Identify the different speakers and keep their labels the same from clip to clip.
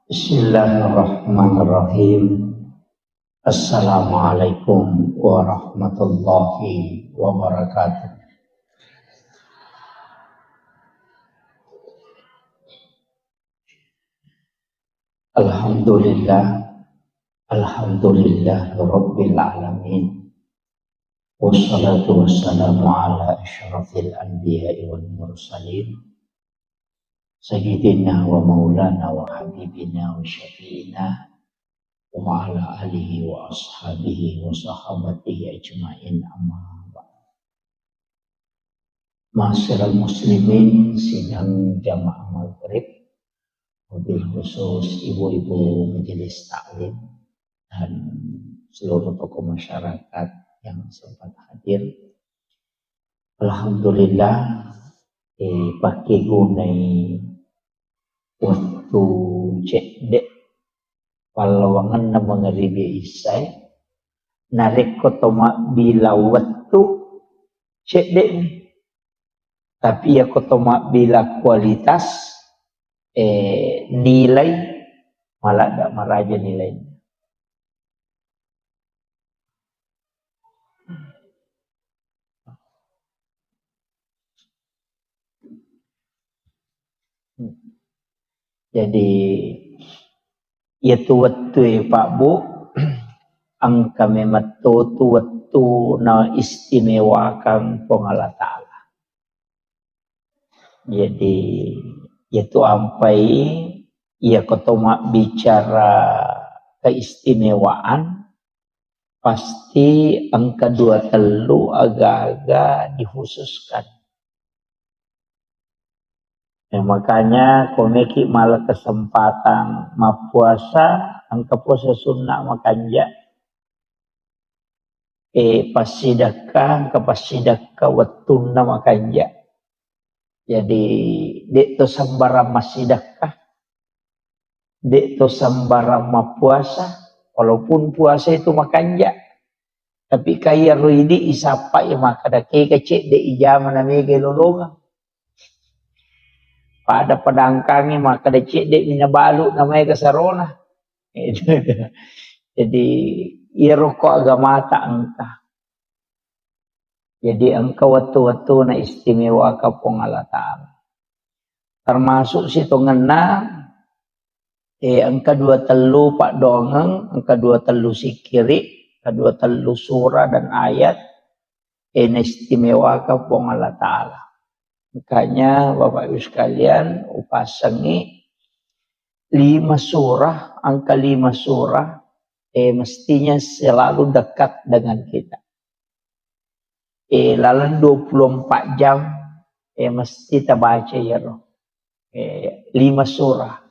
Speaker 1: Bismillahirrahmanirrahim. Assalamualaikum warahmatullahi wabarakatuh. Alhamdulillah, alhamdulillah rabbil alamin. Wassalatu wassalamu ala asyrafil anbiya'i wal mursalin. Sayyidina wa maulana wa habibina wa syafi'ina wa ala alihi wa ashabihi wa sahabatihi ajma'in, amma ba'd. Ma'asyiral muslimin, sidang jamaah maghrib, wabil khusus ibu-ibu majelis taklim dan seluruh tokoh masyarakat yang sempat hadir. Alhamdulillah, pakai gunai waktu cedek palawangan na mangaribi isay narik ko toma bila waktu cedek ni, tapi ako toma bila kualitas nilai malah tak maraja nilai. Jadi itu waktu Pak Bu ang kami matutu waktu na istimewakan Allah Ta'ala. Jadi itu sampai ia ketemu bicara keistimewaan, pasti angka 2 telu agak-agak dikhususkan. Ya, makanya komeki malah kesempatan puasa, angka puasa sunnah makanya pasidakah, angka pasidakah wattuna makanya. Jadi dek to sambara masidakah, dek to sambara puasa, walaupun puasa itu makanya. Tapi kaya ruidi isapa ya maka dake kecek dek ijama namanya lolongan. Pada pedangkangi maka decik dek mina balu namanya kesarona. Jadi ia rokok agama tak angka. Jadi angka waktu-waktu na istimewa kapong Allah Ta'ala. Termasuk situ ngena angka 2 telu pak dongeng, angka 2 telu sikiri, angka 2 telu surah dan ayat na istimewa kapong Allah Ta'ala. Makanya Bapak Ibu sekalian upasangi 5 surah, angka 5 surah mestinya selalu dekat dengan kita. Lalu 24 jam mesti kita baca ya roh. 5 surah.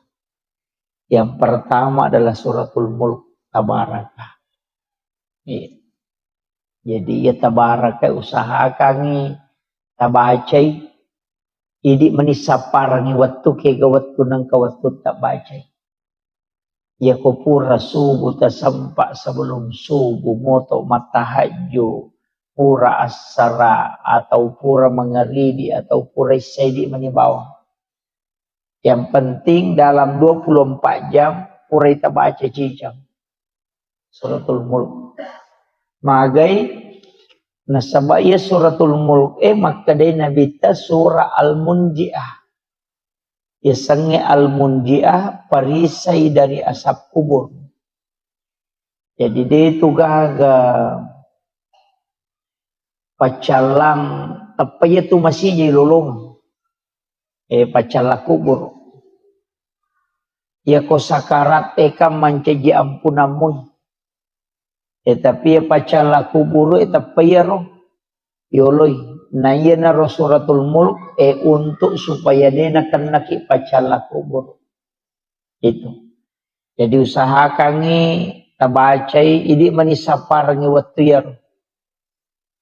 Speaker 1: Yang pertama adalah suratul Mulk Tabarakah. Jadi ya Tabarakah usahakan tabacai. Idi menisaparani waktu kega waktu nang waktu tak baca. Ya kopura subuh tasampak sebelum subuh moto matahaju pura asara atau pura mengharibi atau pura isyaidi menibawah. Yang penting dalam 24 jam pura kita baca cicam suratul Mulk. Magai nasabaya suratul Mulk maka day nabita surah Al-Munji'ah. Ya sange Al-Munji'ah parisai dari asap kubur. Jadi dia itu gaga pacalang apa itu masih jadi lolong. Pacala kubur. Ya ko sakarat kam mancaji ampunamu. Tapi pacala kubur payaro yoloy nayana suratul Mulk untuk supaya dia kena ki pacala kubur itu. Jadi usahakan tabacai ini manisapar ngi waktu ya.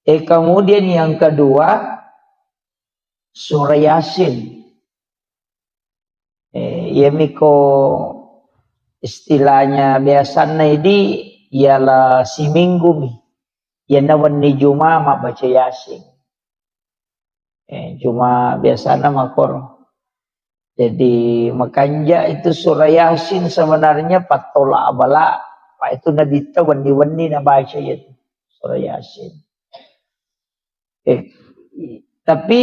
Speaker 1: Kemudian yang kedua surah Yasin. Yemiko istilahnya biasanya ini ialah si minggu mi. Yang nawan ni Juma mak baca Yasin. Cuma biasanya makor. Jadi makanya itu surah Yasin sebenarnya patola abala. Pak itu Nabi tahu wani-wani na baca itu surah Yasin. Tapi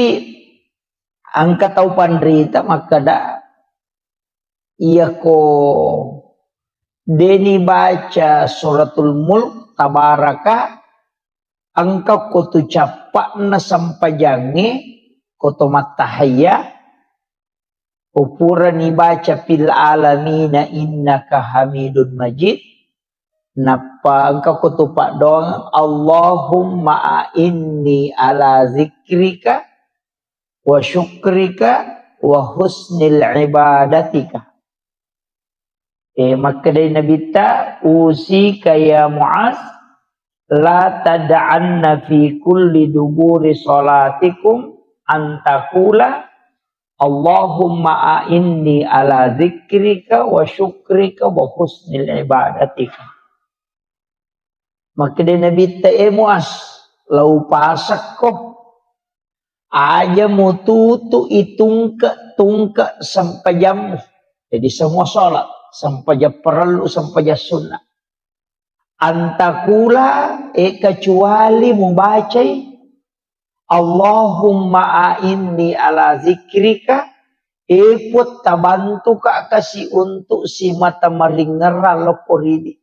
Speaker 1: angka tahu pandrita maka dah iya ko deni baca suratul mulk tabaraka angka ko tu capak na sampajange ko to matahaya upura ni baca fil alamina innaka hamidun majid napa angka ko tu pak doang Allahumma inni ala zikrika wa syukrika wa husnil ibadatika. Maka dari Nabi ta usika ya Mu'az la tad'anna fi kulli duburi salatikum antakula Allahumma a'inni ala zikrika wa syukrika wa husnil ibadatika. Maka dari Nabi ta Mu'az lau pasak ko aja mututu itungka sampai jam. Jadi semua sholat sampai jam perlu sampai jam sunnah. Antakula kecuali membaca Allahumma a'inni ala zikrika put tabantu ka kasih untuk si mata maringera lokoridi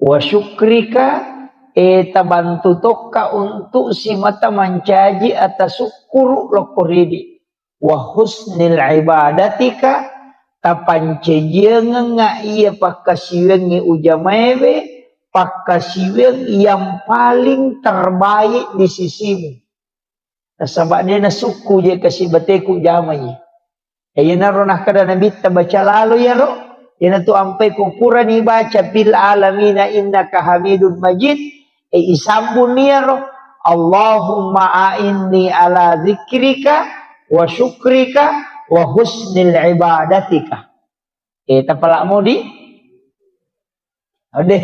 Speaker 1: wa syukrika tabantu toka untuk si mata mancaji atas syukur lokoridi wa husnil ibadatika tapancejenga nga iya pakasiwengi ujamebe pakasiweng yang paling terbaik di sisimu. Nasabak dia na suku je kasih bateku jamai. Ya naronah kada nabi baca lalu ya ro. Ya tu ampai kupura ni baca bil alamina innaka hamidun majid. Isambun ya ro. Allahumma a'inni ala zikrika wa syukrika wa husnil ibadatika. Tapalak mau di? Ade.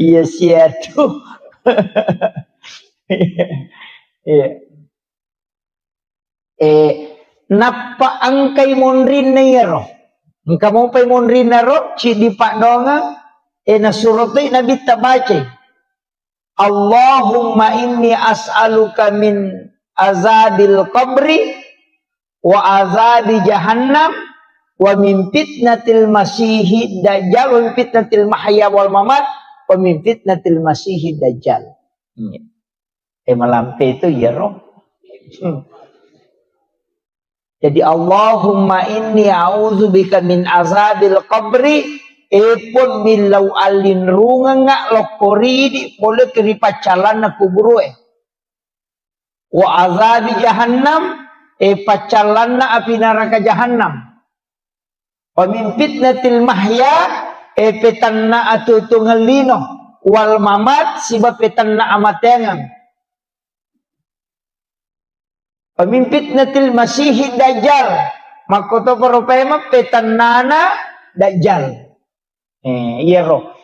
Speaker 1: Iya siatu. Napa angkai monrin na yero? Angka mo pa'y monrin na ro? Di pak donga? Na surati nabi tabace. Allahumma inni as'aluka min azabil qabri wa azabi jahannam wa min fitnatil masiihid dajjal wa min fitnatil mahya wal mamat wa min fitnatil masiihid dajjal. Malampe itu ya roh. Jadi Allahumma inni a'udzubika min azabil qabri pun milau alin runga ngak lokori di boleh keripacalan na kuburu wa azabi jahannam pacalan na api neraka jahannam wa min fitnatil mahya petanna atutungalino wal mamat siba petanna amatengan wa min fitnatil masiihid dajjal makoto paropema petannana dajjal. Iya roh.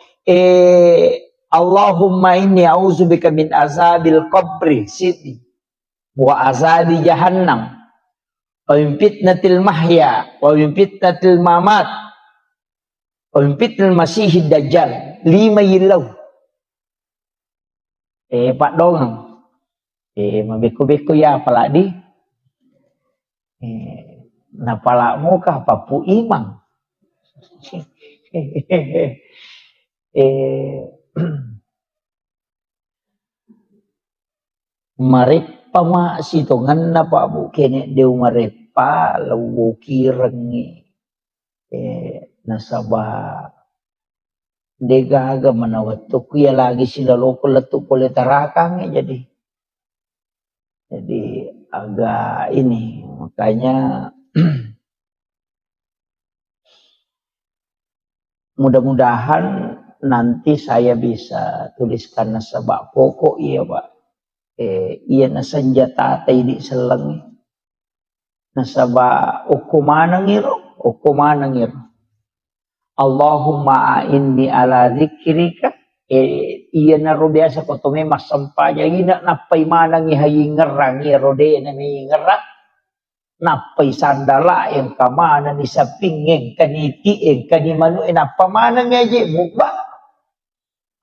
Speaker 1: Allahumma inni a'udzubika min azabil qabri sidi wa azabi jahannam wa min fitnatil mahya wa min fitnatil mamat wa min fitnatil masiihid dajjal. 5 yilau. Pak dong. Mabeko-beko ya pala di. Napala mo ka papu imang. Marepa ma sitongan na pa bu kene deu marepa lawuki rengi nasaba degaga manawatu kuya lagi sila loko letu pole tarakang jadi agak ini makanya mudah-mudahan nanti saya bisa tuliskan nasabak pokok iya Pak. Iya na senjata di seleng. Nasabak ukumanang iro. Allahumma a'inni ala zikrika. Iya na ro biasa ko to may masampa. Jadi na napay manang ihayi ngerang. Iya ro de na may ngerang. Napai sandala yang kamana ni saping yang kaniti yang kanimanu napa mana ngaji mukba.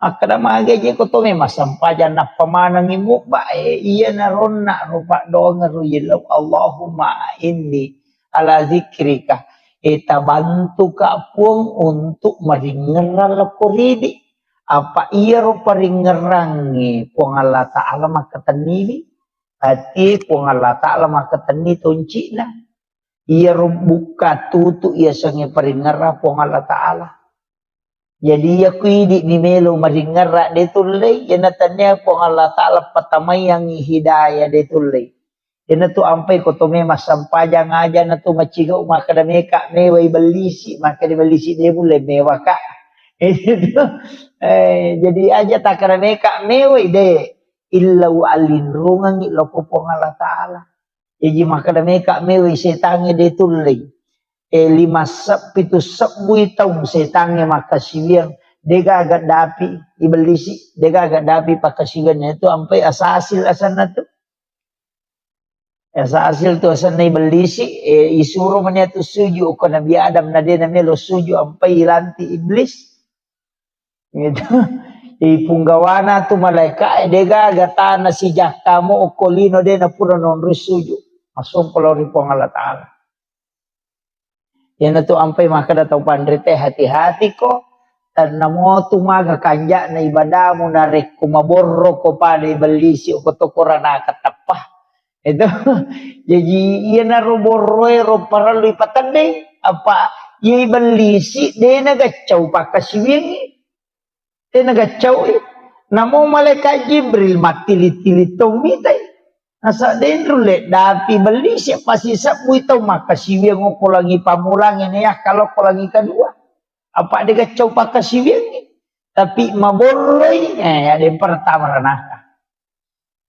Speaker 1: Akada magaji ko to me masampajan napa mana ngi mukba iya naronna rupa doa ngeruyilau Allahumma inni ala zikrika eta bantu ka puang untuk maringeral kuridi apa iya rupa ringerangi puang Allah Ta'ala makatanili hati puang Allah Ta'ala makatani tuncina iya buka tutu iya sange paringera puang Allah Ta'ala jadi ya kuidi ni melo maringera de tulay yana tanya puang Allah Ta'ala patamay ang hidayah de tulay yana tu ampai ko to me masampaja ngaja na tu maciga makadame ka mewai belisi makadame belisi de mulai mewah ka jadi aja takadame ka mewai de illau alindrungan ilo ko puang Allah Ta'ala jadi makadame ka mewai setange de tulay 5-7 tahun setange makasiwiang dega agak dapi ibelisi dega agak dapi pakasiwiannya itu sampai asasil asana tu asasil tu asana ibelisi isuro manya tu suju ko Nabi Adam nadena melo suju sampai ilanti iblis gitu punggawana tu malaikat dega agak tanah si jakamu okolino de na pura non suju masuk kalau ripong Allah Ta'ala yan tu ampai maka datang pandrite hati-hati ko dan namo tumaga kanja na ibadah mo na rek kumaborro ko pa na ibalisi ko to korana katapah itu jadi iya na roborro ro paralu ipatande apa iya ibalisi de nagacau pa kasiwing de nagacau namo malaikat Jibril matili-tili tong mitay nasa dentro le dati beli siapa sisa buito makasiwiang ko langi pamulangin ya kalau ko langi kedua apa dia kacau pakasiwiang tapi maboroi ada yang pertama ranaka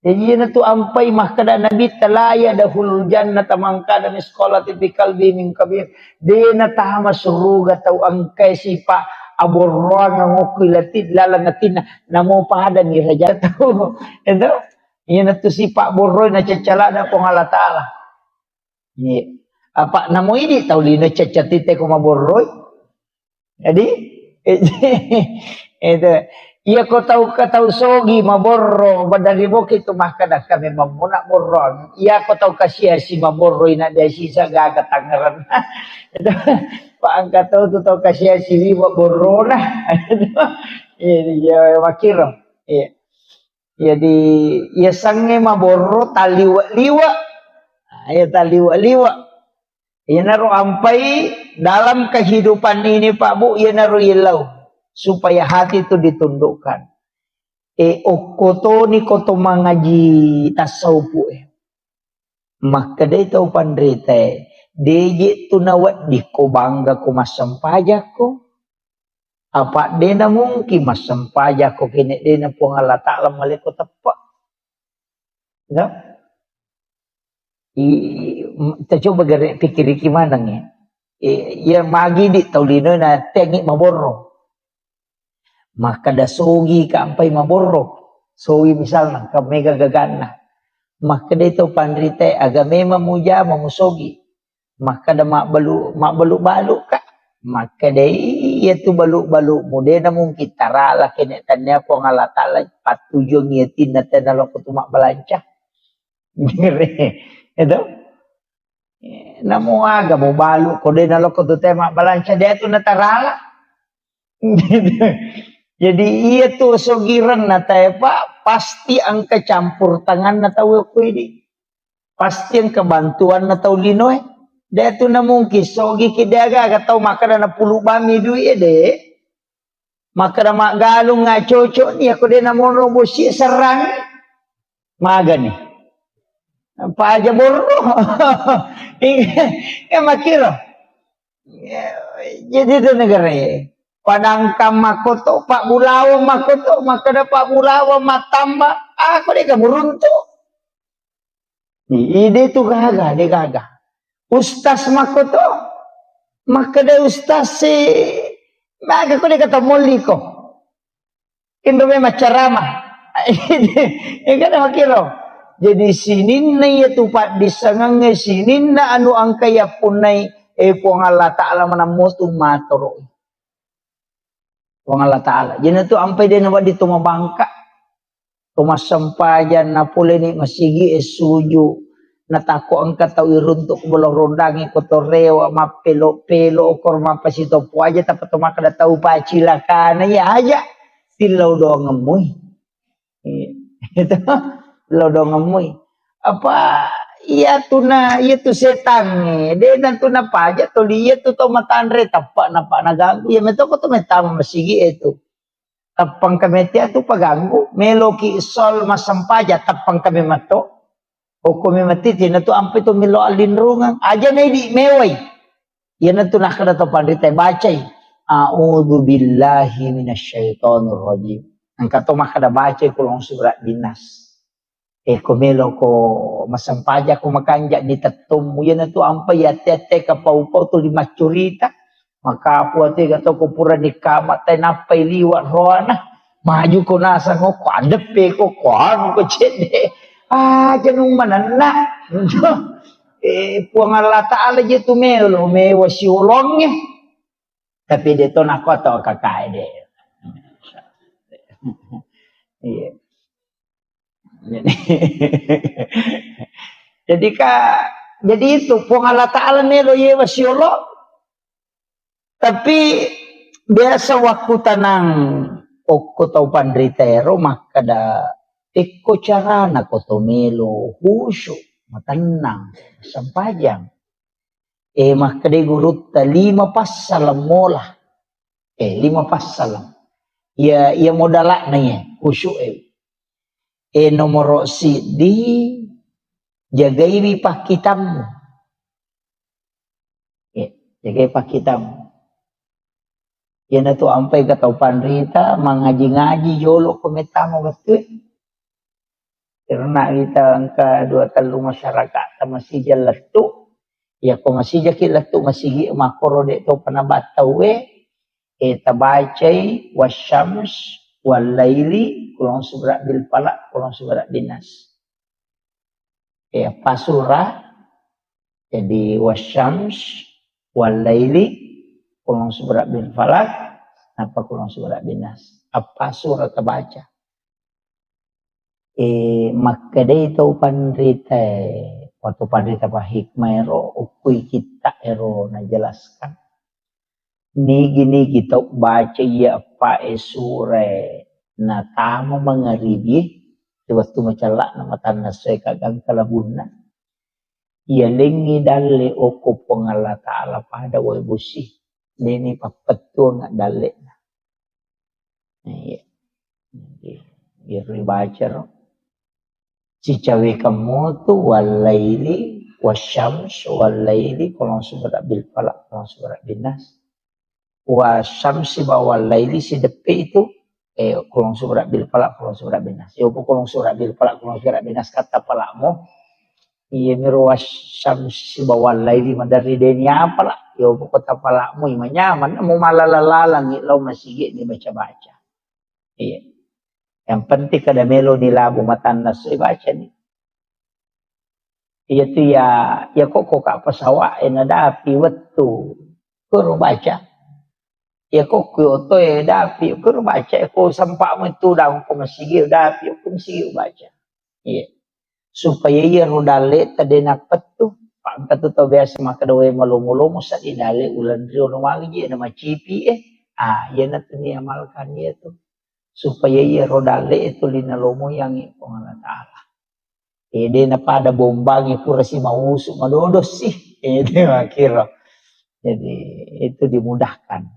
Speaker 1: jadi na tu ampai mahkada nabi talaya dahul jannah tamangkada ni sekolah tipikal biming kabir de na tahama suruga tau angkai sipa aborroan ngokilatid lalangatin namo pada ni raja tu itu iya tu si Pak Borroy na cacala na pong Allah Ta'ala. Iya. Apa namo ini tahu li na cacatite ko maborroy. Jadi itu iya ko tahu katau sogi maborro badari mo kito makada kami mamuna borron. Iya ko tahu kasiya si maborroy na dia sisa gaga tangaran. Itu Pak angkat tahu kasiya si maborro na. Iya makiro. Iya. Jadi ya sange maborro taliwa-liwa. Ya taliwa-liwa. Ya naruh ampai dalam kehidupan ini Pak Bu, ya naruh ilau supaya hati itu ditundukkan. Okoto ni koto mangaji tasawufu. Maka dia tahu pandrite. Deje tu nawat di ko bangga ko masampajak ko. Apa dena mungkin mas sampaja ko kini dena puang Allah Ta'ala maliko tepak. Ya? Kita coba pikir gimana nih. Ya magi di taulino na tengi maborro. Maka da sogi ka ampai maborro. Sogi misalnya ka mega gagana. Maka da ito pandrite agame mamuja mamusogi. Maka da mak balu ka. Maka dia tu baluk-baluk muda na mungkin tarala kene tanya ko Allah Ta'ala patujo ngiyatin na tanalo ko tumak balancah. Itu namo aga mo baluk ko din nalo ko tumak balancah dia tu natarala. Jadi iya tu sogiran na tayo Pak pasti ang kecampur tangan na tawo ko ini. Pasti ang kebantuan na tawo linoy. Dia tu na mungkin sogi kidaga katau makana na pulu bami duit de makana mak galung nga cocok ni aku dia na mono bosi serang maga ni apa aja borro makiro jadi tu negara padangkam makoto Pak Bulawa makoto makana Pak Bulawa matamba aku dia kamurunto ide tu gaga dia gaga Ustaz makoto, maka ada ustaz si, maka ko dia kata muli ko. Indo may macharama. Yang kada makiro. Jadi sinin na ya tupat disangang sinin na anu ang kaya punay po ang Allah Ta'ala manamutu matoro. Po ang Allah Ta'ala. Jadi tu ampai dia nawa dito mabangka. Tumasampayan na pula ni masigi suju. Natako ang kataw iruntok bulong rondangi kotorewa mapelo-pelo okor mapasito po aja tapat tumakada tau pacila kana ya aja. Silaw doang ngamoy. Itu silaw doang ngamoy. Apa iya tu setan ni. Dia nanti na paja tu lihat tu matanre tapak naganggu. Ya meto ko tu metama masigi itu. Tapang kami tiya tu paganggu. Meloki sol masampaja tapang kami mato. O kami matiti na tu ampe tu milo alinrungan. Aja na di meway. Yan na tu nakada to pandita bacay. A'udhu billahi minasyaitonir rajim. Ang kato makada bacay kulong surat dinas. Kumelo ko masampaja ko makanja di tatum. Yan na tu ampe yate kapau-pau tu lima curita. Makapu ati gato ko pura di kamat tay napay liwat roana. Maju ko nasa ko kwadepe ko kwan ko cede. Janong manana. Puang Allah Ta'ala je tu melo wasiulongnya. Tapi dia tu nak kata kakak dia. Iya. Jadi itu puang Allah Ta'ala melo ye wasiulong. Tapi biasa waktu tanang oko tau pandritero makada iko cara na kotomelo husu matanang sampajang makade gurutta 5 passalam mola 5 passalam ya modalak na ya husu nomor si di jagai pakitam jagai pakitam yan na to ampay kataw pandrita mangaji-ngaji yolo kumetamo betul. Karena kita angka 2-3 masyarakat masih jalatu ya ko masih jaki latu masih makoro de to panabatawe tabacai wasyams walaili kulong subra bil falak kulong subra binas pasura jadi wasyams walaili kulong subra bil falak apa kulong subra binas apa surah tabaca makade ito pandrita waktu pandrita pa hikmah ero ukui kita ero najelaskan ni gini kita baca ya apa sure na tamo mangaribi waktu macalak na matan nasay kagang kalabuna ya lengi dalle oko pangala Ta'ala pada way busi nini papetu nga dalle na ya baca ro si cawe kamu tu walaili wasyams walaili kulong subra bil falak kulong subra binas wasyamsi walaili si depe itu kulong subra bil falak kulong subra binas yo kulong subra bil falak kulong subra binas kata palakmu iya miro wasyamsi walaili madari denia pala yo kata palakmu imanyaman mau malalalalang ilaw masigi ni baca-baca iya. Yang penting kada melo di labu matanas baca ni. Iya tu ya kok kak pasawa dapi wetu kuro baca. Ya kok kyoto dapi kuro baca ko sampak mo itu dah ko masigi dapi ko masigi baca. Iya. Supaya ia rodale tadi nak petu. Pak katu to biasa makadawe malumulo mo sa idale ulan rio nuwangi na macipi ya na tu ni amalkan dia tu. Supaya ia rodale itu linalomo yang Allah Ta'ala. Dia na pada bombangi pura si mausuk madodos sih. Dia makira. Jadi itu dimudahkan.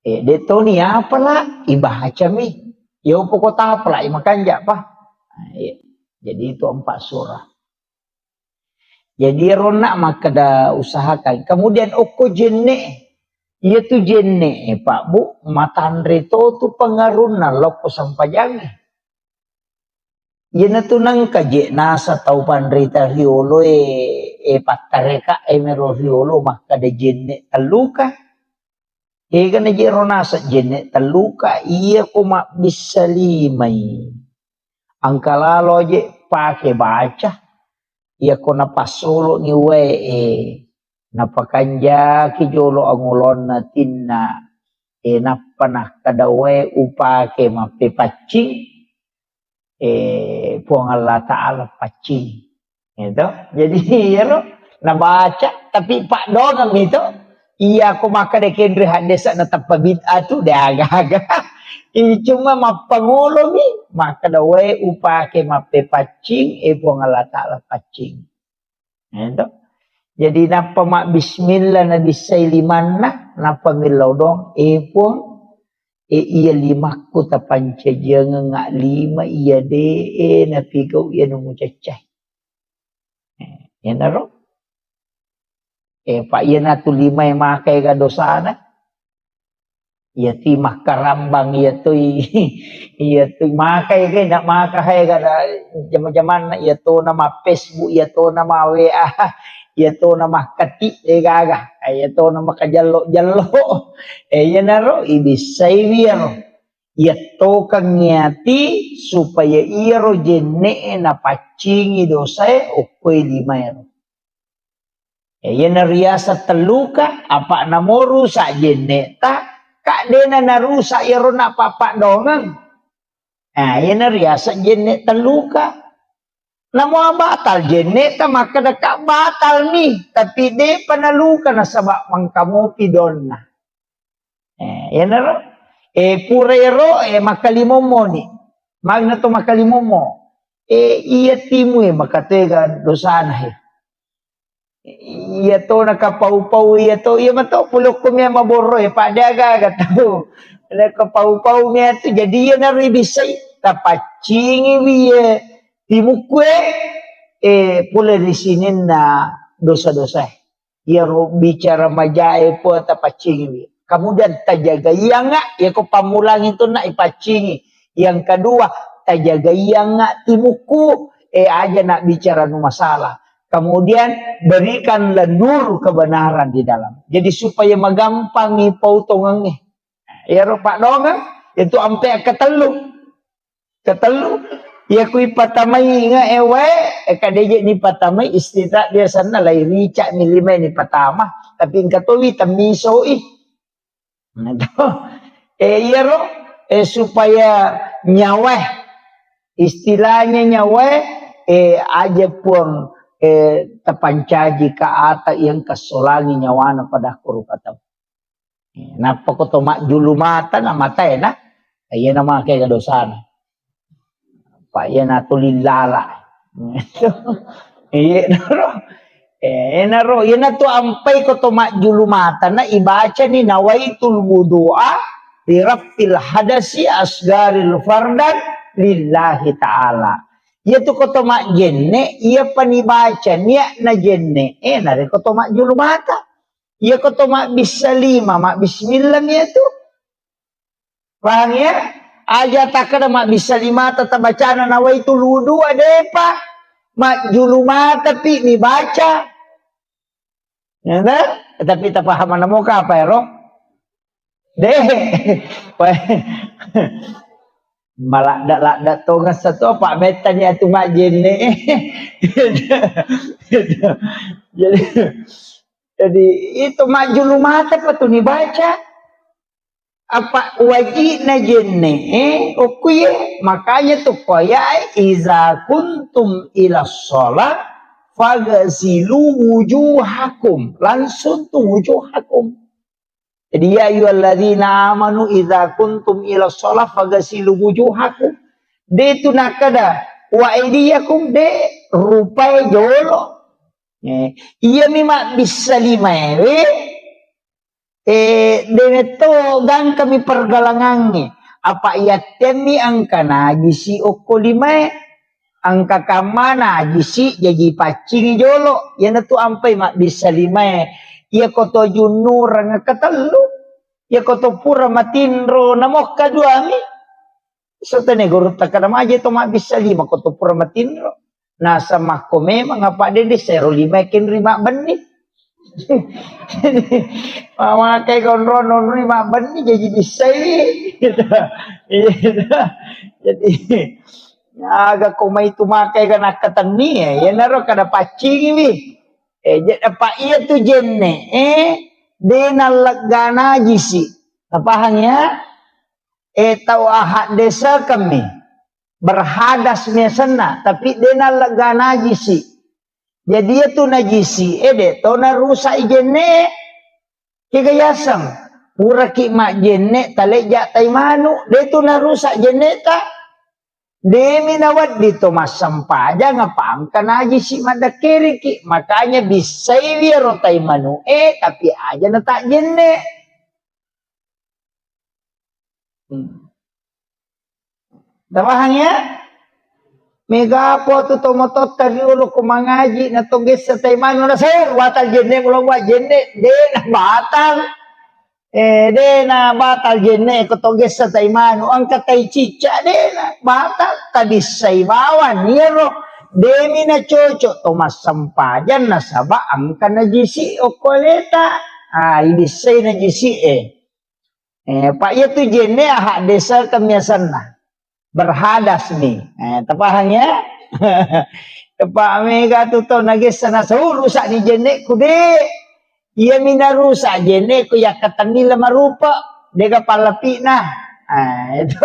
Speaker 1: Dia tu ni apalah ibaca mi. Ya pokok apalah makanja apa. Jadi itu 4 surah. Jadi ronak makada usahakan. Kemudian oko jene. Ia tu jene Pak Bu matandre to tu pengaruna loko sampajang. Ia na tu nang kaje nasa tau pandrita riolo patareka mero riolo maka de jene taluka. Kan je ronasa jene taluka ia ko mak bisa limai. Angkalalo je pakai baca. Ia ko napasolo ni we napakanja ki jolo angulon na tinna napanah kadawe upake mapepacing puang Allah Ta'ala pacing gitu. Jadi ya lo nabaca tapi pak dongam itu iya ko maka dekendri hadesa na tapabid'ah tu dia agak-agak ini cuma mapangulo mi maka dawe upake mapepacing puang Allah Ta'ala pacing gitu. Jadi napa mak bismillah na disailiman napa milau dong pun iya lima ku tapanca jangan ngak lima iya de na pigau iya nungu cacai ya naro pak iya na tu lima yang makai ka dosana iya timah karambang iya tu makai ka nak makai ka zaman-zaman iya tu nama Facebook iya tu nama WA iya to nama kati gaga iya to nama kajallo iya naro ibisay wiro iya to kang nyati supaya iro jenne na pacingi dosay ukoy limayro iya nariasa teluka apa namoru sa jenne ta kadena narusa iro na papa dongang iya nariasa jenne teluka Namo batal jenne ta maka deka batal nih tapi de panaluka na sabak mangkamu pidonna ya naro purero makalimomo ni magna to makalimomo iya timu makatega dosana iya to nakapau-pau iya to iya mato pulok ko miya maboro padaga gataw nakapau-pau miya to jadi iya naro ibisay tapacingi wiye timukwe pula di sini na dosa-dosa. Ia bicara majai po tapacingi. Kemudian tajaga yang ngak ya ko pamulang itu nak ipacingi. Yang kedua tajaga yang ngak timuku aja nak bicara nu masalah. Kemudian berikanlah nur kebenaran di dalam. Jadi supaya magampang ipau tongangnya. Ya Pak dongeng itu ampe ketelu. Ya kui patamay nga ewe kadeje ni patamay istita dia sana lay rica milime ni patama tapi katowi tamiso ro supaya nyawa istilahnya nyawa aja pun tapancaji ka ata yang kasolangi nyawana pada kurupataw napa ko to julu mata na matay na ayan na mga kay kadosana Pak ya natulilala. Iya naro ya natu ampai ko to majulumata na ibaca ni nawaitul wudu'a li rafil hadasi asgaril fardan lillahi ta'ala. Ya tu ko to jenne iya panibaca niya na jenne nare ko to majulumata. Iya ko to bisalima bismillah niya tu. Paham ya? Aja takada mak bisa lima tata bacana nawaitul wudu ada apa mak julumata pi ni baca ya tapi tak paham mana mau apa ya roh deh malak dak tonga satu apa metanya tu mak jenne jadi itu mak julumata apa tu ni baca apa wajib na jenne okuye makanya tuh koya iza kuntum ila sholat fagasilu wujuhakum langsung tuh wujuhakum jadi ya ayyuhalladzina amanu iza kuntum ila sholat fagasilu wujuhakum de tu nakada wa aidiyakum de rupai jolo iya mima bisa lima deneto gang kami pergalangangi apa yatemi angka najisi oko lima angka kamana najisi jadi pacing jolo yana tu ampai mak bisa lima ya koto junur ngakatelu ya koto pura matinro namok kadua mi sotene guru takadama aja to mak bisa lima koto pura matinro nasa makome mengapa dede sero lima kin rima benih mama kayak kontrol lima benih jadi bisa gitu. Jadi Aga kumay tumakay ka nakatani yan naro kada pacing wi. Apa iya tu jenne de nalagana jisi. Napahangnya tau ahad desa kami berhadas mesena tapi de nalagana jisi. Jadi itu najisi de to na rusak jenne kigayasang pura ki mak jenne taleja taimanu de tu na rusak jenne ta Demi nawat dito masampaja ngapang kanaji si madakiri ki makanya bisa rotai manu tapi aja na tak jenne. Dapahangnya mega po tu tomotot tadi ulo kumangaji na tugis sa tay manu na sayo batal jenne ulo wa jenne de na batal. De na batal jenne ko toges sa taimano ang katay chicha de na batal kadisay bawan niro demi na chocho tomas sampajan na saba ang kanajisi o koleta idisay na jisi pa itu jenne ahak desa kemiasan na berhadas nih tapahangnya tepa mega tuto nagis sana sa rusak ni jenne kude iya minarusa jene ko yakatan nila marupa dega palapi na itu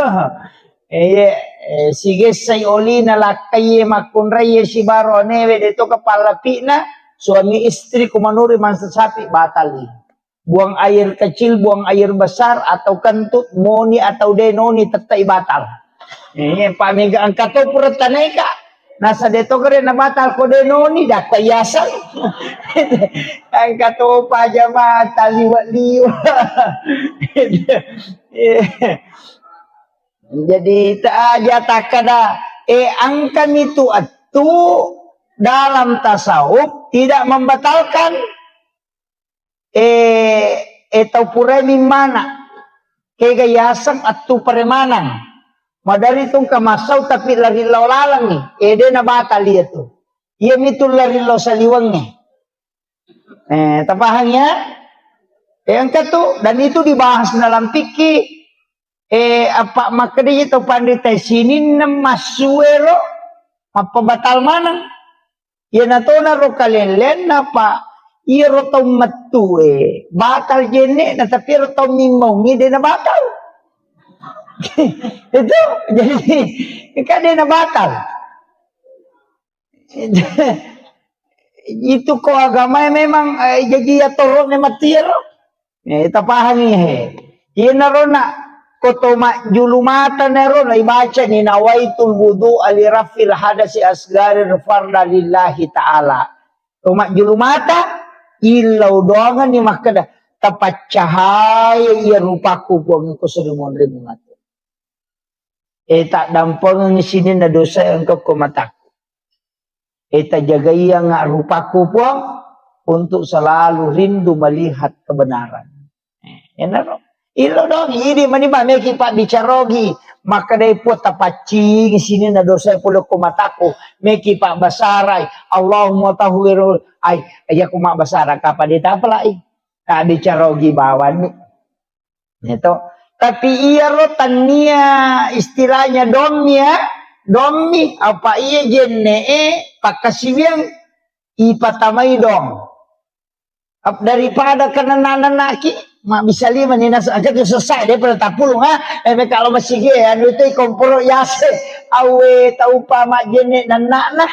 Speaker 1: sige say oli na lakay makunray si baro neve dito ka palapi na suami istri kumanuri man sa sapi batali buang air kecil buang air besar atau kentut moni atau denoni tetay batal pamiga ang katopura taneka nasa dito ka rin na batal ko denoni dakayasan ang katopa jama taliwa-liwa jadi aja takada angkan itu atu dalam tasawuf tidak membatalkan pura mimana kegayasan atu peremanan madari itong kamasaw tapi lari lalang ni ede na batal dia tu iya mitul lari lo sa liwang ni tapahangnya yang katu dan itu dibahas dalam fikih apa makanya itu pandai sini na masuero apa batal mana ya na to na ro kalelen na pa iya ro to matu batal jene na tapi ro to mimong ide na batal itu jadi kan dia batal itu kok agama memang jadi ya torok ni matiro tapahani inarona kotoma julumata nero na ibaca ni nawaitul wudu alirafil hadasi asgarir farda lillahi ta'ala toma julumata ilaw doangan ni makada tapat cahaya iya rupaku buang ko surimon rimungat tak dampang ng sini na dosa ang kumataku. Tak jaga iya nga rupaku po untuk selalu rindu melihat kebenaran. Yan na ilo dong, hindi maniba may kipa bicarogi. Maka day po tapacing sini na dosa pulo kumataku. May kipa basaray. Allahumma tahuwiru. Ay kuma basara kapadita pala bicarogi bawan. Ito. Tapi iya rotan niya istilahnya domi apa iya jenne pakasibiang ipatamay dong daripada kanananaki mak bisa lima ni nasa agak selesai dia pada tapulung kalau masih anu itu komporo yase awe tau pa mak jenne nanana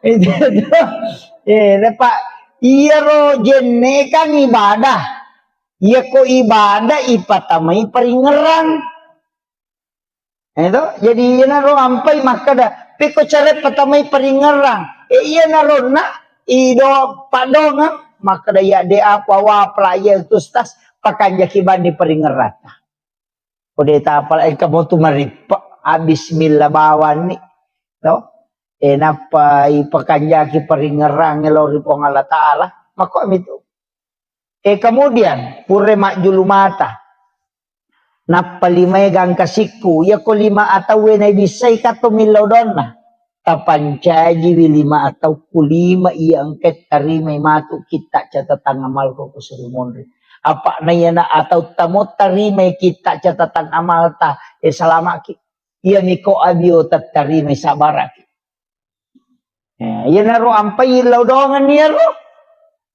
Speaker 1: itu pak iya ro jenne kan ibadah iya ko ibadah ipatamay paringeran. Itu jadi iya naro ampai makada piko caret patamay paringeran. Iya naro na ido padonga makada ya de apa wa playa tustas pakanjakiban di paringeran. Kode tapal kamu tu maripa bismillah bawan ni. No? Napa ipakanjaki paringeran ngelori pong Allah Ta'ala mako itu. Kemudian pure mak julumata napalimay gang kasiku ya ko lima atau na bisay kato milodona kapancaji lima atau kulima iya angket tarimay matu kita catatan amal ko kusurumonri apa na yana atau tamot tarimay kita catatan amal ta selama Ia miko abio tatarime sabarak. Ia naro ampai laudongan ni ro.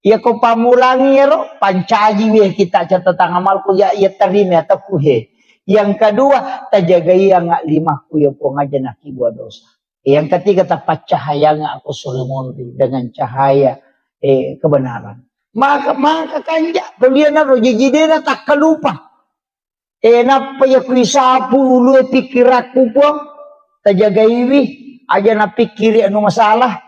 Speaker 1: Ia ko pamulangi ro, pancaji we kita catatan amal ku ya ia terima atau kuhe. Yang kedua, tajagai yang lima ku ya po ngaja nak buat dosa. Yang ketiga, tapat cahaya nga aku sulimonri dengan cahaya kebenaran. Maka kanja, tulian naro jijidena tak kalupa. Napa ya kuisapu ulu pikir aku po, tajagai wi aja na pikiri anu masalah.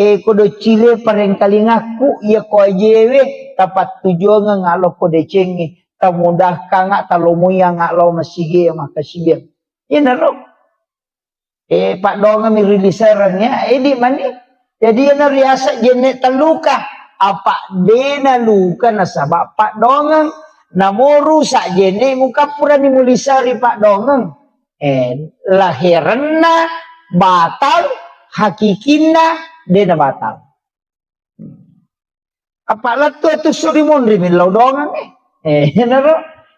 Speaker 1: Kodo Chile pareng kali ngaku ia ko ajewe tapat tujuan ngalo ko decengi tamudah kanga talomuya ngalo masige makasibir ina ro Pak Donga mi rilisarannya di mani jadi ina riasa jene taluka apa dena luka nasaba Pak Donga namoru sak jene muka pura nimulisari Pak Donga lahiranna batal hakikina dena batal. Apalah tu surimun rimin laudongan naro.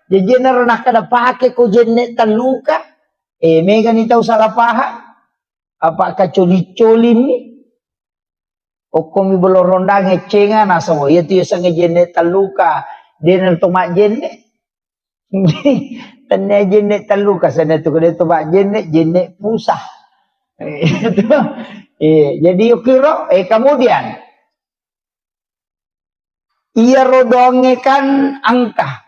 Speaker 1: Jadi naro nak kada pake ko jenne taluka. Mega ni tau salah paham. Apa kacoli-colin ni. O komi bolorondang ngecenga nasa mo. Ia tu sang jenne taluka. Dena to mak jenne. Tanya jenne taluka sana tu kada to mak jenne pusah. Jadi ukiro kemudian ia rodongekan angka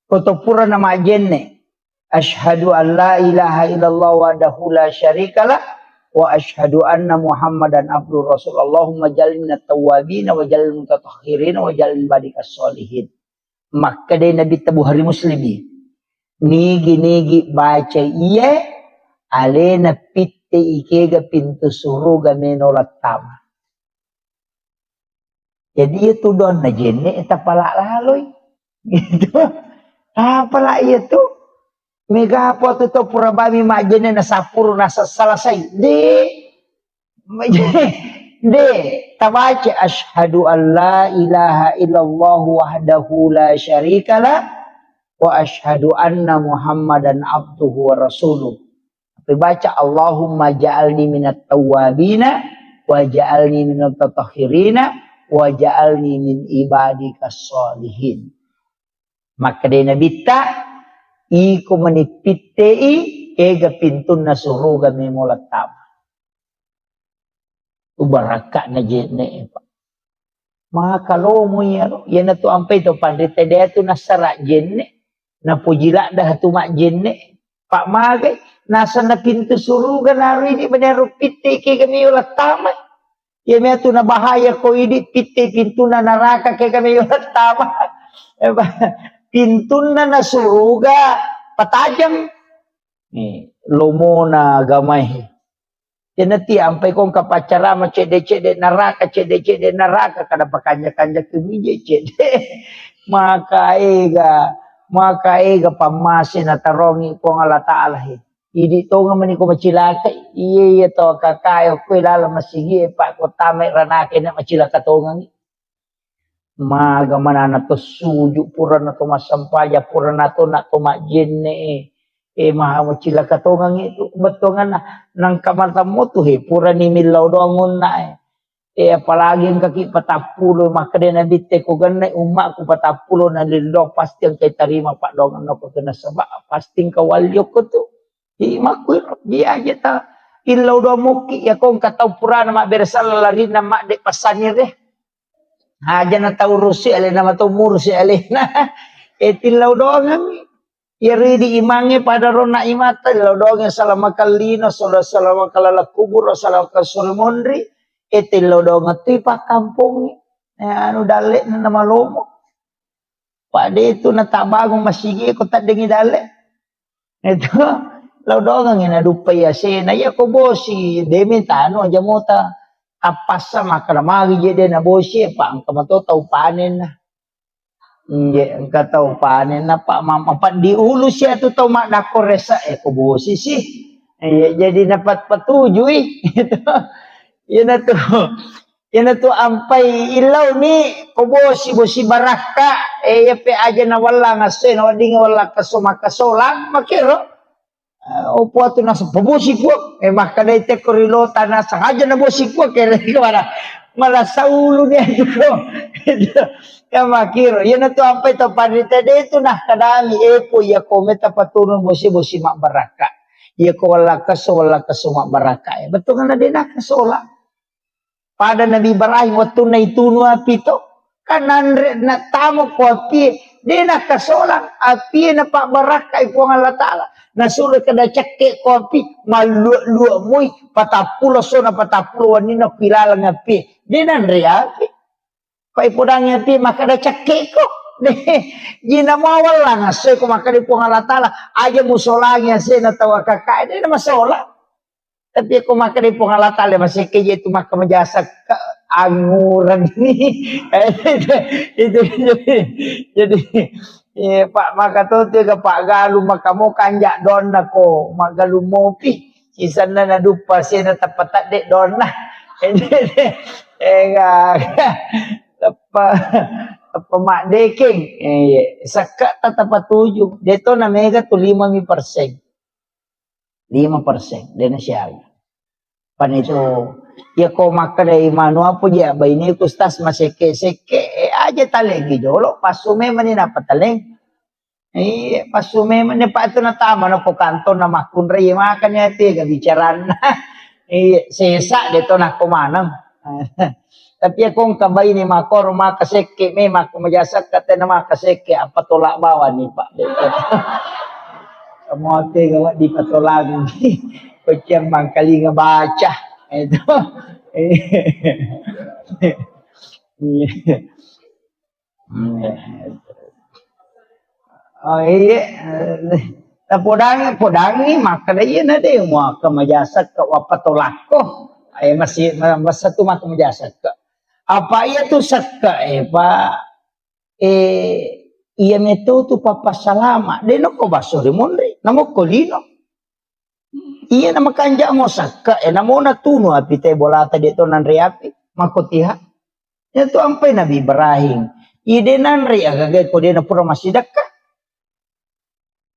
Speaker 1: kotopura nama jenne asyhadu an la ilaha illallah wahdahu la syarikalah wa asyhadu anna muhammadan abdur rasul Allahumma jalil minat tawabin wa jalil mutatahhirin wa jalil badikas solihin. Maka dari Nabi Bukhari Muslimi nigi baca iya alena pitte ikega pintu suruga menolat tama. Jadi itu don na jenne eta pala laloy. Gitu. Pala itu mega apa tu pura bami mak jenne na sapur na salasai. De tabaca asyhadu an la ilaha illallah wahdahu la syarikalah wa asyhadu anna muhammadan abduhu wa rasuluh. Baca Allahumma ja'alni minat tawabina wa ja'alni minat tatahhirina wa ja'alni min ibadikas solihin. Maka dia Nabi tak iku menipitei ega pintun na suruga memolat tama. Ubaraka na jene pa. Maka lo mo yan tu ampai to pandita dia tu nasara jene na pujila dah tu mak jene Pak Magay nasa na pintu suruga naro ini beneru pite ke kami ulat tama. Ya me tu na bahaya ko ini pite pintu na neraka ke kami ulat tama. Pintu na suruga patajam. Lomo na gamay. Yan nati ampai kong kapacara ma cede neraka kada pakanya-kanya kemije cede. Maka ega pamasin na tarongi ko ng Allah Ta'ala. Idi to nga maniko macilaka. Iya to kakayo ko ilala masigi. Pak ko tamay ranake na macilaka to nga. Maga manana to suju. Pura na to masampaya. Pura na to majene. Maha macilaka to nga. Bato nga na. Nang kamata mo to pura ni milaw doangon na apalagi ang kaki patapulo maka din nabite ko ganay umak ko patapulo na lilong pasti ang kay tarima Pak Dongan na ko nasaba pasti kawalyo ko to imakwiro di aja ta ilaw do muki ya kong kataw pura na mabersal lari na de pasanir haja na taurusi ale na matumursi ale na tilaw doangan iri di imangi pada rona imata ilaw doangan salama kalino salama kalala kubur salama kasurmondri lo dong ngati pak kampung anu dale na nama lomo pak de itu na tabagong masigi ko tadengi dale itu lo dong ngina dupai asena ya ko bosi demi tano aja mota apasa makana magi je de na bosi pak ang kamato tau panen na ang katau panen na pak mama pak diulu siya tu tau mak dako resa ko bosi sih jadi dapat petujui itu Yan na to ampai ilaw ni bosi baraka yape aja na wala nga sen wala nga wala kasumakasolang makiro Opo tu nasa pabusik ko. Maka na ite korilo tanah sengaja na busik ko. Kaya mana malah saulo niya ko. Ya makiro. Yan na to apa ito panita de ito nah kadami. Po ya kometa patunong bosi mak baraka. Ya ko wala kaso mak baraka. Betul kan na din nakasola. Pada Nabi Ibrahim waktu na ituno apito. Kanan na tamo ko api. Di nakasola. Api na pak baraka ipo ng Allah Ta'ala. Nasuruh kada cekek kopi malu mui patapulo sona patapulo wanina pilala ngapi dinan riapi pai podangnya pi maka da cekek ko jina mawal lah ngasoi ko maka di pungalatala aja musolanya se na tawa kakak ini masalah tapi ko maka di pungalatala masih keje itu maka menjasa anguran ini itu jadi Pak maka tu tiga Pak galu maka mo kanjak don ko magalu mopi sisan na dupa siya na tapatat de don na apa mak deking sakat tatapat tujuh deto na mega tu 5% dena siya pan itu ya ko maka dari manu apa ya baini kustas maseke aja talegi jolo pasume manina pataleng pasume mani pa ito na tama na po kanto na makunray makan niya tiga bicaran sesa dito na kumanang tapi akong kabay ni makor makaseke may makumajasak kata na makaseke apatulak bawa ni pak dito kamu tiga di patulang kucing mangkali nga baca itu oh iya podang ni maka dia na de mo kamajasak ka wapatolako ay masih satu maka majasak ka apa iya tu sakka pa iya meto tu papasalama de no ko basuri monre namo kolino iya na makanja mo sakka namo na tuno apite bolata dito nan riapi makotiha itu ampai Nabi Ibrahim ide nanri agagay ko din na pura masidaka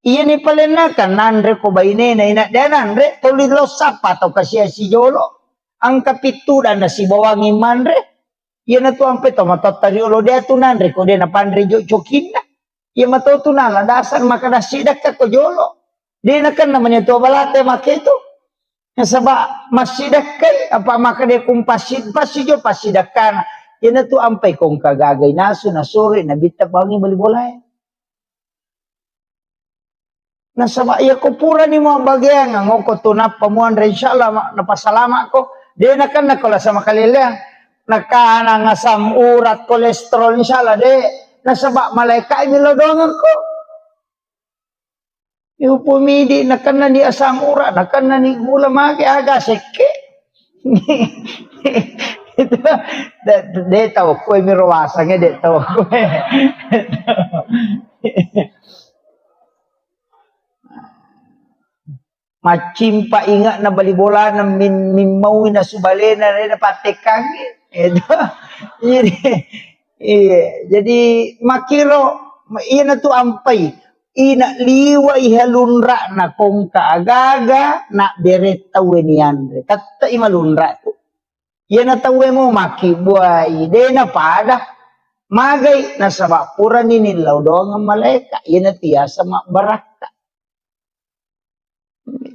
Speaker 1: iya ni palenakan nanre ko baine na ina dan nanre tulilo sapa to kasi si jolo ang kapitudan na si bawangi manre iya na tu ampai to matatariolo dia tu nanre ko din na pandre jo chokina iya matutunan na dasan makadasidaka ko jolo di na kan namanya to balate maketo nasaba masidakay apa makade kumpasid pasijo pasidakana yan na to ampay kong kagagay naso nasuri nabita bawangi balibolay nasaba iya ko pura ni mga bagay nga ko tunap pamuan rin inshallah napasalama ko di na kan nakola sa makalilang nakanangasam urat kolesterol inshallah di nasaba malaika inilodongan ko yung pumidi nakan na ni asam urat nakan na ni gula magi aga seke itu dia tahu kue mirwasangnya dia tahu kue macim pa ingat na balibola na min mau na subale na patekang itu jadi makiro iya na tu ampai ina liwa ihalunra na kong kaagaga na beret tawenian kata imalunra tu yan na tawe mo makibuay de na pada magay na sa bakura ni nilaw doang ang malaika yan na tiyasa baraka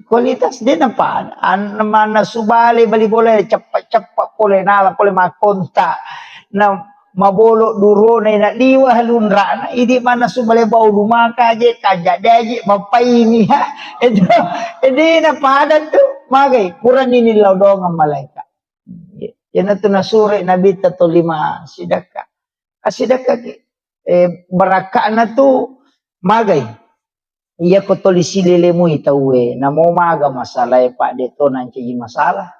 Speaker 1: kualitas din na pada an naman na subali balibole cepat pole nala pole makonta na mabolo duro na inaliwa halunra na hindi man na subali ba lumaka je kajadaji mapaini ha ito hindi na pada tu magay pura ni nilaw doang ang malaika yan na ito nasuri Nabi tato 5 sidaka asidaka baraka na to magay iya ko to lisilile mo itawe na mo maga masalah pa dito nanti masalah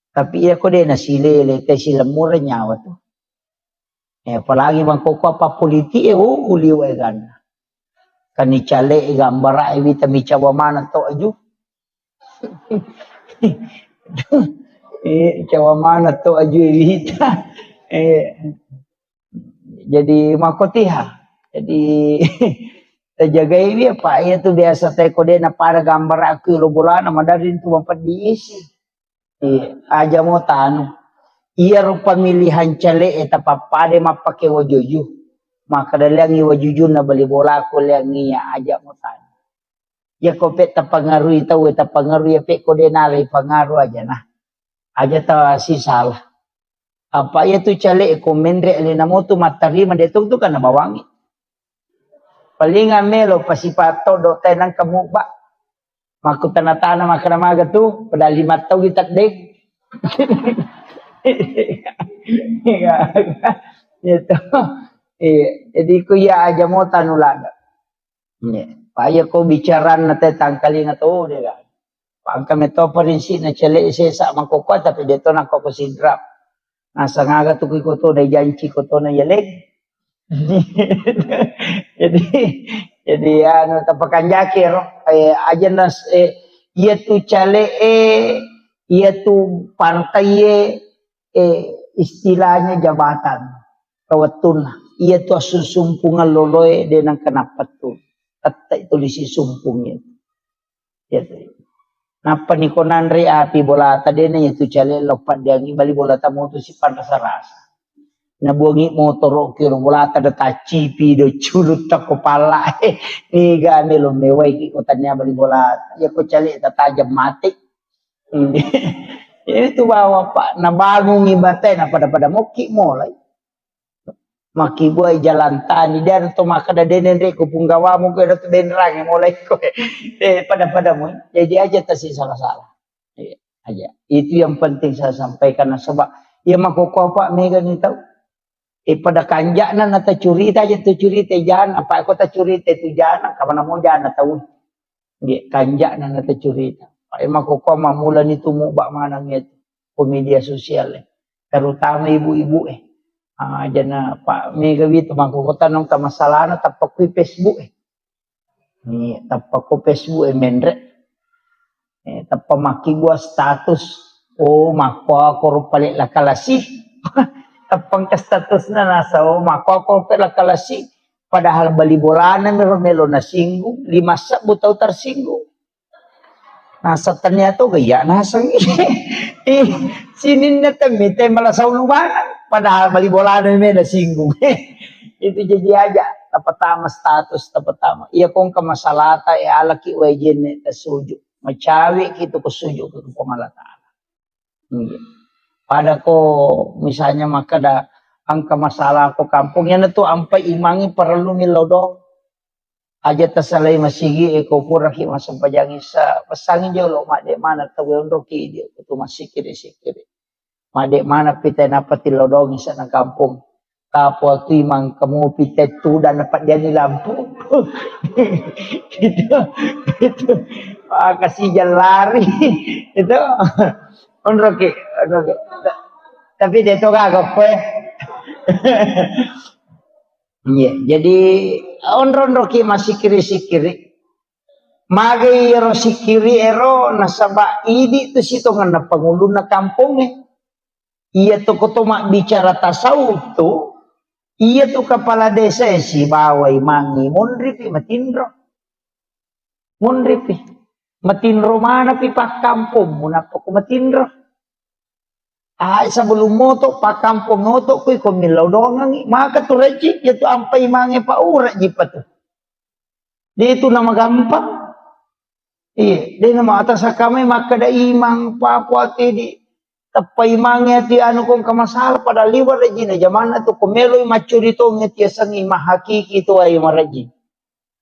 Speaker 1: tapi iya ko din nasilile kay sila mura nyawa to palagi bang koko apa politi uliwa gan kanichale gambara evita micawa mana to aju cawa mana to aju evita jadi makotiha jadi Terjaga ini apa? Ya tuh biasa teko dia na pada gambar aku lo bola nama dari itu mampat diisi. Aja mau tanu. Iya rupa pemilihan cale eta papade mapake wajuju. Maka dalangi wajuju na bali bola aku liangi ya aja mau tanu. Ya ko peta pengaruh itu eta pengaruh ya pe ko dia nalai pengaruh aja nah. Aja tahu si salah. Apa ya tuh cale ko mendre le namo tu matari mandetung tu kan bawangi. Palingan melo pasipato do tenang kamu ba. Maku tanah-tanah makan maga tu pada 5 tahun kita dek. Gitu. Jadi ku ya aja mau tanulada. Paya ko bicara na tetang kali nga to de ga. Pagka meto parinsi na chele sa makokwa tapi deto na ko sidra. Nasa ngaga tu ko to na janji ko to na yaleg. jadi anu tapakan jakir aja nas ia tu cale ia tu pantai istilahnya jabatan kawatun ia tu susumpungan loloe dengan kenapa tu kata itu lisi sumpungnya ya napa nikonan re api bola tadi na itu cale lopat dia bali bola tamu tu si pantas rasa nabuangi motor kiro bola tada taci pi do culut tak kepala ni gane lo mewai ki kotanya bali bola ya ko cali tajam mati itu bawa pak na bangun ibate na pada moki mulai maki buai jalan tani dan to maka da denen re ko punggawa mo ko da denrang mulai ko pada mo jadi aja tasi salah-salah aja itu yang penting saya sampaikan sebab ya makoko pak mega ni tahu pada kanjak na nata curita aja tu curita jangan apa aku tak curita tu jangan kapan mau jangan tahu dia kanjak na nata curita emang kok mula ni tu mubak mana nget media sosial terutama ibu-ibu jana pak mega itu mangko kota nong ta masalah na tapak ku Facebook ni tapak ku Facebook mendre tapak maki gua status mako aku rupalik lakalasi tapang ka status na nasa mako ako pela kalasi padahal bali bolana melo na singgung 5 sabu tau tersinggung nasa tanya to gaya nasa sinin na tamite malah sa ulubanan padahal bali bolana melo na singgung itu jadi aja tapatama status tapatama iya kong kamasalata alaki wajen ta suju macawi gitu ko suju ko pamalata pada ko misalnya maka ada angka masalah ko kampungnya na to ampai imangi perlu milodo aja tasalay masigi ko pura ki masampajangi sa pasangin jolo made mana tawon roki dia to masikiri made mana pita napati lodong sa na kampung kapo tu imang kamu pita tu dan dapat jadi lampu itu kasih jalan lari itu Onroki. Tapi dia tu kagak kue. Iya, jadi onroki masih kiri. Magi ero sikiri ero nasaba idi tu situ ngana pangulu na kampungnya. Iya tu kotoma bicara tasawuf tu. Iya tu kepala desa si bawai mangi mondripi matindro. Matindro mana pipa kampung munapa ko matindro. Sebelum moto pa kampung moto ko milaw dongang maka tu rejik itu ampai mange pa ura jipa tu. Itu nama gampang. Iya, dia nama atas kami maka da imang pa puati di tapai mange ti anu kong kamasalah pada liwar rejina zaman tu komeloy macurito ngeti sangi mahakiki tu ay maraji.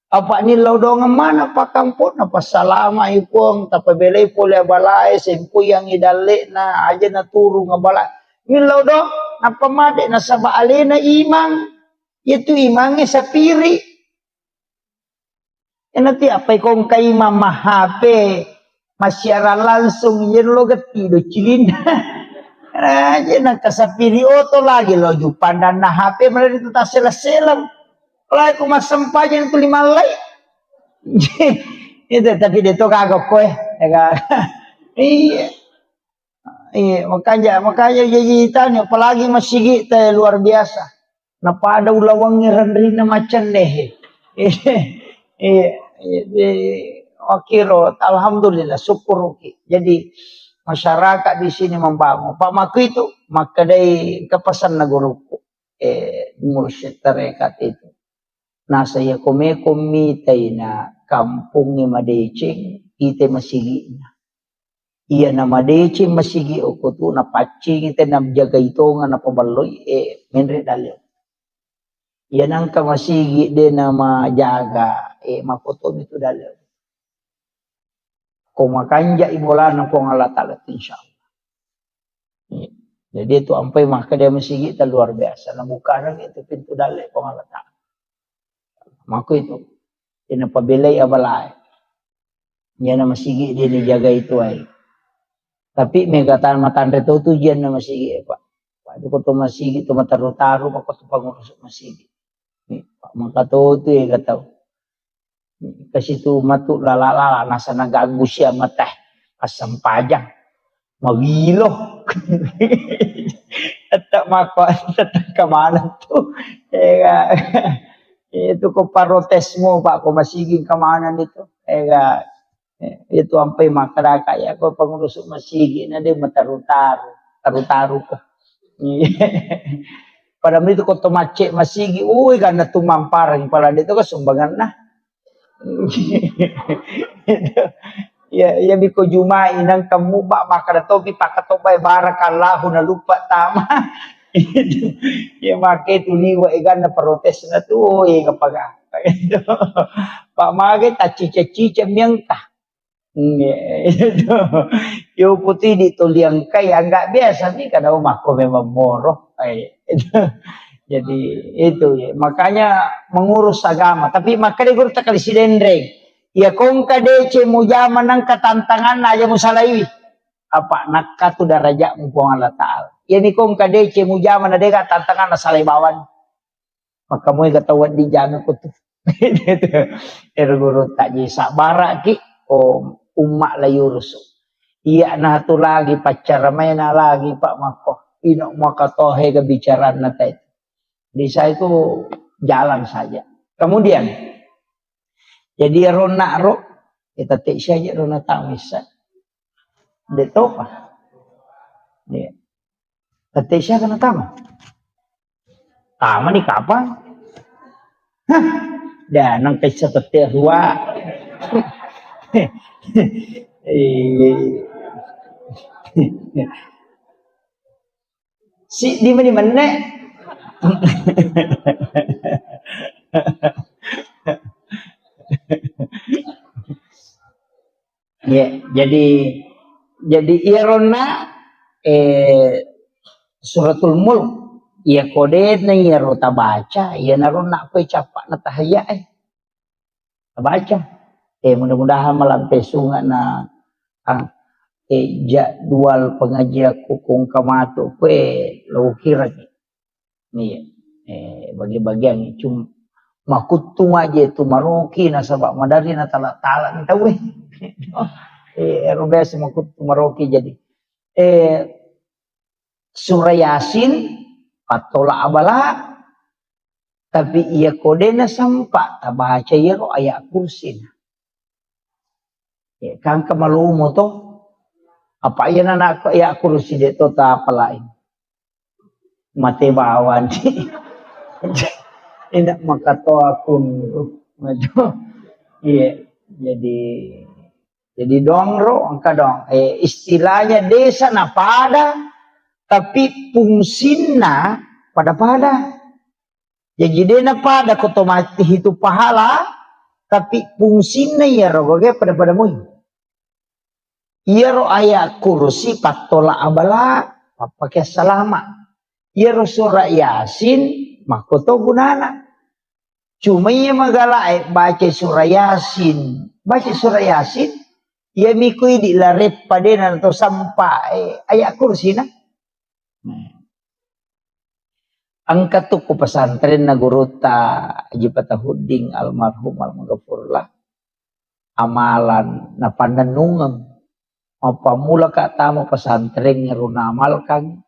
Speaker 1: Apa ni laudong mana pa kampung apa salama ipong tapabelay pole balay sempu yang idale na aja na turu nga balay ni laudong napamade na sa baale na imang itu imangnya sa piri nanti apa kong kay mamahape masyara langsung yen lo getido cilin aja na kasapiri oto lagi lo jupandan na hape melalui itu tak selang kalau aku masam pajen itu 5 lay. Itu tapi dia tu kagak kue. Iya. Iya, makanya jadi tanya apalagi masih kita luar biasa. Napa ada ulawangnya rendrina macam deh. Jadi okiro, alhamdulillah, syukur oke. Jadi masyarakat di sini membangun. Pak Maku itu maka dari kepesan naguruku mursyid tarekat itu. Nah saya komite na kampungnya madecing kita masigi. Iya nama madecing masigi aku tu na pacing kita na jaga hitungan na pabaloy menre dalil. Iya nangka masigi de nama jaga makotom itu dalil. Kau makanja ibola na pong Allah Ta'ala insyaallah. Jadi itu sampai maka dia masigi itu luar biasa. Nah bukan itu pintu dalil pong Allah Ta'ala. Maka itu ina pabilay abalay. Yan na masigi dia jaga itu ay. Tapi may katahan matanda to diyan na masigi Pak. Pak itu ko to masigi to mataro-taro pa ko to pangurus masigi. Pak makato to kataw. Kasi to matu lalala nasa nagago siya matah kasampajang. Mawilo. At mako at kamanan to. Itu ko parotes mo Pak ko masiging kamanan dito. Itu sampai makaraka ya ko pangurus masigi na de mataru-taru ko. Pada itu ko tumace masigi uy kana tumamparan pala dito ko sumbangan na. Ya biko jumai nang kamu ba makadatobi pakatobay barakallahu na lupa tama. Ya make tuliwa igan na protes na to kapag Pak Mage tacica-cica miyangka. Yung putih dituliang kaya nggak biasa nih karena rumahku memang moroh. Jadi itu ya. Makanya mengurus agama. Tapi makanya guru tak kali sidendreng. Ya kong kadece mujama nang katantangan aja musalaiwi. Apa nak katu daraja mumpung Allah Ta'ala. Ya ni kong kadece mujama na deka tantangan na salaibawan. Maka mo katawan di jangan ko tu. Guru tak jisa baraki o umak layurusu. Iya na tu lagi pacar na lagi Pak Mako. Ino makatohe kebicaraan na tayo. Di saya itu jalan saja. Kemudian jadi rona ro kita tak saja rona tamisa. Dito pa. Dia. Tapi saya kena tama. Tama ni kapan? Hah? Dan nang kisah tetek hua. Si di mana? Ya, jadi irona suratul mulk ya kode na iro tabaca ya narona ko capak na tahaya tabaca mudah-mudahan malampe sunga na jadwal pengajian kung kamato ko lokira ni bagi-bagian cuma makutung aja itu maroki na sabak madari na tala ni tahu Robes makutung maroki jadi surah Yasin patola abala tapi ia kodena sampak tabaca yero ayat kursi ya kan kemalumo to apa iya anak ayat kursi de to ta palain mate bawan tidak makato akun maju iya jadi dongro angka dong istilahnya desa na pada tapi fungsinya pada jadi dia na pada otomatis itu pahala tapi fungsinya ya rogoge pada mui iya ro ayat kursi patola abala pakai salama iya ro surah Yasin makoto gunana cuma iya magala baca surah Yasin iya mikui di larep padenan atau sampai ayat kursi na angkat tuh pesantren na guru ta Haji Patahuding almarhum almarhumullah amalan na pandanungam apa mula ka tamu pesantren ngeruna amalkan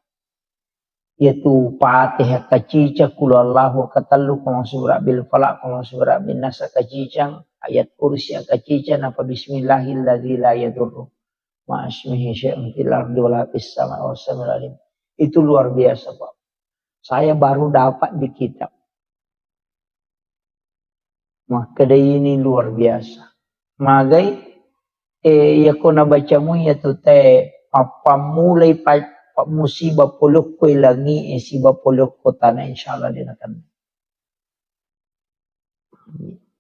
Speaker 1: yaitu Fatihah kacica kulallahu katalu kama surah bil falaq kama surah bin nas kacicang ayat kursi akacica napa bismillahilladzi la yadurru ma'asmihi syai'un fil ardi wala fis samai was-sami'ul alim. Itu luar biasa, Pak. Saya baru dapat di kitab. Maka ini luar biasa. Magai ya kona bacamu ya tute apa mulai musibah polok ko ilangi siba polok ko tanah insyaallah dinakan.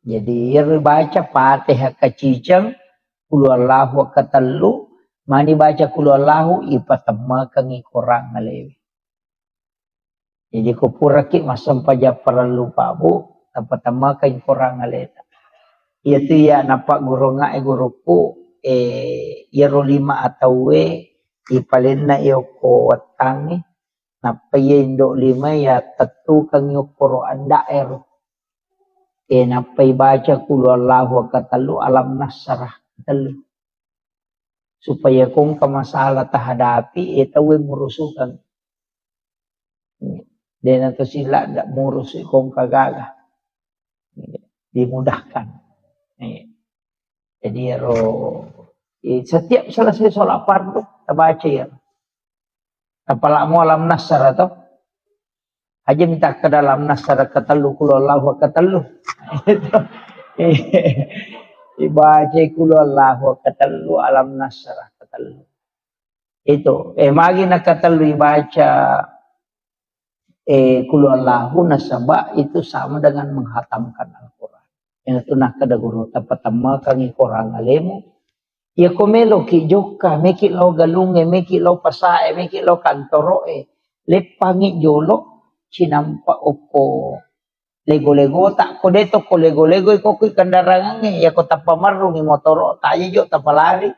Speaker 1: Jadi baca Fatihah kacicang kulu Allahu katallu mani baca kulu Allahu ipatamakan ikorang ngalewi. Jadi ko puraki masam paja perlu pabu tapatamakan ikorang ngaleta. Itu ya napak guru ngai guruku yero 5 atau ipalena yoko watangi napaye indo 5 ya tetu kang yoko anda ero napai baca kulu Allahu katalu alam nasrah katalu supaya kong kamasalah tahadapi itawe murusukan dan atau sila ndak murusi kong kagagah dimudahkan. Jadi setiap selesai sholat fardu kita baca ya. Apalagi alam nasar atau aja minta ke dalam nasar katalu kulu Allahu katalu. Ibaca kulu Allahu katalu alam nasar katalu. Itu magi nak katalu ibaca kulu Allahu nasaba itu sama dengan menghatamkan Al-Quran. Yang tunah kada guru tapatama kangi korang alemu. Ya komelo ki joka meki lo galunge meki lo pasae meki lo kantoroe lepangi jolo sinampa oko lego-lego tak kodeto ko lego-lego iko ki kandarangange ya ko tapamarung motoro tayo jo tapalari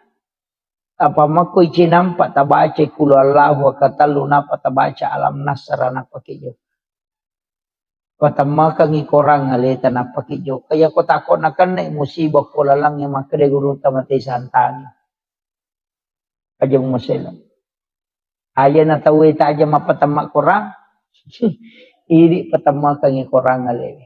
Speaker 1: apa mako sinampa tabace kulu Allahu katalu napa tabaca alam nasrana pakijo Patamakan korang aleta na pakijo. Kaya ko tako na kan na musibah ko lalang yung makade guru tamatay santani. Aja mo masela. Aya na tawi ta aja mapatama korang. Iri patamakan korang alewi.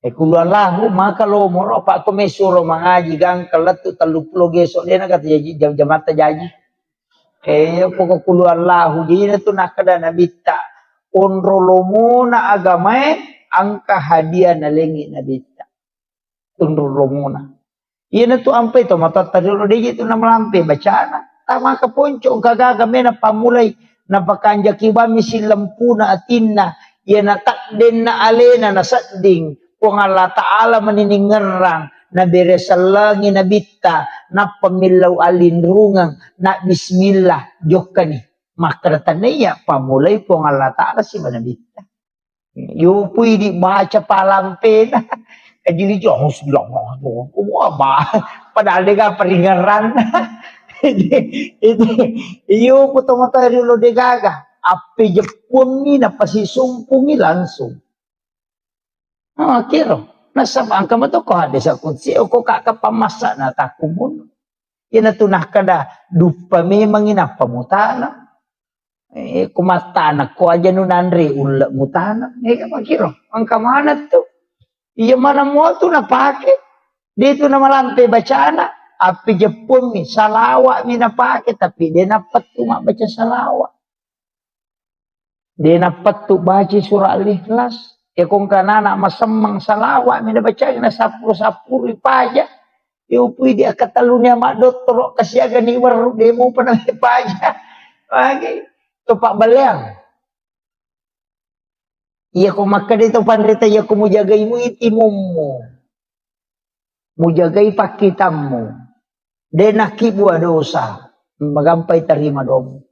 Speaker 1: Kulu Allahu maka lo moro pa ko may suro mangaji gang kalatu taluplo geso dia na kata jamata jaji. Poko kulu Allahu jadi tu nakada nabita. Unrolomuna agamae angka hadiah nalengi nabita. Unrolomuna. Iya tu ampe to mata tadilo deje tu namalampe bacana. Tama ka ponco kagagame na pamulay na pakanja kibami silampuna atinna. Iya na takden na alena na sading. Kung Allah Ta'ala maniningerang na beresalangi nabita na pamilaw alinrungang na bismillah jokani. Makratan niya pamulay po ng Allah Ta'ala si manabita. Yung pwede baca palampe na. Kajili Diyos lang ako. Ba? Padali ka paringaran. Yung po tumatay rilo de gaga. Api Japon ni napasisumpong ni langsung. Kiro. Nasabang ka mo to ko hadi sa kunsi. O ko kakapamasa na takumun. Yan natunah ka na. Dupa may manginap pamutana. Kumatanak ko aja nunandre ulah mutanak kapakiro ang kamanat to iya mana mo to napake dito na malampe bacana api Japon mi salawa mi napake tapi dia dapat tu baca salawa dia dapat tu baca surah Al-Ikhlas kung kanana masemang salawa mi baca na sapur paja upui dia katalunya mak doktor kasiaga ni waru demo pernah paja lagi Tupak baliang. Iya ko makade to pandrita iya ko mujagai mo itimummo. Mujagai pakitammo. Denaki buah dosa. Magampay tarima dom.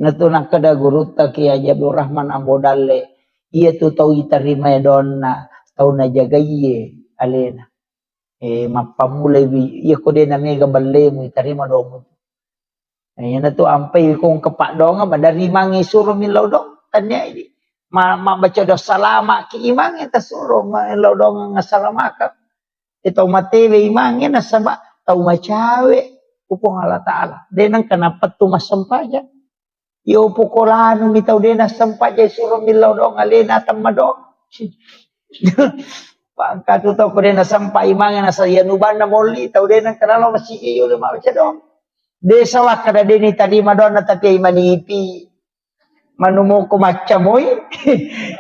Speaker 1: Natunak kada guru ta ki Abdul Rahman Ambodale. Iya tu tau itarima donna tau na jagaye alena. Mapamulay iya ko de na mega balle mo itarima dom. Yan na to ampay kung kapak dong dari mangi suruh milaw dong tanya ini baca doa salama ki imang ita suruh milaw dong nga salama ka ito matewe imang na sabak tau macawe upong Allah Ta'ala denang kanapat tumasampaja yo pukolano mitaw din nasampaja suruh milaw dong alena tamma dong Pangka tu tahu kau na sampai mangan nasa yanuban na moli tahu dia na kenal masih iyo lima baca dong. Desa wak kada deni tadi madonna tapi manipi manumo ko macamoy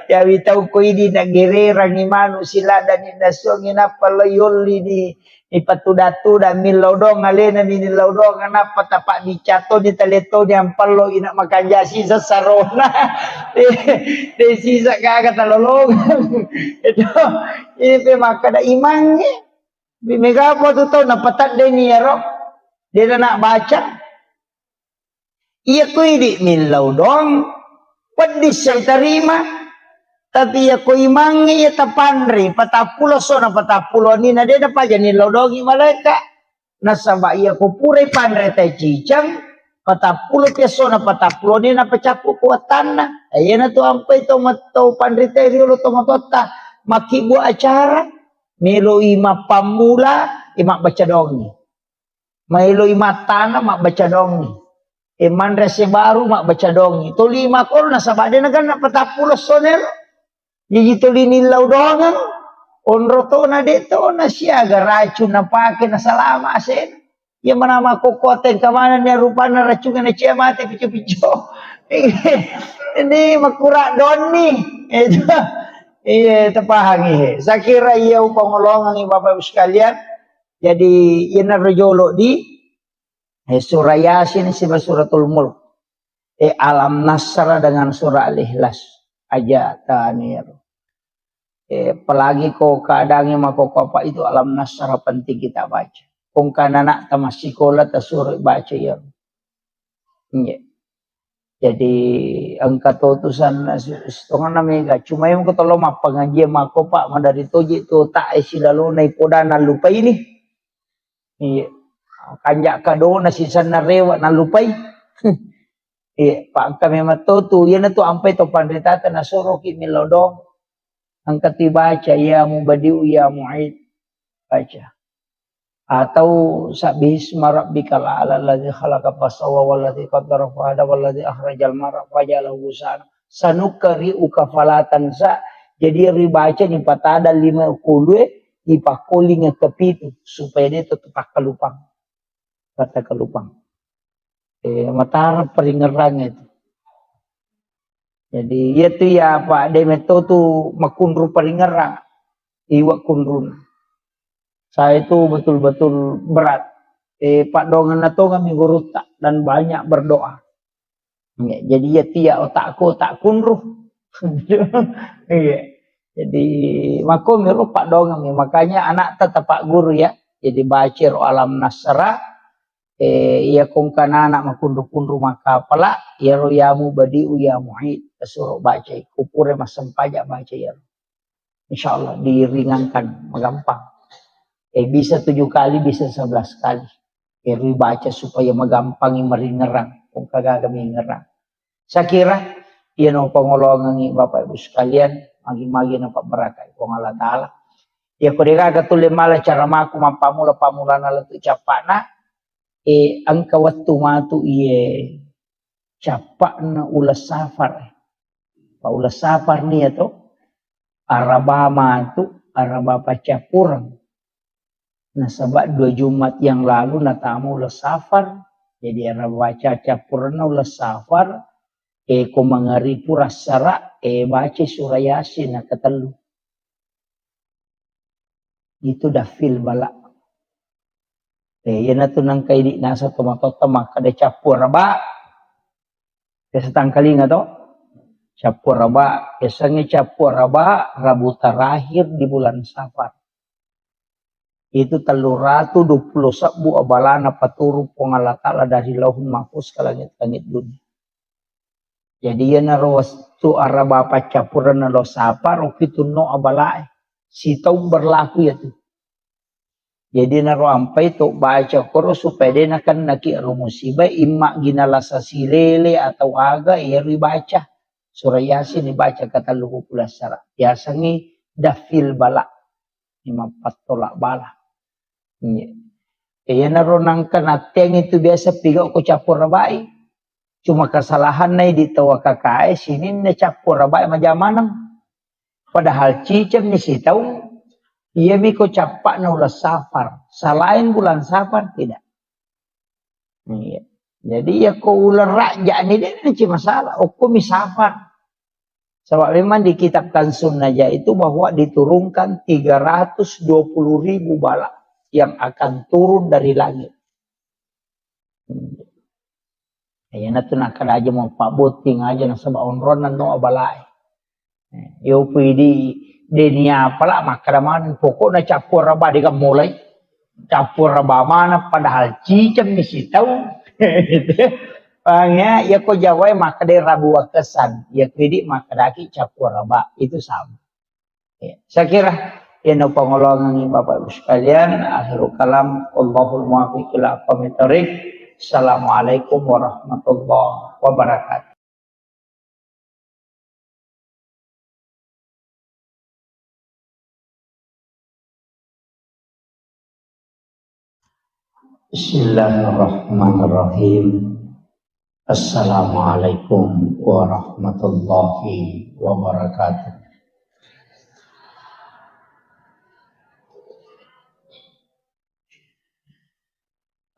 Speaker 1: ya bitaw ko ini na gerera ni manu sila dan ni nasong ina palayol ni ipatudatu dan milodong alena ni milodong na patapak di cato di teleto ni ampalo ina makanjasi sa sarona de sisa kaga talolong itu ini pe makada imang ni mega po to napatat de ni ero dia nak baca iya ko ini milodong pedis saya terima tapi ya ko imangi ya tapandri patapulo so na patapulo ni na dia pa jani lodongi malaka nasaba iya ko pure pandre tay cicang patapulo peso na patapulo ni na pacapu kuatan na ayan na to ampay to mato pandre tay riolo to matota makibu acara melo ima pamula ima baca dongi melo ima tanah mak baca dongi mandrese baru mak baca dongi to 5 kol na sabade na gan patapulo sonel jadi to linilaw dongan onro to na dito na siya racun na pake na salama asen ya manama kokoten kamana ni rupa na racun na siya mate picho-picho ini makura doni itu iya tepahangi saya kira iya pangolongan ni Bapak Ibu sekalian jadi ina rojolo di surah Yasin sibah suratul Mulk alam nasra dengan surah al-Ikhlas aja tanir apalagi kau keadaannya mako apa itu alam nasra penting kita baca kung kananak tamasikola tasuri baca ya jadi angka tutusan setengah namanya cuma yang ketolong mah pengajian mako pak madari toji tu tak isilalo na ipodana lupa ini iya kanjak kado na sisan na rewa na lupay pak kami matutu yan na to ampay to pandritata na soroki milodong ang katibaca ya mu badiu ya mu'id baca atau sabisma rabbikal a'la alladzi khalaqa fasawwa walladzi qaddara fahada walladzi akhrajal mar'a fajalahu gusana sanukri'uka fala tansa jadi ribaca ni patada 50 di pakoling kepitu supaya dia tetap kalupang kata kalupang matara peringerang itu jadi itu ya Pak Demeto tu makundru peringerang iwak kundrun saya itu betul-betul berat Pak Dongan nato kami guruta dan banyak berdoa ya, jadi ya tia otakku tak kundru iya jadi makum miru Pak Dongan makanya anak tetap Pak Guru ya jadi bacir alam nasra iya kung kana anak makundu-kundu maka pala ya royamu badiu ya mu'id suruh baca kupure masampaja baca ya insyaallah diringankan magampang bisa 7 kali bisa 11 kali baca supaya magampang meringerang kung kagak kami ngerang saya kira yan ang pangolongan ni Bapak Ibu sekalian magi-magi na pabarakay kung Allah Ta'ala ya kudika katulimala cara maku mampamula-pamula na latu capana ang kawatu matu iye capak na ulas safar ulas safar niya to araba matu araba pacapurang nasaba 2 Jumat yang lalu natamu ulas safar jadi araba pacapurang na ulas safar kung mangaripu rasara baca surah Yasin na katelu itu dafil balak yan na to nang kay di nasa tumatota makada capur raba kasi tangkali nga to capur raba kasi capur raba Rabu terakhir di bulan Safar itu 320 sabu abalana paturu pong Allah Ta'ala dari lauhul mahfuz ke langit-langit dunia jadi yan na rawas tu araba pa capuran na lo Safar o kituno abalae sitaw berlaku ya tu jadi naro ampai to baca koro supaya dia akan naki musibah imma ginalasa silele atau aga iri baca surah Yasin dibaca kata luhu pula syarat biasanya dafil bala 54 tolak bala naro nangkan ateng itu biasa pigau ko capur rabai cuma kesalahan nai ditawa kakai sini na capur rabai majamanang padahal cicam ni si tahu Ia miko capak na ulas Safar. Selain bulan Safar tidak. Iya. Jadi ya kau ular raja ni dia nanti masalah. Hukum Safar. Sebab memang di kitab Kansun Najah itu bahwa diturunkan 320.000 bala yang akan turun dari langit. Ya natu nak kada aja mau pak boting aja na sebab onronan no balai. Yo pidi denia pala makaraman pokok na capur raba dia mulai capur raba mana padahal cicam misi tahu. Bangnya ya ko Jawa maka dia rabu kesan ya kredit maka daki capur raba itu sama. Ya. Saya kira ya no pengolongan Bapak Ibu sekalian akhirul kalam Allahul muwaffiq ila aqwamit thoriq. Assalamualaikum warahmatullahi wabarakatuh. Bismillahirrahmanirrahim. Assalamualaikum warahmatullahi wabarakatuh.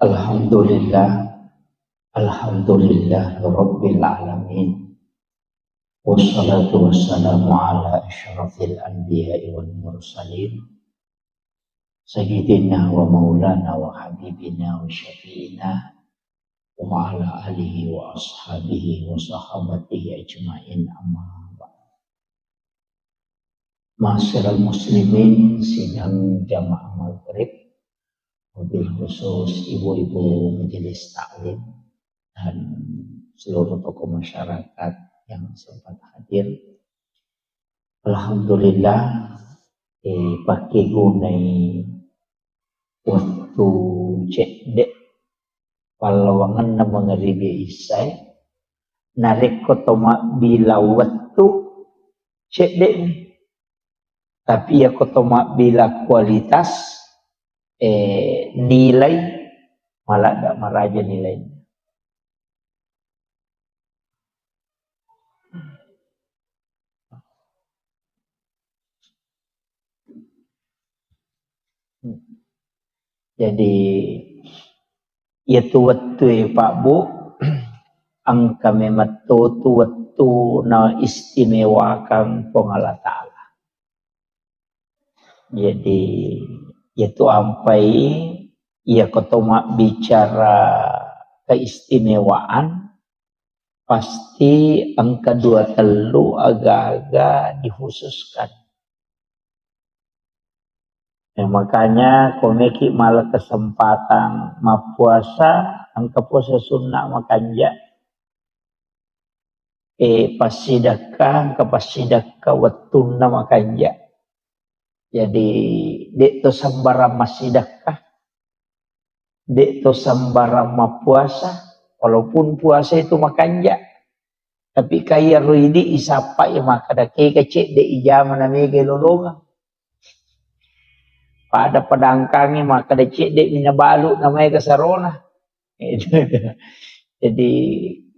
Speaker 1: Alhamdulillah rabbil alamin. Wassalatu wassalamu ala asyrafil anbiya'i wal mursalin. Sayyidina wa maulana wa habibina wa syafi'ina wa ala alihi wa ashabihi wa sahabatihi ajma'in amma ba'd. Ma'asyiral muslimin sidang jamaah maghrib, wabil khusus ibu-ibu majelis taklim dan seluruh tokoh masyarakat yang sempat hadir. Alhamdulillah pakai gunai waktu cedek palawangan na mangaribi isay narik ko toma bila waktu cedek tapi ako toma bila kualitas nilai malah gak maraja nilainya. Jadi itu waktu Pak Bu ang kami matutu waktu na istimewakan Allah Ta'ala. Jadi itu ampai ia ketoma bicara keistimewaan pasti angka 2 telu agak-agak dikhususkan. Makanya komeki malah kesempatan puasa angka puasa sunnah makanya pasidakah angka pasidakah wattuna makanya. Jadi dek to sambaram masidakah dek to sambaram puasa walaupun puasa itu makanya tapi kaya ruidi isapa ya maka dake kecek dek ijama namanya lolonga. Pada pedangkangi maka decek dek minabalu namanya kesarona. Jadi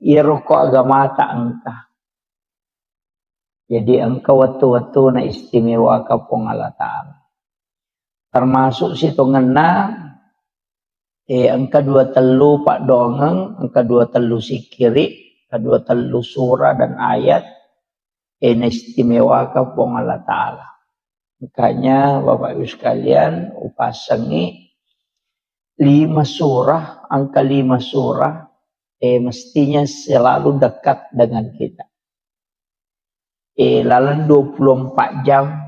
Speaker 1: ia rokok agama tak angka. Jadi angka waktu-waktu na istimewa kapong Allah Ta'ala. Termasuk situ ngena angka 2 telu pak dongeng, angka 2 telu sikiri, angka 2 telu surah dan ayat na istimewa kapong Allah Ta'ala. Makanya Bapak Ibu sekalian upasangi 5 surah, angka 5 surah mestinya selalu dekat dengan kita. Lalu 24 jam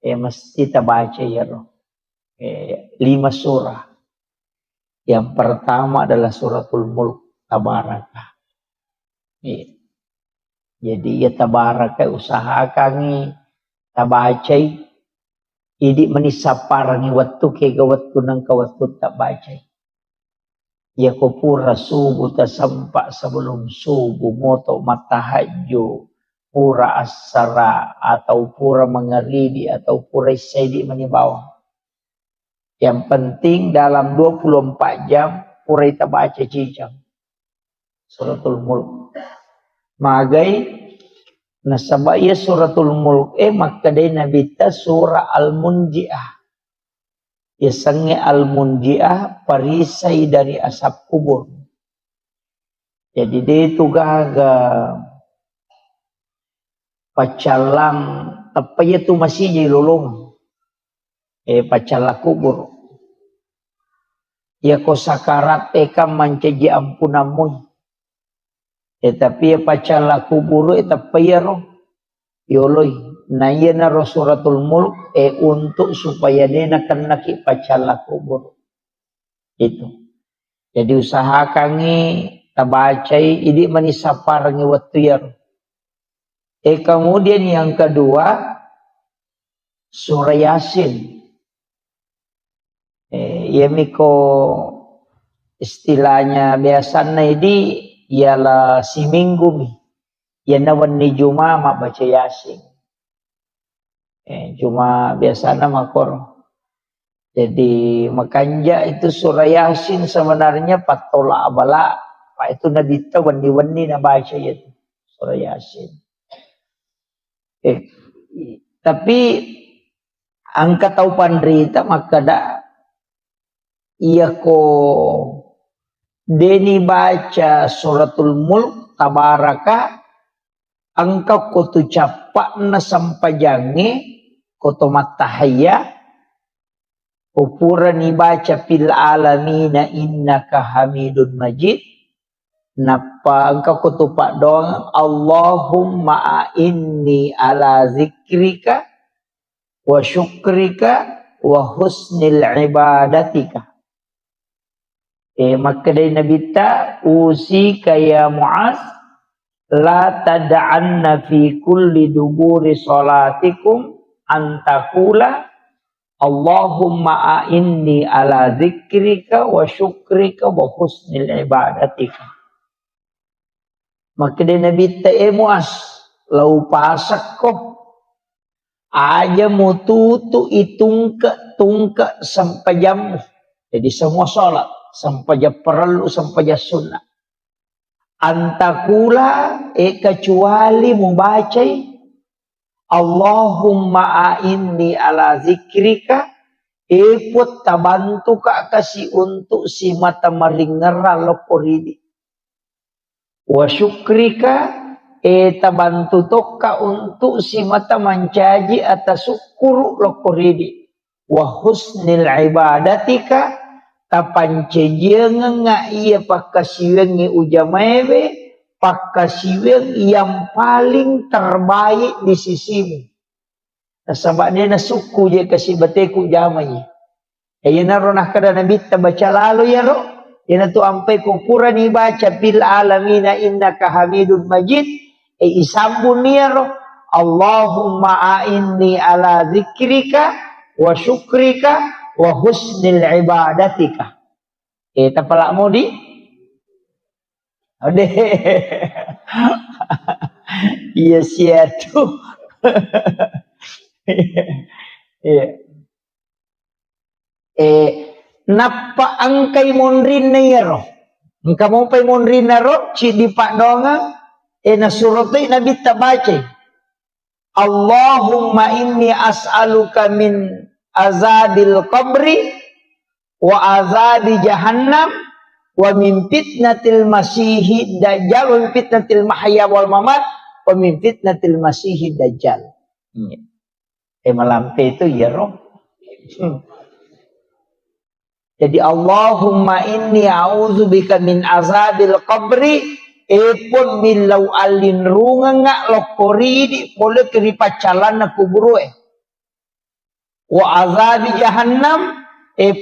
Speaker 1: mesti kita baca ya roh. 5 surah. Yang pertama adalah suratul Mulk Tabarakah. Jadi ya Tabarakah usahakan tabacai. Idi menisaparani waktu kega waktu nang waktu tak baca. Ya kopura subuh tasampak sebelum subuh moto matahaju pura asara atau pura mengeribi atau pura isyaidi menibawah. Yang penting dalam 24 jam pura kita baca cicam suratul Mulk. Magai nasabaya suratul Mulk maka day nabita surah Al-Munji'ah. Ya sange al-munjiah perisai dari asap kubur. Jadi dia itu gaga pacalang tapi itu masih jadi lolong. Pacala kubur. Ya ko sakarat eka mancaji ampunamun. Tapi ya pacala kubur tapi ya roh. Yoloy. Na iya na roh suratul mulk untuk supaya dia kena ki pacala kubur. Itu. Jadi usahakan tabacai ini manisapar ngi waktu ya. Kemudian yang kedua surah Yasin. Ya miko istilahnya biasanya ini ialah si minggu mi. Ya nawan ni Juma mak baca Yasin. Cuma biasanya makor. Jadi makanya itu surah Yasin sebenarnya patola abala. Pak itu nabi ta wani-wani na baca itu surah Yasin. Tapi angka tahu pandrita maka dak iya ko deni baca suratul mulk tabaraka angka ko tu capak na sampajange ko to matahaya upura ni baca fil alamina innaka hamidun majid napa angka ko tu pak doang Allahumma inni ala zikrika wa syukrika wa husnil ibadatika. Maka dari Nabi ta usi kaya Muaz la tad'anna fi kulli duburi salatikum antakula Allahumma a'inni ala zikrika wa syukrika wa husnil ibadatika. Maka dari Nabi ta Muaz lau pasak ko aja mututu itungka sampai jam. Jadi semua salat sampai perlu sampai sunnah. Antakula kecuali membaca Allahumma a'inni ala zikrika put tabantu ka kasih untuk si mata maringera lokoridi. Wa syukrika tabantu toka untuk si mata mancaji atas syukur lokoridi. Wa husnil ibadatika tapancejenga nga iya pakasiwengi ujamebe pakasiweng yang paling terbaik di sisimu. Nasabak dia na suku je kasih bateku jamai. Ya naronah kada nabi baca lalu ya ro. Ya tu ampai kupura ni baca bil alamina innaka hamidun majid. Isambun ya ro. Allahumma a'inni ala zikrika wa syukrika wa husnil ibadatika. Tapalak mau di? Ode. Iya siatu. Napa angkai mondrin na yaro? Engka mo pay mondrin na ro? Ci di pak donga? Na suratay nabi tabace. Allahumma inni as'aluka min azabil qabri wa azabi jahannam wa min fitnatil masihid dajjal wa min fitnatil mahya wal mamat wa min fitnatil masihid dajjal. Malam itu ya roh. Jadi Allahumma inni a'udzubika min azabil qabri pun milau alin runga nga lokori di boleh keripacalan na kuburu wa azabi jahannam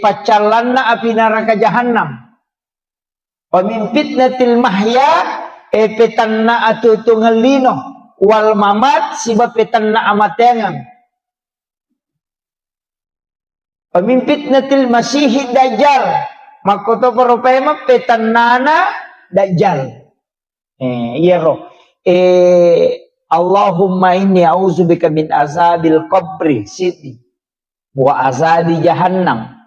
Speaker 1: pacalan na api neraka jahannam wa min fitnatil mahya petan na atutungalino wal mamat siba petan na amatengan wa min fitnatil masihid dajjal makoto paropema petan nana dajjal. Iya roh. Allahumma inni a'udzubika min azabil qabri sidi wa azabi jahannam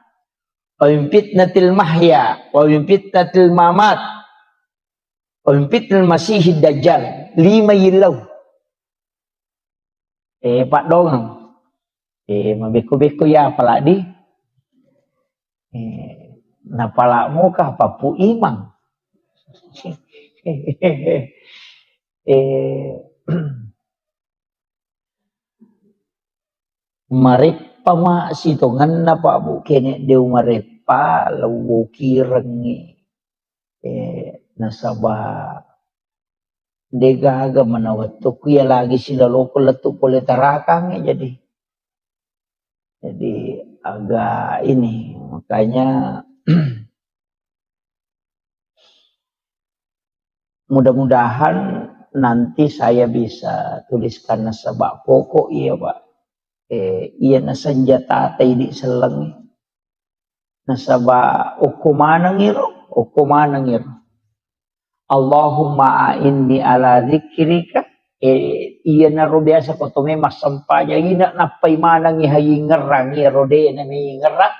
Speaker 1: wa min fitnatil mahya wa min fitnatil mamat wa min fitnatil masihid dajjal. 5 yilau. Pak dong. Mabeku-beku ya apalagi Napalamu kah papu imang. Marepa ma sitongan na pa bu kene deu marepa lawu kirengi nasaba degaga manawatu kuya lagi sila loko letu pole tarakang jadi agak ini makanya mudah-mudahan nanti saya bisa tuliskan nasabak pokok iya Pak. Iya na senjata di selang nasaba ukumana ngiro Allahumma inni ala zikrika iya na ro biasa ko tume masampaya ina napay manang ihayi ngerang rode na may ngerang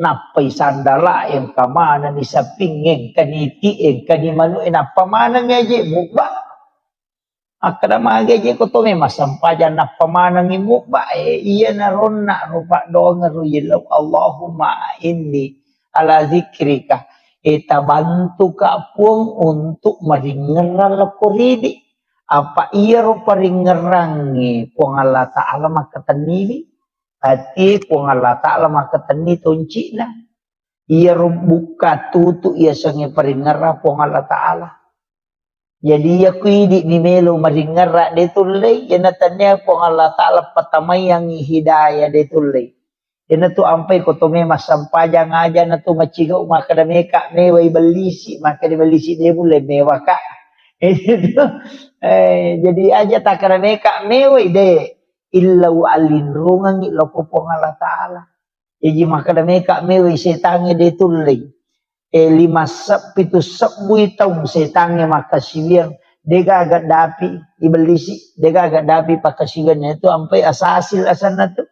Speaker 1: napay sandala yang kamana ni sapingeng kaniti kanimano napamanang ngaji mukba akada magaji ko tume masampaya napamanang mukba iya na ron na rupa doang ngaruyilaw Allahumma inni ala zikrika bantu ka puang untuk maringeral kuridi apa iya ro paringerangi puang Allah Ta'ala makatanili hati puang Allah Ta'ala makatani tunci na iya ro buka tutu iya sange paringera puang Allah Ta'ala jadi ya kuidi ni melo maringera detulay yanatanya puang Allah Ta'ala patamayang hidayah detulay ina tu ampai ko tome masampaja ngaja na tu maciga makadame ka mewai belisi makadame belisi dia boleh mewah kak jadi aja takarame ka mewai de illa alin rungang loko Allah Ta'ala jadi makadame ka mewai setange de tulay 5 pitu sabui taung setange makasiwiang dega agak dapi ibelisi dega agak dapi pakasiwiannya itu ampai asasil asana tu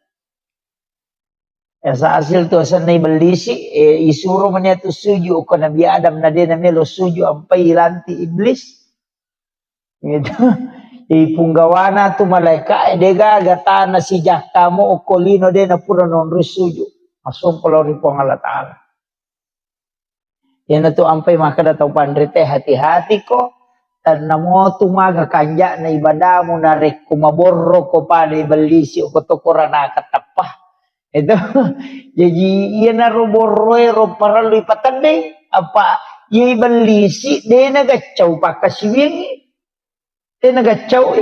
Speaker 1: asa hasil tu asal na iblisi isuro man tu suju ko Nabi Adam na din na melo suju ampai lanti iblis gitu ipunggawana tu malaika dega gata na si jakamo o kolino de na puro non suju masuk kalau ripong Allah Ta'ala yan tu ampai makada tau pandrite hati-hati ko tan namo tumaga kanja na ibadah mo na rek kumaborro ko pa na iblisi o kotokora na katapah itu jadi iya na roboroy ro para lipatande apa iya belisi de nagacau pakasiwing de nagacau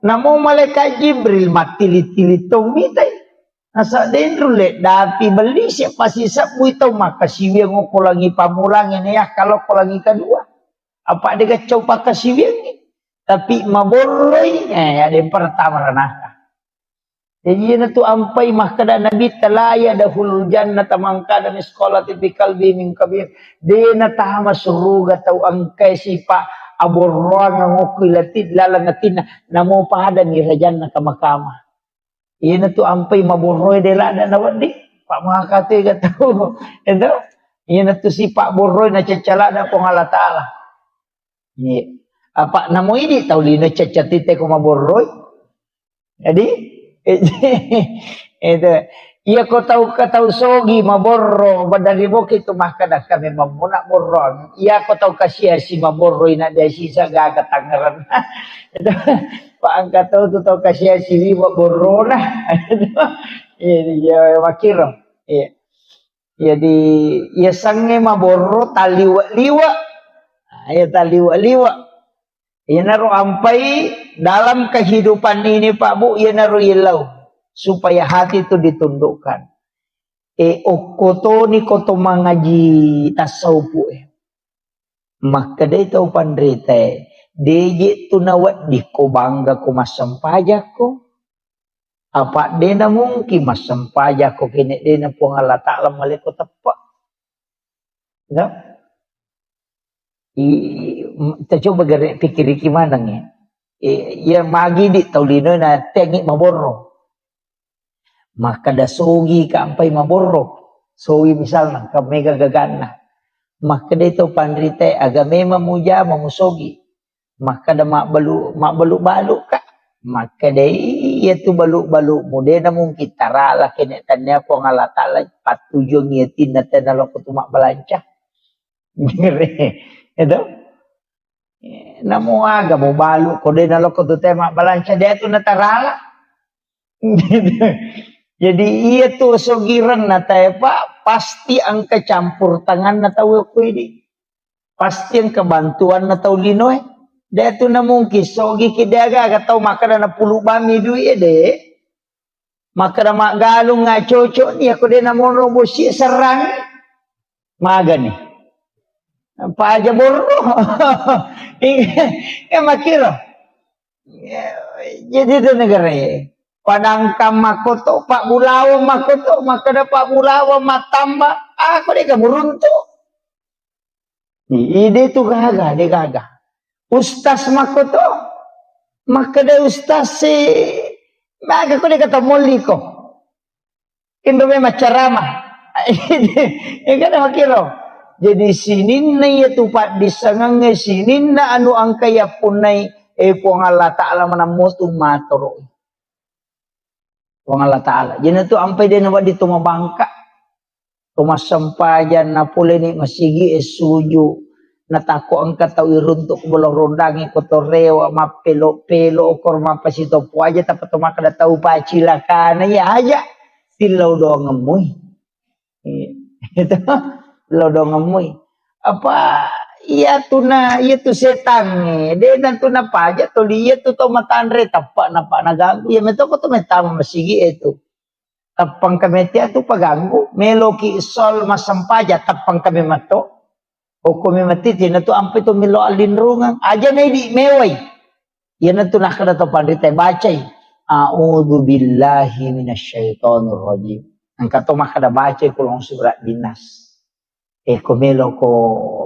Speaker 1: namo malaikat Jibril matili-tili tomitai asa dentro le dapi belisi pasti sabu itu makasiwing ko langi pamulang ini ya kalau ko langi kedua apa de gacau pakasiwing tapi maboroy ya de pertama ranah jadi na tu ampai mahkada Nabi talaya dahul jannah tamangka dan sekolah tipikal biming kabir. Dia na tahama suruga tau angkai sipa aborroang ngokulatid lalangatin namo pahada ni rajan na kamakama. Iya na tu ampai maborroy de lada na wadi. Pak makate gatau. Endo. Iya na tu si Pak borroy na cacala na pong Allah Ta'ala. Iya. Apa namo ini tau lina cacatite ko maborroy. Jadi itu iya ko tahu sogi maborro badari mo kito makada kami mamuna borron iya ko tahu kasih si maborro ina dia sisa gaga tangeran itu pak angkat tahu kasih si liwa borro nah iya makiro iya jadi iya sange maborro taliwa liwa iya taliwa liwa iya naruh ampai dalam kehidupan ini Pak Bu iya naruh ilau supaya hati itu ditundukkan okoto ni koto mangaji tasawufu maka dia tahu pandrite deje tu nawat di ko bangga ko masampaja ko apa dena mungkin masampaja ko kini dena po Allah Ta'ala maleko tepak ya kita coba pikir gimana nih ya magi di taulino na tengi maborro maka da sogi ka ampai maborro sogi misalnya ka mega gagana maka da ito pandrite agame mamuja mamusogi maka da mak belu balu ka maka da ia tu baluk-baluk muda na mungkin tarala kene tanya ko Allah Taala patujung ngitin na tanalo ko tumak balancah. Itu namo aga mo baluk ko din nalo ko tu tema balancah dia tu na tarala. Jadi ia tu sogiran na tayo pa pasti ang kecampur tangan na tahu ko ini. Pasti ang kebantuan na tahu linoy. Dia tu na mungkin sogi kidaga katau makan na puluh bami duit de. Makan mak galung nga cocok ni aku dia na mono bosi serang. Maga ni. Apa aja borro. Makira. Jadi tu negara Padangkam makoto Pak Bulawa makoto makada Pak Bulawa matamba aku dia kamurunto. Ide tu gaga de gaga. Ustaz makoto makada ustaz si maka ko dia kata moli ko. Indo me macarama. Kada makiro. Jadi sinin na itu Pak disangange sinin na anu angkaya punai po Allah Taala manamutu matoro. Wong Allah Ta'ala. Jadi tu ampai dia nak di tuma bangka. Tuma sempajan na pule ni masigi esuju. Natako ang kataw iruntuk bolong rondangi kotorewa mapelo-pelo okor mapasito po aja tapi tuma kada tahu pacila kana ya aja. Silau doang ngemuy. Itu silau doang ngemuy. Apa iya tu setan ni. Dia nanti na paja tu dia tu matanre tapak naganggu. Ya meto ko tu metama masigi itu. Tapang kami tiya tu paganggu. Meloki sol masampaja tapang kami mato. O kami matiti na tu ampe tu milo alinrungan. Aja na di meway. Yan na tu nakada to pandita bacay. A'udhu billahi minasyaitonir rajim. Ang kato makada bacay kulong surat dinas. Kumelo ko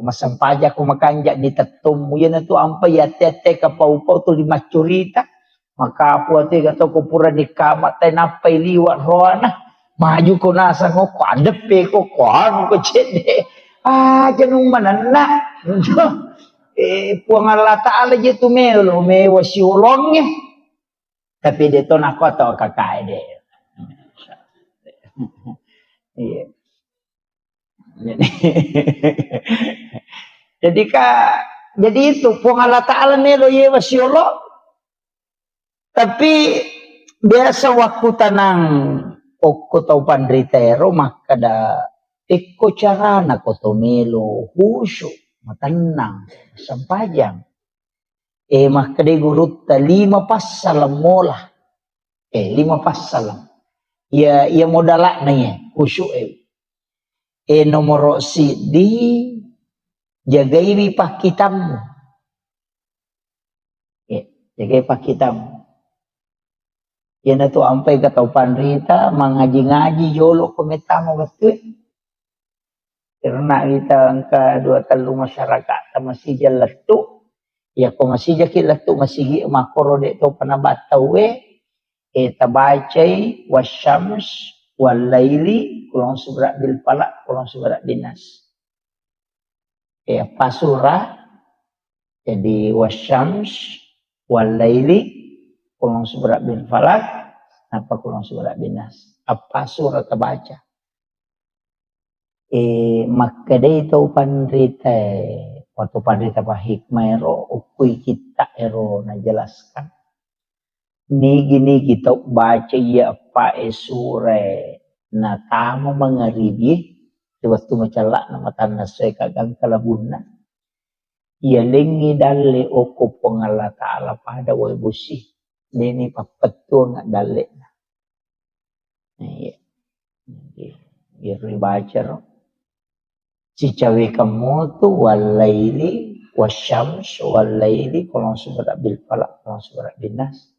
Speaker 1: masampaja ko makanja di tatum yan na to ampai yate kapau-pau to lima curita makapu ate gato ko pura di kamat tay napay liwat roana maju ko nasa ko adepe ko ano ko chede janung manana puang Allah Taala je tu melo me wasiulongnya tapi dito nako to kakai de iya. Jadi itu puang Allah Ta'ala melo ye wasiolo. Tapi biasa waktu tanang oko tau pandritero makada iko carana ko to melo husu matanang sampajang. Makada gurut 5 passalam mola. 5 passalam. Ya modalak na ye husu nomor si di jagai pak kitamu. Jagai pak kitamu. Yan tu ampai katau pandrita mengaji-ngaji jolo kometamu betul. Karena kita angka 2 talu masyarakat masih jaletu. Ya ko masih jakit letu masih makoro dek to panabatau tabacai wasyams walaili kulong subrak bil falak kulong subrak dinas pasura jadi wasyams walaili kulong subrak bil falak apa kulong subrak dinas apa surah terbaca makade itu pandrita waktu pandrita pa hikmah ero ukui kita ero na jelaskan ni kita baca ya apa sure na tamo mangaribi waktu macalak na matan nasay kagang kalabuna ya lengi dalle oko pangala Taala pada way busi deni papetu nga dalle na ya ribaca ro si cawe kamu tu walaili wasyams walaili kolong subrak bil falak kolong subrak dinas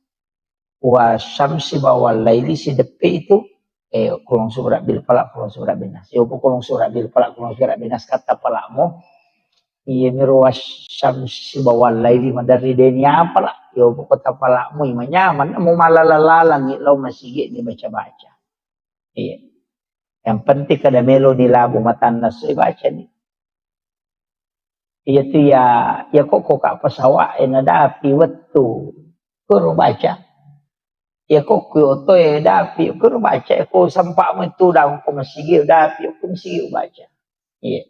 Speaker 1: wa syamsi bawal laili si depe itu kulong surat bil falak kulong surat binas yo kulong surat bil falak kulong surat binas kata palakmu iya mirwas syamsi bawal laili madari denia pala yo kata palakmu nyaman mau malalalalang lo masih ni baca-baca iya yang penting kada melo ni labu matanas baca ni iya tu ya kok kak pesawat ada api wetu kuro baca Ya ko ko to dapi ko baca ko sampak mo itu daw ko masigi dapi ko masigi baca. Iya.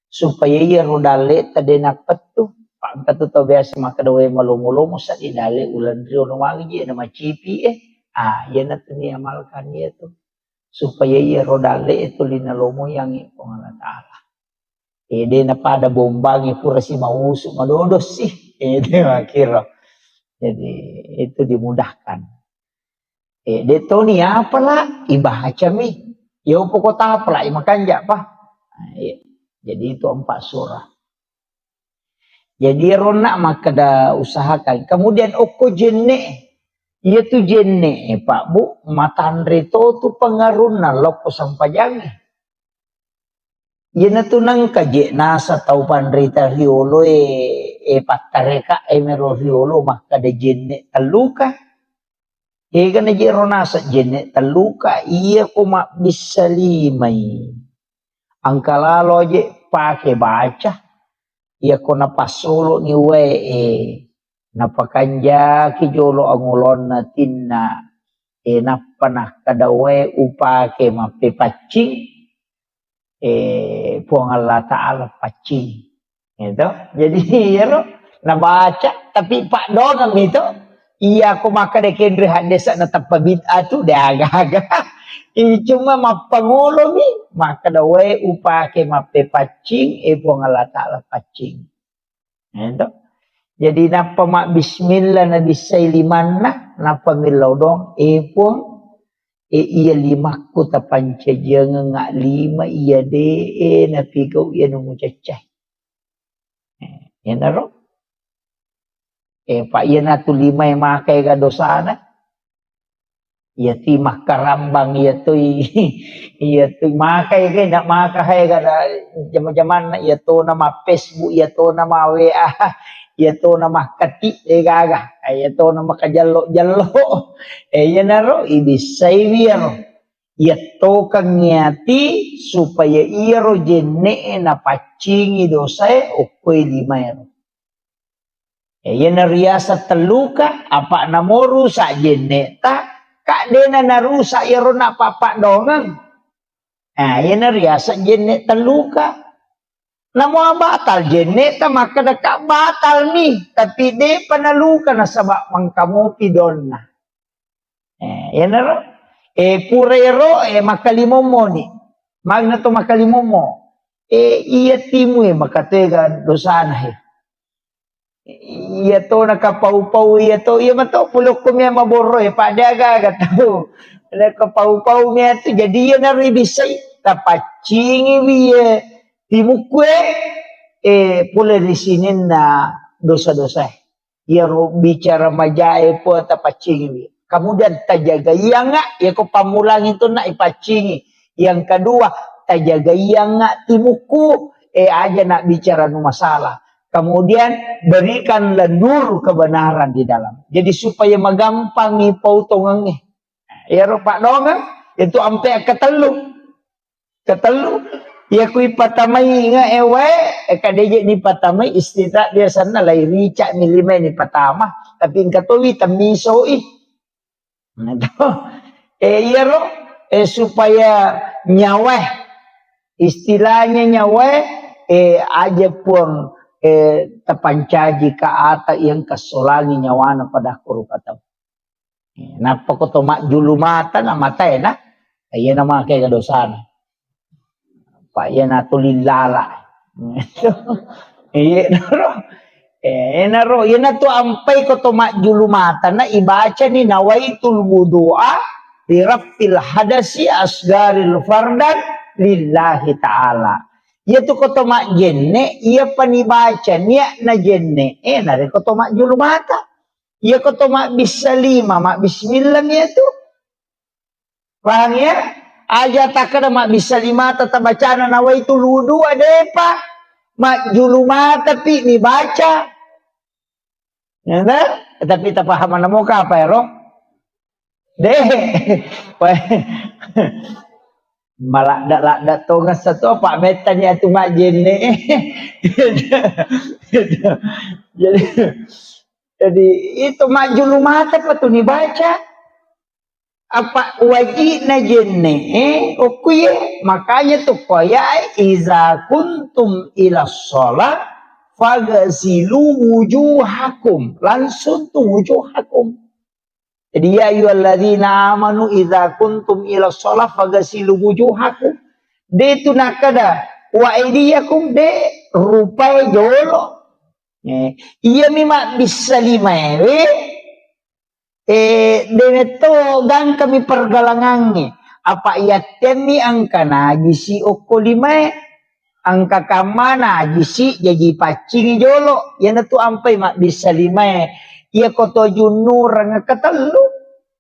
Speaker 1: Supaya ia rodale tadi nak petu. Pak petu to biasa makadawe malumo-lumo sa idale ulan rio rumagi nama cipi ya na tuni amalkan dia tuh. Supaya ia rodale itu linalomo yang Allah Ta'ala. Dia na pada bombangi pura si mausuk madodos sih. Dia makira. Jadi itu dimudahkan. Deto ni apalah ibaca mi. Ya pokok apalah makan jak pa. Jadi itu 4 surah. Jadi ronak maka dah usahakan. Kemudian oko jenne. Ia tu jenne Pak Bu. Matan reto tu pengaruna lopo sampajang. Ia na tu nang kaje nasa tau pandrita riolo patareka mero riolo maka da jenne taluka. Kan aja ronasa jenne taluka iya ko bisa limai. Angka lalo aja pakai baca. Iya ko napasolo ni napakanja kijolo angulon na tinna napanah kadawe upake mapepacing puang Allah Ta'ala pacing. Gitu. Jadi ya lo nabaca tapi Pak Donang itu iya ko maka dekendri hadesa na tapabit atu dah agak-agak. Ini cuma mapangulo mi maka dawe upake mapepacing puang Allah Ta'ala pacing. Gitu. Jadi napa mak bismillah na bisay limanna napa ngilaw dong puang iya lima ku tapanca jangan ngak lima iya de na pigaw iya nung cacay. Yan na ro. Pak iya na tu lima yang makai ka dosana. Iya timah karambang iya tu makai ka nak makai ka zaman-zaman iya tu nama Facebook iya tu nama WA iya tu nama ketik gaga iya tu nama kajallo iya na ro ibisay wiro. Iya to kang nyati supaya iya ro jenne na pacingi dosa okoy lima ero. Iya na riasa teluka apa namoru sa jenne ta kak dena narusa iro na papa dongang. Iya na riasa jenne teluka. Namo batal jenne ta maka daka batal ni tapi de panaluka na sabak mangkamuti don na. Iya na ro. Purero makalimomo ni. Magna to makalimomo. Iya timu makatega dosana iya to nakapau-pau iya to iya mato pulok ko miya maboro padaga gataw. Nakapau-pau miya to jadi iya na ribisay tapacingi wiye timukwe pula di sini na dosa-dosa. Iya ro bicara majae po tapacingi wiye. Kemudian tajaga yang nggak, ya kau pamulang itu nak ipacingi. Yang kedua, tajaga yang nggak timuku, aja nak bicara nu masalah. Kemudian berikan lendur kebenaran di dalam. Jadi supaya magampang ipau tongengnya. Ya Pak Dongang, itu ampe ketelu. Ya kui patamay nga kadeje ni patamay istita dia sana lay rica milime ni patama. Tapi katowi tamiso iya ro supaya nyawa istilahnya nyawa aja pun tapancaji ka ata yang kasolani nyawana pada kurupataw. Napa ko to julumata na matay na iya na mga kay kadosana. Pa iya na tulilala. Iya na ro. Naro, yan na to ampay ko to majulumata na ibaca ni nawaitul wudu'a li rafil hadasi asgaril fardan lillahi ta'ala. Yato ko to majenne, iya panibaca niya na jenne. Nari ko to majulumata. Iya ko to mabisalima, mabismillah niya to. Paham ya? Aja takada mabisalimata tabacana nawaitul wudu'a depa. Majulumata pi dibaca. Ya, tapi tak paham mana muka apa ya, Ro? Malak tongas satu apa metanya tu mak jenne. Jadi itu majulumata apa tu dibaca. apa wajibna jenne okuye makanya tuh koya iza kuntum ila sholat fagasilu wujuhakum langsung tuh wujuhakum. Jadi ya ayyuhalladzina amanu iza kuntum ila sholat fagasilu wujuhakum. De tu nakada wa aidiyakum de rupai jolo. Iya mima bisa limawe deneto gang kami pergalangannya apa iya temi angka najisi oko limae angka kamana najisi jadi pacing jolo yana tu ampai mak bisa limae iya koto junur ngakatalu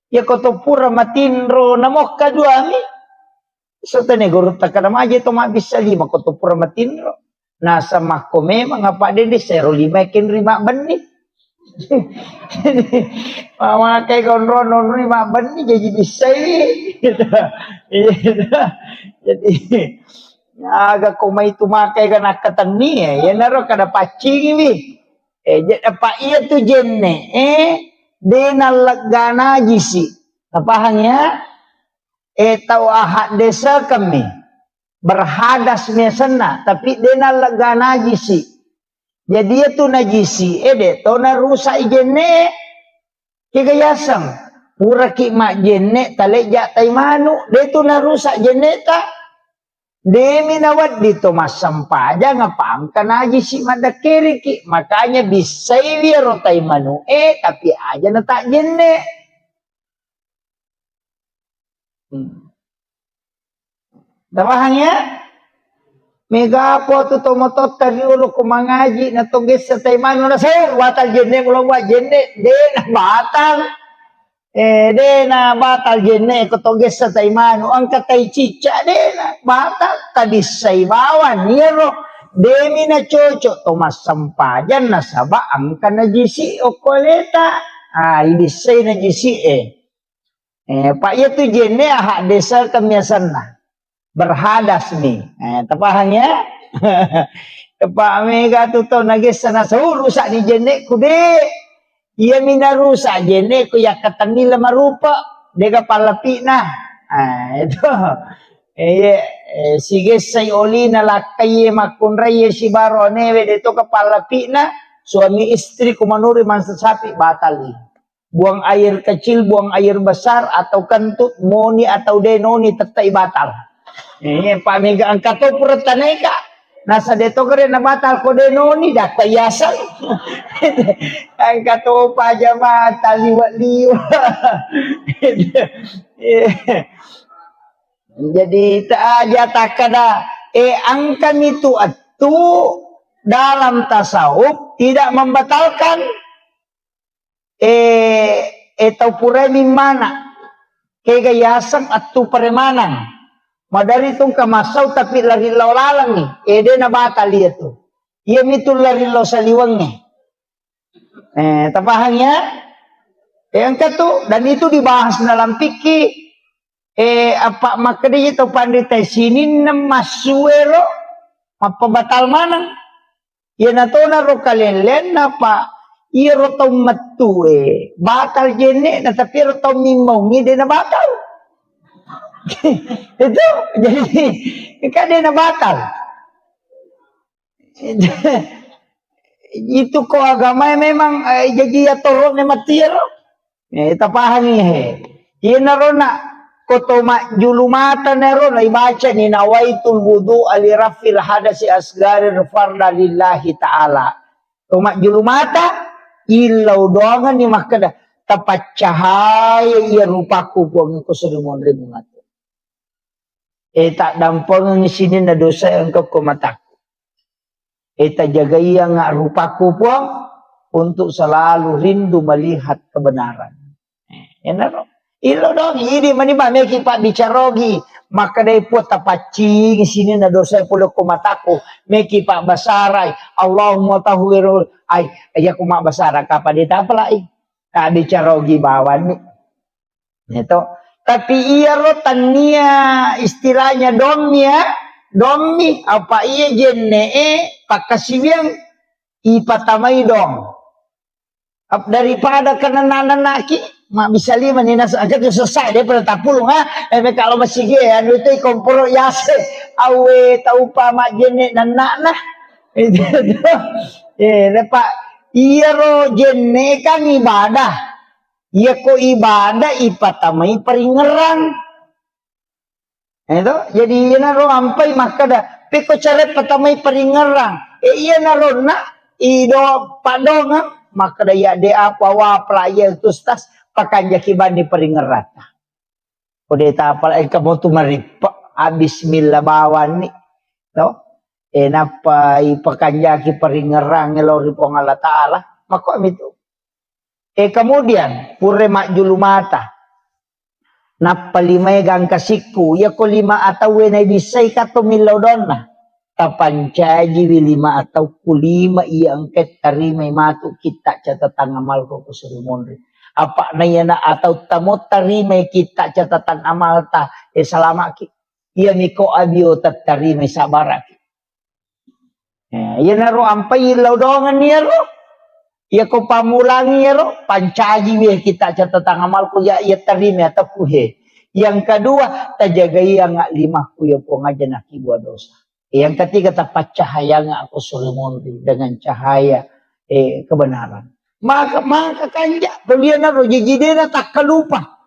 Speaker 1: iya koto pura matindro namok kadua mi sotene guru takadama aja to mak bisa lima koto pura matindro nasa mako memang apa dede sero lima ken rima benih mama kayak kontrol lima benih jadi bisa jadi agak koma itu makai kan akatan ni ya naro kada pacing ini apa iya tu jenne dena legana jisi apa hanya tahu ahad desa kami berhadas mesena tapi dena lega najisi jadi itu najisi de tona rusak jenne kigayasam pura ki mak jenne taleja taimanu de tu na rusak jenne ta de minawat di to masampa aja ngapam kana najisi madakiri ki makanya bisa dia taimanu tapi aja na tak jenne Tabahannya mega po tu tomotot tari ulo kumangaji na togis sa taimano na sir watal jenne ulo wa jenne de na batal de na batal jenne ko togis sa taimano ang katay chicha de na batal kadis sa ibawan niro de mi na chocho tomas sampajan na saba ang kanajisi o koleta ibis say na jisi pak ya tu jenne ahak desa kemiasan na berhadas nih, tepahannya, tepak mega tuh nagis sana rusak ni jenek kude, iya mina rusak jenek ku ya katani lama rupa, dega palapi nah, itu, sige say oli na lakay makun raya si barone, itu kepala pina, suami istri kumanuri mansa sapi batali. Buang air kecil, buang air besar, atau kentut, moni atau denoni tetap batal. Pak mega angkat to puratanay ka nasa deto kare na batal ko denoni dak tayasan angkat to pa jama taliwa-liwa jadi tak aja takada angkan itu atu dalam tasawuf tidak membatalkan tau pura mana kegayasan atu peremanan madari itong kamasaw tapi lari lalang ni ede na batal dia tu iya mitul lari law sa liwang ni tapahangnya angkat tu dan itu dibahas dalam fikih apa makanya itu pandai sini namasuero apa batal mana ya nato na ro kalelen apa iya ro tau matu batal jene na tapi ro tau mimong ide na batal itu jadi kan dia batal itu kok agama memang jadi ya torok ne matiro tapahani iya narona kotoma julumata narona ibaca ni nawaitul wudu alirafil hadasi asgarir farda lillahi ta'ala toma julumata ilau doangan ni makada tapat cahaya iya rupaku buang ko sedemon rimungat tak dampang ng sinin na dosa ang kumatak. Tak jaga iya nga rupaku po untuk selalu rindu melihat kebenaran. Yan na ro. Ilo dong, hindi maniba, may kipa bicarogi. Maka day po tapaching sinin na dosa pulo kumatako. May kipa basaray. Allahumma tahuwiro. Ay kumabasara ka pa dita pala bicarogi bawan. Ito. Tapi iya rotan niya istilahnya domi apa iya jenne pakasibiang ipatamay dong daripada kanananaki mak bisa lima ni nas agak selesai dia pada tapulung ha kalau masih ge anu itu kompor yase awe tau pa mak jene nanak nah itu lepak iya ro jene kan ibadah iya ko ibadah ipatamai peringeran itu jadi iya na ro ampai maka dah peko cara patamai peringeran iya na ro na ido padong maka dah ya de apa wa playa tu stas pakan jakiban di peringerata. Kode tapal kamu tu maripa bismillah bawan ni. No? Napa pakan jaki peringerang ngelori pong Allah Ta'ala. Maka itu. Kemudian pure mak julu mata. Napa lima gang kasiku. Ya ko lima atau wenay bisay kato milodona. Tapancaji lima atau kulima iya angket tarimay matu kita catatan amal ko kusurumonri. Apa na yan na atau tamo tarimay kita catatan amal ta selama iya miko abio tarimay sabarak iya na ro ampay laudongan niya ro iya ko pamulangi ya ro pancaji kita catatan amal ko ya iya tarimay atau kuhe yang kedua tajagai yang lima kuya po ngaja nakibwa dosa yang ketiga tapat cahaya nga ako sulumonri dengan cahaya kebenaran maka kanja beliau na jadi na tak kalupa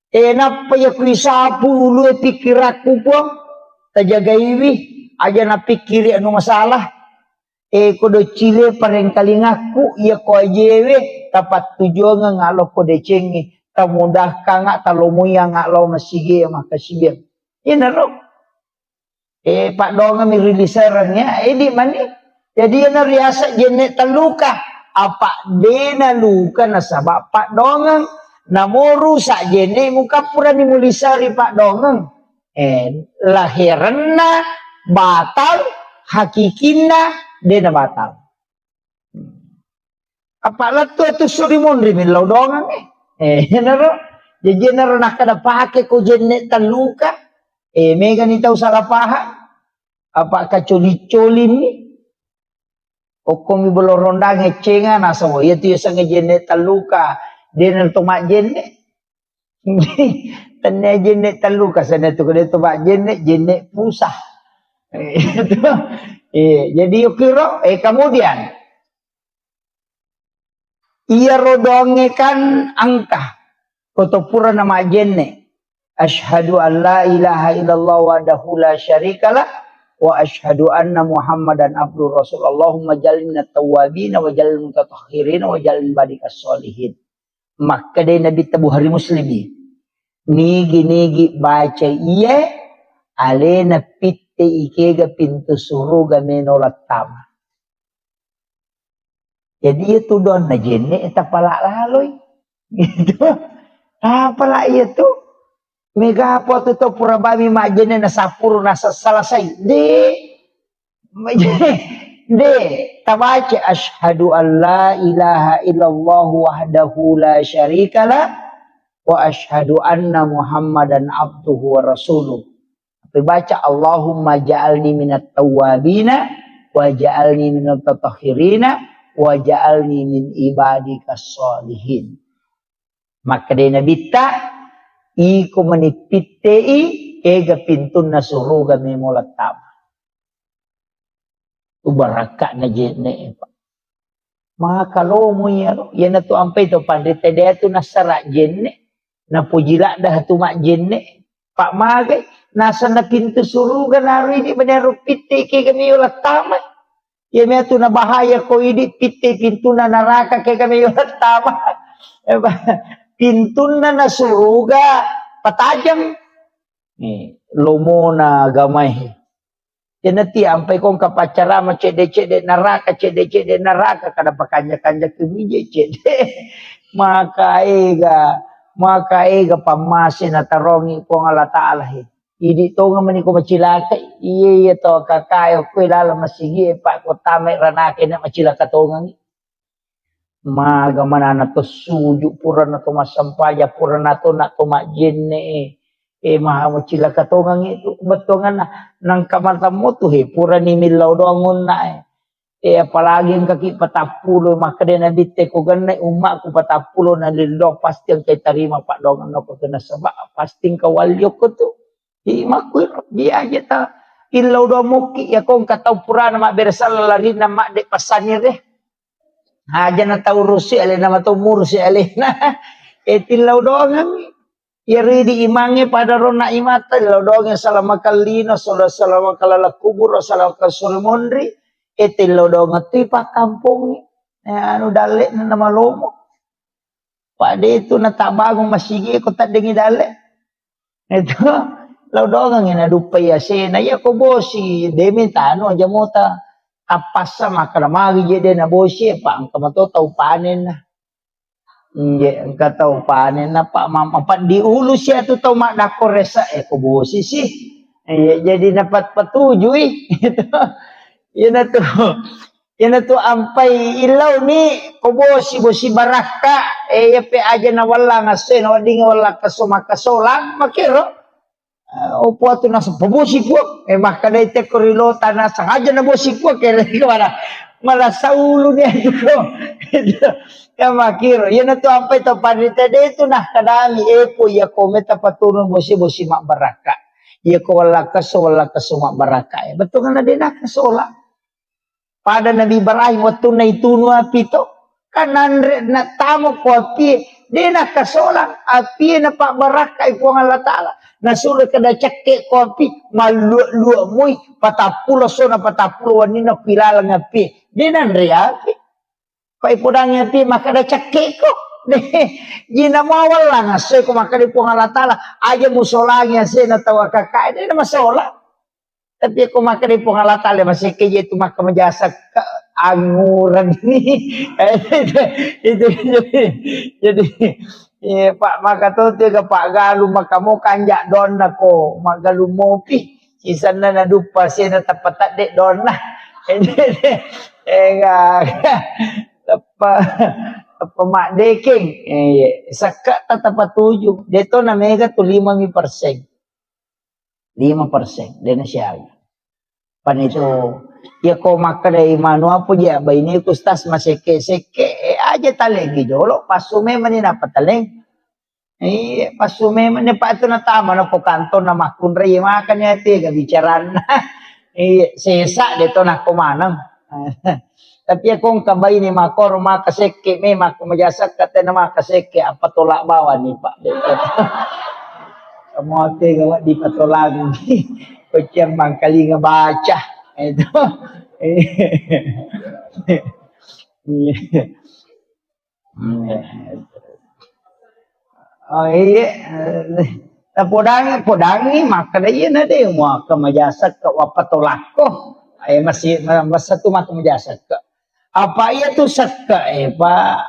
Speaker 1: napa ya kuisapu ulu pikir aku po tajaga iwi aja na pikiri anu masalah kodo chile pareng kalingaku ya ko ajewe tapat tujuan ngalo ko decengi tamudah kanga talumuya ngalo masige makasige inaro Pak Donga mi rilisarannya di mani jadi na riasa jene taluka apa dena luka nasabak Pak Dongeng namoru sak jene muka pura ni mulisari Pak Dongeng lahiranna batal hakikina dena batal apa latu itu suri mondri min lau Dongeng naro jadi naro nakada pake ko jene taluka mega ni tau salah paham apa kacoli-colin ni Okomi belum ronda ngecenga nasawo ya tu yasa ngejene taluka dena to mak jene tenne jene taluka sana tu kede to mak jene pusah jadi ukiro kemudian ia rodongekan angka kotopura nama jene asyhadu an la ilaha illallah wahdahu la syarikalah wa asyhadu anna Muhammadan abdur rasul Allahumma jalna tawabin wa jalna mutatahhirin wa jalna badikas solihin maka dia Nabi tabu hari muslimi nigi baca iya alena pitte ikega pintu suruga menolat tama jadi itu don na jenne eta pala laloi gitu apa itu mega apa tu pura babi majene na sapur na selesai de tabaca asyhadu an la ilaha illallah wahdahu la syarikalah wa asyhadu anna Muhammadan abduhu wa rasuluh baca Allahumma ja'alni minat tawwabina wa ja'alni minat tatahhirina wa ja'alni min ibadikas solihin maka de nabita iku menipitei ega pintun na suruga memolat tama. Ubaraka na jene pa. Maka lo mo yaro, yan na to ampay to pandita daya to nasara jene, na pujila dah to mak jene, pak magay, nasa na pintu suruga na rin, manero pite kaya kami ulat tama. Yan na to na bahaya ko ini, pite pintu na naraka kaya kami ulat tama. Pintun na suruga patajang lomo na gamay janati ampai kong kapacara ma cede naraka cede naraka kada pakanja-kanja kemije cede maka ega pamase na tarongi kong Allah Ta'ala idi to nga maniko macilaka iya to kakayo ko ilala masigi pa ko tame ranake na macilaka to nga maga mana na to suju pura na to masampaya pura na to majene maha macila katongang itu betongan nang kamar tamu tuh pura ni milau dongun na Apalagi ang kaki 40 maka dia nabi te ko ganay umak ko 40 na lilo pasti ang kay tarima pak dong ano ko kena sebab pasti kawalyo ko tu makwir dia aja ta ilaw do muki ya kong kataw pura na mabersal lari na mak de pasanir deh haja na taw rusi ale na matumur si ale na tilaw doang iri di imangi pada rona imata ilaw doang salama kalino salama kalala kubur salama kasulmondri tilaw doang ati pa kampung anu dale na namalomo pa itu natabagong masigi ko tadengi dale itu law doang ina dupay asena ya ko bosi demi tano aja mota tapas sama karamagi jede na bosi pa ang kamatotaw panen na ang kataw panen na pa mamapat di ulo siya to taw makdako resa ko bosi si jadi dapat patuju itu yan na to ampay ilaw ni bosi baraka yape aja na wala nga sen wadi nga wala kasumakasolang makiro upo ato na sa pabosi po makaday te korilota na sa aja na bosi po kaya mala sa ulo niya kaya makiro yan na to ampay to panita dito na kadami po yako meta patunong bosi mak baraka yako wala kasumak baraka betul nga na din na kasolang pada Nabi Ibrahim waktu na ituno apito kanan na tamo ko api di na kasolang api na pak baraka ipo nga latala nasulit kada cakke ko api malu muy patapulo so na patapulo wanina pilala nga api di na api pa ipodang api makada cakke ko di na mawal lang asoy ko makada ipo nga latala aja musolangnya se na tawa kakay di na masola tapi ako makari po halatali masih kaya itu maka majasa anguran ini jadi Pak maka to tiga Pak galu maka mo kanjak don nako magalu mopi sisan na nadupa siya na tapatat de don na apa mak deking sakat tatapat tujuh deto na mega tu 5%. 5% din siya. Panito, ya ko makadai manu apa dia baini kustas maseke aja talegi jolo pasume manina pataleng. Pasume man pa ito na tama na po kanto na makunre makan ya tiga bicaran. Sesa dito na kumanang. Tapi kung kabay ni makor makaseke may makumajasak kate na makaseke apatula bawa ni Pak dito. Kamu gawat di patolang pecah mangkali ngebaca itu oh iya podangi maka dia nade mau ke majasa ke wapatolako masih satu mata majasa ke apa ia tu sakka Pak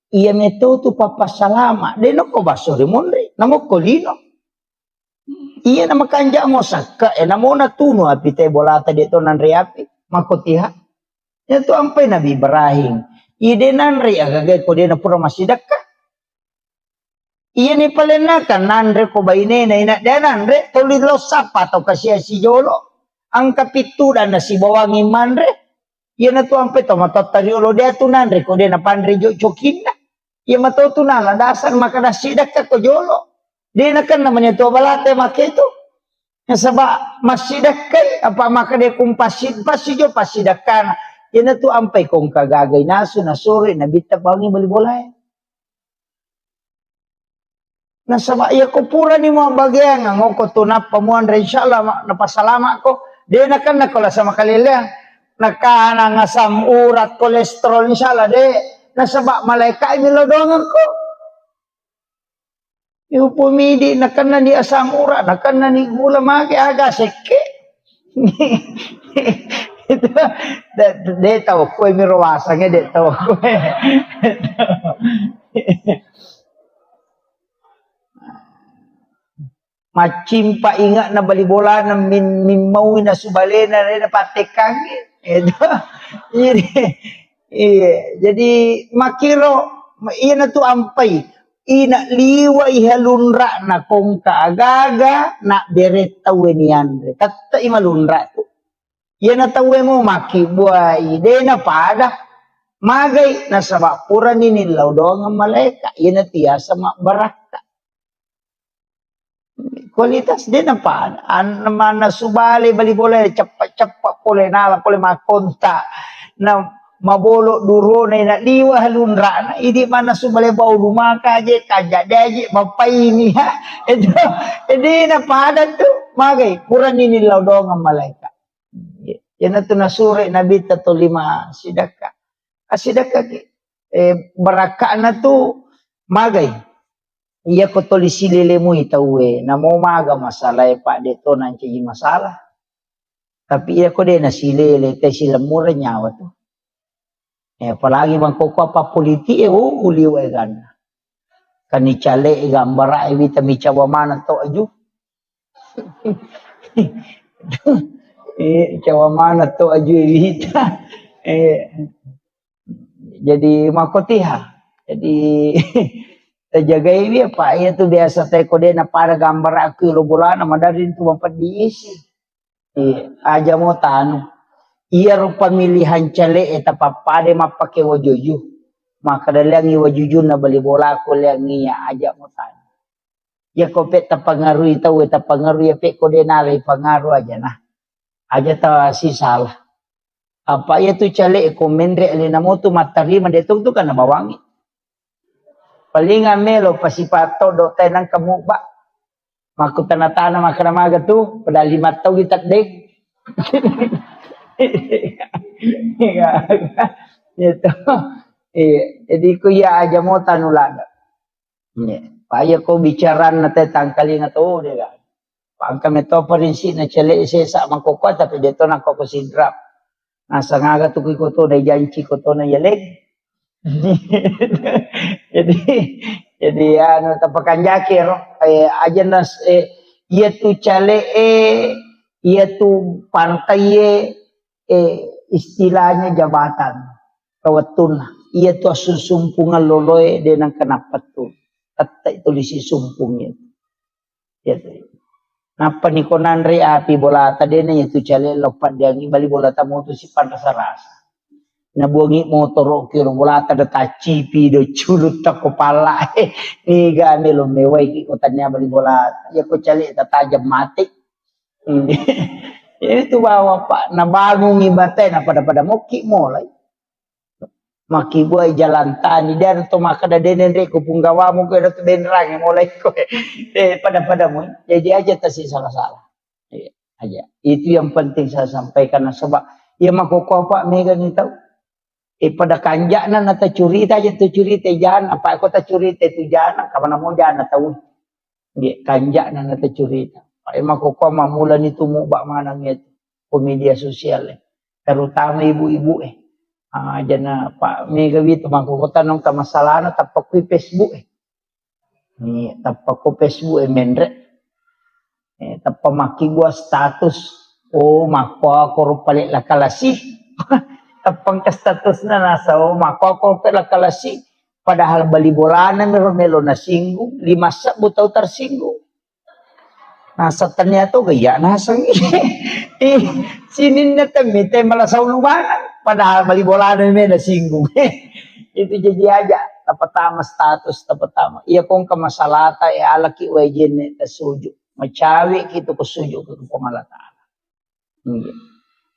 Speaker 1: iya meto tu papa salama de no ko baso de monre namo kolino iya nama kanja mo sakka namo na tuno api te bolata de to nan reapi makotiha ya tu ampai Nabi Ibrahim ide nan re agage ko de na pura masidakka iya ni palenakan nan re ko baine na ina de nan re to lilo sapa to kasia si jolo ang kapitu dan si bawang iman re iya na tu ampai to matatariolo de tu nan re ko de na pandre jo chokinna ya matutunan na dasar makadasidak ka ko jolo di na kan namanya to balate maketo sabab masidak kay apa makade kung pasijo pasidakan ina tu ampay kung kagagay naso nasuri nabita bangi balibolay na sabab ya ko pura ni mo bagyan ngo ko tunap pamuan re insyaallah napasalama ko di na kan nakola sama kalilang nakana ngasam urat kolesterol insyaallah de nasabak malaikat milodongan ko. Yung pumidi nakan na ni asam urat, nakan na ni gula magi aga seke. Itu de tahu ko mirawasa nga de tahu ko. Macim pa ingat na balibola na mimau na subalena na patekang. Itu. Iya, jadi makiro iya na tu ampay ina liwa ihalunra na kung kaagaga na bereta wenian. Kata imalunra tu. Yan na tawe mo makibuay. Ide na pada. Magay na sa bakura ni nilaw doang ang malaika. Yan na tiya sa baraka. Kualitas din ang pada. Ano naman na subali, balibola, chapa pula, nala pula makonta. Na mabolo duro na inaliwa halunra na. Hindi man na subali ba lumaka aja, kajak aja, mapaini ha. Ito, hindi na pada to. Magay, pura ni nilaw doang ang malaika. Yan na ito nasuri, nabita to 5 sidaka. Sidaka, baraka na to, magay. Iya ko to lisilili mo itawe, na mo maga masalah pa dito nanti masalah. Tapi iya ko din nasilili, tayo sila mura nyawa to. Palagi bang kukuha pa politi, uliw gan. Kanichale, gambara, evita micawa mana to aju. Cawa mana to aju evita. Jadi makotiha. Jadi terjaga ini apa? Iya tuh biasa teko deh na para gambar aku bulan madarin tuh mampat diisi. Aja mau tanu. Iya ro pemilihan cale eta papade mapake wajuju. Maka dalangi wajuju na bali bola aku langi ya aja mau tanu. Ya kopet tapangaruh tahu tapangaruh ya pe kode nalai pengaruh aja nah. Aja tahu si salah. Apa ya tu cale komendre alina mo tu matari mandetong tu kan bawangi. Palingan melo pasipato do tenang kamu ba. Maku tanah-tanah makramaga tu pada 5 tahun kita dek. Itu. Jadi ku ya aja mau tanulada. Paya ko bicara na tangkali na to de kan. Pangka meto perinsi na cale sesa mangkoko tapi deto na ko sidrap. Nasa ngaga tu ko to dai janji ko to na yaleg. jadi ano tapakan jakir aja nas iya tu cale iya tu pantai istilahnya jabatan kawatun iya tu susumpungan loloy dengan kenapa tu kata itu lisi sumpungnya ya napa ni konan re api bola tadi na itu cale lopat dia bali bola tamu tu si rasa nabuangi motor kiro bola tada tacipi do culut tak kepala ni gane lo mewai ki kotanya bali bola ya ko cale tajam mati itu bawa pak na bangun ibate na pada moki mulai maki buai jalan tani dan to makada denen re ko punggawa mo ko do denrang mulai ko pada mo jadi aja tasi salah-salah aja itu yang penting saya sampaikan sebab ya makoko pak mega ni tahu pada kanjak na nata curita aja tu curita jangan apa aku tak curita tu jangan kapan mau jangan tahu dia kanjak na nata curita makoko mamulan itu mau bak mana nget media sosial terutama ibu-ibu jana Pak Mega itu makoko tanong ka masalah na tapak ku Facebook ni tapak ku Facebook mendre tapak maki gua status mako ako rupalik la kalasi tapang ka status na nasa mako ako rupalik la kalasi padahal bali bolana melo na singgung 5 sabu tau tersinggung nasa ternyata gaya nasang sinin na temite malasaw lumanan padahal bali bola na may nasinggung itu jadi aja tapatama status tapatama iya kong kamasalata alaki wajen suju macawi gitu ko suju ko pamalata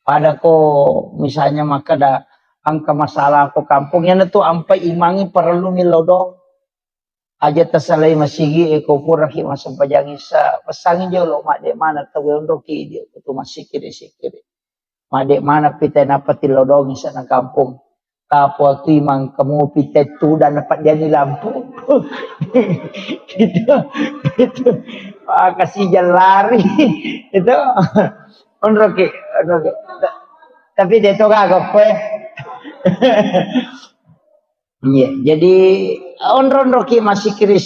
Speaker 1: pada ko misalnya makada ang kamasalah ko kampung yan to ampai imangi perlu milodong aja tersalai masigi eko pura ki masampajangin sa pasangin jauh lo made mana tawon roki dia itu masih kiri made mana pita napati lodong sa ng kampung tapo tu imang kamu pita tu dan dapat dia ni lampu itu kasih jalan lari itu on roki tapi dia tu kagak iya, jadi onron roki masih kiri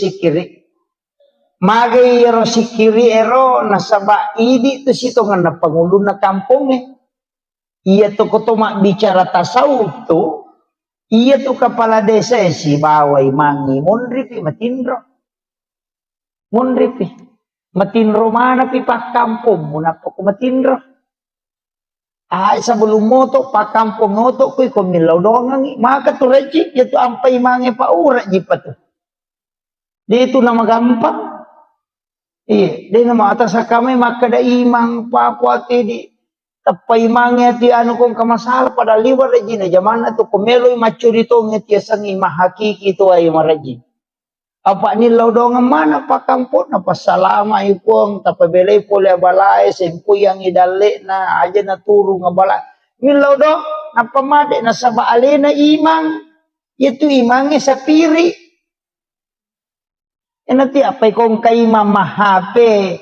Speaker 1: magai ero sikiri ero nasaba idi tu situ ngana pangulo na kampung iya tu kotoma bicara tasawuf tu iya tu kepala desa si bawai mangi monripi matinro matinro mana pi pak kampung munapa ko matinro Sebelum moto pa kampung moto ko milaw dongang maka tu rejik itu ampai mange pa ura jipat tu. Dia itu nama gampang. Iya, dia nama atas kami maka da imang pa puati di tapai mange ti anu kong kamasal pada liwar rejina jamana tu komeloi macurito ngeti sangi mahakiki tu ay maraji. Apa ni laudongan mana pa kampung apa salama ipong tapabelay pole balay sempo yang idale na aja na turu ngabala ni laudong apa made na sabaale na imang itu imangnya sapiri enati apa kong kay mamahape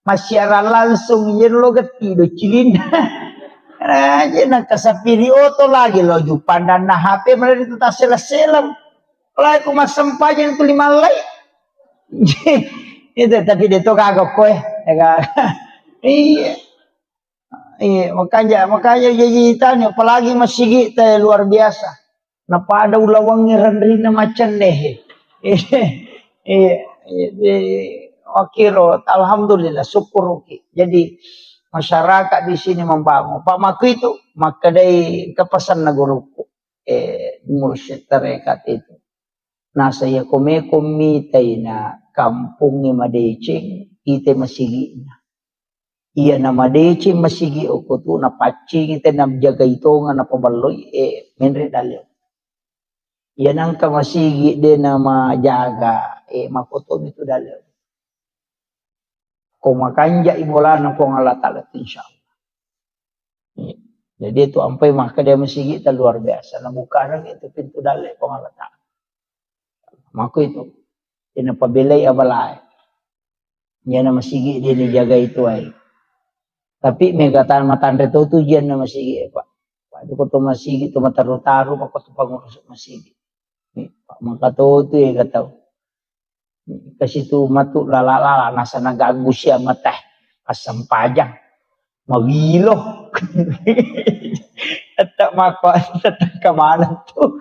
Speaker 1: masyara langsung yen lo getido cilin aja na kasapiri oto lagi lo jupandan na hape mana itu tasela-selam lai ko masampajan ko limalay. Itu tapi dito kagok ko iya. Iya, makanya jajitan apalagi masigi teh luar biasa. Napada ulawang ngiranri na macan deh. Okiro, alhamdulillah syukur oke. Jadi masyarakat di sini membangun. Pak Maku itu maka dari kepesan na guruku mursyid tarekat itu. Nah saya komi na kampung ni madecing kita masigi na. Iya na madecing masigi ako tu na pacing kita na jaga itu nga na pabaloy menre dalyo. Iya nang kamasigi de na majaga makoto itu dalyo. Kung makanja ibola ng kung Allah Ta'ala insyaallah. Jadi itu ampai maka dia masigi ta luar biasa. Nabuka nang itu pintu dalyo kung Allah Ta'ala. Maka itu pinapabilay abalay. Yan na masigi din jaga itu ay. Tapi may katan matandre to yan na masigi pa. Pado ko to masigi to mataru-taru pa to pangurus masigi. Maka to kataw. Kasi to matu lalala nasa nagago siya matay kasampajang mawilo. At mako at kamanan to.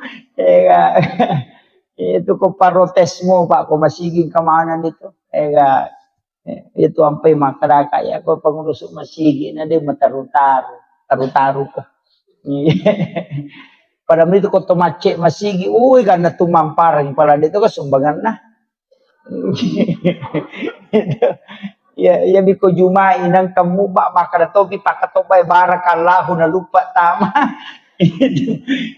Speaker 1: Itu ko parotes mo pa ako masiging kamanan dito. Itu ampay makaraka ya ko pangurus masigi na de taru-taru ko. Pada itu ko tumace masigi uy kana tumamparang pala dito ko sumbangan na. Ya biko jumai nang kamu ba makadatobi pakatobay barakallahu na lupa tama.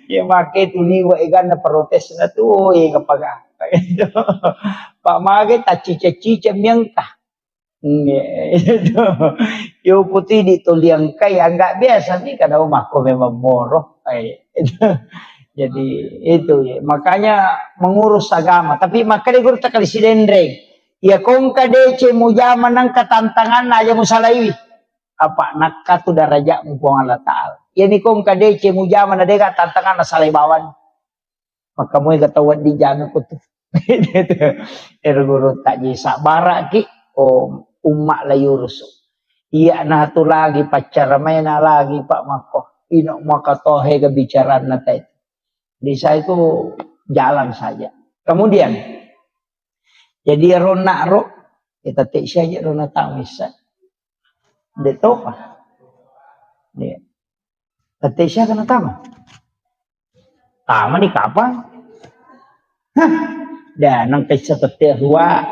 Speaker 1: Ya make tuliwa igan na protes na tu kapag Pak Mage tacica-cica miyangka. Yo putih dituliang kaya enggak biasa nih karena rumahku memang moroh. Jadi itu ya. Makanya mengurus agama. Tapi makanya guru tak kali sidendreng. Ya kong kadece mujaman nang katantangan aja musalaiwi. Apa nakatu darajat mumpung Allah Ta'ala. Yani kong kadece mujaman ada katantangan na salaibawan. Maka mo gatawad di jangan ko tu. Guru tak jisa baraki o umma layurusu. Iya na tu lagi pacar may na lagi Pak Mako. Ino makatohe kebicaraan na tayo. Di saya itu jalan saja. Kemudian jadi rona ro kita tak saja rona tamis. Dito pa. Dia. Tete siya kana tama. Tama ni kapan? Hah? Dan nang kaysa tete huwa.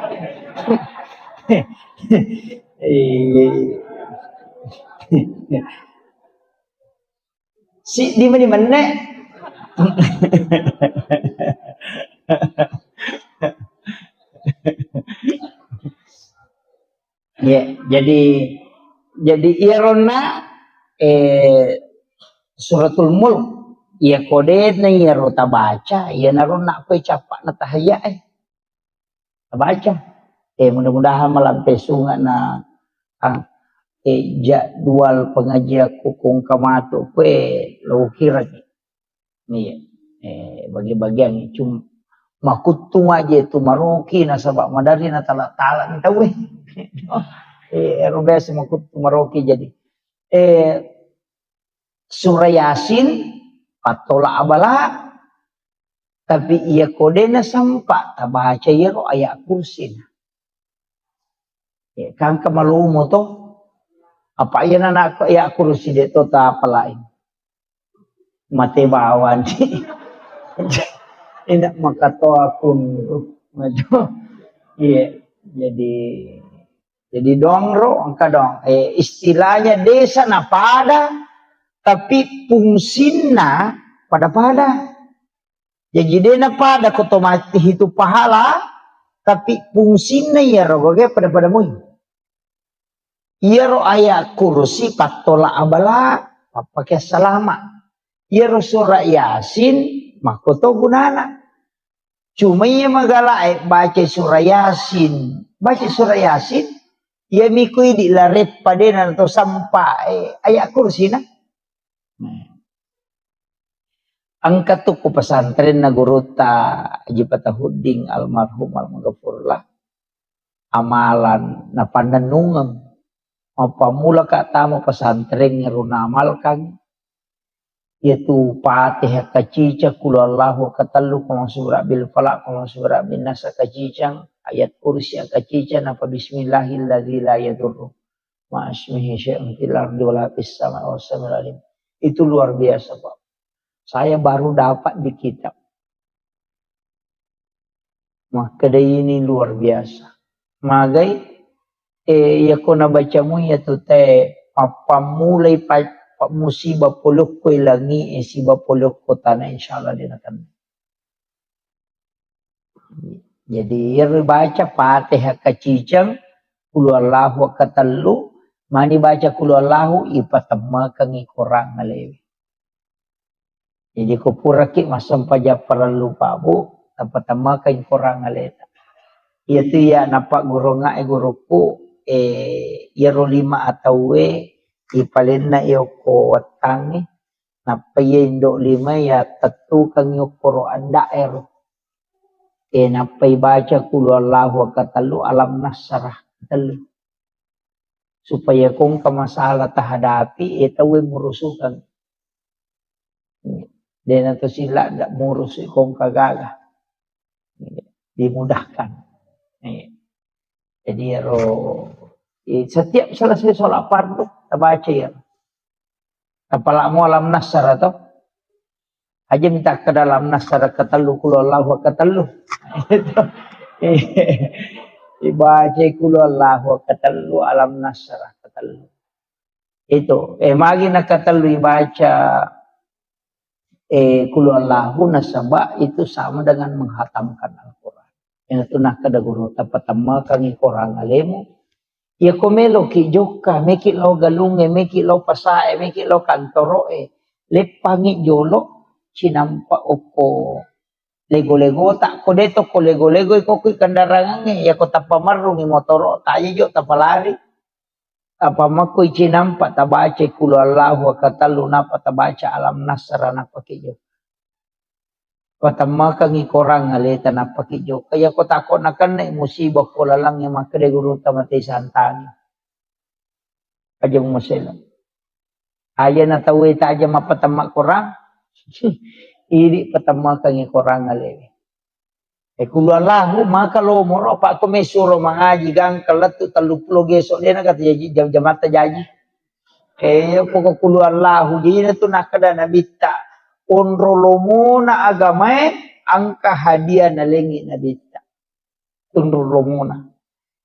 Speaker 1: Si di mana? Ya, jadi irona suratul mulk ya kode na irota baca ya narona ko capak na tahaya baca mudah-mudahan malampai sunga na jadwal pengajian kukung kamato kue lokira nih bagi-bagian cuma makutung aja itu maroki na sabak madari na tala minta weh rubes makutung maroki jadi surah Yasin patola abala tapi ia kodena sampak tabaca ya ro ayat kursi kan kamalumo to Apa yan anak ko, iya kursi dito ta palain. Mati bawan. Tidak makato akun maju. Iya, jadi dongro angka dong. Istilahnya desa na pada, tapi fungsinya pada. Jadi dia na pada otomatis itu pahala, tapi fungsinya ya rogoge pada mui. Iya ro ayat kursi patola abala, pakai selama. Iya ro surah Yasin, makoto gunana. Cuma iya magala baca surah Yasin. Baca surah Yasin, iya mikui di laret padenan atau sampai ayat kursi na. Angkat tuh ku pesantren na guru ta Haji Patahudin almarhum almarhumullah. Amalan na pandanungan. Apa mula ka tamo pesantren ngeruna amalkan. Yaitu Fatihah kacica kulallahu katallu kama surah bil falaq kama surah bin nas kacicang ayat kursi kacica napa bismillahilladzi la yadurru ma ismihi syai'un fil ardi wala fis samai was-samiul alim. Itu luar biasa, Pak. Saya baru dapat di kitab. Maka ini luar biasa. Magai ya kona baca mu ya tu te apa mulai musibah polok ko ilangi sibah polok ko tanah insyaallah dia akan. Jadi ya baca Fatihah kacicang kulullahu katallu mani baca kulullahu ipatamma kangi korang ngalewi. Jadi ko puraki masam paja perlu pabu tapatama kangi korang ngaleta. Itu ya nampak guru nga guruku yero 5 atau ipalin na iyo ko watangi napay indo 5 ya tatu kang iyo koro andaer napay baca kulu Allahu katalu alam nasarah katalu supaya kung kamasala tahadapi itawi murusukan dan atau sila ndak murus kung kagaga dimudahkan. Jadi setiap selesai sholat fardu kita baca ya. Apalagi alam nasar atau aja minta ke dalam nasar katalu kulullahu katalu. Dibaca kulullahu katalu alam nasar katalu. Itu magi nak katalu dibaca kulullahu nasaba itu sama dengan menghatamkan Al-Quran. Yang itu nak kada guru tapatama kangi korang alemu. Ya komelo ki joka, meki lo galunge, meki lo pasae, meki lo kantoroe. Lepangi jolo, sinampa oko lego-lego tak ko deto ko lego-lego ko kandarangange ya ko tapamarung ni motoro tayo jo tapalari. Apa makoy sinampa tabaca kulallahu katalu napa tabaca alam nasara napa kijo. Patama kangi korang aleta napa kijo. Kaya ko takon akan na musibah ko lalang yang makade guru tamatay santani. Aja mo masela. Aya na tawi ta aja mapatama korang. Iri patama kangi korang alete. Kulallahu maka lo moro pa ko mesuro mangaji gang kalatu 30 gesok dia nak jaji jam-jamat jaji. Pokok kulallahu jadi na tu nakada nabita. Onrolomona agamae angka hadiah nalengi nabita. Onrolomona.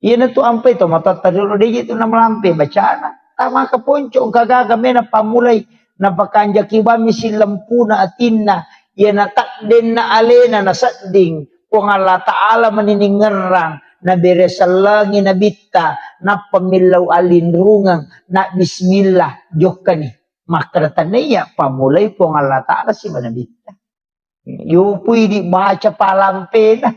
Speaker 1: Iya na tu ampe to mata tadiro deje tu na melampe bacana. Tama ka ponco kagagame na pamulay na pakanja kibami silampuna atinna. Iya na takden na alena na sading. Kung Allah Ta'ala maniningerang na beresalangi nabita na pamilaw alinrungang na bismillah jokani. Makratan niya pamulay kung Allah Ta'ala si manabita. Yung pwede baca palampe na.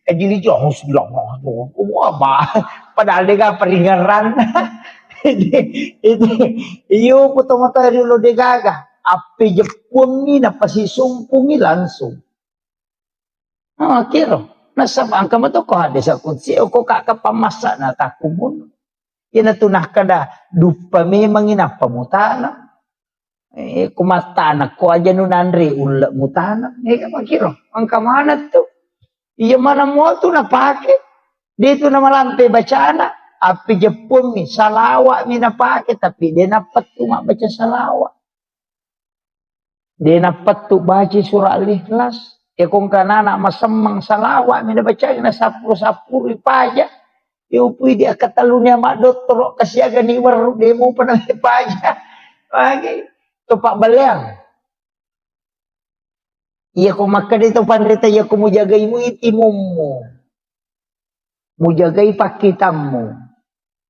Speaker 1: Kajili Diyos lang ako. Ba? Padali ka paringaran. Yung puto-matay rilo de gaga. Api Japon ni napasisumpungi langsung. Kiro. Nasa bangka mo to ko hadis sa kutsi. O ko kakapamasa na takumun. Yan na tunah kada. Dupa may manginapa mutana. Kumatanak ko aja nunandre ulat mutana. Kapakiro. Ang kamanat to. Iya mana mo to napake. Dito na malampe bacana. api Jepun mi salawat mi napake tapi dia dapat tu mak baca salawat. Dia dapat tu baca surah Al-Ikhlas. Ya kong kana nak masemang salawat mi baca na sapur-sapur paja. Ya upui dia katalunya mak doktor kasiaga ni waru demo pernah paja. Pagi tu pak beliang. Iya ko maka dito pandrita ya ko mo jagay mo itimom mo. Mo jagay pakitammo.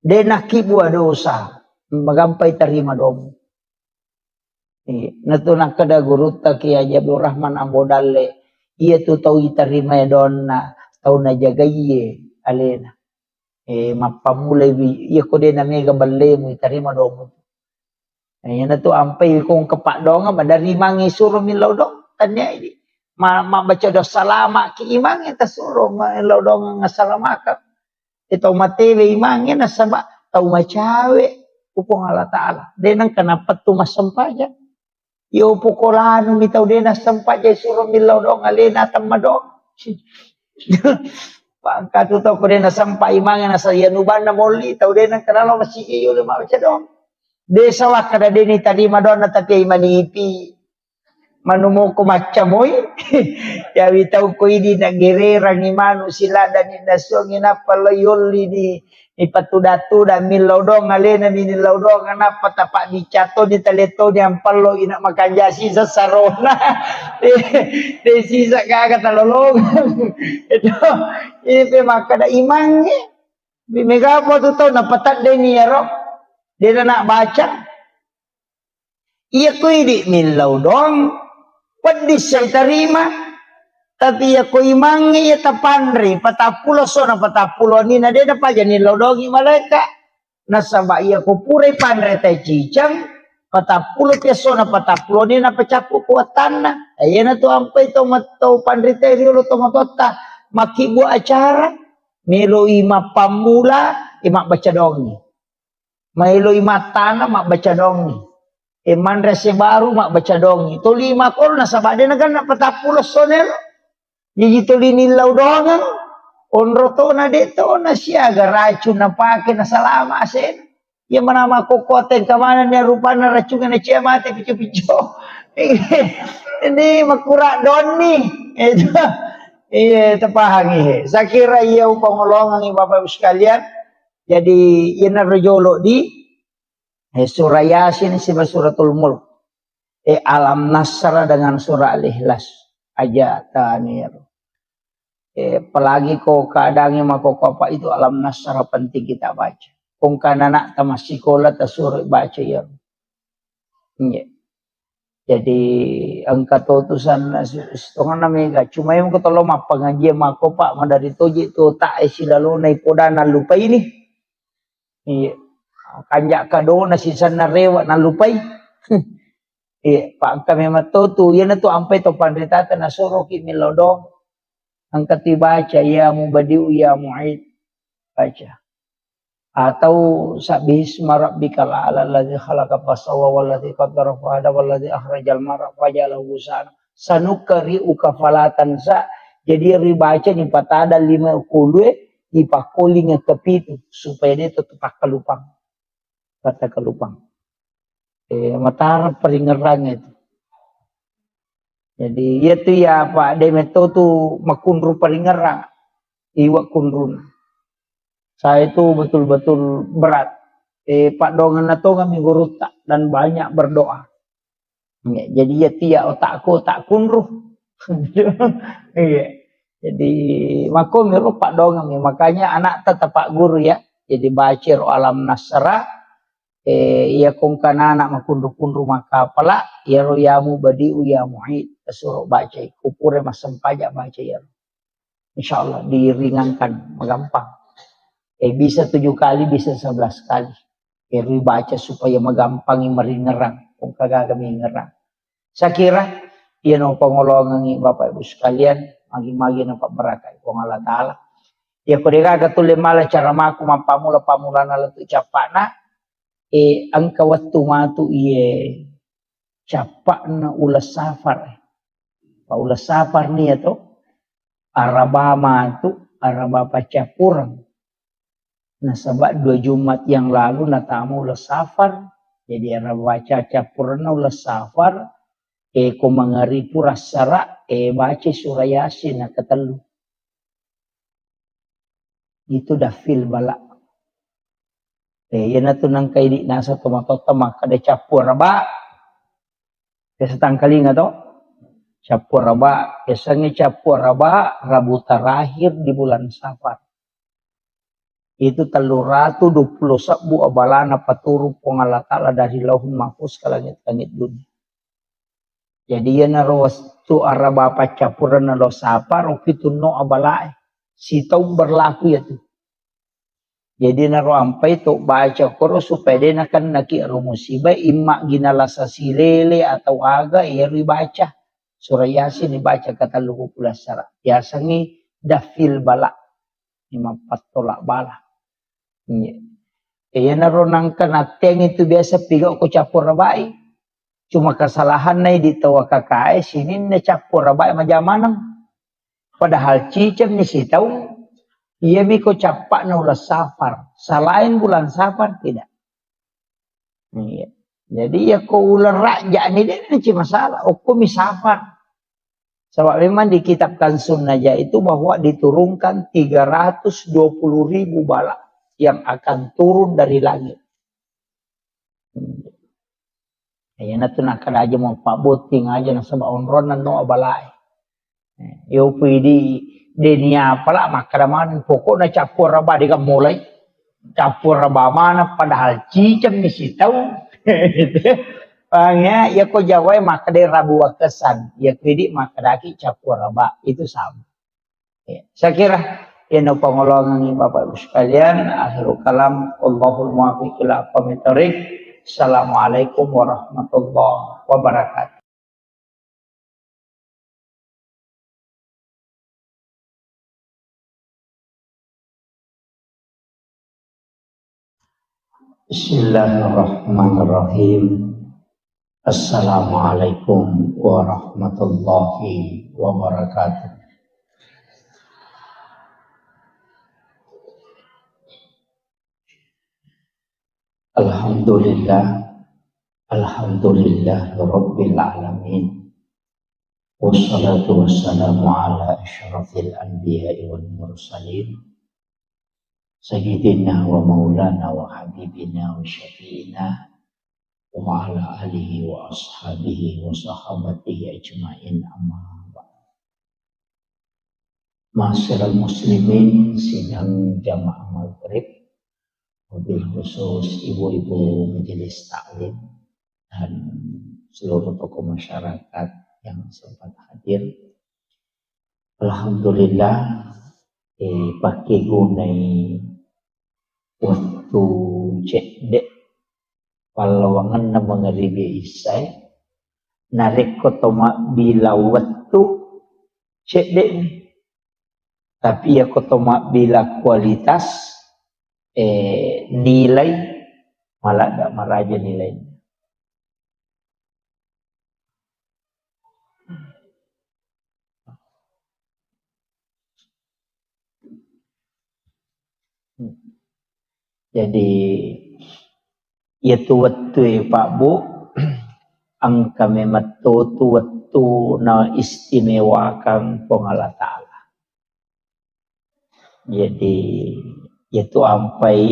Speaker 1: De nakibwa dosa. Magampay tarima dom. Nato nakada guruta kaya Jabir Rahman Ambodale. Iya tu tau itarima don na tau na jagay alena. Mapamulay iya ko de na mega balle mo itarima dom. Yan na to ampay kung kapak dong dari mangi suruh milaw dong tanya ini baca dosa lama ki imang ita suruh milaw dong ngasalamaka ito matewe imang na sama tau macawe upong Allah Ta'ala denang kenapa tu masampaja yo pukolano mitaw dena sampaja suruh milaw dong alena tamadong pangkatu tau ko dena sampai imang na sa yanuban na moli tau dena kanalo masige yo mabaca dong desa wak kada deni tadi madonna tapi manipi manumo ko macamoy ya witaw ko ini na gerera ni manu sila dan indaso nginapa loyoli ni patudatu dan milodong alena ni lodong anapa tapak dicato di teleto di ampalo ina makanjasi sa sarona de sisa kaga talolong itu ini makada imangnya bimegapo tu tau napatat deni ya roh dia nak baca. Ia ko hindi milaw dong. Pwede siya tarima. Tapi ia ko imangi ia tapandri. Patapulo so na patapulo ni na dia pa dyan nilaw dong imaleka. Nasaba ia ko puray pandre tay cicang. Patapulo peso na patapulo ni na pacapu kuatan na. Ayan na to ang pa ito mataw pandre tay riolo to matota. Makibu acara. Milo ima pamula. Ima baca dong. Mailo imatana mak baca dongi. Mandrese baru mak baca dongi. To 5 kol na sabade na gan patapulos sonel. Jadi to linilaw dongan. Onro to na dito na siya racun na pake na salama asen. Ya manama kokoten kamana niya rupa na racun na siya mati picho-picho. Ini makura doni. Itu tapahangi. Sakira iya upangolongan ni Bapak Ibu sekalian. Jadi ina rojolo di surah Yasin sibah suratul Mulk. Alam Nasr dengan surah Al-Ikhlas aja tanir. Pelagi ko kadangnya mako apa itu Alam Nasr penting kita baca. Kung kanana tamasikola ta surah baca ya. Jadi angka tutusan setengah namanya cuma yang ketolong pengajian mako pak dari toji tu tak isidalo na ipodana lupa ini. Iya, kanjak kado na sisan na rewa na lupay. Iya, pak kami matoto, yan na to ampay to pandritata na soroki milodong. Ang katibaca, ya mu badiu, ya mu'id. Baca. Atau sabihis marabbikal ala alladhi khalaqa fasawa walladhi qaddara fahada walladhi akhrajal mar'a fajalahu gusana. Sanukari'uka falatan sa. Jadi ribaca ni patada 5 kulwe. Ipakuling ke pitu supaya dia tetap kelupang. Kata kelupang. Matara peringerang itu. Jadi itu ya Pak Demeto tu makunru peringerang. Iwa kunrun. Saya itu betul-betul berat. Pak Dongan atau kami guruta dan banyak berdoa. Jadi ya tia otakku tak kunruh. Iya. Jadi mako miru pak dongeng makanya anak tetap pak guru ya. Jadi bacir Alam Nasra ia kong kana anak makundu-kundu maka pala ya royamu badiu ya mu'id suruh baca kupure masem pajak baca ya. Insyaallah diringankan magampang. Bisa 7 kali bisa 11 kali. Baca supaya magampang meringerang kung kagagami ngerang. Saya kira yan ang pangolongan ng Bapak Ibu sekalian magi-magi ng pabarakai kung Allah Ta'ala. Ya kudega katuloy mala cara maku mampamula-pamula na lato capa na ang kawat tumatu iye capa na ulas safar. Paulas safar niya to arabama tu araba pacapurang. Nah sebab 2 Jumat yang lalu natamu ulah safar. Jadi ana baca capurna ulah safar. Ko mangari pura sara baca surah Yasin na ketelu. Itu dah fil balak. Yana tu nang kaidi nasa tomatota maka de capur raba. Kesetang kali nggak tau? Capur raba. Biasanya capur raba Rabu terakhir di bulan Safar. Itu 320 sabu abalana paturu pengala ta'ala dari lauhul mahfuz ke langit-langit dunia. Jadi yana rawas tu araba pacapuran na lo Safar ukitu no abalai. Si tahu berlaku ya tu. Jadi naro ampai tu baca koro supaya dia nakan naki rumusibah imma ginalasa silele atau aga ya baca surah Yasin dibaca kata lugu pula syarat. Biasanya dafil balak 54 tolak balak. Iya naro nangkan ateng itu biasa pigau ko capur rabai. Cuma kesalahan nai di tawa kakai sini ne capur rabai majamanang. Padahal cicem ni si tahu. Ia miko capak na ulah Safar. Selain bulan Safar tidak. Iya. Jadi ya ko ulah raja ni dia nanti masalah. Hukum Safar. Sebab memang di kitab Kansun Najah itu bahwa diturunkan 320.000 balak yang akan turun dari langit. Ya natun akan aja mau pak boting aja na sebab onronan no balai. Yo pidi denia pala makaraman pokoknya capur raba dia mulai capur raba mana padahal cicem mesti tahu. Bangnya ya ko jawai maka dia rabu kesan ya kredit maka daki capur raba itu sama. Ya. Saya kira ini pengolongan Bapak Ibu sekalian akhirul kalam Allahul muwaffiq ila aqwamit thoriq. Assalamualaikum warahmatullahi wabarakatuh. Bismillahirrahmanirrahim. Assalamualaikum warahmatullahi wabarakatuh. Alhamdulillah rabbil alamin. Wassalatu wassalamu ala asyrafil anbiya'i wal mursalin. Sayyidina wa maulana wa habibina wa syafi'ina wa ala alihi wa ashabihi wa sahabatihi ajma'in amma ba'd. Ma'asyiral muslimin sidang jamaah maghrib, wabil khusus ibu-ibu majelis taklim dan seluruh tokoh masyarakat yang sempat hadir. Alhamdulillah pakai gunai waktu cedek palawangan na mengeribi isay narik ko toma bila waktu cedek tapi ya ko toma bila kualitas nilai malah gak maraja nilainya. Jadi itu waktu Pak Bu ang kami matutu waktu na istimewakan pengala ta'ala. Jadi itu ampai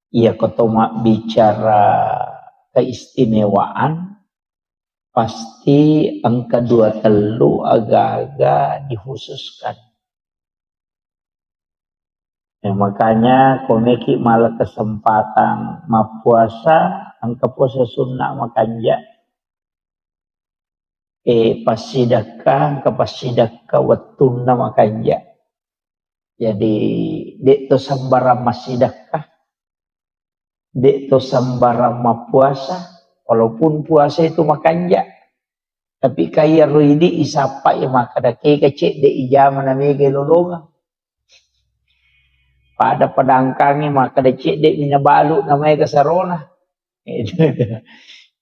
Speaker 1: ia ketoma bicara keistimewaan pasti angka 2 telu agak-agak dikhususkan. Ya, makanya komeki malah kesempatan puasa angka puasa sunnah makanya pasidakah angka pasidakah wattuna makanya. Jadi dek to sambara masidakah dek to sambara puasa walaupun puasa itu makanya tapi kaya ruidi isapa ya maka dake kecek de ijama namanya lolongan. Pada pedangkangi maka decik dek mina balu namanya kesarona.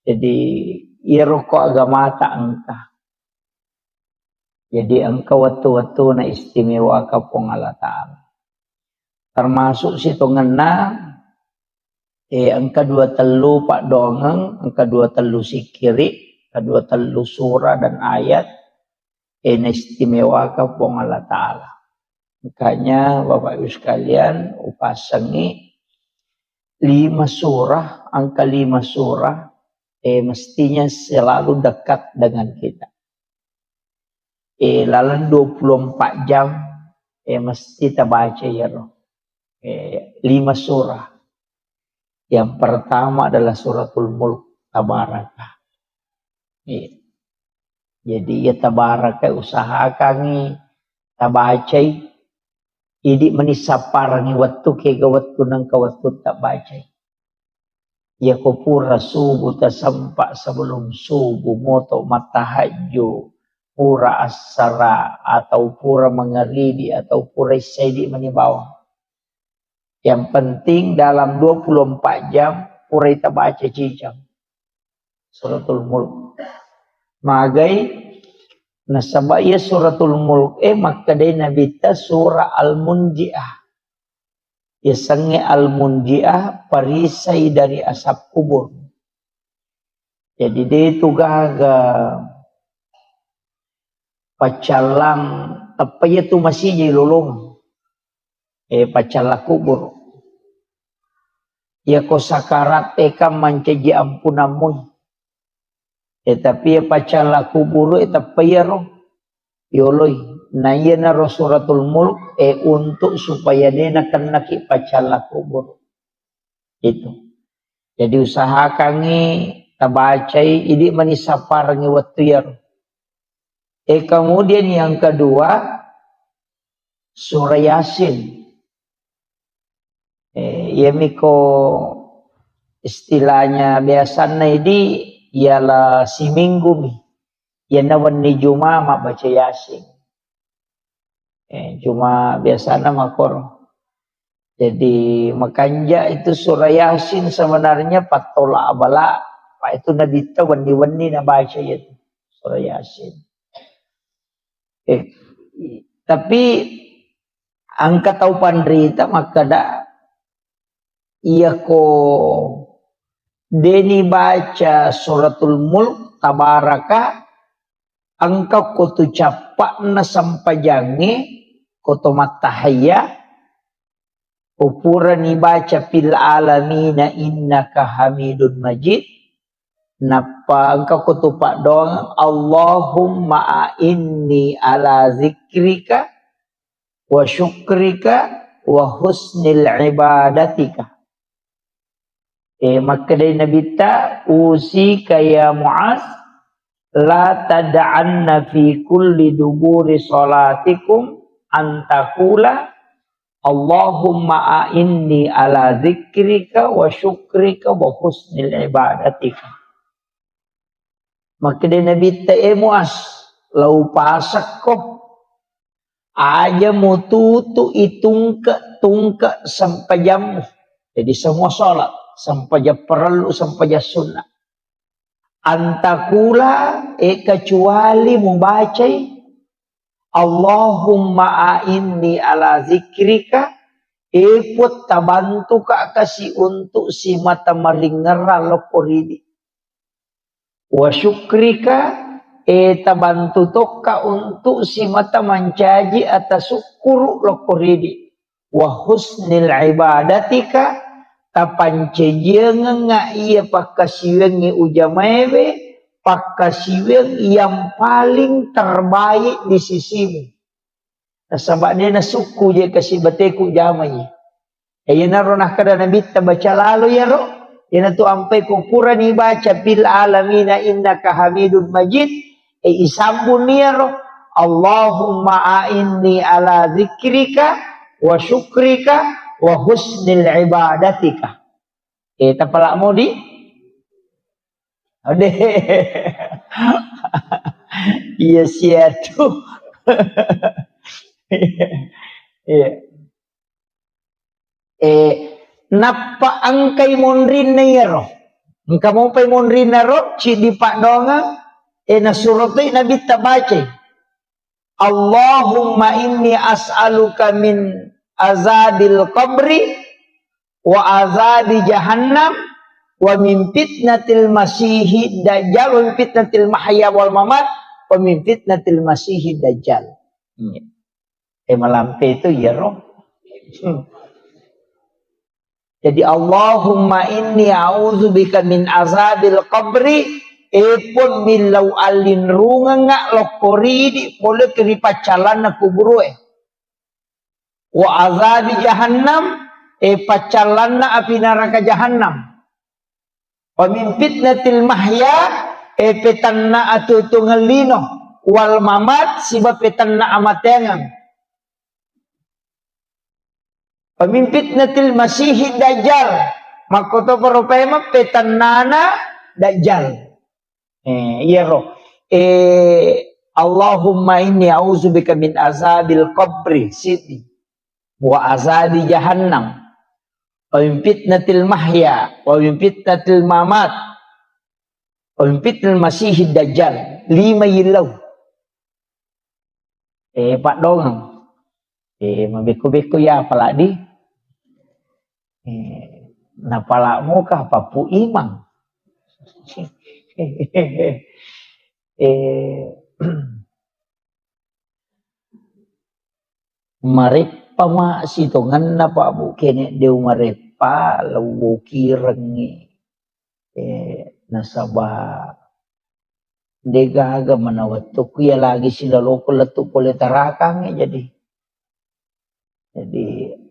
Speaker 1: Jadi ia rokok agama tak angka. Jadi angka waktu-waktu na istimewa ka pong Allah Ta'ala. termasuk situ ngena angka 23 pak dongeng, angka 23 sikiri, angka 23 surah dan ayat istimewa ka pong Allah Ta'ala. Makanya Bapak Ibu sekalian upasangi 5 surah, angka 5 surah mestinya selalu dekat dengan kita. Lalu 24 jam mesti kita baca ya roh. 5 surah. Yang pertama adalah suratul Mulk Tabaraka. Jadi ya Tabaraka usahakan tabacai. Idi menisaparangi waktu kega waktu nang waktu tak baca. Ya kopura subuh tasampak sebelum subuh moto matahaju. Pura asara atau pura mengharibi atau pura isyaidi menibawah. Yang penting dalam 24 jam pura kita baca cijam. Suratul Mulk. Magai nasabaya suratul Mulk maka day nabita surah Al-Munji'ah. Yasangi Al-Munji'ah perisai dari asap kubur. Jadi dia itu gaga pacalang apa itu masih jadi lolong. Pacala kubur. Ya ko sakarat eka mancaji ampunamu. Tapi ya pacala kubur eta payaro. Yoloy nayana suratul Mulk untuk supaya dia nak ki pacala kubur. Itu. Jadi usahakan tabacai ini manisaparangi waktu ya. Kemudian yang kedua surah Yasin. Miko istilahnya biasanya ini ialah si minggu mi. Ya nawan ni Juma mak baca Yasin. Cuma biasanya makor. Jadi makanya itu surah Yasin sebenarnya patola abala. Pak itu nabi tahu wani-wani na baca itu surah Yasin. Tapi angka tahu pandrita maka dak iya ko deni baca suratul Mulk Tabaraka angka ko tu capak na sampajange ko to matahaya upura ni baca fil alamina innaka hamidun majid napa angka ko tu pak doang Allahumma inni ala zikrika wa syukrika wa husnil ibadatika. Maka dari Nabi ta usika ya Mu'az la tad'anna fi kulli duburi salatikum antakula Allahumma a'inni ala zikrika wa syukrika wa husnil ibadatika. Maka dari Nabi ta Mu'az lau pasak ko aja mututu itungka sampai jam. Jadi semua sholat sampai perlu sampai sunnah. Antakula kecuali membaca Allahumma a'inni ala zikrika put tabantu ka kasih untuk si mata maringera loporidi. Wa syukrika tabantu toka untuk si mata mancaji atas syukur loporidi. Wa husnil ibadatika tapancejenga nga iya pakasiwengi ujamewe pakasiweng yang paling terbaik di sisimu. Nasabak dia nasuku je kasih bateku jamai. Ayana ronah kada nabi baca lalu ya ro. Yana tu ampai kupura ni baca bil alamina innaka hamidun majid. Isambun ni ya ro. Allahumma a'inni ala zikrika wa syukrika wa husnil ibadatika. Tapalak mo di? Ade. Iya siatu. Napa angkai mondrin na yero? Angka mo pa'y mondrin na ro? Di pak dongang? Na suratay nabi tabace. Allahumma inni as'aluka min azabil qabri wa azabi jahannam wa min fitnatil masihid dajjal wa min fitnatil mahya wal mamat wa min fitnatil masihid dajjal. Malampe itu ya roh. Jadi Allahumma inni a'udzubika min azabil qabri epon milau alin runga nga lokori di pole kiri pacalan na kuburu wa azabi jahannam pacalan na api neraka jahannam wa min fitnatil mahya petanna atutungalino wal mamat siba petanna amatengan wa min fitnatil masihid dajjal makoto paropema petannana dajjal. Iya roh. Allahumma inni a'udzubika min azabil qabri siti wa azabi jahannam wa min fitnatil mahya wa min fitnatil mamat wa min fitnatil masihid dajjal. 5 yilaw. Pak dong. Mabeku-beku ya pala di. Napala mo ka papu imang. Marepa ma sitongan na pa bu kene deu marepa lawuki rengi nasaba degaga manawatu kuya lagi sila loko letu pole tarakang jadi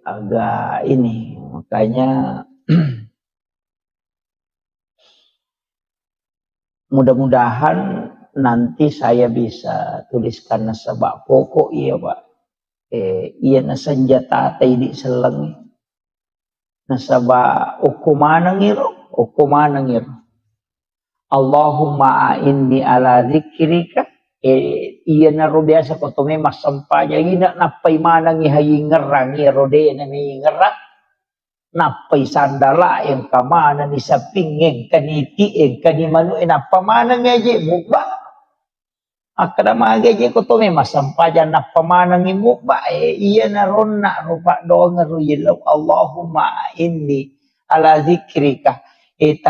Speaker 1: agak ini makanya mudah-mudahan nanti saya bisa tuliskan nasabak pokok iya Pak. Iya na senjata di selengi. Nasabak ukumanang iro. Allahumma a'inni ala zikrika. Iya na ro biasa ko to may masampa jadi na napay manang ihayi ngerang iro de na may ngerang. Napay sandala yang kamana ni saping yang kaniti yang kanimano napamana ngaji mukba akada magaji ko to may masampajan napamana ngi mukba iya na ron na rupa doang ruyilaw Allahumma inni ala zikrika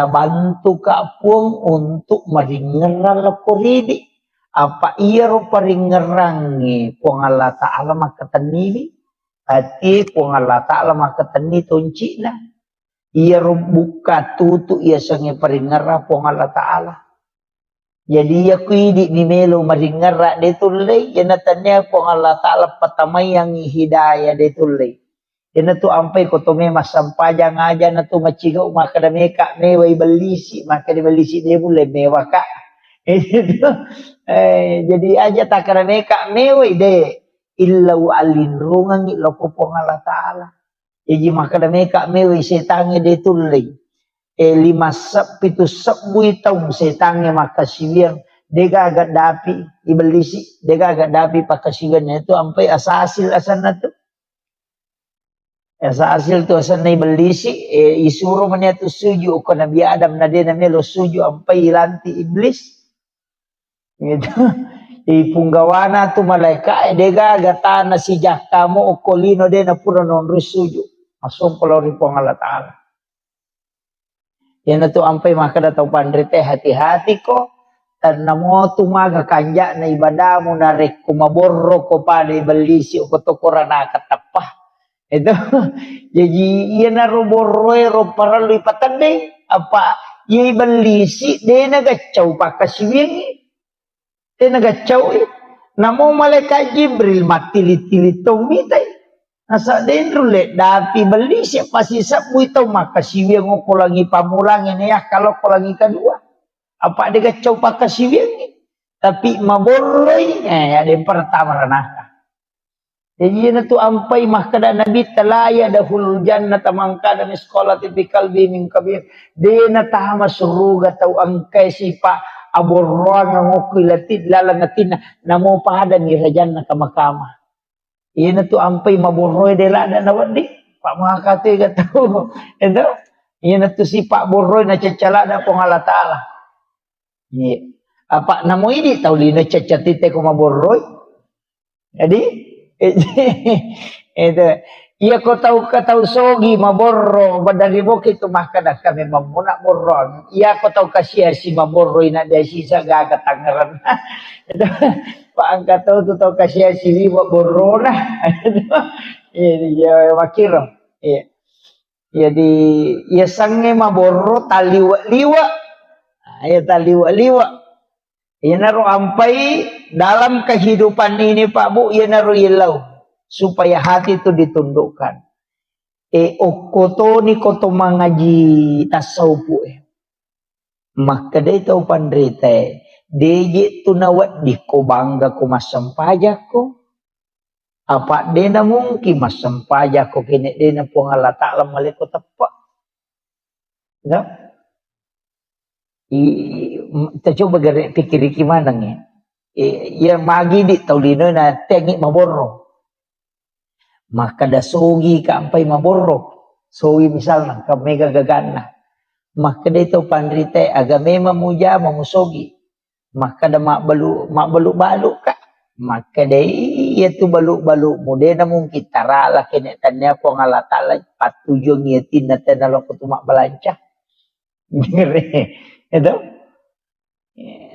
Speaker 1: bantu ka pung untuk maringeral koridi apa iya ro paringerangi pung Allah Ta'ala makatanili hati kung Allah Ta'ala makatani tunci na iya buka tutu iya sangi paringara kung Allah Ta'ala jadi iya kuidi ni melo maringara detulay yan natanya kung Allah Ta'ala patamay ang hidayah detulay yan na to ampay ko to may masampaya nga dyan na to machigaw makadameka meway balisi makadabalisi demulay mewa ka jadi aja takadameka meway de illau alin rungang ilaw po pong Allah Ta'ala. Jadi makadami ka mewi setangi detulay. 5 taong setangi makasibiyang. Dega agad dapi ibalisi. Dega agad dapi pakasigan na ito. Ampay asasil asan na ito. Asasil to asan na ibalisi. Isuro man ito suju. O Nabi Adam na din na melo suju. Ampay ilanti iblis. Ito. Punggawana tu malaika dega gata na si jakamo o kolino de na pura non risuju masong kolori pong Allah Ta'ala yan na to ampay makadataw pandrite hati-hati ko tan na mo tumaga kanya na ibada mo na rek kumaborro ko pa na ibalisi o kotokora na katapah ito jadi yan na roborro paralo ipatande apa ibalisi de nagachaw pa kasiwing nagachaw namo malaikat Jibril matili-tili tong mitay nasa dentro le dati bali siya pasisap mo ito makasiwiyang ko lang ipamulangin niya kalau ko lang ikadua apa ada gachaw pa kasiwiyang tapi maboroy ada yang pertama ranaka jadi na to ampay mahkada nabi talaya dahul jannata mangkada ni sekolah tipikal biming kabir de na tama suruga taw angkay sipa aborroan ng ukilatid lalangatin na mo pahadan ni rajan na kamakama. Iyan na to ampay maborroy de lada na wadi. Pak mga katoy gato. Iyan na to si Pak Borroy na tsatsala na pong Allah Ta'ala. Apa na mo ini tau li na tsatsatite ko maborroy. Jadi itu Iya kau tahu sogi maborro badari mo kito makada kami mamuna borron. Iya kau tahu kasih si maborro ina dia sisa gaga tangeran. Pak angkat tahu tu tahu kasih si liwa borro nah. Iya makiro. Iya. Jadi ya sange maborro taliwa liwa. Ya taliwa liwa. Ya naruh ampai dalam kehidupan ini Pak Bu ya naruh ilau. Supaya hati itu ditundukkan. Okoto ni koto mangaji tasawufu maka dia tahu pandrite deje tu nawat di ko bangga ko masampaja ko apa dia na mungkin masampaja ko kini dia na po Allah Ta'ala maliko tepat no? Kita coba pikir gimana nih ya magi di taulino na tengik maborro maka da sogi ka ampai maborro sogi misalnya ka mega gagana maka da ito pandrite aga mema muja mamusogi maka da mak balu ka maka da itu balu mo de na mungkin tarala kene tanya ko ngala tala patujo ngitin na tenalo ko tumak balanca itu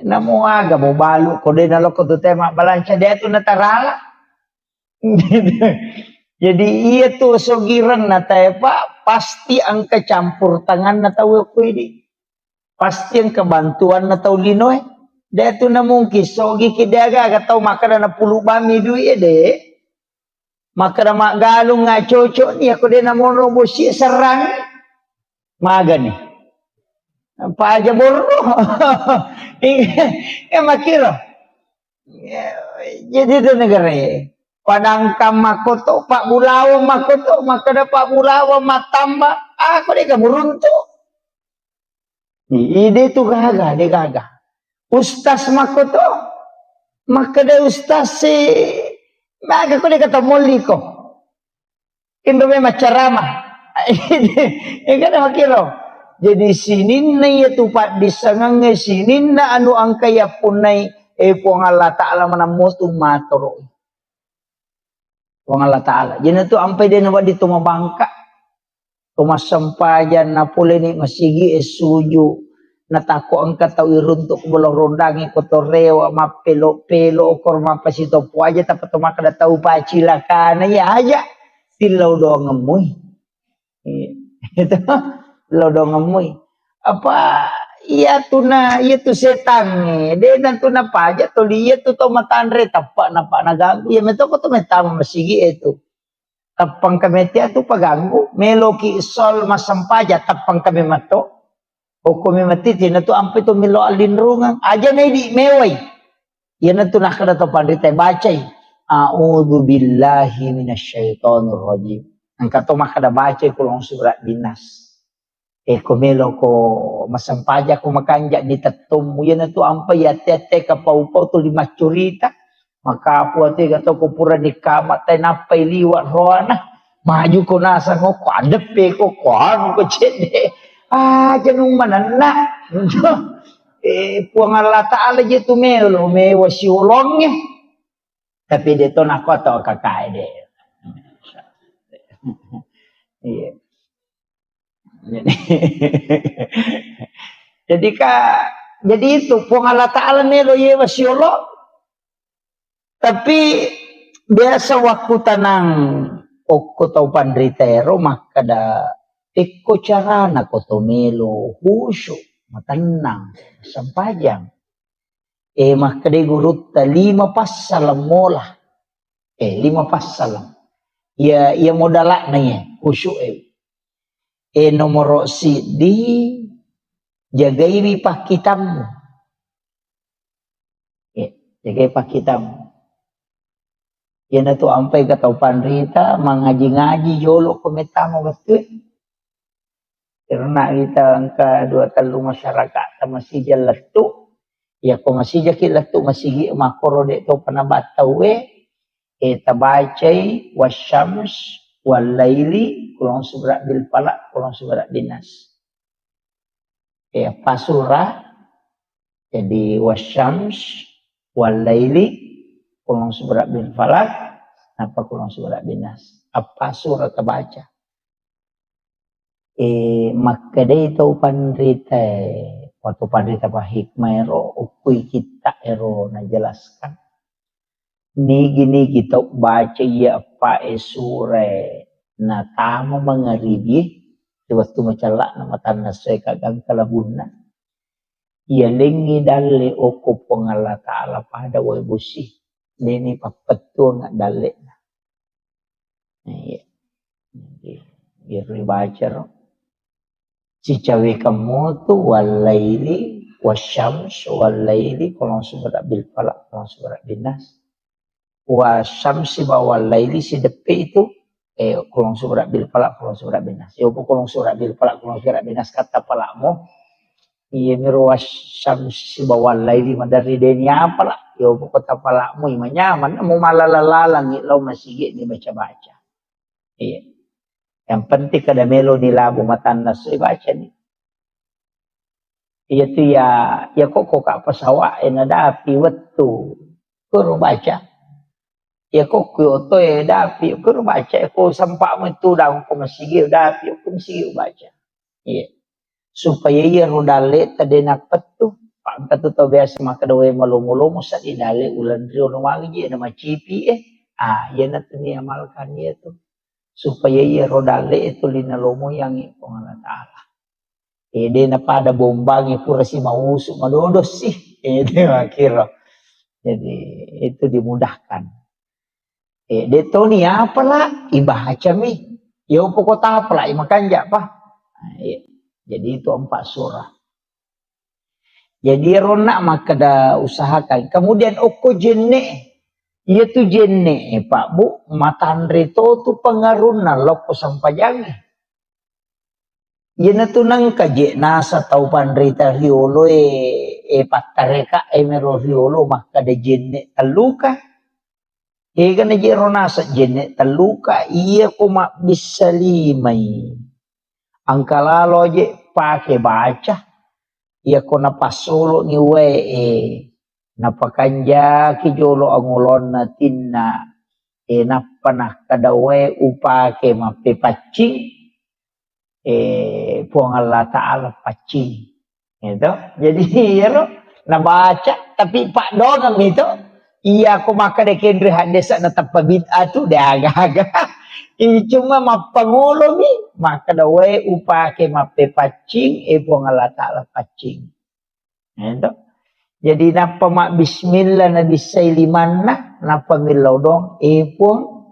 Speaker 1: namo aga mo balu ko de nalo ko tumak balanca dia tu na tarala jadi iya tuh sogiran na tayo Pak, pasti ang kecampur tangan na tayo ko ini. Pasti ang kebantuan na tayo linoy. Dia tuh na mungkin sogi kidaga kataw makada na pulu bami duit de. Makada magalong nga cocok ni ako din na mono busi serang. Maga ni. Pa aja borro. Makiro. Jadi itu negara ya. Padangkam makoto Pak Bulawa makoto makada Pak Bulawa matamba aku deh kamu runtuh ide tu gaga de gaga ustaz makoto makada ustaz si maga ko deh kata moliko indo me macarama kan makiro jadi sinin na itu Pak disangang sinin na anu angkaya punai pong Allah Ta'ala manamutu matoro Wang Allah Ta'ala. Jadi itu ampai dia nawa di tuma bangka. Tuma sampajan na pula ni masigi esuju. Natako ang kataw iruntok bolong rondangi kotorewa mapelo-pelo okor mapasito po aja tapat tumakada tau pacila kana ya aja. Tilaw doang ngemuy. Itu tilaw doang ngemuy. Apa iya tu setan dia nanti na paja tu lihat tu matanre tapak napa naganggu ya meto ko tu metama masigi itu tapang kami tia tu paganggu meloki sol masampaja tapang kami mato o kami matiti na tu ampe tu melo alinrungan aja na di meway ya na tu nakada to pandita bacay a'udzu billahi minasyaitonir rajim angka to makada bacay kulong surat dinas kumelo ko masampaja ko makanja ni tatum yan na to ampa ya tete kapau-pau to lima curita makapu ati gato ko pura di kamat tay napay liwat roana maju ko nasa ko kwadepe ko kwano ko chede janong manana puang Allah Ta'ala je tumelo me wasiulongnya tapi dito nako to kakae de iya jadi itu puang Allah Ta'ala melo ye wasiolo tapi biasa waktu tanang oko tau pandritero makada iko carana ko to melo husu matanang sampajang makade gurut 5 passalam mola 5 passalam ya modalak na ye husu nomor di jagai pakitamu jagai pakitamu yan na to ampay kataw panrita mangaji-ngaji jolo kumetamu betul karena kita angka 2 talu masyarakat masih jalatu ya ko masih jakilatu masih makoro de to panabatawe tabacay wasyams walaili kulong subrak bil falak kulong subrak dinas pasura jadi wasyams walaili kulong subrak bil falak apa kulong subrak dinas apa surat baca. Makadai tau pandrita waktu pandrita pa hikmah ero ukui kita ero na jelaskan. Nigi kita baca ya apa sure na tamo mangaribi waktu macala na matanda saya kagang kalabuna. Ia lengi dalle oko pengala ta'ala pada wa busi. Nini papetu nga dalle na. Iya baca ro. Si cawe kamu tu walaili wasyams walaili kalau surat bil falak kalau surat binas. Wasyamsi walaili si depe itu kalau surat bil falak kalau surat binas. Ya kalau surat bil falak kalau surat binas kata falakmu. Iya miru wasyamsi walaili madari deni apa lah. Ya kata falakmu imanyaman mau malalalalang lo masih ni baca-baca. Iya. Yang penting kada melo ni labu matanda saya baca ni. Iya tu ya kok apa sawa ada api wetu. Kuro baca. Ya kok kyoto ada api kuro baca. Ko sampak metu dah ko masigi ada api ko masigi baca. Iya. Supaya ia rodale tadi nak petu. Pak petu to biasa maka doe malu-malu musa di dale ulan rio rumagi nama cipi ia nak ni amalkan dia tu. Supaya ia rodale itu lina lomo yang Allah Ta'ala. Dia napa ada bombangi pura si mausuk madodos sih. Dia kira. Jadi itu dimudahkan. Dia tahu ni apalah ibaca mi. Ya pokok apalah makan jak apa. Jadi itu 4 surah. Jadi ronak maka dah usahakan. Kemudian oko jenek. Ia tu jenek Pak Bu, matandre tu pengaruna loko sampajang. Ia na tu nang kaje nasa tau pandrita riolo patareka mero riolo maka de jenek taluka. Kan je ronasa jenek taluka ia ko mak bisa limai. Angkalalo je pakai baca. Ia ko na pasolo ni napakanja kijolo angulon na tinna napanah kadawe upake mape pacing puang Allah Ta'ala pacing itu jadi ya lo nabaca tapi pak dongam itu iya aku maka dekendri hadesa na tanpa bid'ah tu dah agak-agak ini cuma mapangulo ni maka dawe upake mape pacing puang Allah Ta'ala pacing itu. Jadi napa mak bismillah na disay limanna napa milaw dong pun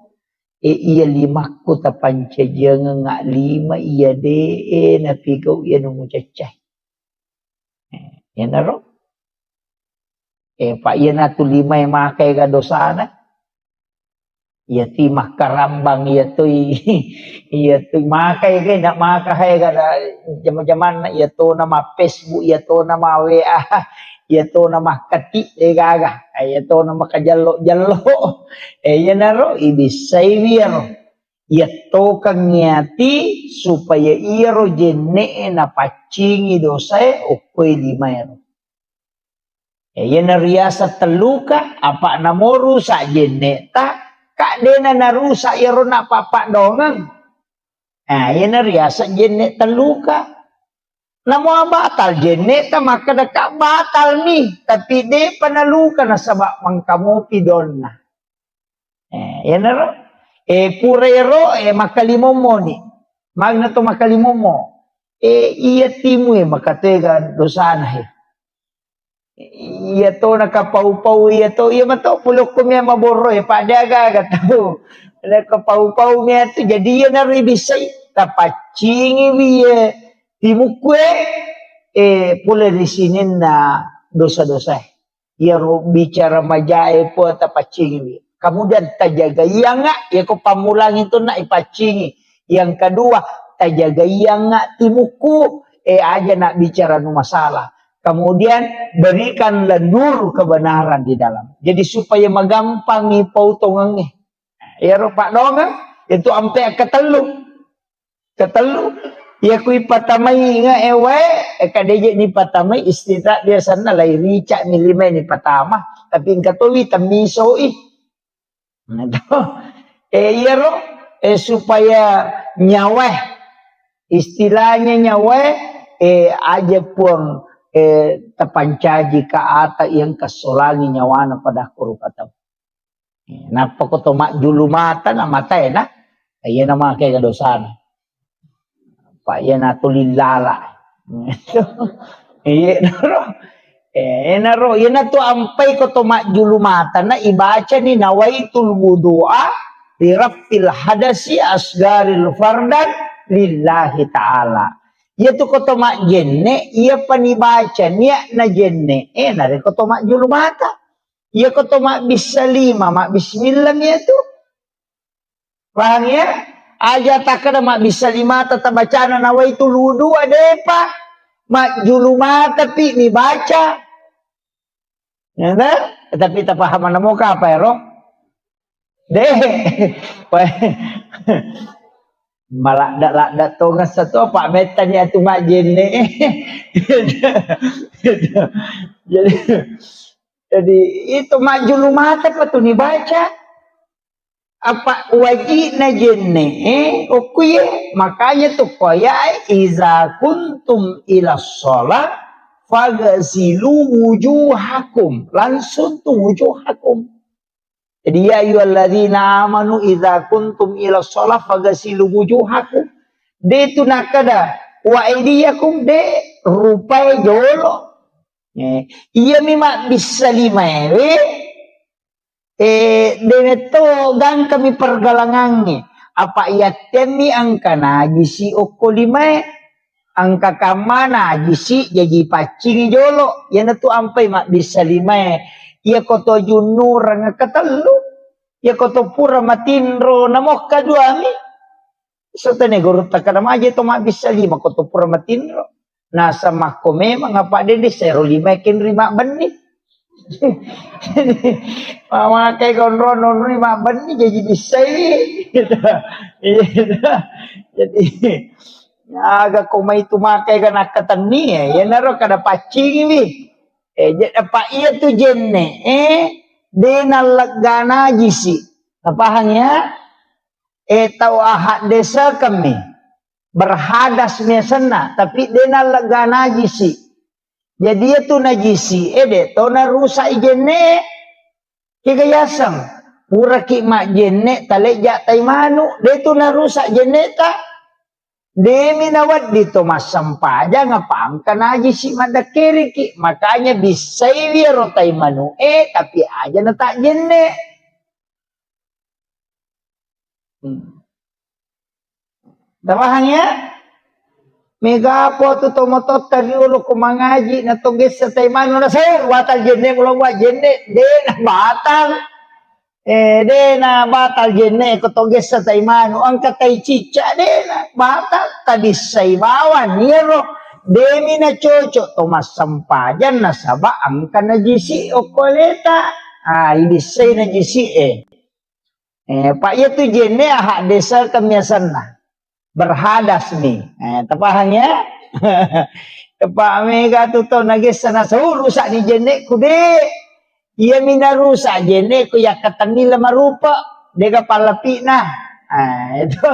Speaker 1: iya lima ku tapanca jangan ngak lima iya de na pigaw iya nung cacay. Yan na ro. Pa iya na tu lima yang makai ka dosana. Iya ti makarambang iya tu makai ka nak makai ka jaman-jaman iya to nama Facebook iya to nama WA. Ya to nama kati gaga ya to nama kajallo ya naro ibisay wiro ya to kang nyati supaya iro jenne na pacingi dosa okoy limaero ya nariasa teluka apa namoru sa jenne ta kak dena narusa iro na papa dongang ya nariasa jenne teluka. Namun batal jeneta maka dekat batal nih tapi dia penalukan sebab mangkamu pidonna. Ya naro. Purero makalimomo ni. Magna to makalimomo. Iya timu maka tega dosana Iya to nakapau-pau iya to iya mato pulok ko miya maboro padaga gataw. Nakapau-pau miya to jadi iya nari bisay tapacingi biye. Timukwe pula di sini na dosa-dosa. Ya bicara majae po tapacingi. Kemudian tajaga yang ya ko pamulang itu na ipacingi. Yang kedua tajaga yang timuku aja nak bicara nu masalah. Kemudian berikan lendur kebenaran di dalam. Jadi supaya magampang ipau tongangnya. Ya Pak dong itu ampe ketelu. Ya kui patamay nga kadeje ni patamay istita dia sana lay rica milimay ni patama tapi katuwi tamiso Iya ro supaya nyawa istilahnya nyawa aja pun terpancaji ke ata yang kesolangi nyawana pada kuru kata. Napa ko tomak julu mata na matay na ayan na mga kaya dosana. Pa yan na tulilala. Naro yan na to ampay ko tomak julu mata na ibaca ni nawaitul wudu'a li rafil hadasi asgaril fardan lillahi ta'ala. Yaitu ko tomak jenne iya panibaca niya na jenne nari ko tomak julu mata. Ya kata mak bisalima, mak bismillah itu. Paham ya? Aja tak ada mak bisalima tetap bacaan nawaitul wudu ada apa? Mak juluma tapi ni baca. Ya tak? Tapi tak paham mana muka apa ya roh? Deh. Malah dak tongas satu apa metanya tu mak jenne. Jadi itu majulu mata apa tuh baca apa wajib na jenne okuye makanya tuh koya iza kuntum ila sholat fagasilu wujuhakum langsung tuh wujuhakum. Jadi ya ayyuhalladzina amanu iza kuntum ila sholat fagasilu wujuhakum de itu nakada wa aidiyakum de rupai jolo. Iya mima bisa lima deneto gang kami pergalangannya apa iya temi angka najisi oko lima angka kamana najisi jadi pacing jolo yana tu ampai mak bisa lima iya koto junur ngakatalu iya koto pura matinro namok kadua mi sotene guru takana aja to mak bisa lima koto pura matinro. Nasa mako memang apa dia seru limakin rima benih. Mama kayak gondron rima benih jadi bisa jadi agak koma itu makai kan akatan ni ya naro kada pacing ni. Jadi apa iya tu jenne dena legana jisi. Apa hanya tahu ahad desa kami. Berhadas mesena tapi dena lega najisi jadi itu najisi de tona rusak jenne kigayasam pura ki mak jenne taleja taimanu de tu na rusak jenne ta de minawat dito masampaja ngapam kana najisi madakiri ki makanya bisai wiro taimanu tapi aja na tak jenne Tawahannya mega po tu tomotot tadi ulo kumangaji na tugis sa taimano na sir batal jenne ulo wa jenne de na batal de na batal jenne ko tugis sa taimano ang katay chicha de na batal tadi sa ibawan niro de mi na chocho tomas sampajan na saba ang kanajisi o koleta ibisay na jisi pa itu jenne hak desa kemiasan na berhadas nih, tepahannya, tepak mega tuh nagis sana rusak di jene kude, iya mina rusak jene ku ya ketani lama rupa, dega palapi nah, itu,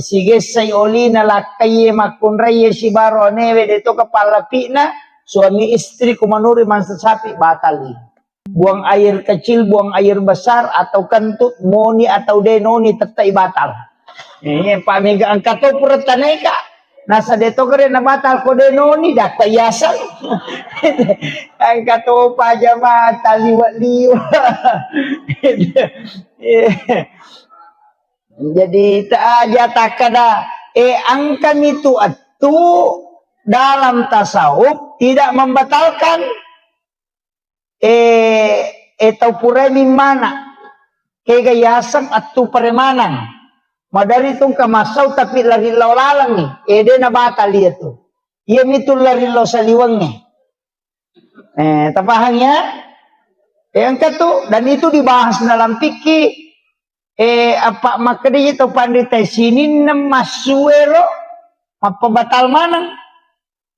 Speaker 1: sige say oli na lakay makun raya si barone wede itu kepala pina, suami istri kumanuri mansa sapi batali. Buang air kecil, buang air besar atau kentut, moni atau denoni tetap batal. Pak mega angkat to puratanay ka nasa deto kare na batal ko denoni dak tayasan angkat to pa jama taliwa-liwa jadi tak aja takada angkan itu atu dalam tasawuf tidak membatalkan tau pura mana kegayasan atu peremanan madari itong kamasaw tapi lari lalang ni ede na batal dia tu iya mitul lari lo sa liwang ni tapahangnya ang kato dan itu dibahas dalam fikih apa makanya itu pandita sini na masuero mapabatal manang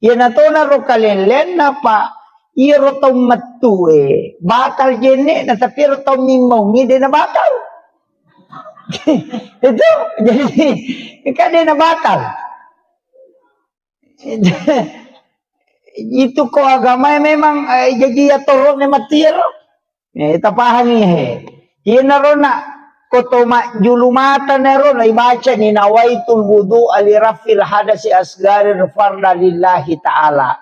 Speaker 1: iya na to na ro kalenlen na pa iya ro to matu batal jene na tapi ro to mimong ide na batal Itu jadi kan dia batal. Itu kok agama memang jadi ya turun mati ya. Kita pahami he. Ina rona kotoma julumata nero na ibaca ni nawaitul wudu alirafil hadasi asgarir farda lillahi ta'ala.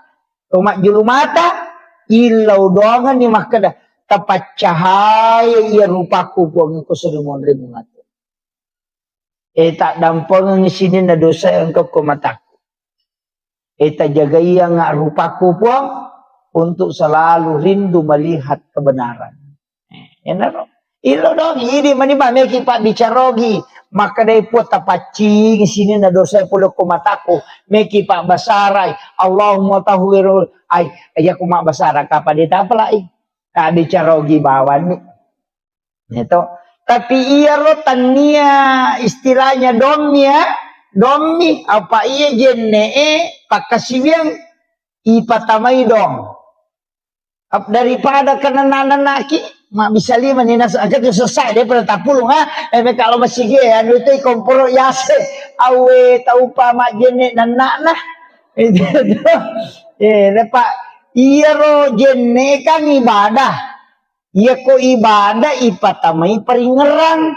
Speaker 1: Toma julumata ilaw doangan ni makada tapat cahaya ia rupaku buang ko surimon rimungat. Tak dampang ng sini na dosa yang kau kumataku. Tak jaga ia nga rupaku buang untuk selalu rindu melihat kebenaran. Ilo dong, ini maniba meki pak bicarogi, maka dai po tapacing sini na dosa pulo kumataku, meki pak basaray, Allahumma tahwirul ay kuma basara kapadita palai, ka bicarogi bawan ni. Ito, tapi iya rotan niya istilahnya domi apa iya jenne pakasibiang ipatamay dong. Daripada kanananaki mak bisa lima ni nasa agak selesai dia pada tapulung kalau masih ge anu itu komporo yase awe tau pa mak jene nanak nah itu lepak iya ro jene kan ibadah iya ko ibadah ipatamai peringeran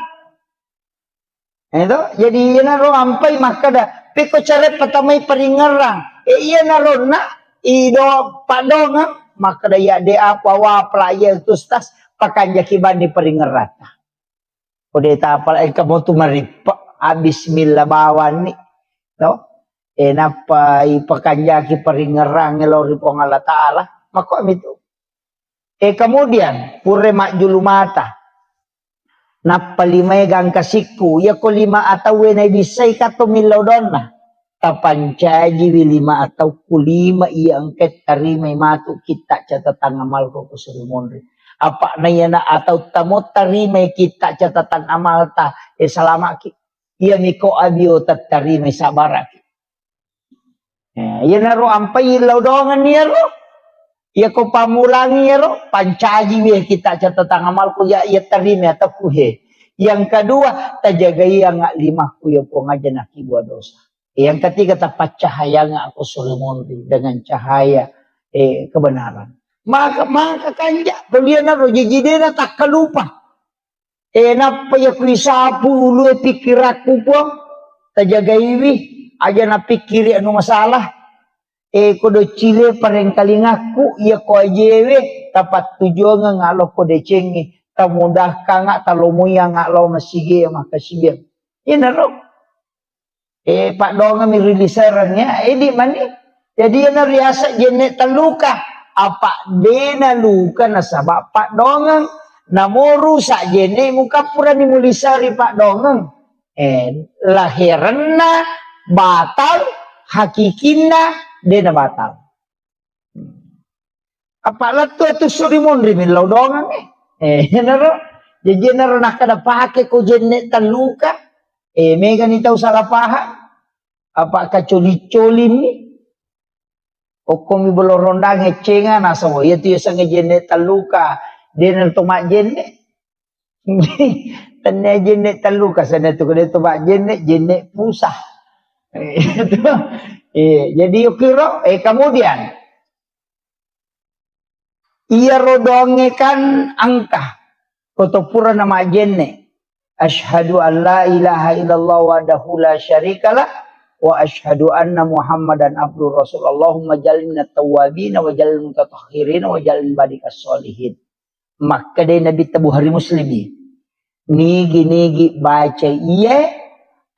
Speaker 1: itu jadi iya na ro ampai makada piko cara patamai peringeran iya na ro na ido padong maka daya de apa wa playa tu stas pakanja kiban di peringerata. Ode ta apal kamu tu maripa bismillah bawan ni. No? Napa pakanja ki peringerang ngelori pong Allah Taala mako itu. Kemudian pure mak julu mata. Napa lima gang kasiku ya ko lima atau na bisay kato milodonna. Kapancaji wilima atau kulima iya angket tarimay matu kita catatan amal ko kusurumonri. Apa na yana atau tamot tarimay kita catatan amal ta selama ki iya miko abio tarimay sabaraki. Iya na ro ampay laudongan niya ro. Iya ko pamulangi ya ro pancaji wi kita catatan amal ko ya iya tarimay atau kuhe. Yang kedua tajaga iya nga lima ku yo po ngaja nakibwa dosa. Yang ketiga tapat cahaya nga ako sulumonri dengan cahaya kebenaran. Maka kanja pilihan na ro jijide na tak kalupa. Napa ya kuisapu ulu pikir aku po tajaga iwi aja na pikiri anu masalah. Kodo chile pareng kalingaku iya ko ajewe tapat tujuan nga ngalo ko decengi tamudah ka nga talomuya nga lo masige makasige. Ina ro Pak Donga mirilisernya di mani jadi na riasa jene taluka apa dena luka nasaba Pak Donga namoru sa jene muka pura ni mulisari Pak Donga lahiranna batal hakikina dena batal apa latu tu surimon rimin lau Donga naro jadi naro nakada pake ko jene taluka mega ni tahu salah paham apa kacoli-coli ni o komi bolo rondang hecenga nasa wo ya tu sang jene taluka den to mak jene tenne jene taluka sana tu kede to mak jene pusah jadi ukiro kemudian ia rodonge kan angka kotopura nama jene asyhadu an la ilaha illallah wahdahu la syarikalah wa asyhadu anna Muhammadan abdur rasul Allahumma jalna tawabin wa jalna mutatahhirin wa jalna badikas solihin. Maka dai Nabi tabu hari muslimi nigi baca iya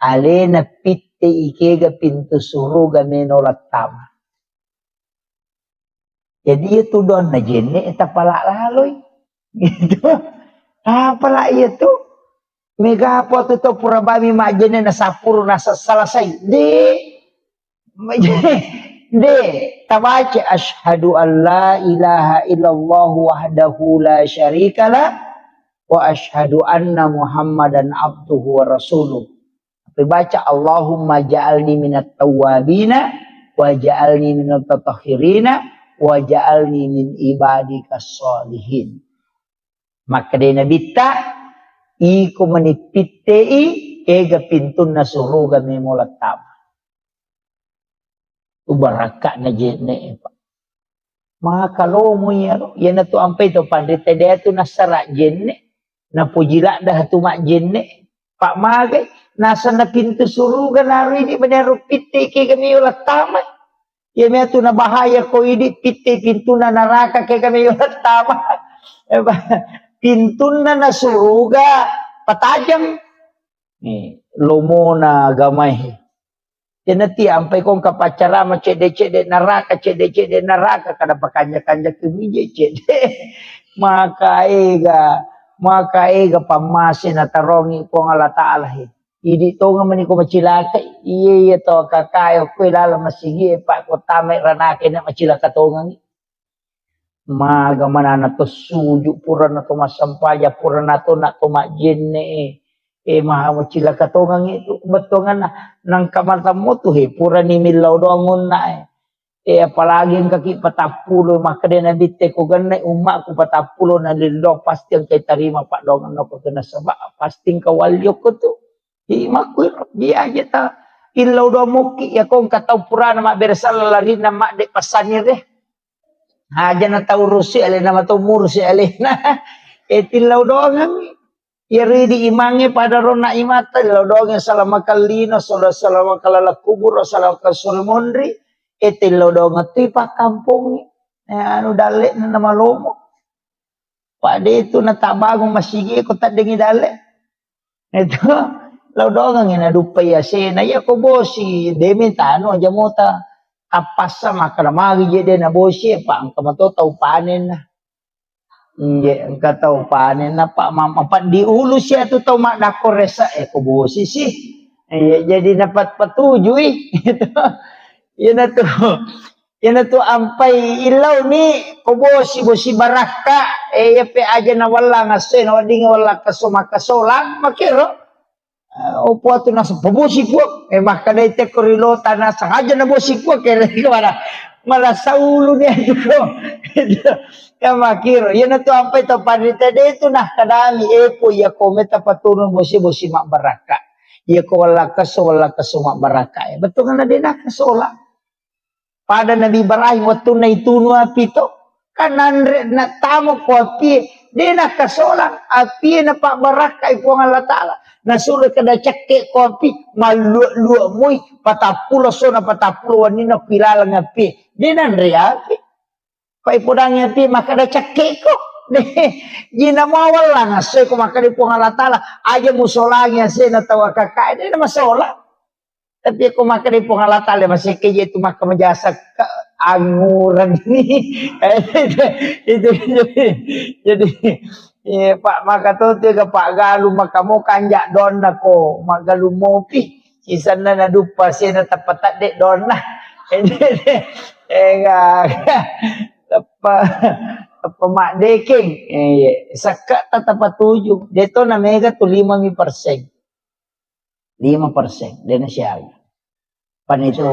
Speaker 1: alena pitte ikega pintu suruga menorat tama. Jadi itu don na jenne eta pala laloy gitu. Pala itu mega apa tu purabami majene na sapuru na salasay de tabaca asyhadu an la ilaha illallah wahdahu la syarikalah wa asyhadu anna Muhammadan abduhu wa rasuluh. Baca Allahumma ja'alni minat tawwabina wa ja'alni minat tatahhirina wa ja'alni min ibadikas sholihin. Maka dia Nabi iko manipitei ega pintun na suruga may mulatama. Ubaraka na jene pa. Mga kalomo yan. Yan na to ampay to. Pandita daya to nasara jene. Napujila dah tumak jene. Pak magay. Nasa na pintu suruga naro ini. Banero pite kaya kami ulatama. Yan na to na bahaya ko ini. Pite pintu na naraka kaya kami ulatama. Pintu na nasuruga. Patajang. Lomo na gamay. Yan nati ampay kong kapacara macede-cede naraka, cede-cede naraka kada pakanya-kanya kemije cede. Maka ega pamase na tarongi ko nga lataalahi. Idi to nga maniko macilaka, iya to kakayo ko ilala masigi pa ko tamay ranake na macilaka to nga. Maga manana to suju pura na to masampaya pura na to majene. Maha macila katongang itu betongan nang kamata mo to pura ni milaw doangon na apalagi ang kaki patapulo makade na bitte ko ganay umma ko patapulo na lilo pasti ang kay tarima pa doangan no ko na saba pasti kawalyo ko to makuiro biya ta ilaw do mo ki akong kataw pura na mabersal lari na ma de pasanir haja na taurusi ale na matumursi ale na tilaw doangan Iri di imangi pada rona imata lodong salama kalino salama kalala kubur salama kasulmondri etil lodong tipa kampung anu dale na malomo pade itu na tabagong masigi ko tadengi dale itu lodong ang inadupay asena ya ko bosi demi tano jamota kapasa makaramagi jede na bosi pa ang kamato tau panen na. Iya, engkau tahu panen apa mama pak diulu siya tu tahu mak dako resa kubosi sih. Iya, jadi dapat petujui itu. Yan na to ampai ilaw ni kubosi baraka ya pe aja na wala nga sen wala wala kasoma makiro. Opo tu nasa pabosi ko makadai te korilota na sangaja na bosi ko kaya malah saulo niya dito. Ya makiro, yan na to ampay to panita dito na kadami po ya kometa patunong bosi mak baraka. Ya ko wala kaso mak baraka. Betul nga na din nakasola. Pada Nabi Ibrahim waktu na ituno apito. Kanan na tamo ko api. Di nakasola. Api na pa baraka ipo nga latala. Nasulit kada cakke ko api. Maluwa mo'y patapulo so na patapulo. Nino pilalang api. Di nanri api. Paipudangnya ti makada cakke ko. Gina mawal lang asoy ko makadi po nga latala. Aja musolangnya siya na tawa kakay. Di na masola. Tapi ako makadi po nga latala. Masih kaya ito makamajasa anguran ini. Jadi Pak makatuti ka Pak Galu makamu kanjak don na ko. Magalu mopi. Sisan na nadupa siya na tapatat de don na. Apa mak deking sakat tatapat tujuh deto na mega tu 5% dena siya panito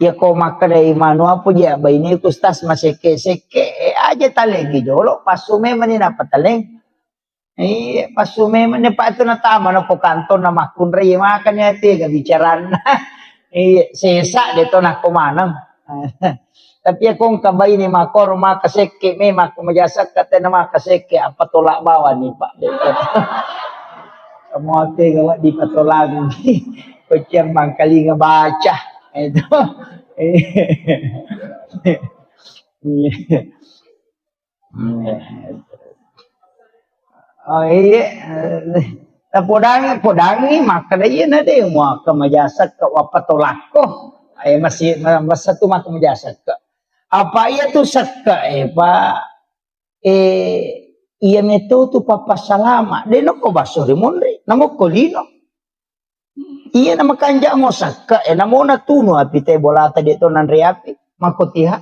Speaker 1: ya ko makadai manu apa dia baini kustas maseke aja talegi jolo pasume manina pataleng pasume man pa ito na tama na po kanton na makunre makan ya tiga bicaran sesa deto na kumanang. Tapi akong kabay ni makor makaseke may makumajasak kate na makaseke patulak bawa ni Pak. Kamu ate gawa di patulang ni pecang mangkali nga baca itu. Oh iya. Podangi makadaya na de mo kamajasak ka patulak ko. Ay masih satu makumajasak ka. Apa ia tu sakka Pak ia meto tu papa salama de no ko basore monre namo ko lino ia nama kanja mo sakka namo na tuno apite bolata de to nan reapi makotiha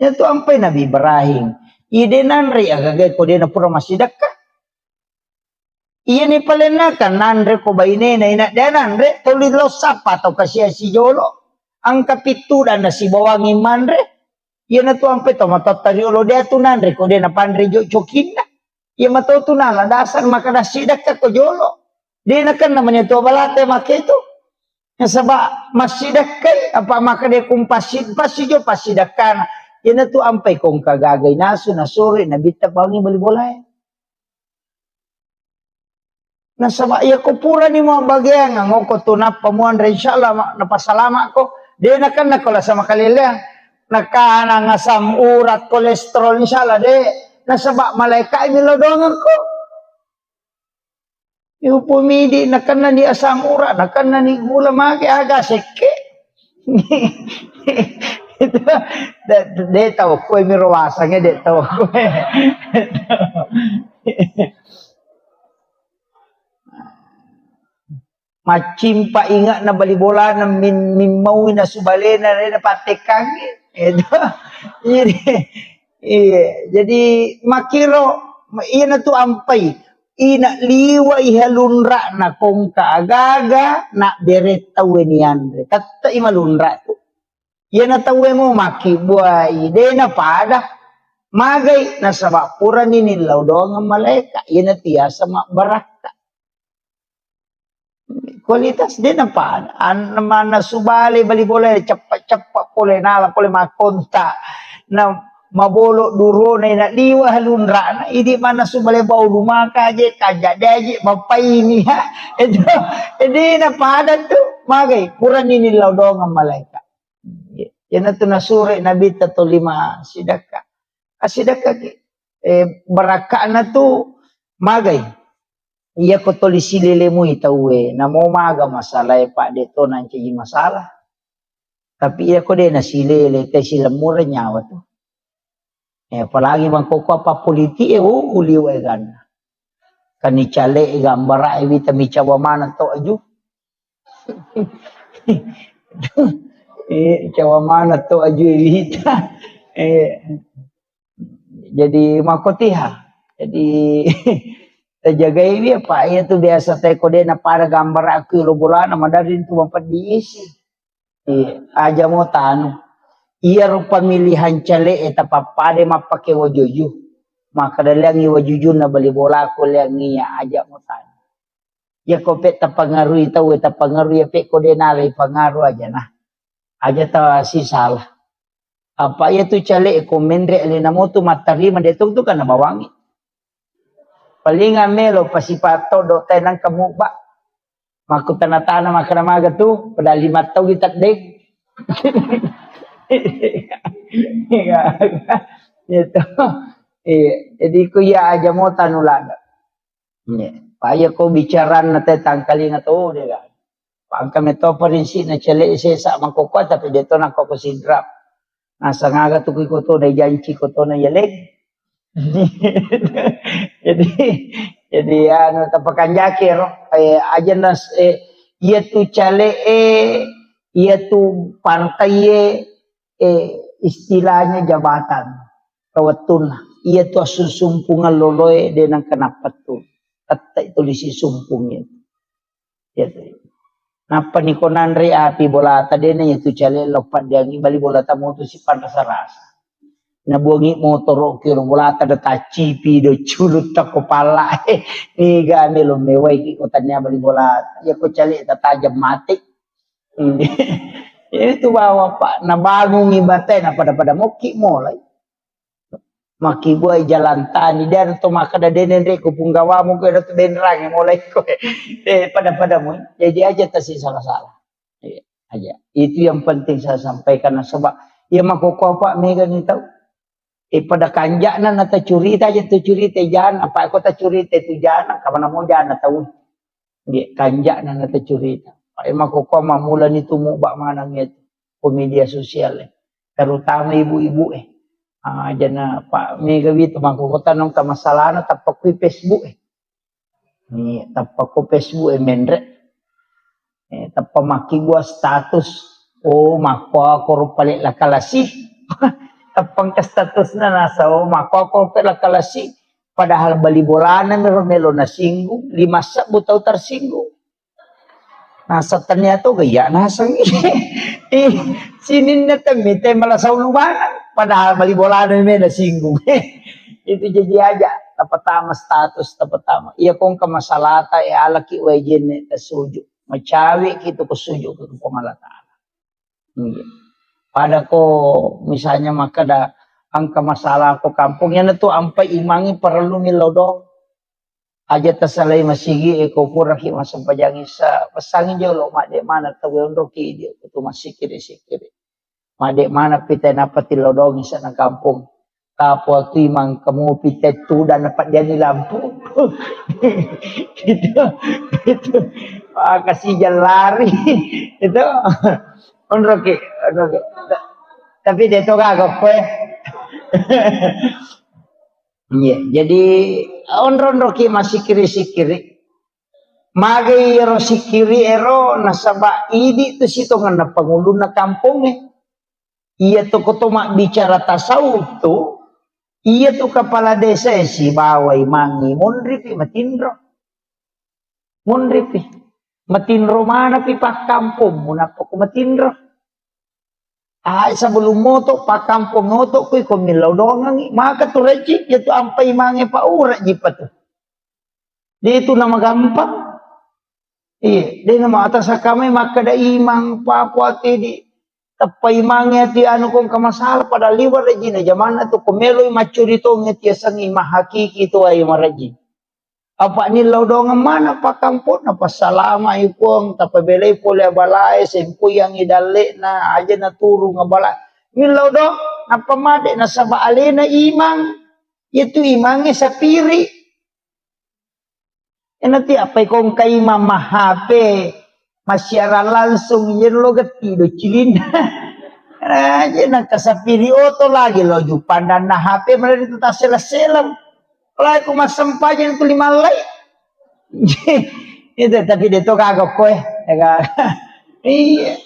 Speaker 1: ya tu ampai Nabi Ibrahim ide nan re agage ko de na pura masidakka ia ni palenakan nan re ko baine na ina danan re tolilo sapa to kasia si jolo ang kapitu dan si bawangi manre. Ia na tu ampe to matatari ulo dia tu nanre ko dia na panre jo chokinna. Iya matutunan dasar maka dasidak ka ko jolo. Di na kan namanya to balate makito. Sabab masidak kay apa maka de kung pasijo pasidakan. Ina tu ampay kung kagagay naso na suri na bita bangi bali bolay. Nasaba iya ko pura ni mo bagyang ngoko tunap pamuan re insyaallah napasalama ko. Di na kan nakola sa makalilang. Nakana nga asam urat kolesterol insyaallah de nasaba malaika milodongan ko. Yung pumidi, nakan na ni asam urat, nakan na ni gula magi aga seke. Ito, de tao ko mirawasa nga de tao ko. Macimpa ingat na balibola na mimawi na subali na rin na patikang. Jadi makiro, iyan na to ampay. Ina liwa ihalunra na kung kaagaga na diretawe niyan. Tata imalunra to. Yan na tawe mo makibuay. Ide na pada. Magay na sa bapura ni nilaw doang ang malaika. Yan na tiya sa baraka. Kualitas din na pada. Ano naman na subali balibola. Chapa-chapa pole nala pole makonta. Na mabolo duro na inaliwa halunra na hindi man nasubali ba lumaka je kajadaji mapaini ha ito hindi na pada to magay pura ninilaw doang ang malaika yan na to nasuri nabita to 5 sidaka asidaka baraka na to magay iya ko to lisilile mo itawe na mo maga masalay pa dito nanti masalah tapi iya ko din nasilile tay sila mura nyawa to. Apalagi bang koko apa politi uliw gan. Kani chale gambara evita mi mana to aju. Mana to aju evita. Jadi makotiha. Jadi terjaga ini apa ya tu biasa teh kode na para gambar aku lo bola na madarin tu mampadiisi. Aja mo tanu. Iya pemilihan cale eta papade mapake wajuju maka dalang wajuju na bali bola ko lang niya aja mo tan ya ko pet tapangaru itaw eta pangaru ya pe ko denale pangaru aja nah aja ta si salah apa ya tu cale ko mendre alina mo tu matarima detung tu kana bawangi palinga melo pasipato do tenang kamu ba maku tanatana makramaga tu pada 5 taw gitak deg itu jadi kuya aja mau tanulaga paya ko bicara na te tangkali nga to de ga pangka meto parinsi na chele sesa mangkoko tapi deto na ko sidra nasa ngaga to ko to na janji ko to na yaleg jadi ano tapakan jakero aja nas iya tu chale iya tu pantai istilahnya jabatan kawatun iya tu susumpungan loloy dengan kenapa tu kata itu lisi sumpungnya ya napa ni konan re api bola tadi na itu cale lopat diangi bali bola tamu tu si pantas rasa na buangi motor kiro bola tada tacipi do culut tak kepala ni gane lo mewai ki kotanya bali bola ya ko cale tajam mati itu bawa pak na bangun ibatai na pada moki mulai maki buai jalan tani dan to maka da denen re ko punggawa mo ko da denrang mulai ko pada mo jadi aja tasi salah-salah aja itu yang penting saya sampaikan sebab ya makoko pak mega ni tahu pada kanjak na nata curi aja tu curi te jangan apa aku ta curi te tu jangan kamana mo jangan tahu dia kanjak na nata curi emang kok mamulan itu mubak manangnya ke media sosial terutama ibu-ibu jana Pak Megawi itu mangko kota nong ta masalah na tapak ku Facebook ni tapak ku Facebook mendre tapak maki gua status mako ako palit la kalasi tapang ka status na nasa mako ako palit la kalasi padahal bali bolanan melo na singgung 5 sabu tau tersinggung. Nah, setelahnya tuh gaya nasang sinin na temite malah sa ulubanan padahal bali bola na may nasinggung. Itu jadi aja tapatama status tapatama. Iya kong kamasalata alaki wajin suju. Macawi gitu kesuju ke pengalata. Pada ko misalnya maka ada angka masalah ko kampungnya itu ampai imangi perlu milodong aja tersalai masigi eko puraki masam pajangi sa pasangin jauh lo mak mana tahu ondoki dia itu masih kiri sikiri mak mana pita napati lodong isa na kampung kapo tu imang kamu pita tu dan dapat jadi lampu itu kasih jalan lari itu ondoki tapi dia tu kagak pe iya, jadi onron ki masih kiri sikiri, magi ero sikiri ero nasaba idi tu situ ngana pengulu na kampungnya, iya tu kotoma bicara tasawuf tu, iya tu kepala desa si bawai mangi munripi matindro mana pi pak kampung munapok matindro. Sebelum moto pak kampung moto kui komilau dongang maka tu reci itu ampai mange pa ura jipa tu dia itu nama gampang iya dia nama atas kami maka da imang papua di tapai mange ti anu kong kamasal pada liwar reji na jamana tu komelo macurito ngeti sangi mahakiki tu ay maraji apa ni laudongan mana pak kampung apa salama ipong tapabelay pole balay sempu yang idale na aja na turu ngabala ni laudong apa made na saba alena imang itu imangnya sapiri nanti apa kong kay mamahape masyara langsung yen lo getido cilin aja na kasapiri oto lagi lo jupandan na hape mana itu tasela-selam lai ko masampajan ko limalay. Itu tapi dito kagak ko iya.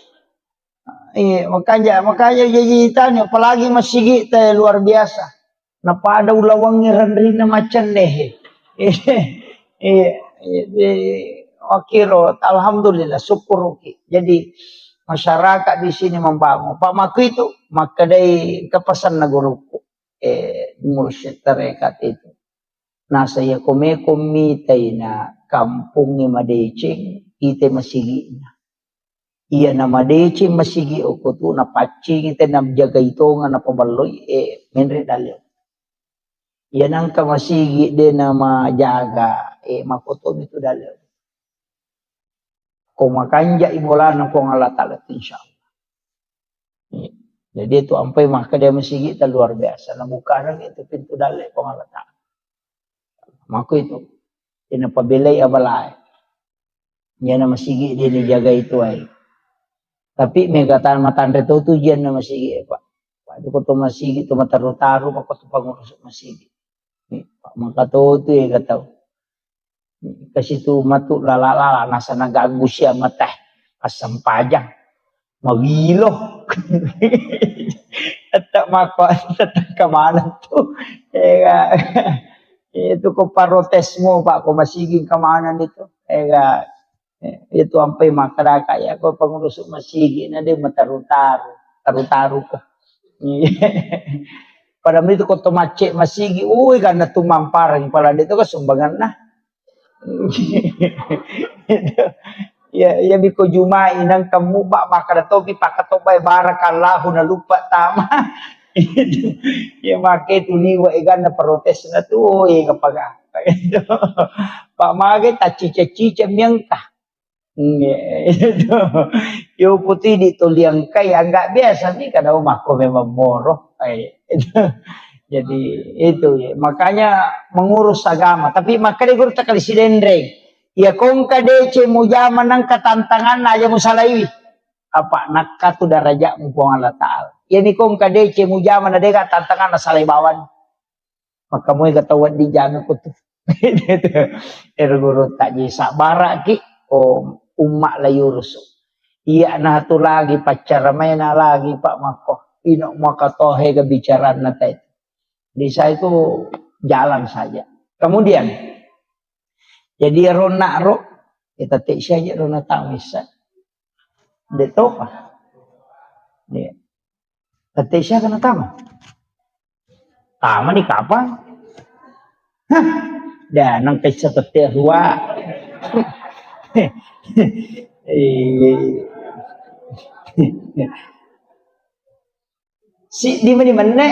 Speaker 1: Iya, makanya jajitan apalagi masigi teh luar biasa. Napada ulawang ran na macan deh. Iya, okiro alhamdulillah syukur oke. Jadi masyarakat di sini membangun. Pak Maku itu makadai kepesan na guruku mursyid tarekat itu. Nah saya komitay na kampung ni madecing ite masigi na. Iya na madecing masigi o kutu na pacing ite na jaga ito nga na pabaloy menre dalyo. Iya nang kamasigi de na majaga makutom itu dalyo. Kung makanja ibola ng kong alatalat insyaallah. Jadi itu ampai maka dia masigi ta luar biasa. Nabuka lang itu pintu dalyo kong alatalat. Maka itu pinapabilay abalay niya na masigi din jaga itu ay tapi may katan matandre to diyan na masigi pa pado ko to masigi to mataro-taro pa ko to pangurus masigi maka to kataw kasi to matu lalala nasa nagago siya matah asam pajang mawilo at mako at kamanan to itu ko parotes mo pak ko masiging kamanan itu itu ampai makaraka ya ko pangurus masigi na de taru-taru ko pada itu ko tomace masigi uy kana tumamparang pala dito ka sumbangan na ya biko jumai nang kamu ba makadatobi pakatobay barakallahu na lupa tama ya make tuliwa igan na protes na to kapag Pak Mage tacica-cica miyangka yung putih dituliang kaya nggak biasa nih karena rumahku memang moroh jadi itu ya makanya mengurus agama tapi makanya guru tak kali sidendreng ya kong kadece mujaman nang katantangan aja musalaiwi apa nakatu daraja mumpung Allah Ta'ala yani kong kadece mujaman ada ka tantangan nasalay bawan maka mo katawa di jano ko to guru tak jisa baraki o umma layurus iya na to lagi pacar may na lagi pak mako ino makatohe ka bicara na tayo di saya itu jalan saja kemudian jadi rona ro kita tik saja rona tamisa dito pa dia ketik siya kana tama di kapan Dah nang kay sa terwa. Si di mana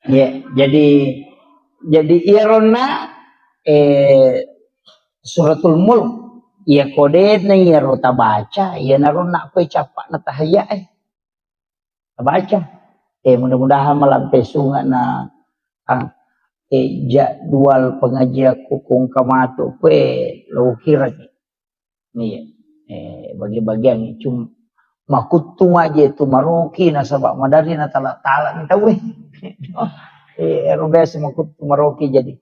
Speaker 1: ya, jadi irona suratul mulk ya kode na iro tabaca ya naron na ko'y capak na tahaya tabaca mudah-mudahan malam pesunga na ang jadwal pengajian kung kamato kue lokira nih bagi-bagian cuma makutung aja itu maroki na sabak madari na tala-tala nih tahu Robes makutung maroki jadi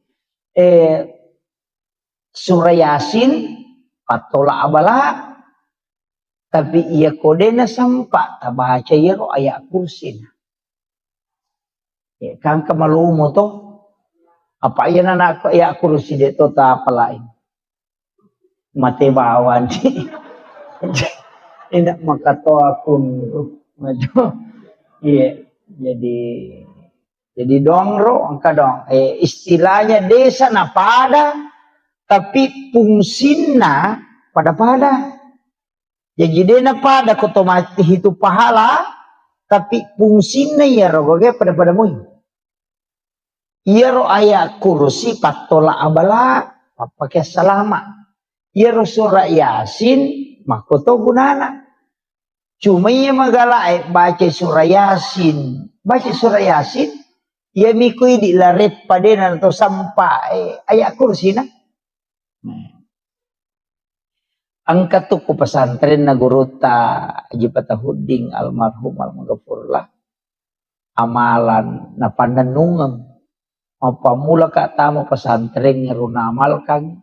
Speaker 1: surah Yasin patola abala tapi ia kodena sampak tabaca iro ayat kursi kan kamalumo to apa yan anak ayat kursi dito ta palain mati bawan tidak makato akun maju iya jadi dongro angka dong istilahnya desa na pada tapi fungsinya pada jadi dia na pada otomatis itu pahala tapi fungsinya ya roge pada mo Yero ayat kursi patola abala pakai selama. Yero surah Yasin makoto gunana. Cuma ia magala baca surah Yasin. Baca surah Yasin. Ia mikui di larep padenan atau sampai ayat kursi na. Angkat tuku pesantren na guruta Jipatahuding almarhum almarhumullah. Amalan na pandanungan. Apa mula kak tamu pesantren ngeruna amalkan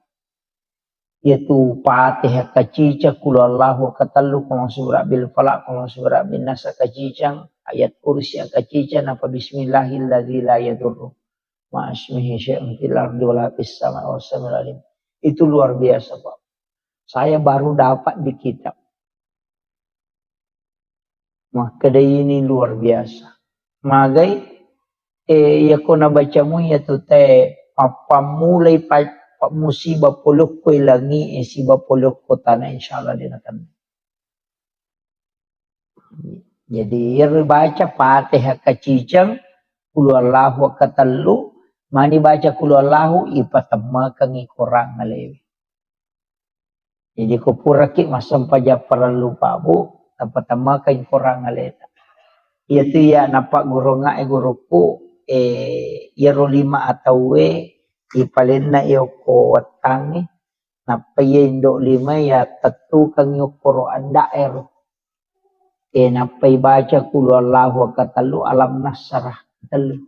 Speaker 1: yaitu Fatihah kacica kulallahu katalu kama surah bil falaq kama surah bin nas kacicang ayat kursi kacica napa bismillahilladzi la yadurru ma ismihi syai'un fil ardi wala fis samai was-samiul alim. Itu luar biasa Pak. Saya baru dapat di kitab. Maka ini luar biasa. Magai ya ko na baca mo ya to te papamulay pa musibah pulok ko ilangi siba pulok ko tanah insyaallah din akan. Jadi ya baca Fatihah kacicang kulullahu katallu mani baca kulullahu ipatamma kang ikurang ngalewi. Jadi ko puraki masampaja perlu pabu tapatamma kang ikurang ngaleta. Itu ya napak guru nga guruku yero lima atau ipalin na ko watangi napay indo lima ya tatu kang yukuro anda napay baca kulullahu katalu alam nasarah katalu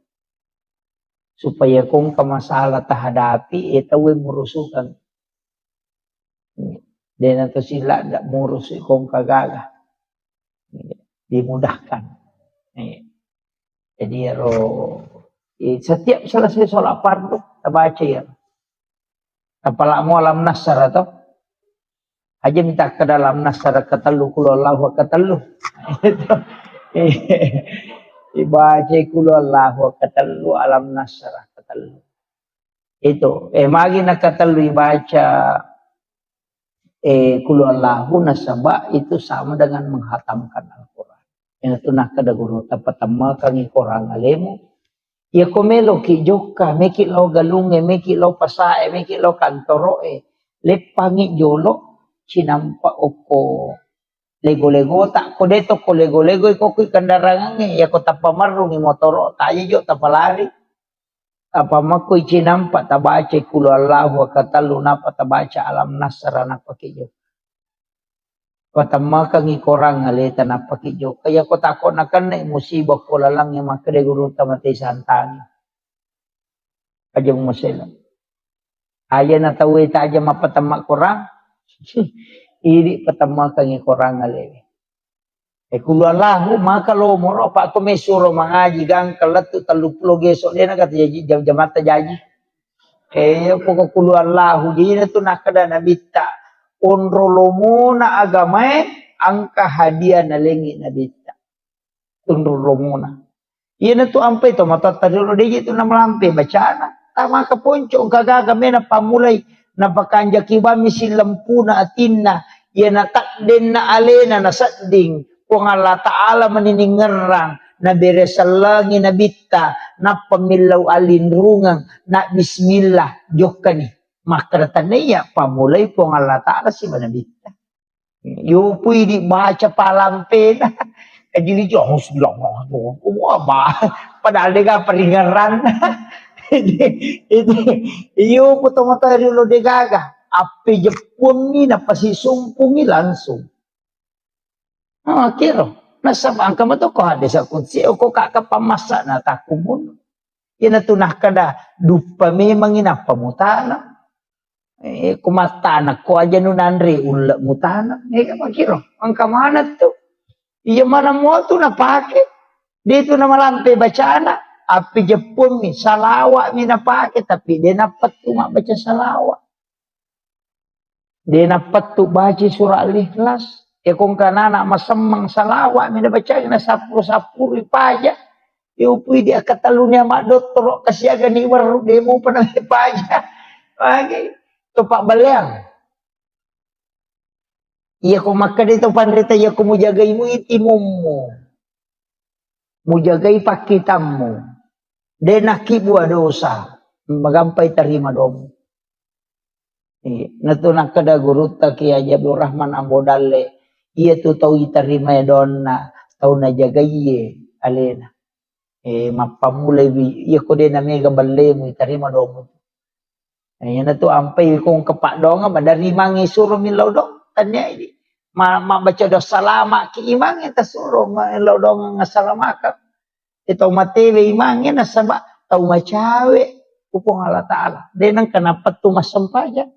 Speaker 1: supaya kung kamasala tahadapi itawe murusukan dan atau sila ndak murus kung kagaga dimudahkan. Jadi setiap selesai sholat fardu kita baca ya. Apalagi alam nasar atau aja minta ke dalam nasar katalu kulullahu katalu. Dibaca kulullahu katalu alam nasar katalu. Itu magi nak katalu dibaca kulullahu nasaba itu sama dengan menghatamkan Al-Quran. Yang itu nak kada guru tapatama kang korang alemu ya komelo ki joka meki lo galunge meki lo pasae meki lo kantoroe lepangi jolo sinampa oko lego-lego tak kodeto ko lego-lego ko kandarangange ya ko tapamarung motoro tayo jo tapalari apa makoy sinampa tabaca kulullahu katalu napa tabaca alam nasrana pakiyo Patama kang ikorang aleta na pakijo. Kaya ko tako na kan na musibah ko lalang yung makade guru tamatay santang. Kajang musela. Aya na tawi taja mapatama korang. Iri patama kang ikorang alete. Kulualahu maka lo moro pa ko mesuro mangaji gang kalat tu taluplo geso dia na kata jam mata jaji. Kaya ko kulualahu jadi na tu nakada nabita. Onrolomo na agamae angka hadiah na lengi na bita. Tunrulo muna. Iyan na to ampay to, matatarilo di ito na malampi, bacana. Tama ka poncho, ang kagagami na pamulay, na bakanja kibami silampu na atin na, iyan na takden na alena na satding, kung Allah Ta'ala maniningarang, na beresalangin na bita, na pamilaw alinrungang, na bismillah, jokani. Makaratan na iya, pamulay po ang Allah Ta'ala si manabita. Yung pwede baca palampe na, kajili Diyos bilang ba? Padahal ka peringaran. Yung puto-moto lo de gaga. Api Jepun ni napasisumpungi langsung. Kiro. Nasa bangka mo to ko hade sa kutsi. O ko kakapamasa na takumun. Yan na tunah ka na. Dupa memang inapamutana. Kumatanak ko aja nunandre ulat mutana. Kiro. Ang kamanat to. Iya mana mo tu napake. Dito na malampi bacana. Api Jepun mi salawa mi napake. Tapi dia dapat tu mak baca salawa. Dia dapat tu baca surah Al-Ikhlas. Kung kanana masemang salawa mi na baca na sapur-sapur ipaja. Upui dia katalunya mak doktor kasiaga ni waru demo pernah ipaja. Lagi tu Pak Baliang. Iya ko makadito panrita iya ko mujagay mo itimummo. Mujagay pakitammo. De nakibwa dosa. Magampay tarima domo. Natunak kada guruta kiya Jabur Rahman Ambodale. Iya tu tau itarima don na tau na jagaye alena. Mapamulay iya ko de na mega balle mo itarima domo. Yan na to ampay kung kapak dong dari mangi suruh milaw dong. Tanya ini. Baca doa salama ki imangin tasuro milaw dong ngasalamakan. Ito matewe imangin nasaba tau macawe upong Allah Ta'ala. Denang kenapa tu masampaja.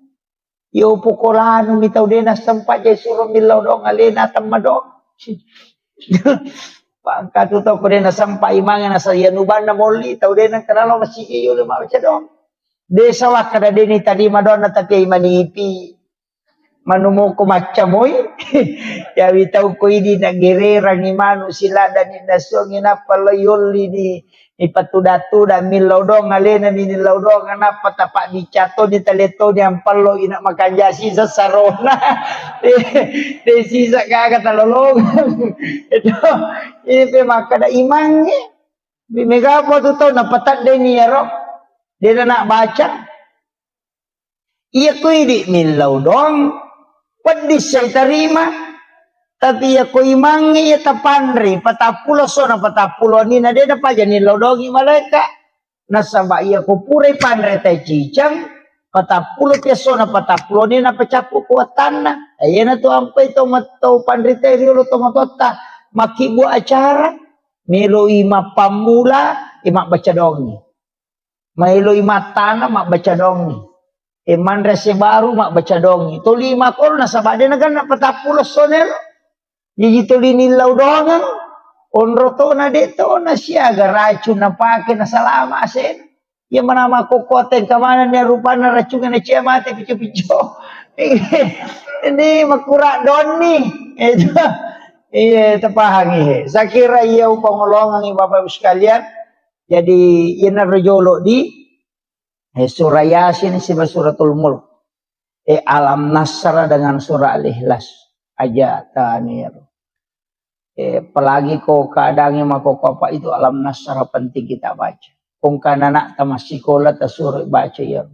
Speaker 1: Yo pukolano mitaw de nasampaja suruh milaw dong alena tamadong. Pangkatu tau ko de nasampa imangin nasayanuban na moli tau de nang kanalo masigi yo lima baca dong. Desa wakada deni tadi madonna tapi manipi manumo ko macamoy ya witaw ko ini nagirera ni manu sila dan inasong inapalayoli ni ipatuda-tuda milodong alena ni nilodong anapa tapak dicato ni taleto ni ampalo ina makanjasi sa sarona de sisa kaga talolong itu ini pe makada imangnya bimegapo tu to napatat de ni ero dia nak baca iya ko ini milaw dong pedis saya terima tapi ya ko imangi ya tapandri patapulo so na patapulo ni na dia dapat jadi lodongi maleka nasaba iya ko purai pandre tay cicang patapulo peso na patapulo ni na pacapu kuatan na ayan na to ampay to matau pandre tay riolo to matota makibu acara milo ima pamula ima baca dongi mailo ima tanah mak baca dongi Mandrese baru mak baca dong itu 5 kol na sabade na gan patapulos sonel jadi to linilaw dongan onro to na dito na siya garacun na pake na salama asen ya manama kokoten kamana niya rupa na racun na siya mate picho-picho ini makura doni itu iya tapahangi sakira iya pangolongan ni Bapak Ibu sekalian jadi ina rojolo di surah Yasin sibah suratul Mulk. Alam Nasr dengan surah Al-Ikhlas aja tanir. Apalagi kok kadangnya mako apa itu Alam Nasr penting kita baca. Kung kanana ta masikola ta surah baca ya.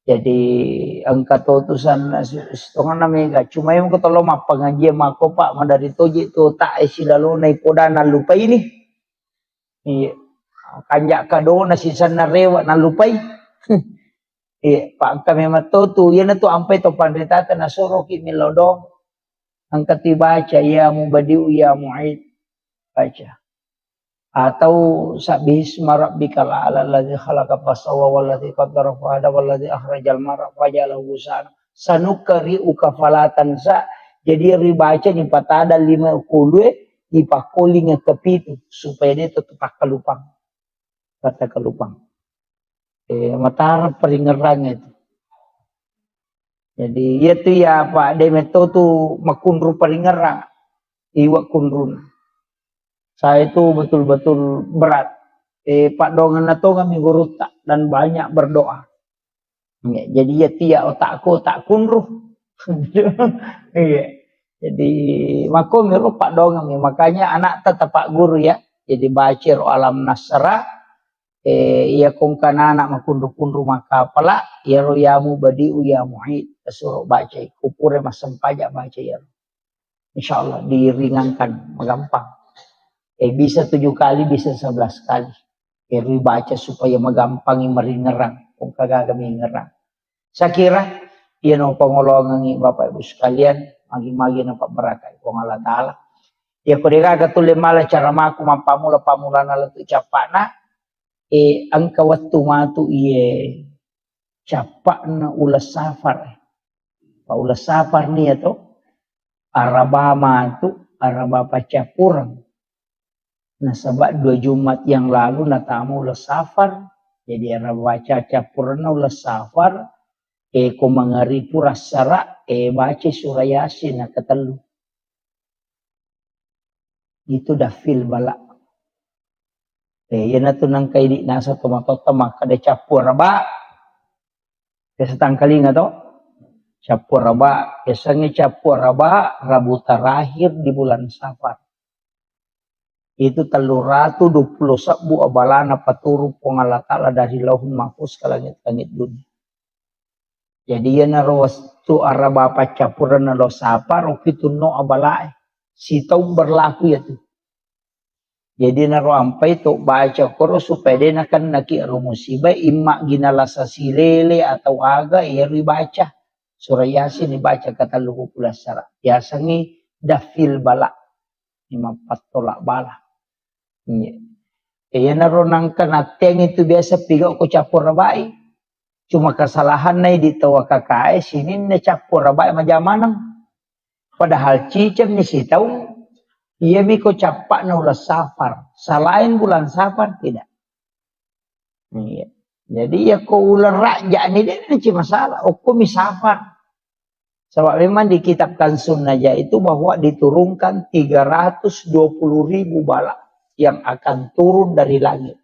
Speaker 1: Jadi angka tutusan setengah namanya cuma yang ketolo mah pengajian mako pak dari toji tu tak isilalo na ipodana lupa ini. Iya. Kanjak kado na sisan na rewa na lupay. Pak kami matutu yan na to ampay to pandritata na soroki milodong. Ang katibaca ya mubadiu ya mu'id. Baca. Atau sabisma rabbikal a'la alladzi khalaqa fasawa walladzi qaddara fahada walladzi akhrajal mar'a fajalahu gusana. Sanukri'uka fala tansa. Jadi ribaca ni patada 5 kulue ipakoli nga kepitu supaya dia tetap kalupang. Kata kelupang. Matara peringerannya itu. Jadi ya tu ya Pak Demeto tu makunru paling ngerang. Iwak kunrun. Saya itu betul-betul berat. Pak Dongan atau kami gurutak dan banyak berdoa. Ya, jadi ya tia otakku tak kunruh. Iya. Jadi makom ya Pak Dongan. Makanya anak tetap Pak Guru ya. Jadi bacir alam nasra. Ia kongkana anak makunruh-kunruh maka pala. Ya royamu badiu ya mu'id. Suruh baca. Kupure masam pajak baca ya. Insya Allah diringankan. Gampang. Bisa 7 kali, bisa 11 kali. Baca supaya magampangi meringerang. Kung kagak kami ngerang. Saya kira, yan ang pangulongan ng Bapak Ibu sekalian, magi-magi na pabarakat kung Allah Ta'ala. Ya kudega katuloy mala cara maku mampamula-pamula na lato capak na, ang kawatu matu iye capak na ulas safar. Pa ulas safar niya to, araba matu, araba pacapurang. Nah sebab 2 Jumat yang lalu natamu ulas safar, jadi araba capurang na ulas safar, kung mangaripu rasara, baca surah Yasin na katelu. Itu dah fil bala. Yan na to nang kay di nasa tumatota makada capur raba. Kasi tangkali nga to. Capur raba. Kasi nga capur raba, Rabu terakhir di bulan Safar. Itu 320 sabu abalana paturu pong Allah Ta'ala dari lauhul mahfuz ke langit-langit dunia. Jadi yan na tu araba pacapuran na lo Safar, itu no abalae. Sitaw berlaku ya tu. Jadi naro ampai tu baca koro supaya dia nakan naki rumusibay imma ginalasa silele atau aga iri baca surah Yasin dibaca kata luhu pula sara. Yasangi dafil bala 4 tolak bala. Iya naro nangkan ateng itu biasa piga ko capur rabai. Cuma kesalahan nai ditawa kakai sini ne capur rabai majamanang. Padahal cicam ni si tahu. Ia miko capak na ulas Safar. Selain bulan Safar tidak. Iya. Jadi ya ko ular raja ni dia cuma masalah. Hukum Safar. Sebab memang di kitab Kansun Najah itu bahwa diturunkan 320.000 bala yang akan turun dari langit.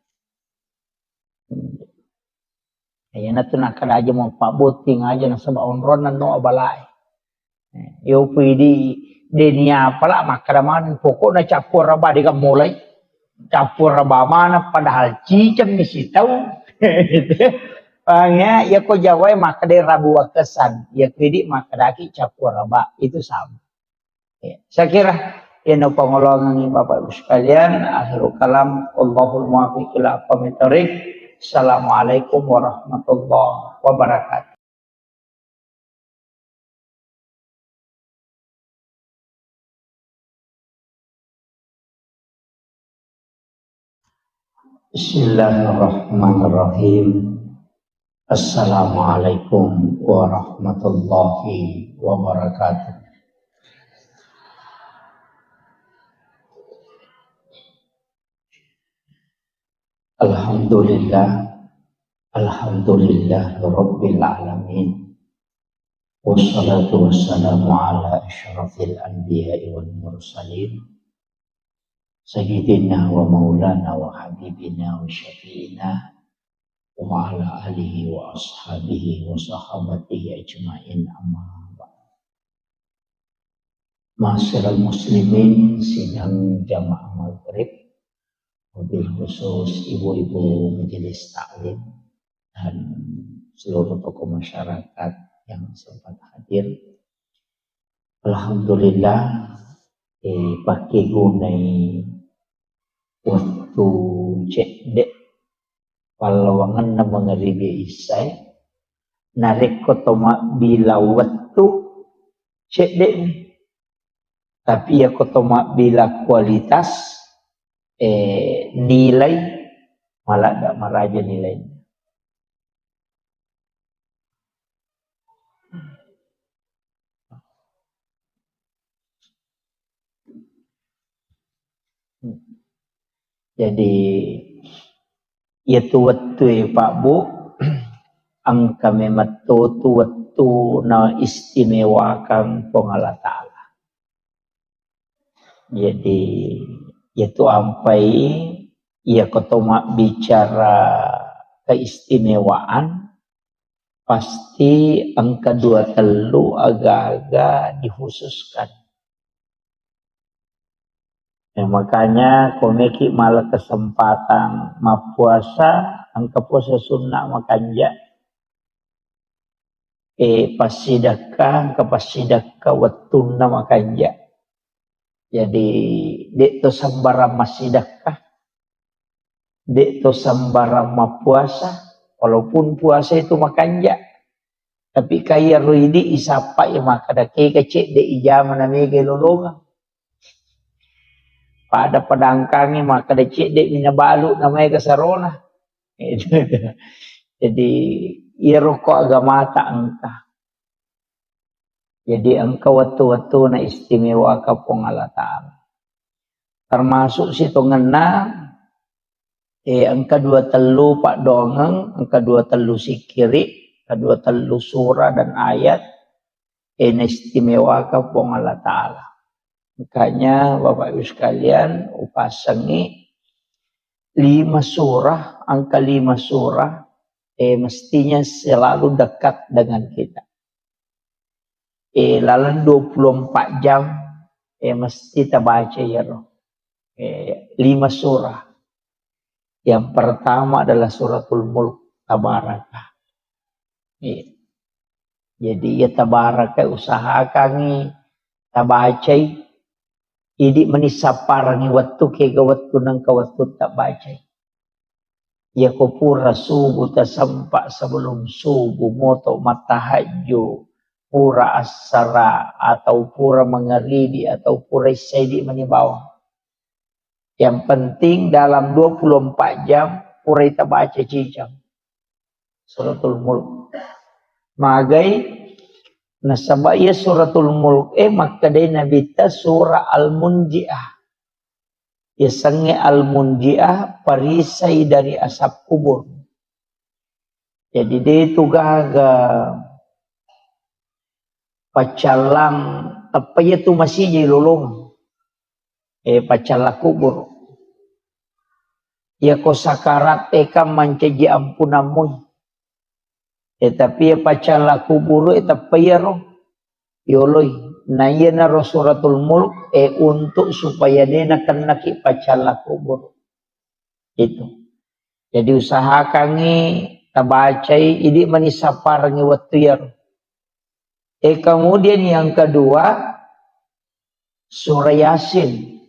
Speaker 1: Ya natun akan aja mau pak boting aja na sebab onronan no abalai. Yo pidi denia pala makaraman pokok na capur raba di mulai capur raba mana padahal cicam misi tahu ya ya ko jawai maka de rabu kesan ya kredit maka daki capur raba itu sama ya. Saya kira ini pengolongan Bapak Ibu sekalian akhirul kalam Allahul muwaffiq ila aqwamit thoriq. Assalamualaikum warahmatullahi wabarakatuh. Bismillahirrahmanirrahim. Assalamualaikum warahmatullahi wabarakatuh. Alhamdulillah rabbil alamin. Wassalatu wassalamu ala asyrafil anbiya'i wal mursalin. Sayyidina wa maulana wa habibina wa syafi'ina wa ala alihi wa ashabihi wa sahabatihi ajma'in amma ba'd. Ma'asyiral muslimin sidang jamaah maghrib, wabil khusus ibu-ibu majelis taklim dan seluruh tokoh masyarakat yang sempat hadir. Alhamdulillah pakai gunai waktu cedek palawangan na mengeribi isay narik ko toma bila waktu cedek tapi ya ko toma bila kualitas nilai malah gak maraja nilainya. Jadi itu waktu Pak Bu ang kami matutu waktu na istimewakan Allah Ta'ala. Jadi yaitu ampai ia ketoma bicara keistimewaan pasti angka 23 agak-agak dikhususkan. Ya, makanya komeki malah kesempatan puasa angka puasa sunnah makanya pasidakah angka pasidakah wattuna makanya. Jadi dek to sambara masidakah dek to sambara puasa walaupun puasa itu makanya tapi kaya ruidi isapa ya maka dake kecek dek ijama namanya lolongan. Pada pedangkangi maka dek dek minabalu namanya kesarona. Jadi ia rokok agama tak angka. Jadi angka waktu-waktu na istimewa kapong Allah Ta'ala. Termasuk situ ngena angka 23 pak dongeng, angka 23 sikiri, angka 23 surah dan ayat na istimewa kapong Allah Ta'ala. Makanya Bapak Ibu sekalian upasangi 5 surah, angka 5 surah mestinya selalu dekat dengan kita. Lalu 24 jam mesti kita baca ya roh. 5 surah. Yang pertama adalah suratul Mulk Tabarakah. Jadi ya Tabarakah usahakan baca idi menisaparani waktu ke waktu nang ke waktu tak baca. Ya kopura subuh tasampak sebelum subuh moto matahaju pura asara atau pura maghribi atau pura isyaidi menibawah. Yang penting dalam 24 jam pura kita baca cijam suratul Mulk. Magai nasabaya suratul Mulk maka day nabita surah Al-Munji'ah. Ya sange Al-Munji'ah perisai dari asap kubur. Jadi dia itu gaga pacalang apa itu masih jadi lolong. Pacala kubur. Ya ko sakarat eka mancaji ampunamu. Tapi ya pacala kubur tapi ya roh. Yoloi. Nah iya na suratul Mulk untuk supaya dia kena pacala kubur. Itu. Jadi usahakan tabacai ini menisaparangi waktu ya. Kemudian yang kedua surah Yasin.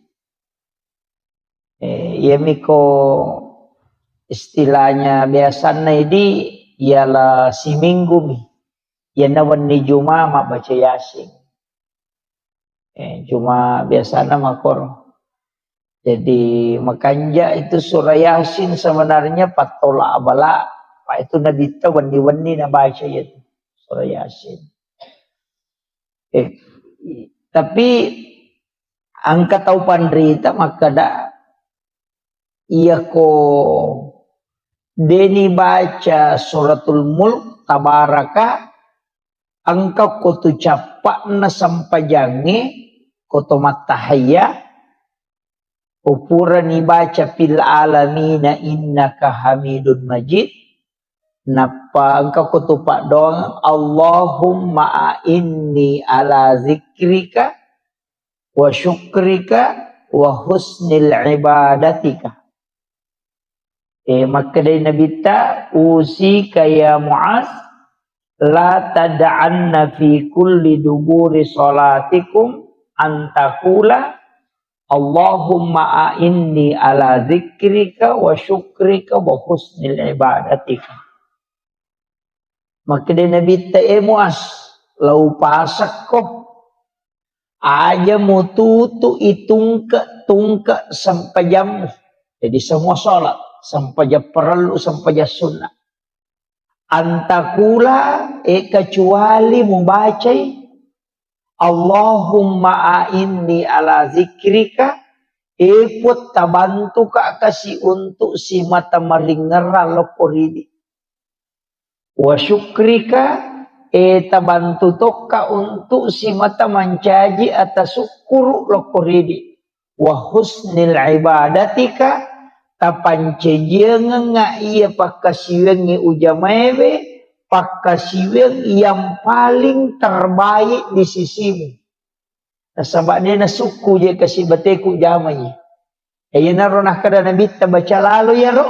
Speaker 1: Ya miko istilahnya biasanya ini ialah si minggu mi. Ya nawan ni Jumat mak baca Yasin. Cuma biasanya makor. Jadi makanya itu surah Yasin sebenarnya patola abala. Pak itu Nabi tahu wani-wani na baca itu surah Yasin. Tapi angka tahu pandrita maka dak iya ko deni baca suratul Mulk Tabarakah angka ko tu capak na sampajange koto matahaya upura ni baca fil alamina innaka hamidun majid napa engkau kutupak doang Allahumma inni ala zikrika wa syukrika wa husnil ibadatika. Maka dari Nabi ta usika ya Mu'az la tada'anna fi kulli duburi salatikum antakula Allahumma a'inni ala zikrika wa syukrika wa husnil ibadatika. Maka dia Nabi Mu'az lau pasak ko aja mututu itungka sampai jam. Jadi semua sholat sampai jam perlu sampai jam sunnah. Antakula kecuali membaca Allahumma a'inni ala zikrika put tabantu ka kasih untuk si mata maringera lokoridi wa syukrika eta bantu toka untuk si mata mancaji atas syukur lokoridi wa husnil ibadatika tapancejenga nga iya pakasiwengi ujamebe pakasiweng yang paling terbaik di sisimu. Nasabak dia na suku je kasi bateku jamai. Ayana ro nak kada nabi baca lalu ya ro.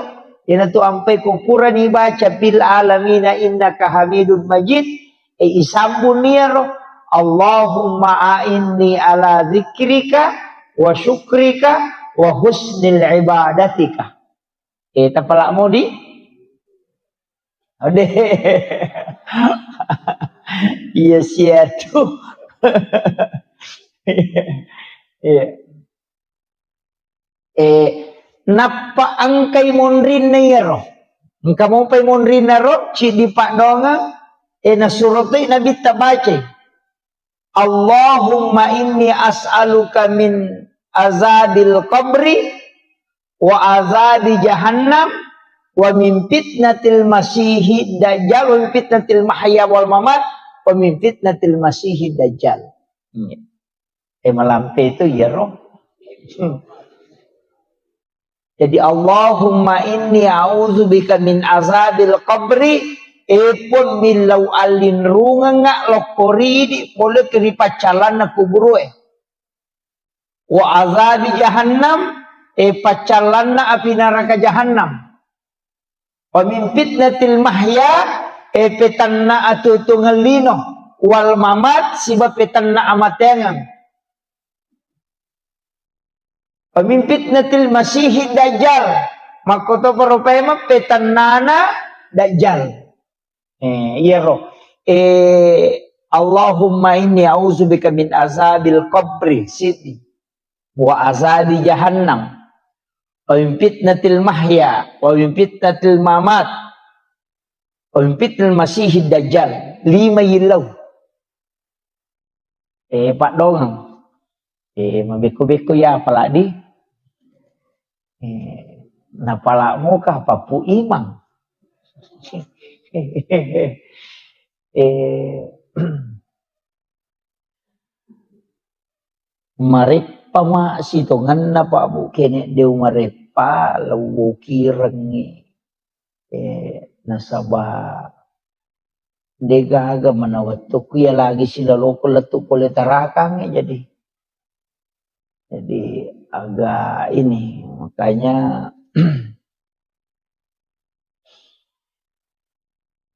Speaker 1: Yana tu ampai kukuran ni baca bil alamina innaka hamidun majid. Isambun ni ya ro. Allahumma a'inni ala zikrika wa syukrika wa husnil ibadatika. Tapalak mo di? Ade. Iya siatu. Napa angkai monrin na yero. Angka mo pa'y monrin na ro. Di pak donga. Na surati nabi tabace. Allahumma inni as'aluka min azabil qabri. Wa azabi jahannam. Wa min fitnatil masihi dajjal. Wa min fitnatil mahya wal mamat. Wa min fitnatil masihi dajjal. Melampai itu ya roh. Jadi Allahumma inni a'udzubika min azabil qabri pun milau alin runga ngak lokori di boleh kiri pacalan na kuburu wa azabi jahannam pacalan na api neraka jahannam wa min fitnatil mahya petanna atu tungelino wal mamat siba petanna amatengan pemimpin natil masihi dajjal makoto paropema petannana dajjal iya roh Allahumma inni a'udzubika min azabil qabri siti wa azabi jahannam wa min fitnatil mahya wa min fitnatil mamat wa min fitnatil masihi dajjal 5 yilau pak dong mabeko-beko ya apalak di napalakmu kah papu imang marepa ma sitongan na pa bu kene deu marepa lawuki rengi nasaba degaga manawatu kuya lagi sila loko letu pole tarakang jadi agak ini makanya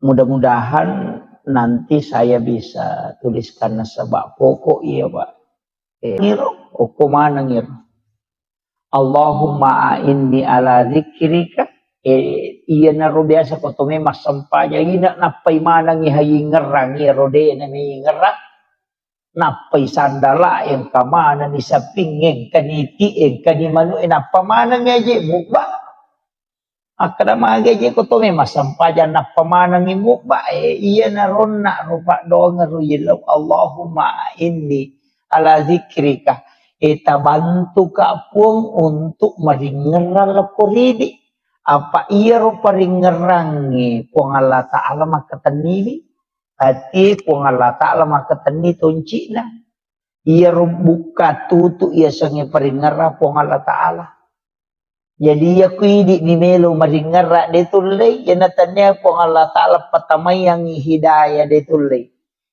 Speaker 1: mudah-mudahan nanti saya bisa tuliskan nasabak pokok iya pak ngiro oko mana ngiro Allahumma a'inni ala zikrika iya naro biasa kotome mas sampah jadi nak napai mana ngihayi ngerang ngiro de na ngerang napai sandala yang kamana ni saping yang kaniti yang kanimanu napa mana ngaji mukba akada magaji ko to me masampajan napa mana ngi mukba iya na ronna rupa doang ruyilau Allahumma inni ala zikrika bantu ka puang untuk maringeral koridi apa iya rupa ringerangi puang Allah Ta'ala makatanili hati pun Allah Ta'ala maka tani tonci lah. Ia buka tutu ia sange peringara pun Allah Ta'ala. Jadi ia kuidi ni melo maringara de tulai. Ia natanya pun Allah Ta'ala patamay yang hidayah de tulai.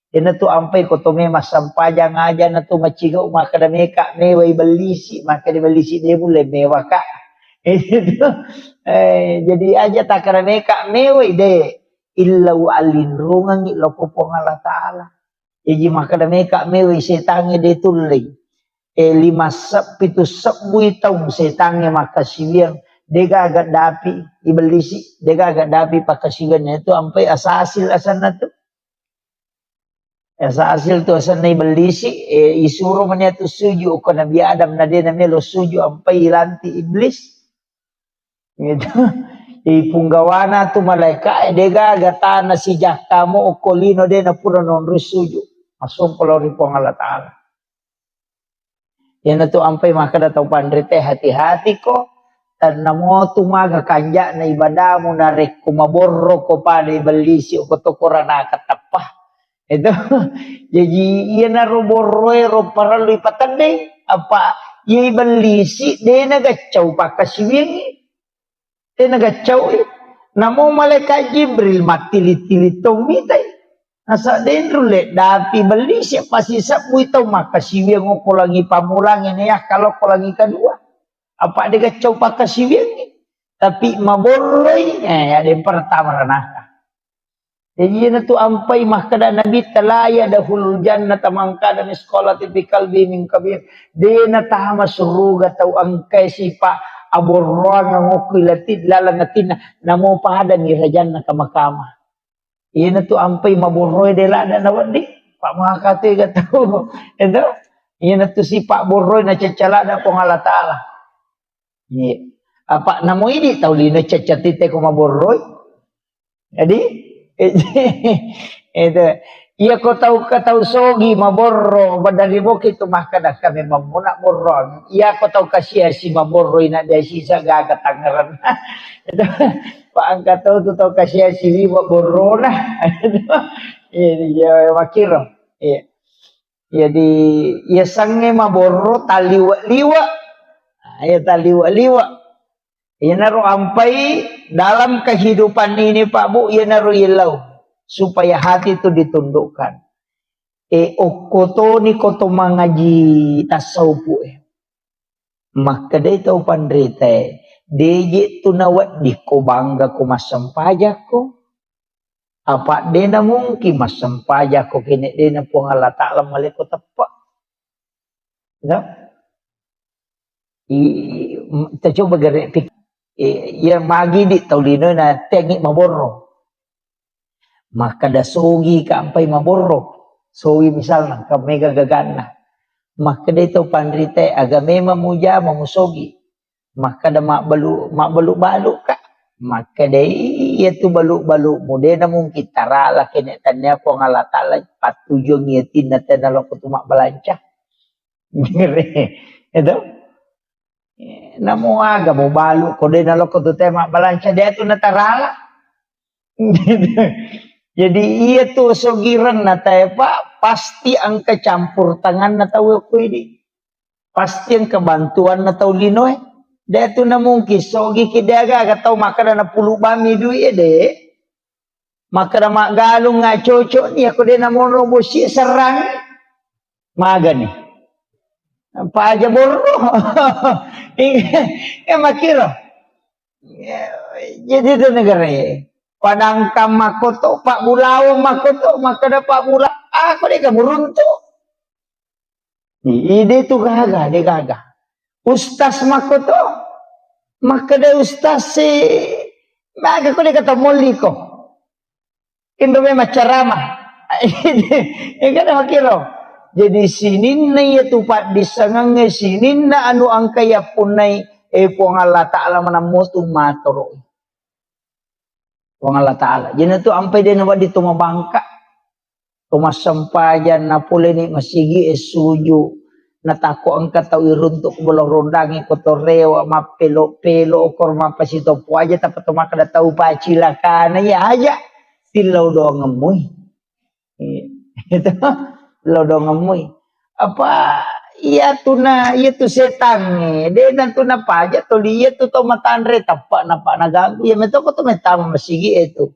Speaker 1: Ia natu ampai kotome masampajang aja natu macigo maka da meka mewai belisi maka di belisi dia boleh mewah kak. Jadi aja tak kena meka mewai deh. Illau alin rungang iloko pong Allah Ta'ala. Jadi maka dami kak mewi setange de tulay. 5 7 tahun setange maka siwiyang dega agak dapi ibelisi dega agak dapi pakasiwannya itu sampai asasil asan na to. Asasil tu asan na ibelisi isuro man itu suju ko Nabi Adam na de na melo suju sampai ilanti iblis. Gitu. Punggawana tu malaikat dega gatana si jakamu okolino de na pura non rusuju masuk pelori pong Allah Ta'ala yan tu ampai maka datang pandrite hati-hati ko tan namo tumaga kanja na ibadamu na rek kumaborro ko pa de belisi ko to korana katapah Itu jadi iya na roboroy ro para lipatan deh apa iya beli si dia nagacau pakasiwing dia nagacau namo malaikat Jibril matili-tili tong mitai nasa dendro le dati beli siapa si sabu itu makasiwing ko lagi pamulangin ya kalau ko lagi kedua apa dia gacau pakasiwing tapi maboroy ada yang pertama ranah. Jadi na tu ampai mahkada Nabi talaya dahulul jannata mangkada ni sekolah tipikal biming kabir. Dia na tahama suruga tau angkai sipa aborroan ngukilatid lalangatin na mo pahada ni rajan na kamakama. Iya na tu ampai maborroy de lada na wadi. Pak mahakati gatau. Itu. Iya na tu si Pak borroy na cacala na kong Allah Ta'ala. Iya. Apa namo ini tau lino cacatite ko maborroy. Jadi itu iya kau tahu sogi maborro badari boki tu mah kada kami mamunak borro iya kau tahu kasih si maborro ina dia sisa gaga tangeran itu pak angkat tahu kasih si maborro nah iya makiro iya jadi iya sange maborro taliwa liwa iya taliwa liwa iya naruh ampai dalam kehidupan ini Pak Bu, ya naruh ilau supaya hati itu ditundukkan. Okoto ni koto mangaji tasawuf maka dia tahu pandrite, dia tu nawat di ko bangga ko masampajak ko. Apa dia na mungkin masampajak ko kini dia na po Allah Ta'ala maliko tepak. Kita coba gerak yang magi di taulino na teknik maborro maka da sogi ka ampai maborro sogi misalnya ka mega gagana maka da ito pandrite aga mema muja mamusogi maka da mak balu ka maka da iya tu balu mude na mungkin tarala kene tanya ko ngala Ta'ala patujo ngiyatin na tanalo ko tumak balancah itu namo aga mo balu ko din nalo ko tema balansa dia tu natarala jadi iya tu sogiran na tayo pak pasti ang kecampur tangan na tayo ko ini pasti ang kebantuan na tayo linoy dia tu na mungkin sogi kidaga katau makada na pulu bami duit de makada magalung nga cocok ni ako din na mo robosi serang maga ni Pak aja borro, makiro. Jadi itu negara ya. Padangkam makoto Pak Bulawang makoto makada Pak Bulawang. Aku dia kamu runtuh. Ide itu gaga, dia gaga. Ustaz makoto makada ustaz si. Maka aku dia kata moli ko. Indo memang ceramah. Ini kan makiro. Jadi sinin na itu Pak disangange sinin na anu ang kaya punay pong Allah Ta'ala manamutu matoro. Pong Allah Ta'ala. Jadi itu ampai din wa dito mabangka. Tumasampayan na puli ni masigi suju. Natako ang kataw iruntok bulong rondangi kotorewa mapelo-pelo okor mapasito po aja tapat tumakada tau pacila ka na ya aja. Tilaw doang ngamoy. Itu lodong ngemui apa iya tu setan ni dia dan tu na paja tu dia tu to matandre tapak naganggu ya meto ko tu metama masigi itu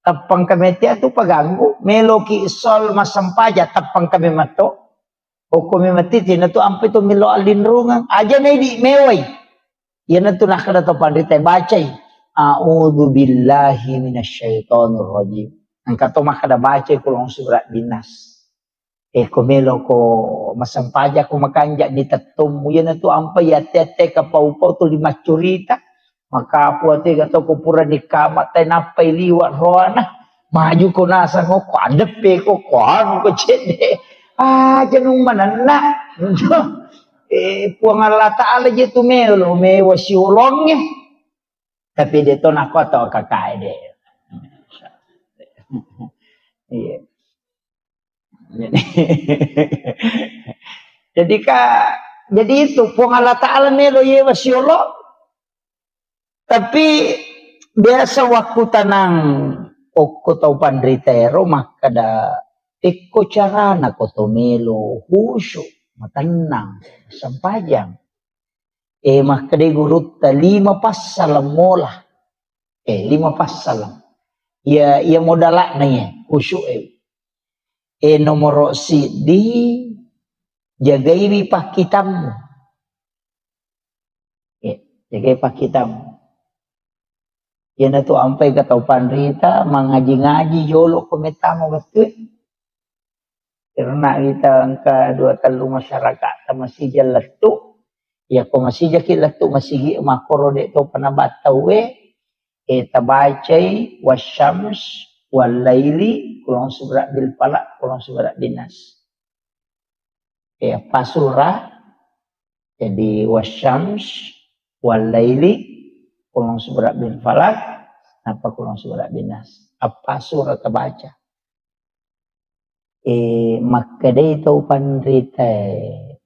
Speaker 1: tapang kami tia tu paganggu meloki sol masampaja tapang kami mato o kami matiti na tu ampe tu milo alin rungang aja na di meway yan na tu nakada to pandita bacay a'udzu billahi minasyaitonir rajim ang kato makada bacay kulong surat dinas kumelo ko masampaja ko makanjak di tatum yan na to ampai yate kapau-pau to lima curita makapu ate gato ko pura di kamat tay napay liwat roana maju ko nasa ko adepe ko kuan ko cede janung manana puang Allah Ta'ala je tu melo me wasiulongnya tapi dia to nakoto kakai de iya jadi itu puang Allah Ta'ala melo ye wasiolo tapi biasa waktu tanang oko tau pandritero maka da Eko carana ko tomelo husyuk, matenang, sempajang. Makade gurutta 5 passalam mola. 5 passalam. Ya modalak nanya husyuk. Nomor di jagai pak kitamu. Jagai pak kitamu. Yan tu ampai katau pandrita mengaji-ngaji jolo kometamo betul. Karena kita angka 2 talu masyarakat masih jaletu. Ya ko masih jaki letu masih makoro dek to panabatau tabacai wasyams walaili kulong subrak bil falak kulong subrak binas. Pasura jadi wasyams walaili kulong subrak bil falak apa kulong subrak binas. Apa surah terbaca? Makade tau pandrita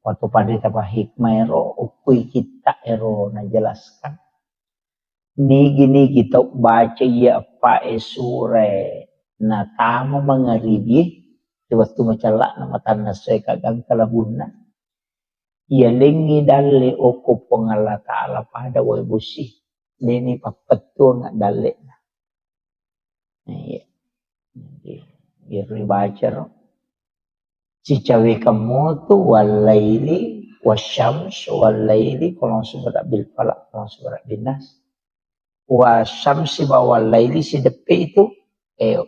Speaker 1: waktu pandrita pa hikmah ero ukui kita ero na jelaskan ni gini kita baca ya apa sure na tamo mangaribi waktu macalak na matanas saya kagang kalabuna ya lengi dalle oko pengala ta'ala pada wa busi nini papetu nga dalle na ya baca ro si cawe kamu tu walaili wasyams walaili kolong subrak bil falak kolong subrak binas wasyamsi walaili si depe itu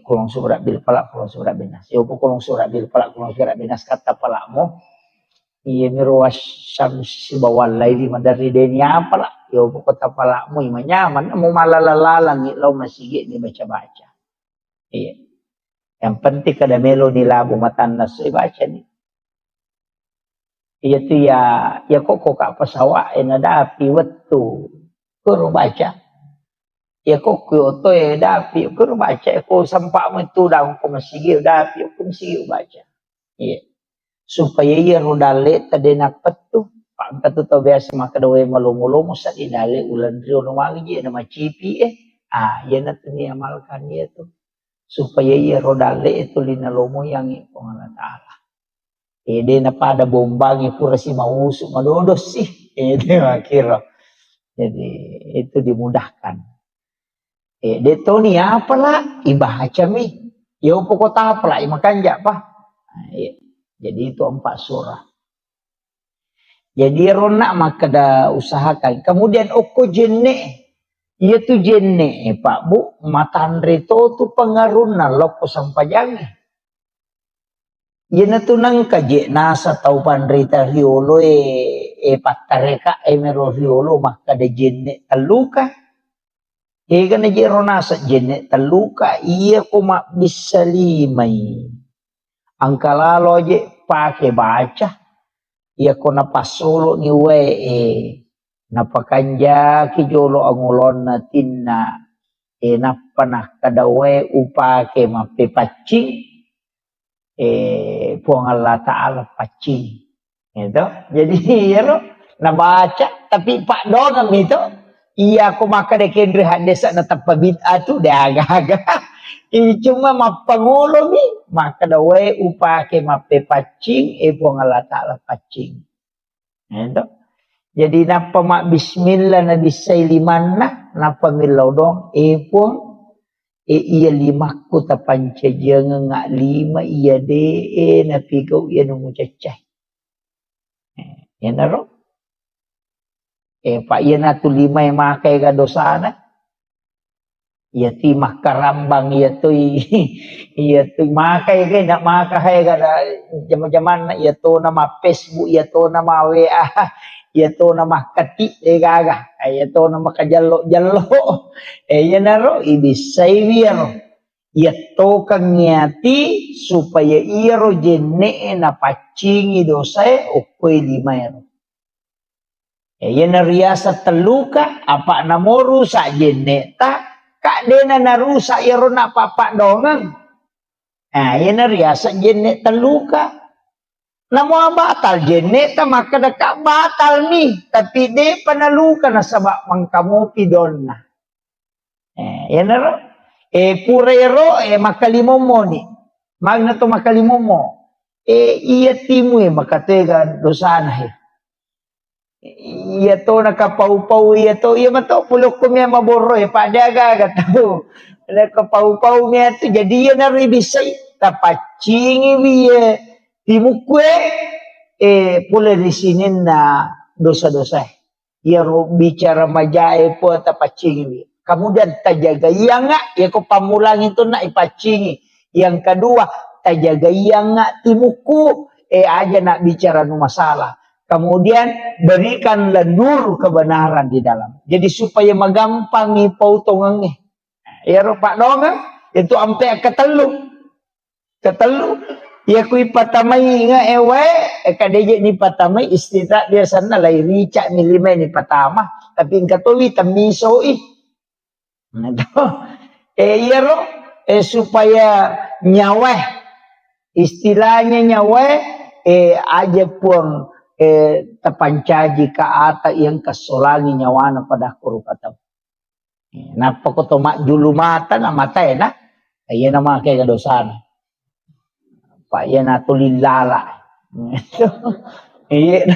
Speaker 1: kolong subrak bil falak kolong subrak binas yo kolong subrak bil falak kolong subrak binas kata palakmu iya miro wasyamsi walaili madari denia palak yo kata palakmu nyaman mau malalalalang lo masih ni baca-baca iya. Yang penting kada melo ni labu matanas baca ni. Iya tu ya kok kak pesawat dapi wetu kuru baca. Ya kok kyoto dapi kuru baca ko sampak metu dah ko masigi dapi ko masigi baca. Iya. Supaya ia rodale tadenak petu. Pak petu to biasa makadawe malumulo sa idale ulan rio nuwangi nama cipi ya na tu ni amalkan dia tu. Supaya ia rodale itu lina lomo yang Allah Ta'ala. Dia na pada bombangi pura si mausuk madodos sih. Dia makira. Jadi itu dimudahkan. Dia tahu ni apalah ibaca mi. Ya pokok apalah makanja apa. Jadi itu 4 surah. Jadi ronak maka dah usahakan. Kemudian oko jene. Ia tu jene Pak Bu matandre to tu pengaruna loko sampajang. Ia na tu nang kaje nasa tau pandrita riolo patareka mero riolo maka de jene taluka. Gana je ronasa jene taluka ia kuma bisa limai. Angkalalo je pakai baca. Ia kona pasolo ni napakanja kijolo angulon na tinna napanah kadawe upake mapepacing puang Allah Ta'ala pacing gitu. Jadi ya lo nabaca tapi pak dongam itu iya aku maka dekendri hadesa na tanpa bid'ah tu dia agak-agak cuma mapangulo mi maka dawe upake mapepacing puang Allah Ta'ala pacing gitu. Jadi napa mak bismillah na bisay limanna napa milodong pun iya 5 ku tapanca jangan ngak 5 iya de na pigau iya nungu cacay. Ya naro. Pak iya na tu 5 yang makai ka dosana. Iya ti makarambang iya tu makai ka nak makai ka zaman-zaman iya tu nama Facebook iya tu nama WA. Ya to nama kati gaga ya to nama kajallo ya naro ibisay wiro ya to kanyati supaya iro jenne na pacingi dosa okoy 5 ero ya nariasa teluka apa namoru sa jenne ta kak dena narusa iro na papa dongang ya nariasa jenne teluka namo batal jene ta maka dekat batal nih tapi de panalukan na sabak mangkamu pidonna ya naro purero makalimo mo ni magna to makalimomo. Iya timu makatega dosana iya to nakapau-pau iya to iya mato pulok ko miya maboro padaga gataw nakapau-pau miya to jadi iya na ribisay tapacingi wiye timukwe pula di sini na dosa-dosa iya ro bicara majae po tapacingi wiye kemudian tajaga iya nga ya ko pamulang itu na ipacingi yang kedua tajaga iya nga timuku aja nak bicara nu masalah. Kemudian berikanlah nur kebenaran di dalam. Jadi supaya magampang ipau tongangnya. Ya Pak Dongeng itu ampe ketelu. Ya kui patamay nga ewe kadeje ni patamay istita biasa na lay rica milime ni patama tapi katuwi tamiso iya ro supaya nyawa istilahnya nyawa aja pun tapancaji ka ata yang kasolangi nyawana pada kuru kata. Napa ko to julu mata na matay na. Ayan na mga kaya dosana. Pa yan na tulilala. Iyan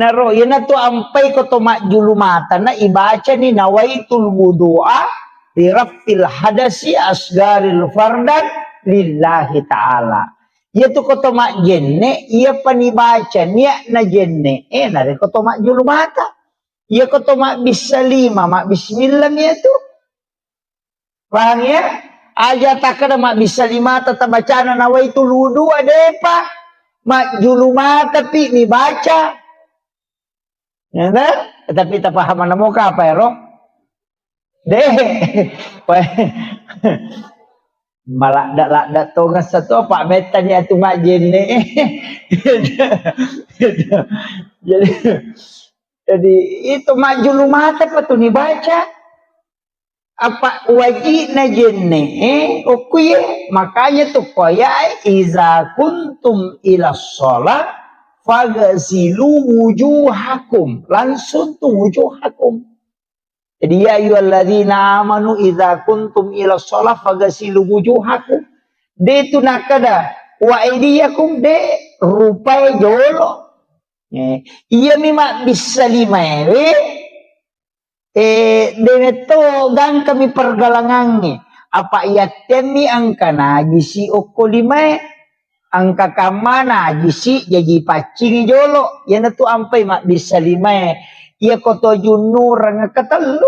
Speaker 1: na ro. Yan na to ampay ko to julu mata na ibaca ni nawaitul wudu'a lirafil hadasi asgaril fardan lillahi ta'ala. Ia tu koto mak jenne, ia panibaca niat na jenne. Nari koto mak julu mata. Ia koto mak bisalima, mak bismillah niya tu. Paham ya? Aja takada mak bisalima tata bacana nawai tu ludu ada apa? Mak julu mata pi ni baca. Ya tak? Tapi tak paham mana muka apa ya roh? Malah dak tonga satu apa metanya tu mak jenne. jadi itu mak julu mata apa tu ni baca apa wajib na jenne okuye makanya tu koya iza kuntum ila sholat fagasilu wujuhakum langsung tu wujuhakum. Jadi ya ayyuhalladzina amanu idza kuntum ila shalah fagasilu wujuhakum. De tu nakada wa aydiyakum de rupai jolo. Iya mima bisa limae. De to gang kami pergalangannya. Apa iya temi angka najisi oko limae. Angka kamana najisi jadi pacing jolo. Yana tu ampai mak bisa limae. Ia koto junur nga katelu.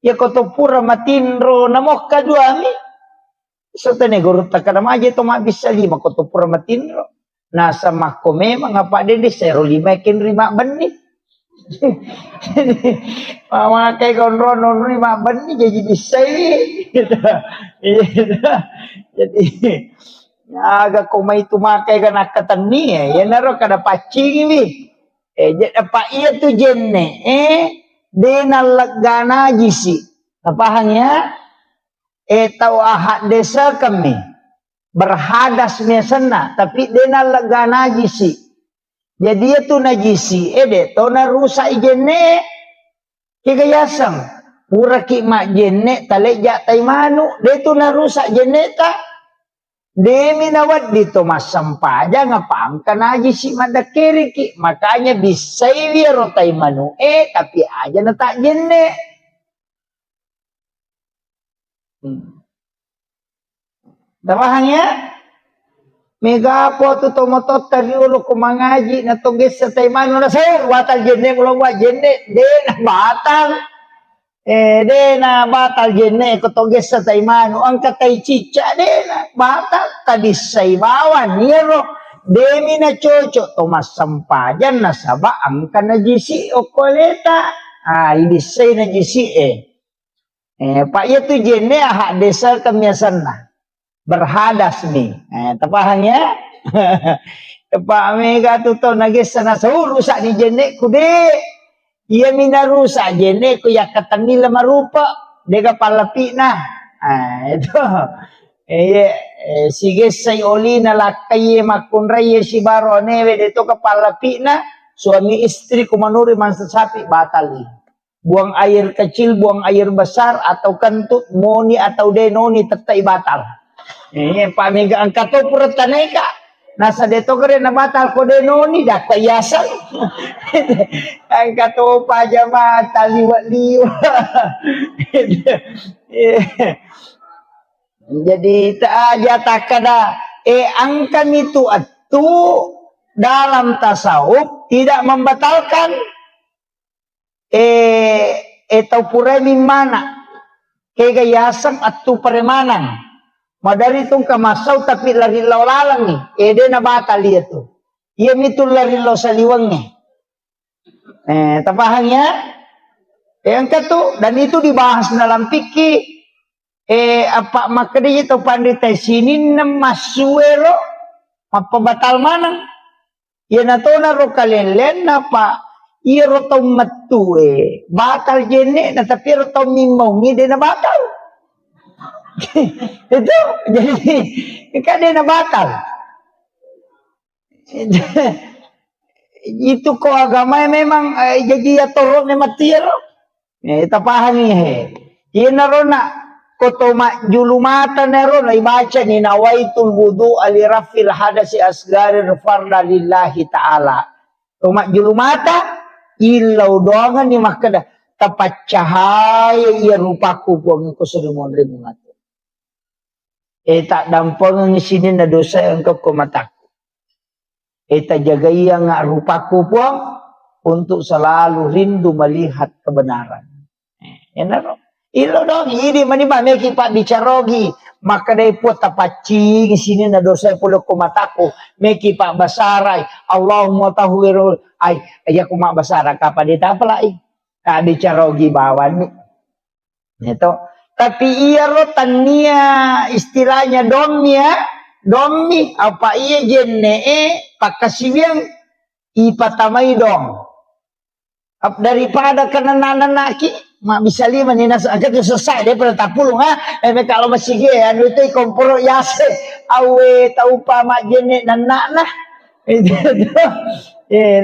Speaker 1: Ia koto pura matinro namok kadua mi. Sotene guru takana maje to mak bisa lima koto pura matinro. Nasa makome mangapa dede sero lima ken rima beni. Mama kay konron rima beni jadi bisa jadi agak komai tu makai kana katani ya naro kada pacing mi. Apa iya tu jenne dena legana jisi apahang ya tau ahad desa kami berhadas mesena tapi dena legana jisi jadi itu najisi de to na rusak jenne kigayasang pura ki mak jenne taleja taimanu de tu na rusak jenne ta demi nawat dito masampaja ngapang kana si madakiri ki makanya bisa wirotay manu tapi aja na tak jenne Dapahangnya mega po tu tomotot tadi ulo kumangaji na tugis sa taimano na sayo batal jenne ulo wa jenne de na batal de na batal jenne ko toges sa taimano ang katay chicha de na batal tadi saybawan niro demi na chocho tomas sampajan na saba ang kanajisi o koleta ibisay na jisi pak itu jenne ahak desa kemiasan na berhadas nih tapahangnya tepak mega tuto nagis sana sa rusak ni jenne kude iya minarusa jene ko yakatan nila marupa dega palapi na itu sige say oli na lakay makunray si baro neve dito ka palapi na suami istri kumanuri man sa sapi batali buang air kecil buang air besar atau kentut moni atau denoni tetay batal Pak mega angkat to pura taneka. Nasa deto kare na batal ko denoni dak payasan. Angkat to pa jama taliwa-liwa. Jadi aja takada angkan itu atu dalam tasawuf tidak membatalkan pura mana kegayasan atu peremanan. Madari itong kamasaw tapi lari lalang ni. Dia na batal dia tu. Ia mitul lari law sa liwang ni. Tapahangnya angkat tu dan itu dibahas dalam fikih. Apa makanya itu pandai sini namasuero mapabatal mana? Ia nato na ro kalelen apa? Ia ro tau matu batal jene na tapi ro tau mimong ni dia na batal. Itu jadi kan dia na batal. Itu ko agama memang jadi atoro ni matiro. Tapahang ni Ia narona kotoma julumata nero na ibaca ni nawaitul wudu alirafil hadasi asgarir farda lillahi ta'ala. Toma julumata ilaw doangan ni makada tapat cahaya ia rupaku buang ko surimon rimungat. Tak dampang ang isinin na dosa ang kumataku. Tak jaga ia nga rupaku buang untuk selalu rindu melihat kebenaran. Yan na ilo dong, ini maniba meki pak bicarogi, maka dai po tapacing sini na dosa pulo kumataku, meki pak basaray, Allahumma tahwirul ay kuma basara kapadita pala bicarogi bawan ito. Tapi ia rotan niya istilahnya domi apa iya jenne pakasibiang ipatamay dong. Daripada kanananaki mak bisa lima ni nas agak selesai dia pada tapulung kalau masih ge anu itu komporo yase awe tau pa mak jenne nanana itu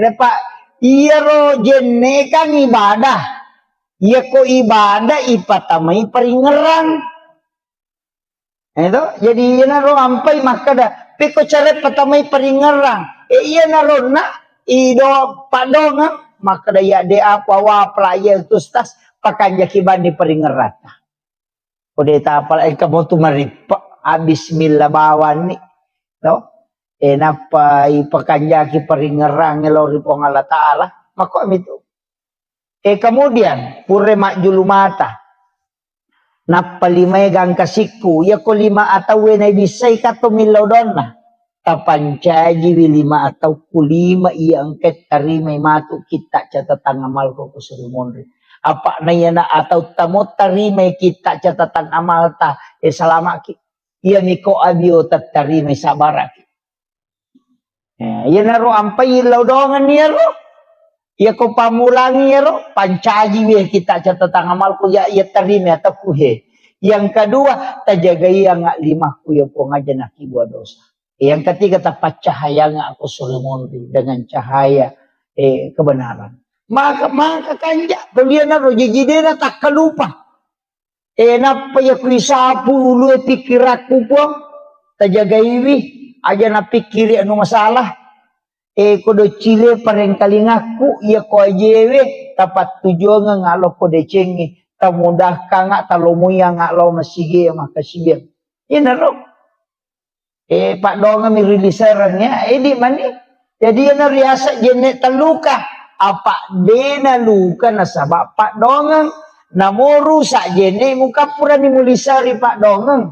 Speaker 1: lepa iya ro jenne kan ibadah. Ia ko ibadah ipatamay paringeran. Itu jadi ia naro ampai makada piko caret patamay paringeran. Iya naro na ido padonga makada ya de apa wa playa tustas pakanja kiban di paringeran. Ode ta apal kamu tu maripa bismillah bawan ni. No? Napa ipakanja ki paringeran ngelori pong Allah Taala mako itu. Kemudian pure mak julumata napalimay gang kasiku ya ko lima atau na bisay kato milodona tapancaji lima atau kulima iya angket tarimay matu kita catatan amal ko kusurumonri apa na yana atau tamot tarimay kita catatan amal ta selama ki iya miko abio tarimay sabaraki iya naro ampay ilodongan niya ro. Ya ko pamulangi ya ro pancaji we kita catatan amal ku ya terima atau kuhe. Yang kedua tajagai yang lima ku ya po ngaja nak buat dosa. Yang ketiga tapat cahaya nga aku surimundi dengan cahaya kebenaran. Maka kanja kalian ro jijidena tak kalupa. Napa ya ku isapu ulu pikiratku po tajagai wi aja na pikiri anu masalah. Kodo Chile pareng kalingaku ia ko ajewe tapat tujuan ngalo kode cengi tamudah kanga talomuya ngalo masige makasibir ina ro pak donga mirilisarannya di mani jadi ina riasa jenne taluka apa dena luka nasaba pak donga namoru sak jenne muka pura nimulisari pak donga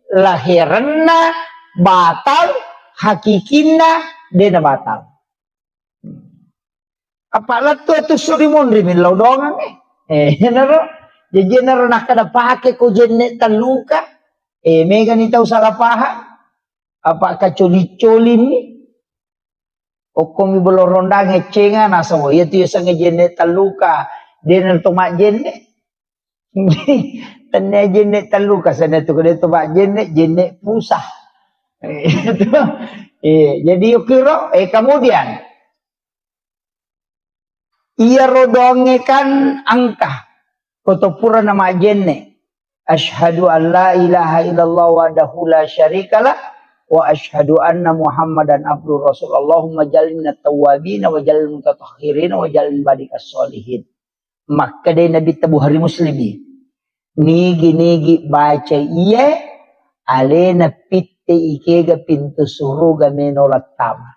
Speaker 1: lahiranna batal hakikina dia batal. Apalah tu surimun rimin laudongan naro. Jadi naro nak kada pake ko jenne taluka. Mega ni tau salah paham. Apa kacoli-coli ni? O komi bolorondang ngecenga nasa wo. Ia tu sang jenne taluka. Dia nanto mak jenne. Tanya jenne taluka sana tu kada tu mak jenne pusah. Jadi ukiro kemudian ia rodongekan angka kotopura nama jenne Asyhadu an la ilaha illallah wahdahu la syarikalah wa asyhadu anna Muhammadan abduhu rasul. Allahumma jalni minat tawwabin wa jalni mutatahhirin wa jalni badikas solihin. Maka dia Nabi tabu hari muslimi. Nigi baca iya alena pitte ikega pintu suruga menolat tama.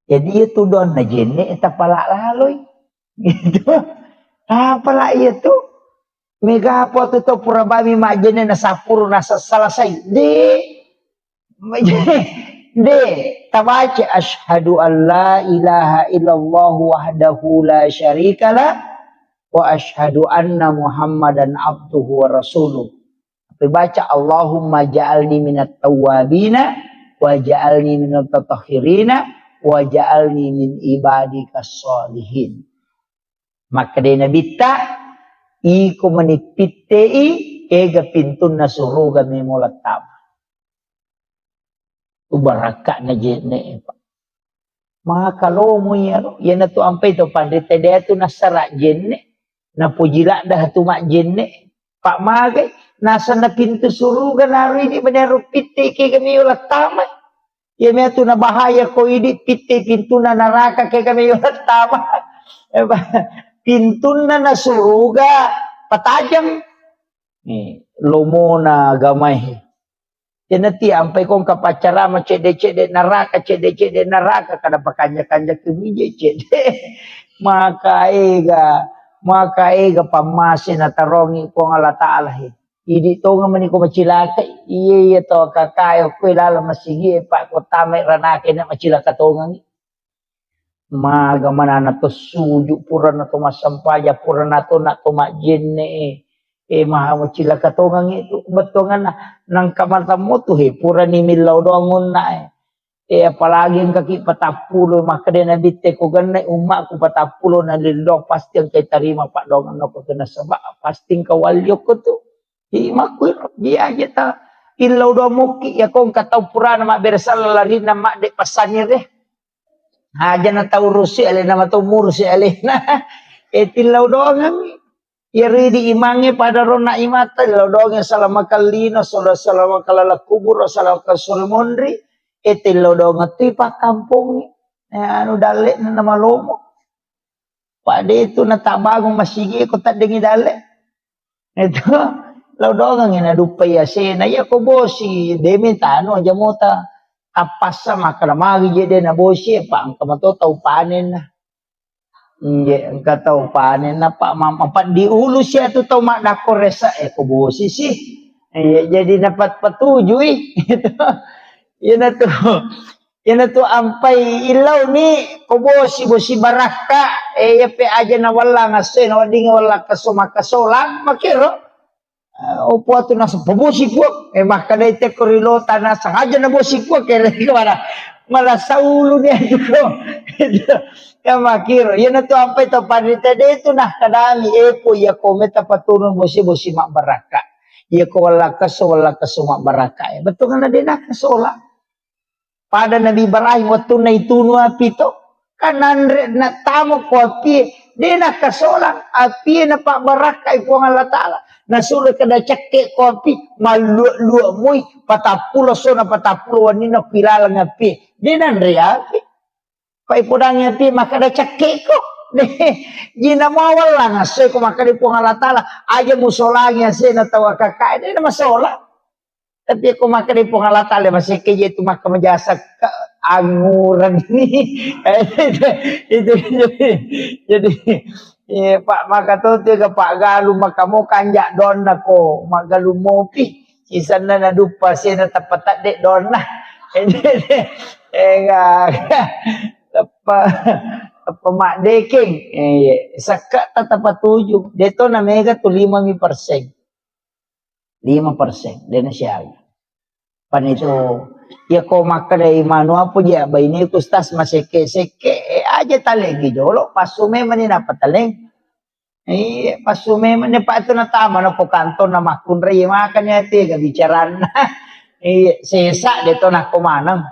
Speaker 1: Jadi itu don na jenne eta pala laloy. Gitu. Pala iya tu. Mega po to pura bami majene na sapuro na salasay. De tabaca asyhadu an la ilaha illallah wahdahu la syarikalah wa asyhadu anna Muhammadan abduhu wa rasuluh. Baca Allahumma ja'alni minat tawwabina wa ja'alni minat tatahhirina wa ja'alni min ibadikas sholihin. Maka dia Nabi ta iko manipitei ega pintun na suruga may mulat tama. Ubaraka na jene pa. Mga kalomo yan na to ampay to pandita daya to nasara jene. Napujila dah to mak jene. Pak magay nasa na pintu suruga naro ini manero pite kay kami ulat tama. Yan may to na bahaya ko ini pite pintu na naraka kay kami ulat tama. Pintu na suruga patajam lomo na gamay. Yan nati ampay kong kapacara macede-cede naraka cede-cede naraka kada pakanya-kanya kumije cede. Maka ega pamasin na tarongi ko ng Allah Ta'ala. Idi to nga maniko macilaka iya to kakayo ko ilala masigi pa ko tamay ranake na macilaka to nga. Maga manana to suju pura na to masampaya pura na to majenne maha macila katongang itu betongan nang kamata mo to pura ni milaw doangon na apalagi ang kaki patapulo maka din nabite ko ganay umma ko patapulo na lindong pasti ang kay tarima pa dongan no ko na saba pasting kawalyo ko to makwiro di aja ta ilaw do mo ki akong kataw pura na mabersal lari na ma de pasanir Haja na taurusi alin na matumursi alin na. Tilaw doang iri di imangi pada rona imata tilaw doang salama kalino salama kalala kubur salama kasulmondri tilaw doang tipa kampung anu dale na namalomo. Pada itu na tabagong masigi ko tadengi dale. Ito law doang ina dupay asena ya ko bosi demitano aja mota. Apas sama kalamagi jadi na bosi pa ang kamato tau panen na. Ang katau panen na pa mamapan di ulo siya to tau makdako resa ko bosi sih. Jadi dapat patuju Yan na to ampay ilaw ni ko bosi baraka pe aja na wala nga sen wala nga wala kasumakasolang makiro. Opo ato nasa pabusik ko makadaite ko rilota na sangaja na busik ko kaya mala sa ulo niya ko kaya makiro yan na to ampay to panita dito na kadami po iya ko meta patunong bosi mak baraka iya ko wala kaso mak baraka betul nga na din nakasola pada Nabi Ibrahim waktu na ituno apito kanan na tamo ko api di nakasola api na pak baraka ipo nga Allah Ta'ala nasulit kada cekek kopi malu muy patapulo sona patapulo wanina pilala ngapi dinan riapi pai pudangnya pi maka ada cekek ko jina mawal lang asoy ko makali po Allah Ta'ala aja musolanya sena tawa kakak ini masola tapi ko makali po Allah Ta'ala masih kaya itu maka majasa anguran ini itu jadi Pak maka to Pak galu makamu kanjak don ko magalu mopi sisan na dupa siya na tapatat de don na apa mak deking saka tatapat tujuh deto na mega to 5% din na siya panito ya ko makada imano apo ya baini kustas maseke aja talegi jolo pasume manina pataleng pasume man pa ito na tama na po kanto na makunray makan niya tiga bicaran sesa dito na kumanang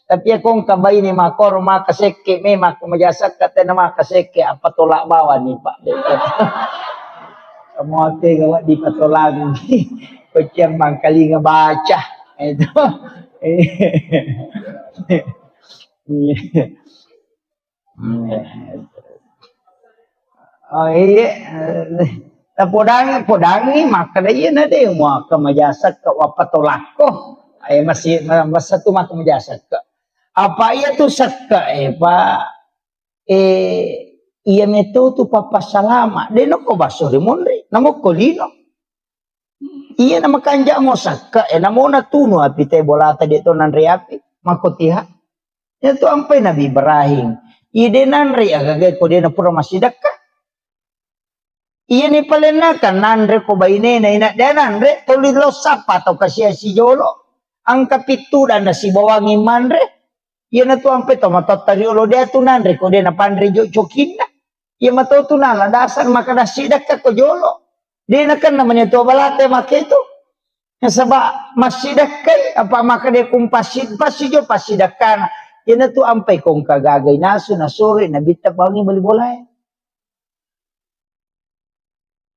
Speaker 1: tapi akong kabay ni makor makaseke may makumajasak kate na makaseke apatula bawa ni pa kamote gawat di patolang kucing mangkali ngebaca itu. Oh iya, podang ni makan dia nanti mau ke majasa ke wapatolako, masih masa tu mak majasa ke. Apa ia tu sakka pak ia meto tu papa salama, dia no ko basuri mondre, namo kolino. Iya nama kanja mo sakka, namo na tuno api te bolata dito nan reapi, makotiha. Itu ampai Nabi Ibrahim. Ide nanre agagay ko din na pura masidak ka. Iya ni palenakan nanre ko ba ine na ina dan nanre tulilo sapa to kasi si Jolo. Ang kapitudan na si bawangi manre. Iya na to ampai to matatariolo dia tu nanre ko din na panre jo chokina. Iya matutunan na dasan makadasidak ka ko Jolo. Dia na kan namanya to balate maketo. Nga saba masidak kay apa makade kumpasid pasijo pasidak kana. Yan na to ampay kong kagagay naso na suri na bitap bawangi balibolay.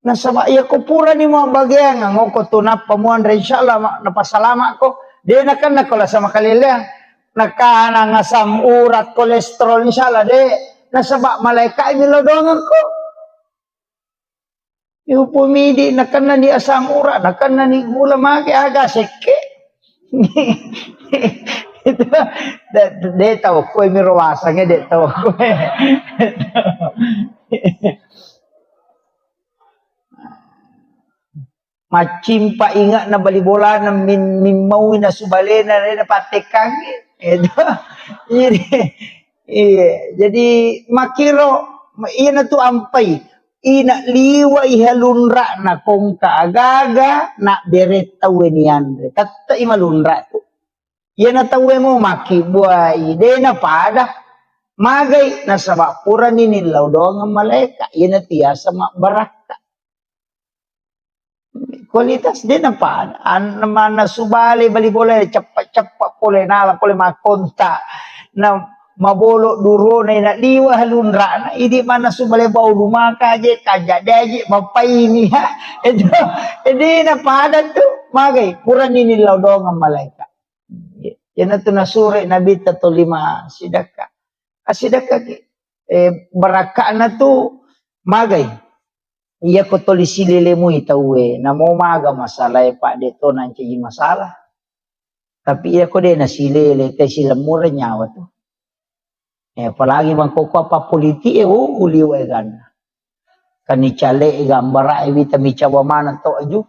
Speaker 1: Nasa iya ko pura ni mga bagay nga ko tunap pamuan rin inshallah napasalama ko. Di na kan nakola sa makalilang. Nakana nga samurat kolesterol inshallah di. Nasa malaika inilodongan ko. Yung pumidi nakan na ni asam urat nakan na ni gula magi aga seke. Itu dia tahu ko mirawasangnya dia tahu ko. Macimpa ingat na balibola na mimau na subale na patekang itu. Jadi makiro iya na tu ampai ina liwa ihalunra na kong kaagaga na bereta weniandre kata imalunra tu iya na tawe mo makibuay de na pada magay na sabapura ni nilaw doang ang malaika iya na tiyasa baraka kualitas din na pa naman na subali balibola cepat-cepat pole nala pole makonta na mabolo duro na liwa halunra na idi mana subali bau lumaka je kaja daje mapaini ha edi na pada tu magay kurang ninilaw dong ang malaika yan na nasuri nabi tatulima sidaka asidaka baraka na tu magay iya ko toli silile mo itawe na mo maga masalah pak deto nanti masalah tapi iya ko de na silile kay sila mura nyawa tu apalagi mangkoko apa politik uliwa gan kani chale gambara evita micawa mana to aju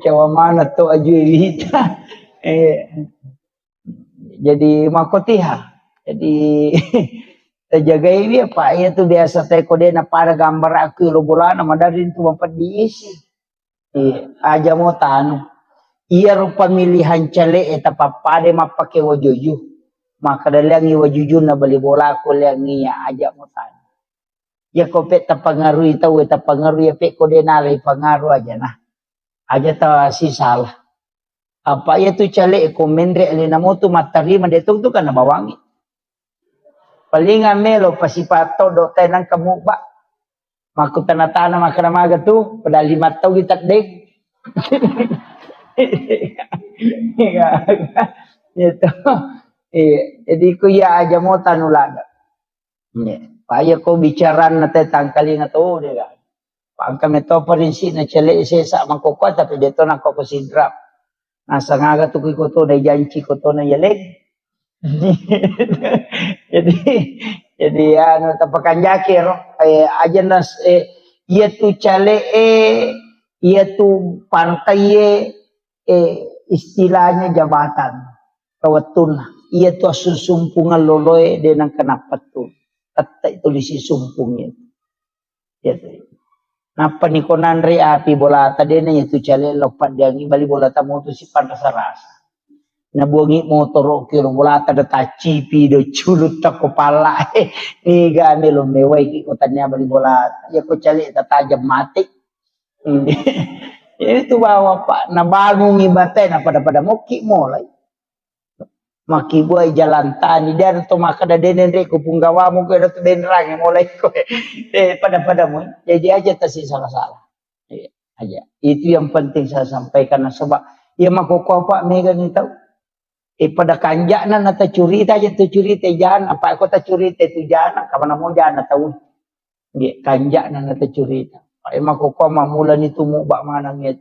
Speaker 1: cawa mana to aju evita jadi makotiha jadi terjaga ini apa ya tu biasa teh kode na para gambar aku lo bola nama dari itu mampat diisi aja mau tanu iya ro pemilihan cale eta papade mapake wajuju maka dalangi wajuju na bali bola ko langi ya aja mau tanu ya ko peta pangaruh itu eta pangaruh ya pe kode nalai pangaruh aja nah aja ta si salah apa ya tu cale ko mendre ele namo tu matari mandetung tu kana bawangi palingan melo pasipato do tenang kamuba maku tanatana makramaga tu pada 5 tahun kita dek itu jadi ku ya aja mau tanulada paya ko bicara na te tangkali nga to de ga pangka meto parinsi na chele sesa mangkoko tapi deto na ko sidra nasa ngaga tu ko to na janji ko to na yeleg jadi anu tapakan jakir aja nas ia tu cale ia tu pantai istilahnya jabatan kawatun ia tu asun sumpungan loloe dengan kenapa tu kata itu lisi sumpungnya gitu napa ni konan re api bola tadi na itu cale lopat dia bali bola tamu tu si pantas rasa na buangi motor kilo bola tada taci pi do culut tak kepala ni ga melo mewai ki kotanya bali bola ya ko cale tajam mati itu bawa pak na bangun ibatai na pada moki mulai maki buai jalan tani dan to maka da denen re ko punggawa mo ko da denrang mulai ko pada mo jadi aja tasi salah-salah aja itu yang penting saya sampaikan sebab ya makoko pak mega ni tahu pada kanjana nata curita aja tu curita jangan apa aku tak curita tu jangan kapan mau jangan tahu dia kanjana nata curita emang koko mula ni tu mau bak mana ni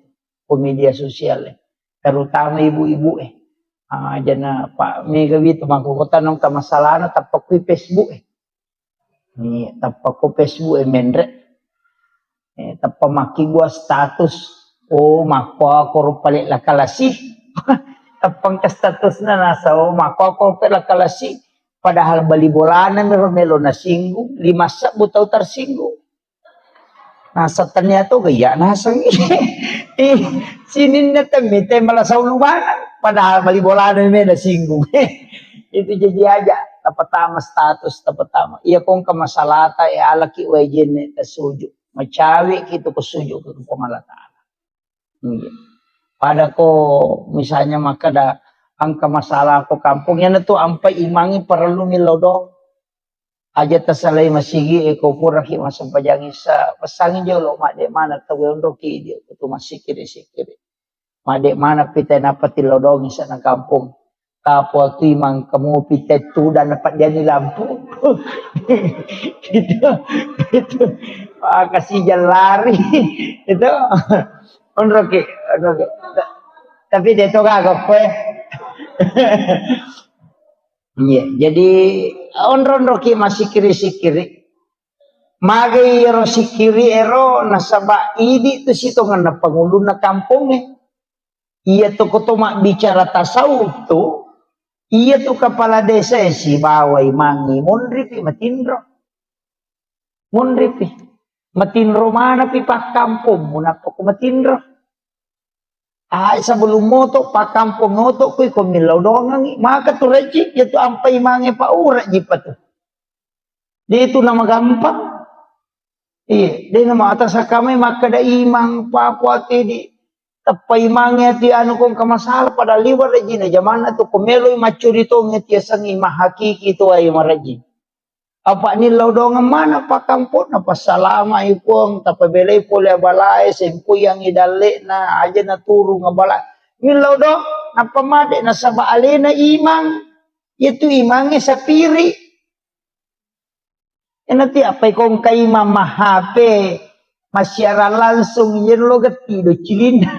Speaker 1: media sosial terutama ibu-ibu jana Pak Mega itu mangko kota nong ta masalah na tapak ku Facebook ni tapak ku Facebook mendre tapak maki gua status mako ako rupalik lakalasi tapang ka status na nasa mako ako rupalik lakalasi padahal bali bolanan melo na singgung 5 sak butaw tersinggung nasa tanya to gaya nasang sinin na tamite malasaw lumanan padahal bali bolanan may nasinggung itu jadi aja tapatama status tapatama iya kong kamasalata alaki wajen tasuju macawi gitu kesuju ke pengalatan pada ko misalnya maka da angka masalah ko kampungnya na to ampai imangi perlu milodo aja tasalay masigi ko puraki masampajangi sa pasangin jo lo made mana tawon roki dia itu masikiri made mana pita napati lodong sa ng kampung kapo tu imang kamu pita tu dan dapat dia di lampu itu kasih jalan lari itu onroki tapi dia tu kagak iya jadi onroki masih kiri magai ero sikiri ero nasaba idi tu situ ngana pangulo na kampung iya tu kutuma bicara tasawuf tu iya tu kepala desa si bawai mangi munripi matindro mana pi pak kampung munapo ko matindro sebelum moto pak kampung moto ko milaw dongang maka tu reci itu ampai mangi pa ura jipa tu dia itu nama gampang iya dia nama atas kami maka da imang papuati di tapai mangi ti anu kong kamasalah pada liwar reji na jamana tu kumeloy macurito ngeti sang imah hakiki tu ay maraji apa ni laudongan mana pa kampung apa salama ipong tapabelay pole balay sempu yang idale na aja na turu nga balay ni laudong napamade na sa baale na imang itu imangnya sa piri nanti apa kong kay mamahape masyara langsung yen lo getido cilinda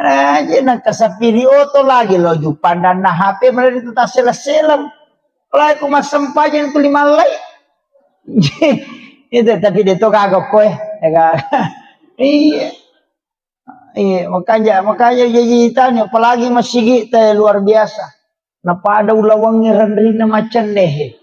Speaker 1: aja na kasapiri oto lagi lo jupandan na HP melalui itu tak selam lah aku masampajan itu 5 lay itu tapi dia tu kagak kowe iya makanya jadi tanya apalagi masih kita luar biasa napa ada ulawangnya rendrina macan deh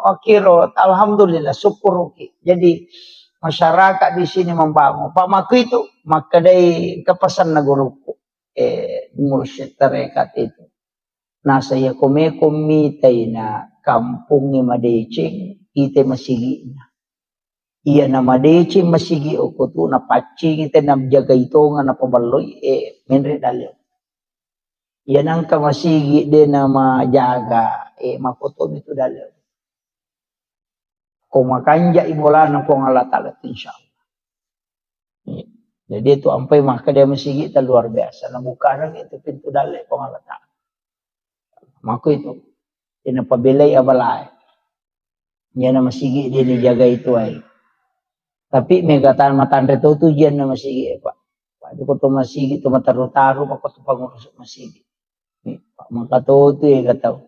Speaker 1: Okiro, alhamdulillah, syukur. Jadi masyarakat di sini membangun. Pak Maku itu maka dari kepesan naguruku, mursyid tarekat itu. Nah saya komite na kampungnya madecing, kita masigi na. Iya na madecing masigi ako tu na paci kita na jaga itu nga na pabaloy menre dalyo. Iya nang kamasigi din na majaga makotom itu dalyo. Kau makanja ibola ng pangalatat insyaallah. Jadi itu ampai maka dia masih kita luar biasa. Nabukaran itu pintu dali pangalatat. Maka itu inapabilay abalay. Yan na masigi din jaga itu ay. Tapi megatan matandre to diyan na masigi pa. Pwede ko to masigi to mataro-taro pa ko to pangurus masigi. Maka to kataw.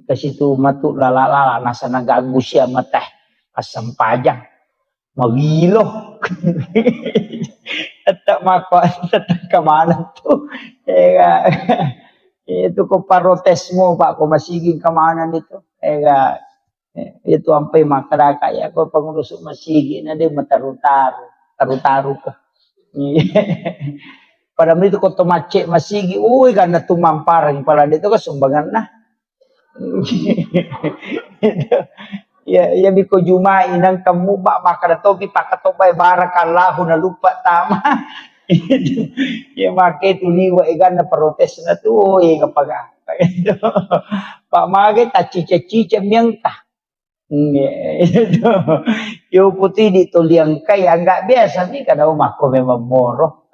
Speaker 1: Kasi tu matu lalala nasa nagago siya matah kasampajang mawilo at mako at kamanan to itu ko parotes mo pa ko masiging kamanan nito itu ampay makaraka ya ko pangurus masigi na de mataru-taro ko pada itu ko tumache masigi uy kana tumamparang pala dito ko sumbangan na ya biko jumai nang kamu bak maka topi pakatopay barakallahu na lupa tama Ya make tuliwa ikan na protes na tu kapaga. Pak mage ta cica-cica miangka. Itu. Yo putih dituliang kaya enggak biasa nih kada mako memang moroh.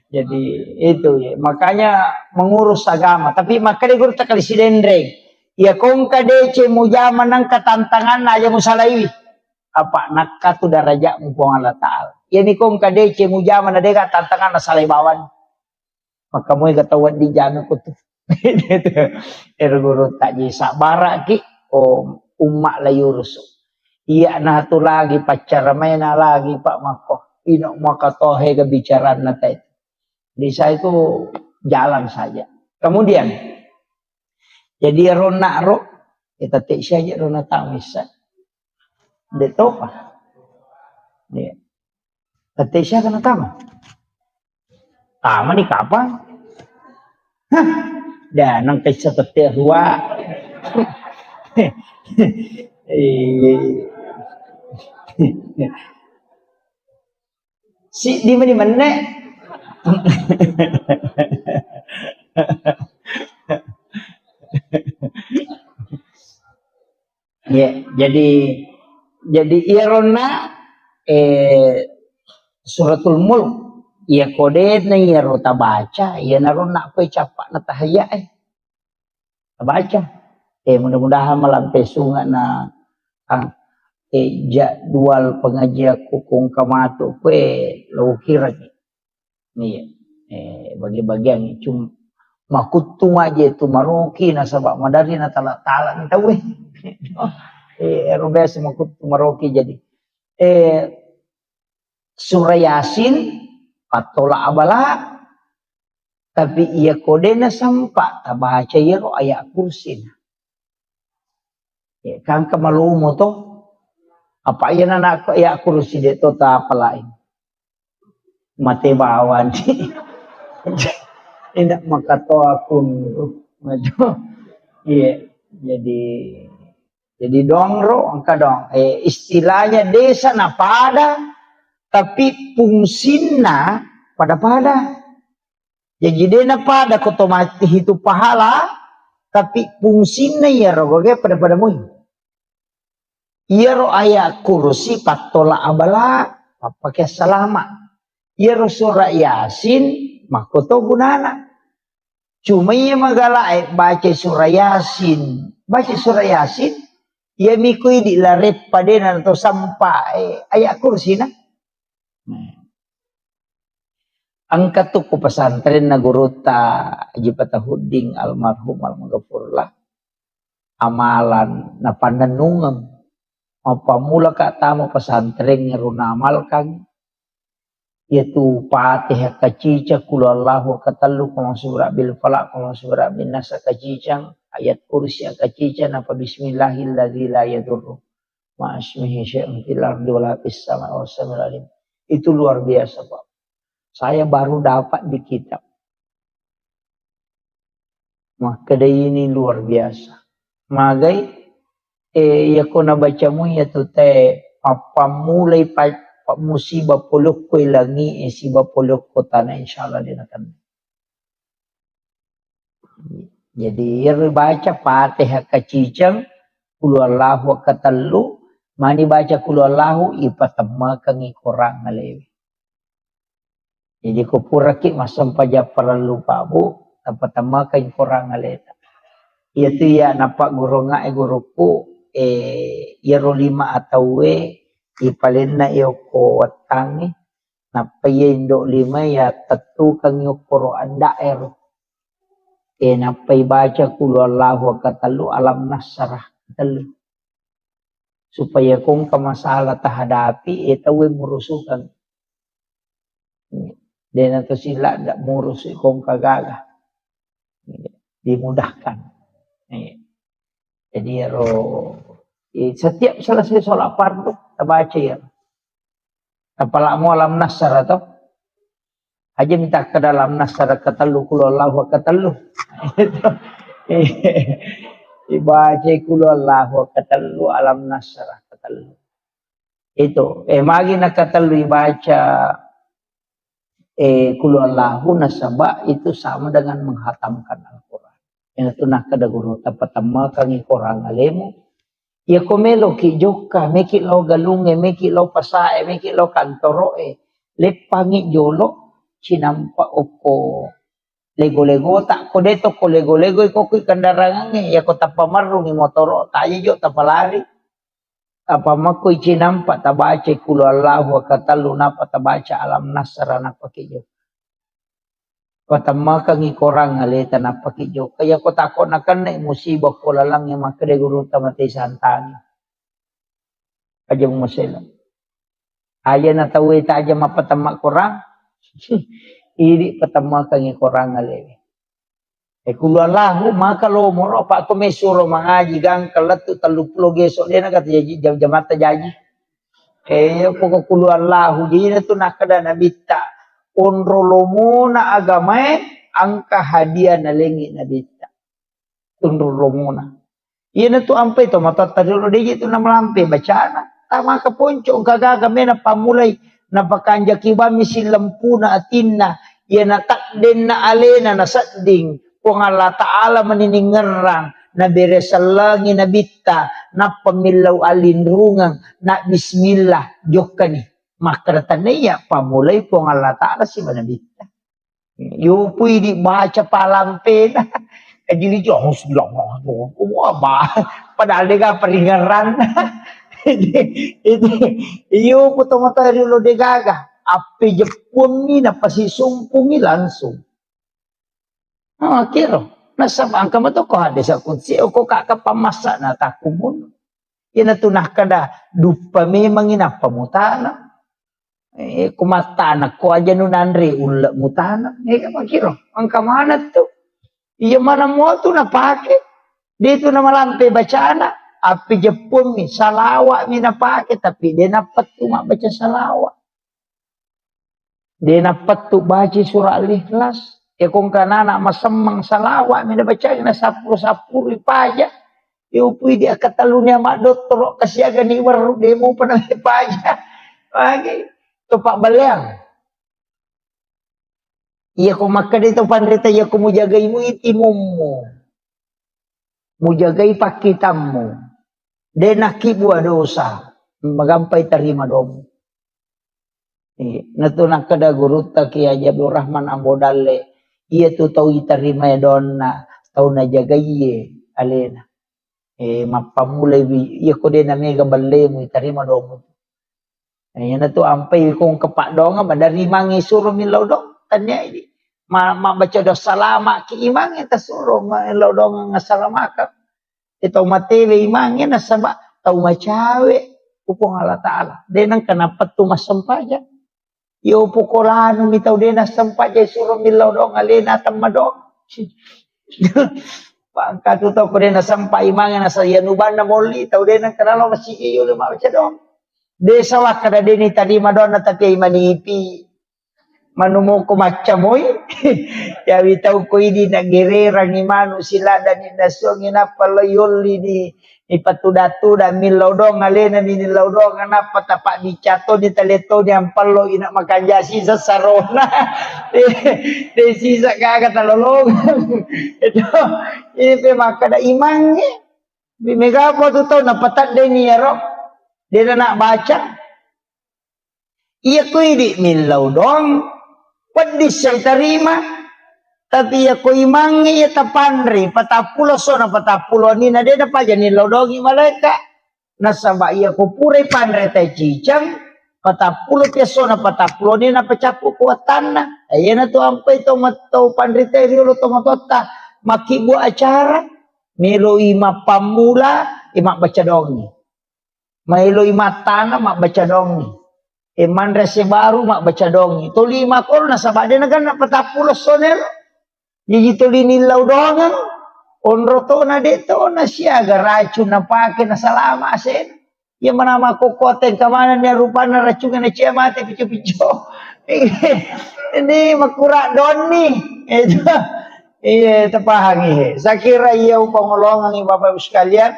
Speaker 1: Jadi itu ya. Makanya mengurus agama. Tapi makanya guru tak kali si dendreng. Ya kong kadece muja menang ketantangan aja musalai. Apa nak tu daraja mumpung Allah Ta'ala. Ya ni kong kadece muja menadeka tantangan asalai bawan. Maka mo ketahuan di jangan kutu. Guru tak jisa barak ki. Oh umak layurus. Iya nah tu lagi pacar maina lagi Pak Mako. Inok maka tohe kebicaraan nata itu. Di saya itu jalan saja. Kemudian jadi ronak ro kita tak saja rona tamisa. De topa. Dia. Tapi saya kena tama. Tama ni kapan? Hah? Dah nang kisah tetek hua. Si di mana? Ya, jadi irona suratul mulk ya kode na iro tabaca ya narona ko capak na tahaya tabaca mudah-mudahan malampe sunga na jadwal pengaji aku kung kamato lukir nih bagi-bagian cuma makutung aja itu maroki na sabak madari na tala ni tahu Robes makutung maroki jadi surah Yasin patola abala tapi ia kodena sampak tabaca iro ayat kursi kan kemalumo to apa iya anak ayat kursi de to ta apalain mate bawan tidak makato akun maju iya jadi dongro angka dong istilahnya desa na pada tapi fungsinya pada jadi dia pada otomatis itu pahala tapi fungsinya ya roge pada mui iya ro ayat kursi patola abala pakai selama iya ro surah Yasin makoto gunana cuma iya magala baca surah Yasin iya mikui di larep padenan atau sampai ayat kursi na angkat tuku pesantren na guru ta Haji Patahuding almarhum almarhumullah amalan na pandanungam apa mula ka tamo pesantren ngeruna amalkan yaitu Fatihah kacica kulallahu katallu kama surah bil falaq kama surah bin nas kacicang ayat kursi kacica napa bismillahilladzi la yadurru ma ismihi syai'un fil ardi wala fis samai was samiul alim. Itu luar biasa Pak. Saya baru dapat di kitab. Maka ini luar biasa. Magai ya kona bacamu ya tu te apa mulai musibah polok ko ilangi sibah polok ko tanah insyaallah dinakan. Jadi ia baca Fatihah kacicang kulullahu katallu mani baca kulullahu ipatamakan ikorang ngalewi. Jadi kupuraki masam paja perlu pabu tapatamakan ikorang ngaleta. Itu ya nampak guru guruku yero lima atau ipalena yoko watangi napai indo lima ya tetu kang yoko anda napai baca kulullahu katallu alam nasrah katallu supaya kung kamasalah tahadapi itawe murusukan dan atau sila ndak murus kung kagaga dimudahkan jadi setiap selesai sholat fardu kita baca ya apalagi alam nasr atau aja minta ke dalam nasr katallu kulullahu katallu ibaca kulullahu katallu alam nasr katallu itu magi nak katallu ibaca Kulullahu nasaba itu sama dengan menghatamkan Al-Quran. Yang itu nak kada guru tapatama kangi korang alemu. Ya komelo ki joka, meki lau galunge, meki lau pasae, meki lau kantoroe. Lepangi jolo, sinampa oko lego-lego tak ko deto ko lego-lego ko kandarangange ya ko tapamarung ni motoro tayo jo tapalari. Apa makoy cinampa tabaca kulu Allahu katalu napa tabaca alam nasrana pakijo. Kata maka ngi korang aleta na pakijo. Kaya ko tako na kanay musibah ko lalang yung makade guru tamatay santani. Aja mo masela. Aya na tawi ta aja mapatama korang. Iri patama kangi korang alewe. Kulu Allahu maka lo moro pa ko may suro mangaji gang kalatu taluplo geso dia na kata jamata jaji. Poko kulu Allahu jadi tu nakada nabita onrolo muna agamae angka hadiah nalengi nabita. Onrolo muna. Iya tu ampe to mata tadilo dia tu na melampe bacana. Tama ka ponco kagaga me na pamulai na pakanja kibami silempuna atinna iya na takden na alena na sading. Kung Allah Ta'ala maniningerang na beresalangi na bitta na pamilaw alinrungang na bismillah jok ni makaratan niya pamulay kung Allah Ta'ala si manabita yupoy di baca palampe na kajili Diyos lang ba padali ka paringaran yupo tumataylo de gaga api jepun ni na pasisumpungi langsung. Kiro, nasa bangka mo to ko hade sa kunsi o ko kakapamasa na takumun. Yan tunah kada dupa may mangina pamutana. Kumatana ko aja nunandre ulat mutana. Kiro, ang kamanat to. Iya mana mo to napake. Dito na malampe bacana. Api Jepun mi salawa mi napake tapi dia dapat tu baca salawa. Dia dapat tu baca surah Al-Ikhlas. Kung kanana masamang salawa mina baca na sapur ipaja iupuy di akatalunya mak doktor kasiaga ni waru demo pa na ipaja lagi to pak balyang iya ko makadito pandrita iya ko mujagay mo itimummo mujagay pakitammo de nakibwa dosa magampay tarima dom natunak kada guruta kiya Abdul Rahman Ambodale iya tu tau itarima don na tau na jagaye alena mapamulay iya ko din na mega balle mo itarima do mo yan na tu ampay kung kapak dong madari mangi suro milaw dong tanya ini mabaca do salama ki imang ita suro milaw dong nga salamaka ito matele imang na saba tau macawe upong Allah Ta'ala denang kanapat tu masampaja yo pukolano mitaw din na sampa jay suro milaw dong alena tamadong. Pangkatuto ko din na sampa imangan na sa yanuban na moli taw din ang kanalo masigi yo lumaw siya dong. De sawak kada din itarima dong na tapi manipi. Manumo ko matchamoy. Yawi taw ko hindi nagirera ni manu sila dan inasong inapalayoli ni ipatuda-tuda milaw dong alena ni nilaw dong na patapak di cato di teleto di ampalo ina makanjasi sa sarona de sisa kaga talolong itu ini pe makada imangnya bimega po to na patat de ni ero de na baca iya ko idi milaw dong pedis sa tarima tapi ako imangi ya tapandri patapulo so na patapulo ni na de pa jani lodongi malaika nasaba iya ko pure pandre tay cicang patapulo peso na patapulo ni na pacapu kuatan na ayan na to ampay to matto pandre tay riolo to matota makibu acara melo ima pamula ima baca dongi melo ima tanah mak baca dongi mandre se baru mak baca dongi to lima kol nasaba de na gan patapulo sonero jadi tuli nilaw dongan, onro to na dito na siya, garacun na pake na salama asin. Yung manama kukoten kamana niya rupa na racungan na siya mati picho-picho. Hindi makura doon ni. Ito pahangi. Sa kira iyaw pangulong ang Bapak sekalian.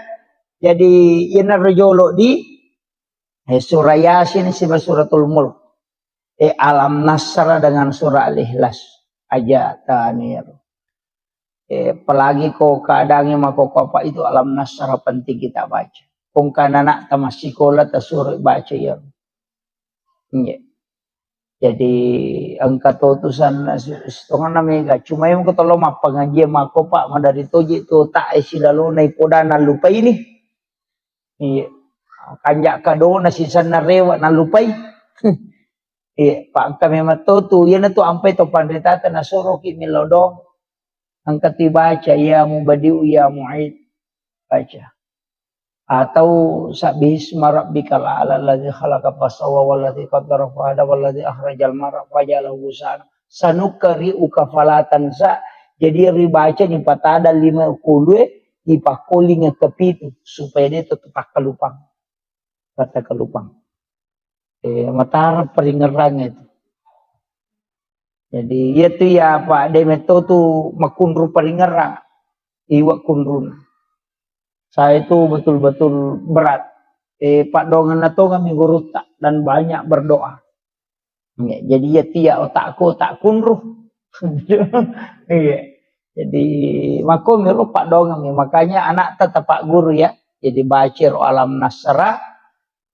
Speaker 1: Jadi yan na rajolo di. Surayasin si Suratul Mulk. Alam Nasr dengan surah Al-Ikhlas aja tanir. Apalagi kau kadangnya mako apa itu Alam Nasr penting kita baca. Kung anak tamas sekolah tasur baca ya. Jadi angka tutusan setengah namanya cuma yang ketolong mah pengajian mako pak dari toji itu tak silalo nai podana lupa ini. Iya. Kanjak kado nasi sana rewa na lupai. Iya, pak kami matotu ya na tu ampai to pandita na soroki milodong. Angkat dibaca ya mubadiu ya mu'id baca. Atau sabbihisma rabbikal a'la allazi khalaqa fasawwa wallazi qaddara fahada wallazi akhrajal mar'a fajalahu gusana sanukri'uka fala tansa. Jadi ribaca ni patada 50 di pakoling kepitu supaya dia tetap kelupang. Kata kelupang. Matara peringerang itu. Jadi itu ya Pak Demeto tu makundru peringerang. Iwak kundrun. Saya itu betul-betul berat. Pak Dongan atau kami guruta dan banyak berdoa. Ya, jadi ya tia otakku tak kunruh. Iya. Jadi makum ya Pak Dongan. Makanya anak tetap Pak Guru ya. Jadi bacir alam nasra.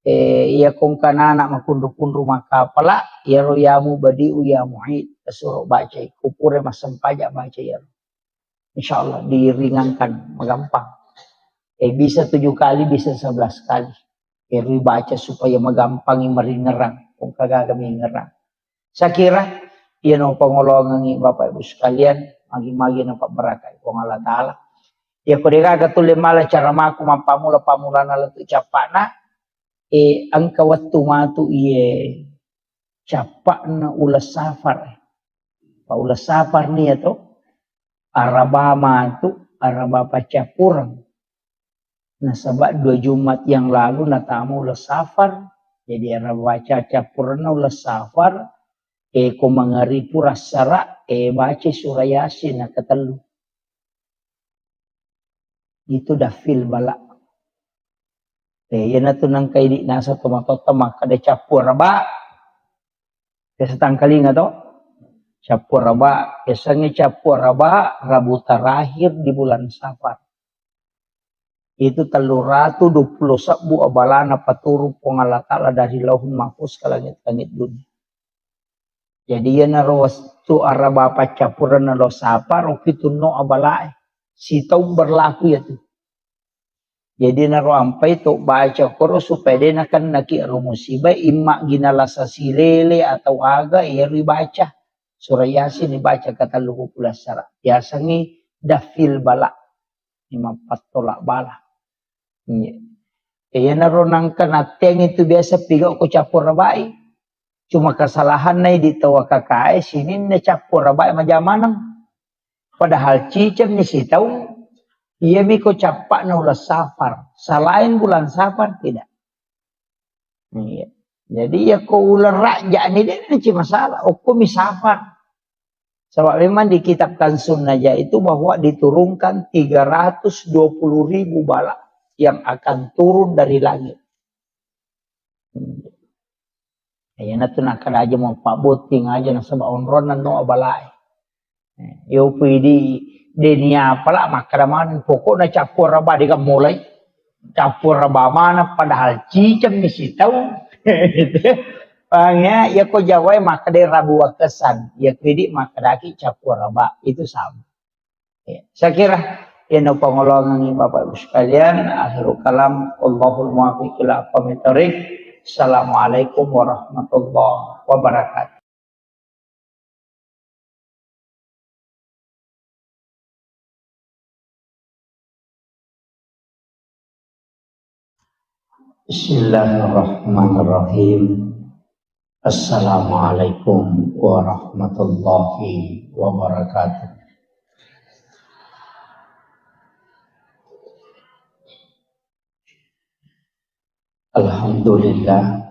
Speaker 1: Ia kongkana anak makunduh-kunduh maka pala. Ya royamu badiu ya mu'id. Suruh baca. Kupure masam pajak baca ya. Insya Allah diringankan. Magampang. Bisa 7 kali, bisa 11 kali. Baca supaya magampang meringerang. Kung kagak kami ngerang. Saya kira, yan ang pangulongan ng Bapak Ibu sekalian, magi-magi ng pabrakay kung Allah Ta'ala. Ya kung kagatuloy mala, cara maku mampamula-pamula na lato capak na, ang kawat tumatu capak na ulas safar. Paulas safar niya to, arabama to, arabapa capurang. Nah sebab 2 Jumat yang lalu natamu ulas safar, jadi arabaca capurang na ulas safar, kung mangaripu rasara, baca surah Yasin na katelu. Itu dah fil balak. Yan na to nang kay di nasa tumatotama kada capur raba. Kasi tangkali nga to. Capur raba. Kesangnya capur raba, Rabu terakhir di bulan Safar. Itu 320 sabu abalana paturu pengalatala dari lauhun mahfuz ke langit-langit dunia. Jadi yan na rawas tu araba pacapuran na lo Safar, itu no abalai. Sitaw berlaku ya tu. Jadi naro ampai to baca Quran supaya dia akan nakiru musibah imma ginalasa silele atau aga iri baca surah Yasin dibaca kata lugu pula syarat biasanya dafil bala 54 tolak bala. Ya naro nangkan ateng itu biasa pigau ko capur rabai cuma kesalahan nai ditawa kakai sini na capur rabai majamanang padahal cicam ni si tahu. Ia miko capak na ulas Safar. Selain bulan Safar tidak. Iya. Jadi ya kau ular raja ni dia nanti masalah. Hukum Safar. Sebab memang di kitab Kansun Najah itu bahwa diturunkan 320.000 bala yang akan turun dari langit. Ya natu nak kada aja mau pak boting aja na sebab onronan no balai. Yo pidi denia pala makaraman pokok na capur raba dia mulai capur raba mana padahal cicam ni si tahu ya ko jawai maka dia rabu kesan ya kredit maka daki capur raba itu sama ya. Saya kira ini pengolongan Bapak Ibu sekalian akhirul kalam Allahul muwaffiq ila aqwamit thoriq. Assalamualaikum warahmatullahi wabarakatuh. Bismillahirrahmanirrahim. Assalamualaikum warahmatullahi wabarakatuh. Alhamdulillah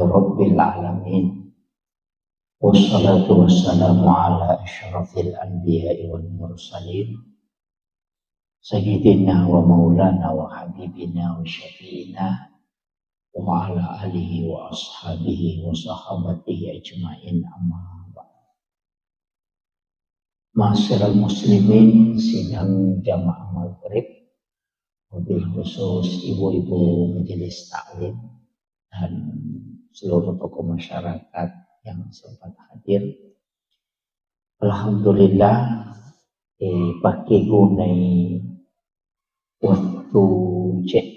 Speaker 1: rabbil alamin. Wassalatu wassalamu ala asyrafil anbiya'i wal mursalin. Sayyidina wa maulana wa habibina wa syafi'ina wa ala alihi wa ashabihi wa sahabatihi ajma'in amma ba'd. Ma'asyiral muslimin sidang jamaah maghrib, wabil khusus ibu-ibu majelis taklim dan seluruh tokoh masyarakat yang sempat hadir. Alhamdulillah pakai gunai waktu cek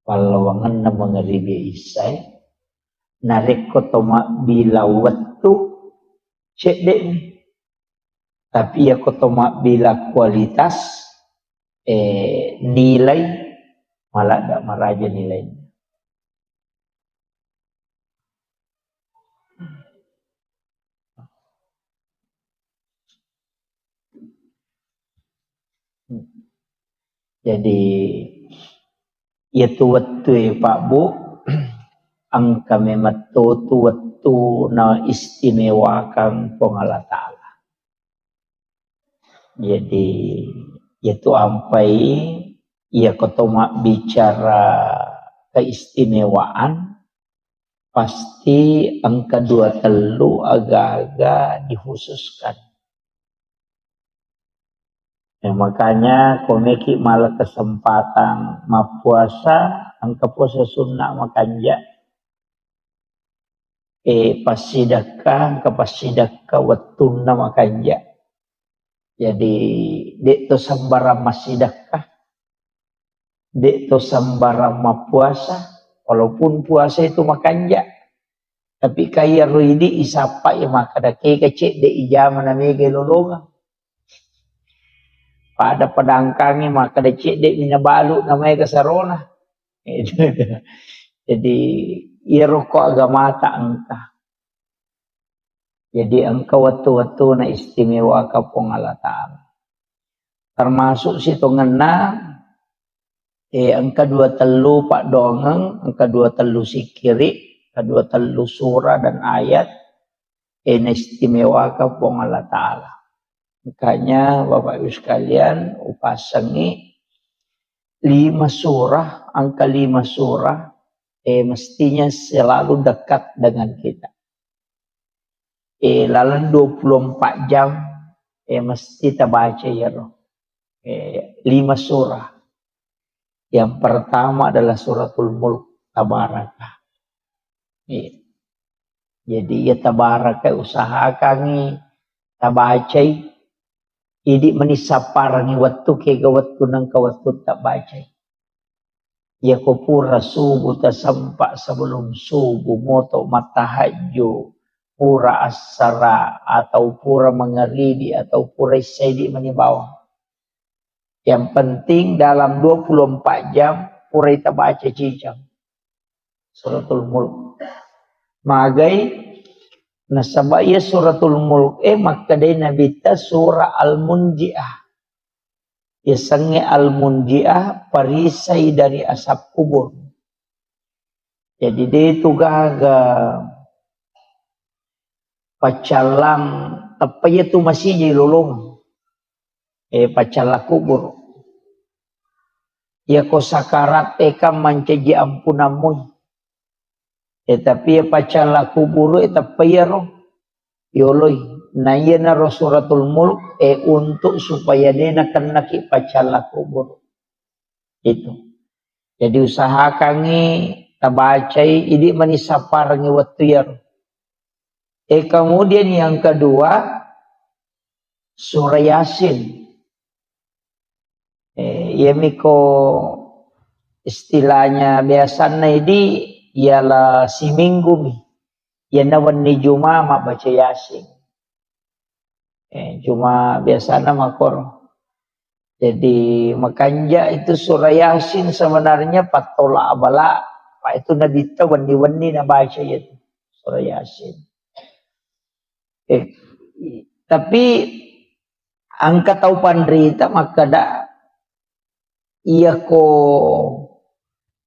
Speaker 1: palawangan na mangaribi isay narik ko toma bila waktu cek tapi ako toma bila kualitas nilai malah tak maraja nilainya. Jadi itu waktu Pak Bu ang kami matutu waktu na istimewakan Allah Ta'ala. Jadi itu ampai ia ketoma bicara keistimewaan pasti angka 2 telu agak-agak dikhususkan. Makanya komeki malah kesempatan puasa angka puasa sunnah makanya pasidakah angka pasidakah wattuna makanya. Jadi dek to sambaram masidakah dek to sambaram puasa walaupun puasa itu makanya tapi kaya ruidi isapa ya makadake kecek de ijama namege lolonga pada pedangkangi maka decik dek minabalu namanya kesarona. Jadi ia rokok agama tak angka. Jadi angka waktu-waktu na istimewa kapong Allah Ta'ala. Termasuk situ ngena angka 2 telu pak dongeng, angka 2 telu sikiri, angka 2 telu surah dan ayat na istimewa kapong Allah Ta'ala. Makanya Bapak Ibu sekalian upasangi 5 surah, angka 5 surah mestinya selalu dekat dengan kita. Lalu 24 jam mesti kita baca ya roh. 5 surah. Yang pertama adalah suratul Mulk Tabarakah. Jadi ya Tabarakah usahakan tabacai idi manisaparangi waktu kega waktu nang waktu tak baca. Ya kopura subuh tasampak sebelum subuh moto matahaju pura asara atau pura mengharibi atau pura isyaidi menibawah. Yang penting dalam 24 jam pura kita baca cicam suratul Mulk. Magai nasabaya suratul Mulk makadai nabita surah Al-Munji'ah. Yasangi Al-Munji'ah parisai dari asap kubur. Jadi dia itu gaga pacalang apa itu masih jilulung. Pacala kubur. Ya ko sakarat eka mancaji ampunamu. Tapi pacala kuburu etapayaro yoloy na iya na suratul Mulk untuk supaya dia kena ki pacala kubur itu. Jadi usahakan tabacai ini manisaparangi waktu yaro. Kemudian yang kedua surah Yasin. Yemiko istilahnya biasanya ini ialah si minggu mi yang nawan ni Juma mak baca Yasin. Cuma biasanya makor. Jadi makanya itu surah Yasin sebenarnya patola abala. Pak itu Nabi ta wani-wani na baca itu surah Yasin. Tapi angka tahu pandrita maka dak iya ko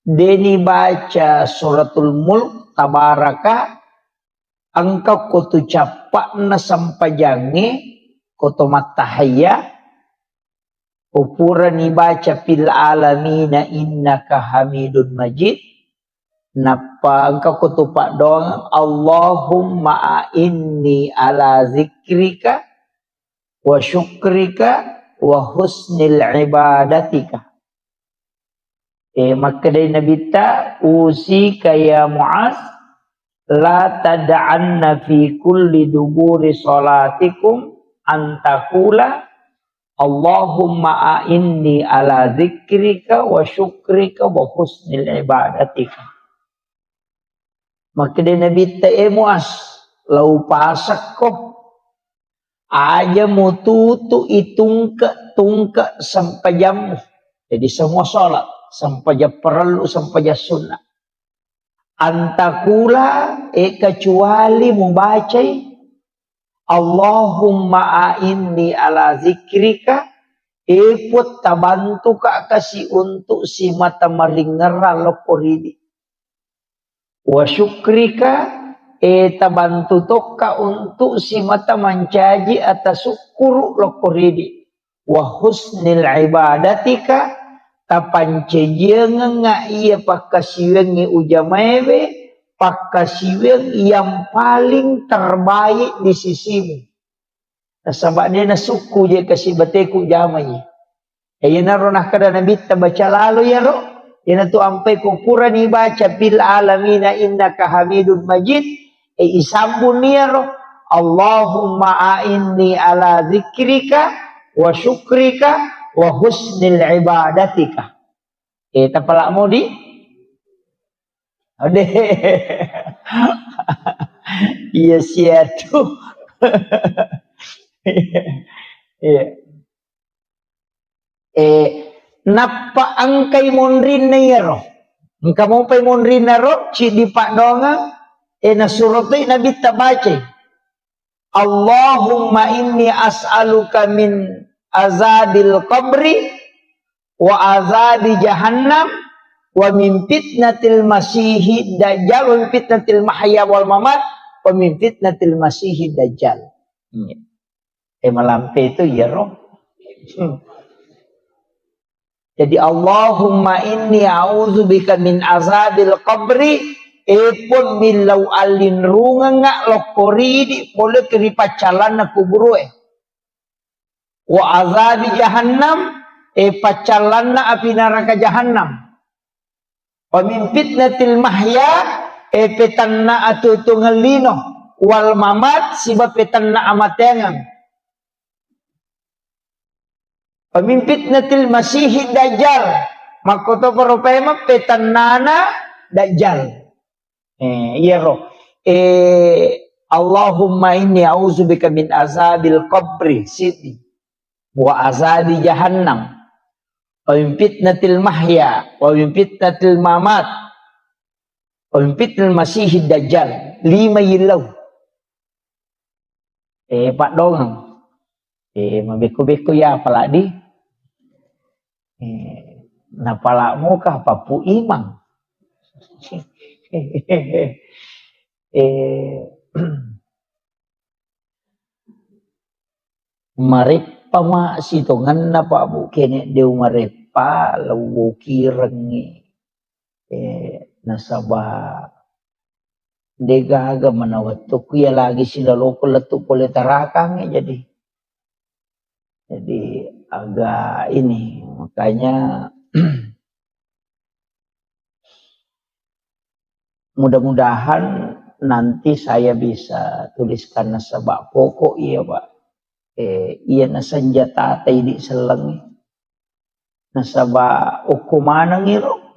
Speaker 1: deni baca suratul Mulk Tabarakah angka ko tu capak na sampajange ko to matahaya upura ni baca fil alamina innaka hamidun majid Napa engkau kutupak doang Allahumma inni ala zikrika wa syukrika wa husnil ibadatika. Maka dari Nabi ta usika ya Mu'az la tad'anna fi kulli duburi salatikum antakula Allahumma inni ala zikrika wa syukrika wa husnil ibadatika. Maka dia Nabi Mu'az lau pasak ko aja mututu itungka sampai jam. Jadi semua sholat sampai jam perlu sampai jam sunnah. Antakula kecuali membaca Allahumma inni ala zikrika put tabantu ka kasih untuk si mata maringera lokoridi. Wa syukrika tabantu toka untuk si mata mancaji atas syukur lokoridi. Wa husnil ibadatika tapancejenga nga iya pakasiwengi ujamebe pakasiweng yang paling terbaik di sisimu. Nasabak dia nasuku je kasih bateku jamanya. Yana ronah kada nabi baca lalu ya roh. Yana tu ampai kukuran baca bil alamina innaka hamidun majid. Isambun ya roh. Allahumma a'inni ala zikrika wa syukrika wa husnil ibadatika. Tapalak mau di? Ode. Iya siatu. Napa angkai monrin na yaro? Engka mau pay monrin na ro? Ci di pak donga? Na surat nabi tabace. Allahumma inni as'aluka min azabil qabri wa azabi jahannam wa min fitnatil masihi dajjal wa min fitnatil mahya wal mamat wa min fitnatil masihi dajjal. Malampe itu ya roh. Jadi Allahumma inni a'udzubika min azabil qabri pun milau alin runga nga lokori di boleh keripacalan na kuburu wa azabi jahannam pacalan na api neraka jahannam wa min fitnatil mahya petan na atutungalino wal mamat siba petan na amatengan wa min fitnatil masihi dajjal makoto paropema petan nana dajjal. Iya roh. Allahumma inni a'udzubika min azabil qabri sidi wa azabi jahannam wa min fitnatil mahya wa min fitnatil mamat wa min fitnatil masihid dajjal. 5 yilau. Pak dong. Mabeku-beku ya pala di. Napala mo ka papu imang. Marepa ma sitongan na pa bu kene deu marepa lawu kirengi nasaba degaga manawat to kuya lagi sila loko letu pole tarakang jadi agak ini makanya mudah-mudahan nanti saya bisa tuliskan nasabak pokok iya Pak. Iya na senjata di selang nasabak ukumana ngiro.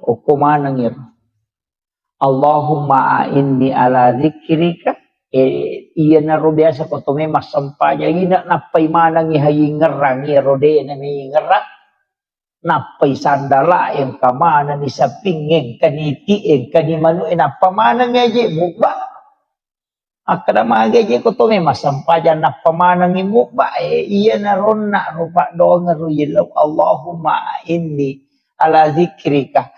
Speaker 1: Allahumma inni ala zikrika. Iya na ro biasa ko tume masampaya ina napay manang ihayi ngerang irode na may ngerang. Napay sandala yang kamana ni sapingeng kanitieng kanimano napamana ngaje mukba akada magaje ko to may masampajan napamana ngi mukba iya na ron na rupa doang ruyilaw Allahumma inni ala zikrika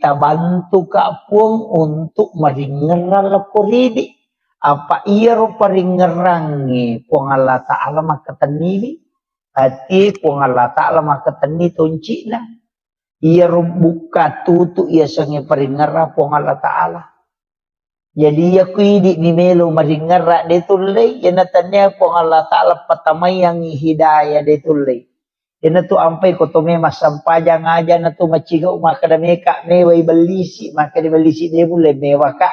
Speaker 1: tabantu ka pung untuk maringeral koridi apa iya ro paringerangi pung Allah Ta'ala makatanibi hati pung Allah Ta'ala makatani tunci na Ia buka tutu ia sange paringara pong Allah Ta'ala. Jadi ia kuidi ni melo maringara de tulay. Ia natanya pong Allah Ta'ala patamayang hidayah de tulay. Ia tu ampai ko tome masampajang aja na tu macigaw makadameka meway balisi. Maka di balisi dia mulai mewah kak.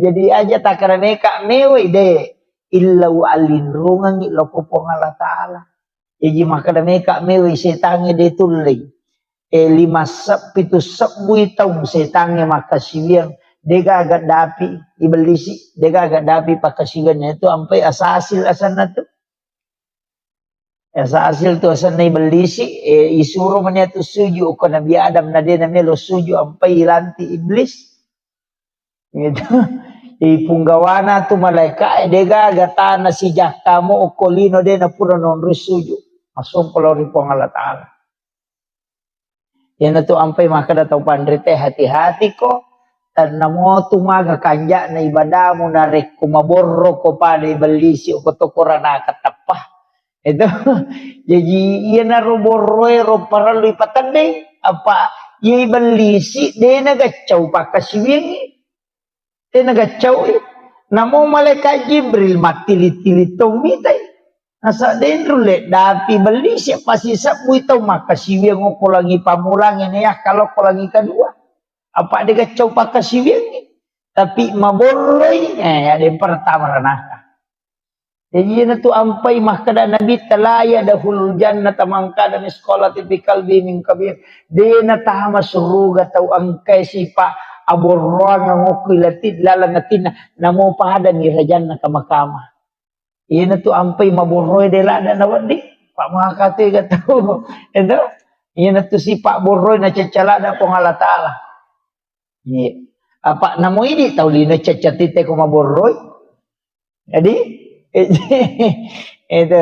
Speaker 1: Jadi aja takarameka meway de. Illau alinrungan iloko pong Allah Ta'ala. Iji makadameka meway setange de tulay. 5-7 taong setange makasiwang. Dega agak dapi ibelisi. Dega agak dapi pakasiwannya itu ampai asasil asan na tu. Asasil tu asan na ibelisi. Isuro man itu suju. Ko Nabi Adam na din na melo suju ampai ilanti iblis. Gitu. Ipunggawana tu malaika. Dega agak na si jakamo o kolino de na pura nonrus suju. Masuk pelori pong Allah Ta'ala. Yan na to ampay makadataw pandrite hati-hati ko. Tan namo tumaga kanja na ibada mo na rek kumaborro ko pa na ibalisi o kotokora na katapah. Ito. Jadi yan na roborro paralo ipatande. Apa yung ibalisi de nagachaw pa kasiwing. De nagachaw namo malaikat Jibril matili-tilitong mitay. Nasa dentro le dati beli siapa sih sabu itu maka siwing ko lagi pamulang ini ya kalau ko lagi kedua apa dia kacau pakai siwing tapi maboroi ya yang pertama ranaka jadi na tu ampai mahkada nabi talaya dahul jannah tamangka dan sekolah tipikal biming kabir de na tahama suruga tau angkai sipa aborroan ngokulatid lalangatin namo pahada ni rajan na kamakama. Iya na tu ampai maborroy de la na nawadi. Pak Mahakati kataw. Ito. Iya na tu si Pak Borroy na cacala na pong Allah Ta'ala. Iya. Apa namo ini tau li na cacatite ko maborroy. Jadi. Ito.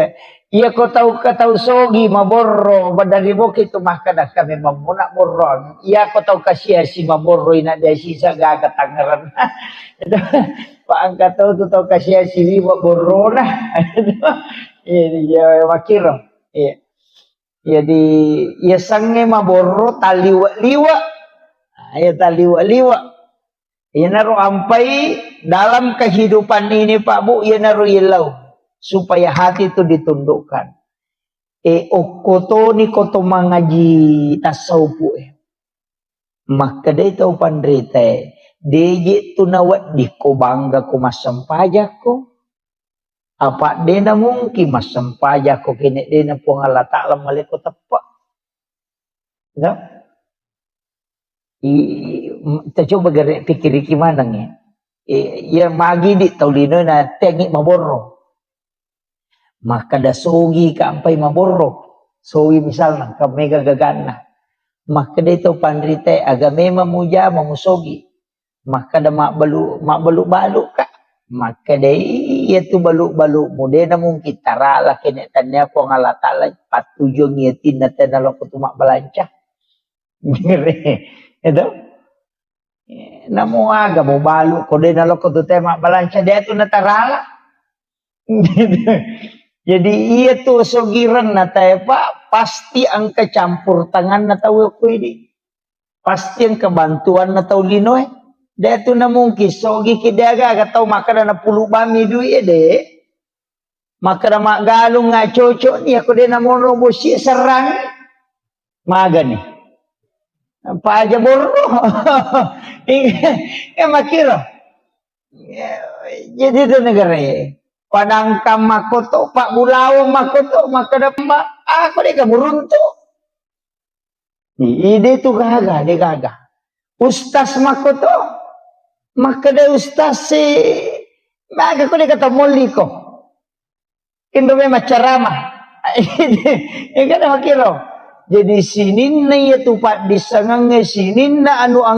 Speaker 1: Iya ko tau sogi maborro. Badari mo kito makada kami mamuna borron. Iya ko tau kasya si maborroy na de sisa gagatangaran. Ito. Pak angkat tu tau kasih sili buat borona. Iya makiro. Iya. Jadi ya sange maboro taliwa-liwa. Ya taliwa-liwa. Ya naru ampai dalam kehidupan ini Pak Bu, ya naru ilau supaya hati itu ditundukkan. Okoto ni koto mangaji tasawuf. Maka dia tahu pandrite. Deje tu nawat di ko bangga ko masampajak ko. Apa dena mungkin masampajak ko kini dena po Allah Ta'ala maliko tepak. Ya? Kita coba pikir gimana ya. Ya magi di taulino na tengi maborro. Maka da sogi ka ampai maborro. Sogi misalnya ka mega gagana. Maka dia tahu pandrite agame mamuja mamusogi. Maka da mak baluk ka maka dia tu baluk muda na mungkin tarala kene tanya ko Allah Ta'ala patujung yatin na tanalo ko tumak balancah itu namo aga mo baluk ko de nalo ko tumak balancah dia tu na tarala jadi iya tu sogiran na tayo Pak pasti ang kecampur tangan na tawo ko ini pasti ang kebantuan na tawo linoy. Dia tu na mungkin sogi kidaga katau makan na puluh bami duit de. Makan mak galung nga cocok ni aku dia na mono bosi serang. Maga ni. Apa aja borro. Makiro. Jadi tu negara padangkam makoto Pak Bulawang makoto makada mak aku dia buruntu. Ide tu gaga de gaga. Ustaz makoto maka da ustaz si maka ko kata moli ko indo may macarama kan makiro jadi sinin na ito pa disangang sinin na ano ang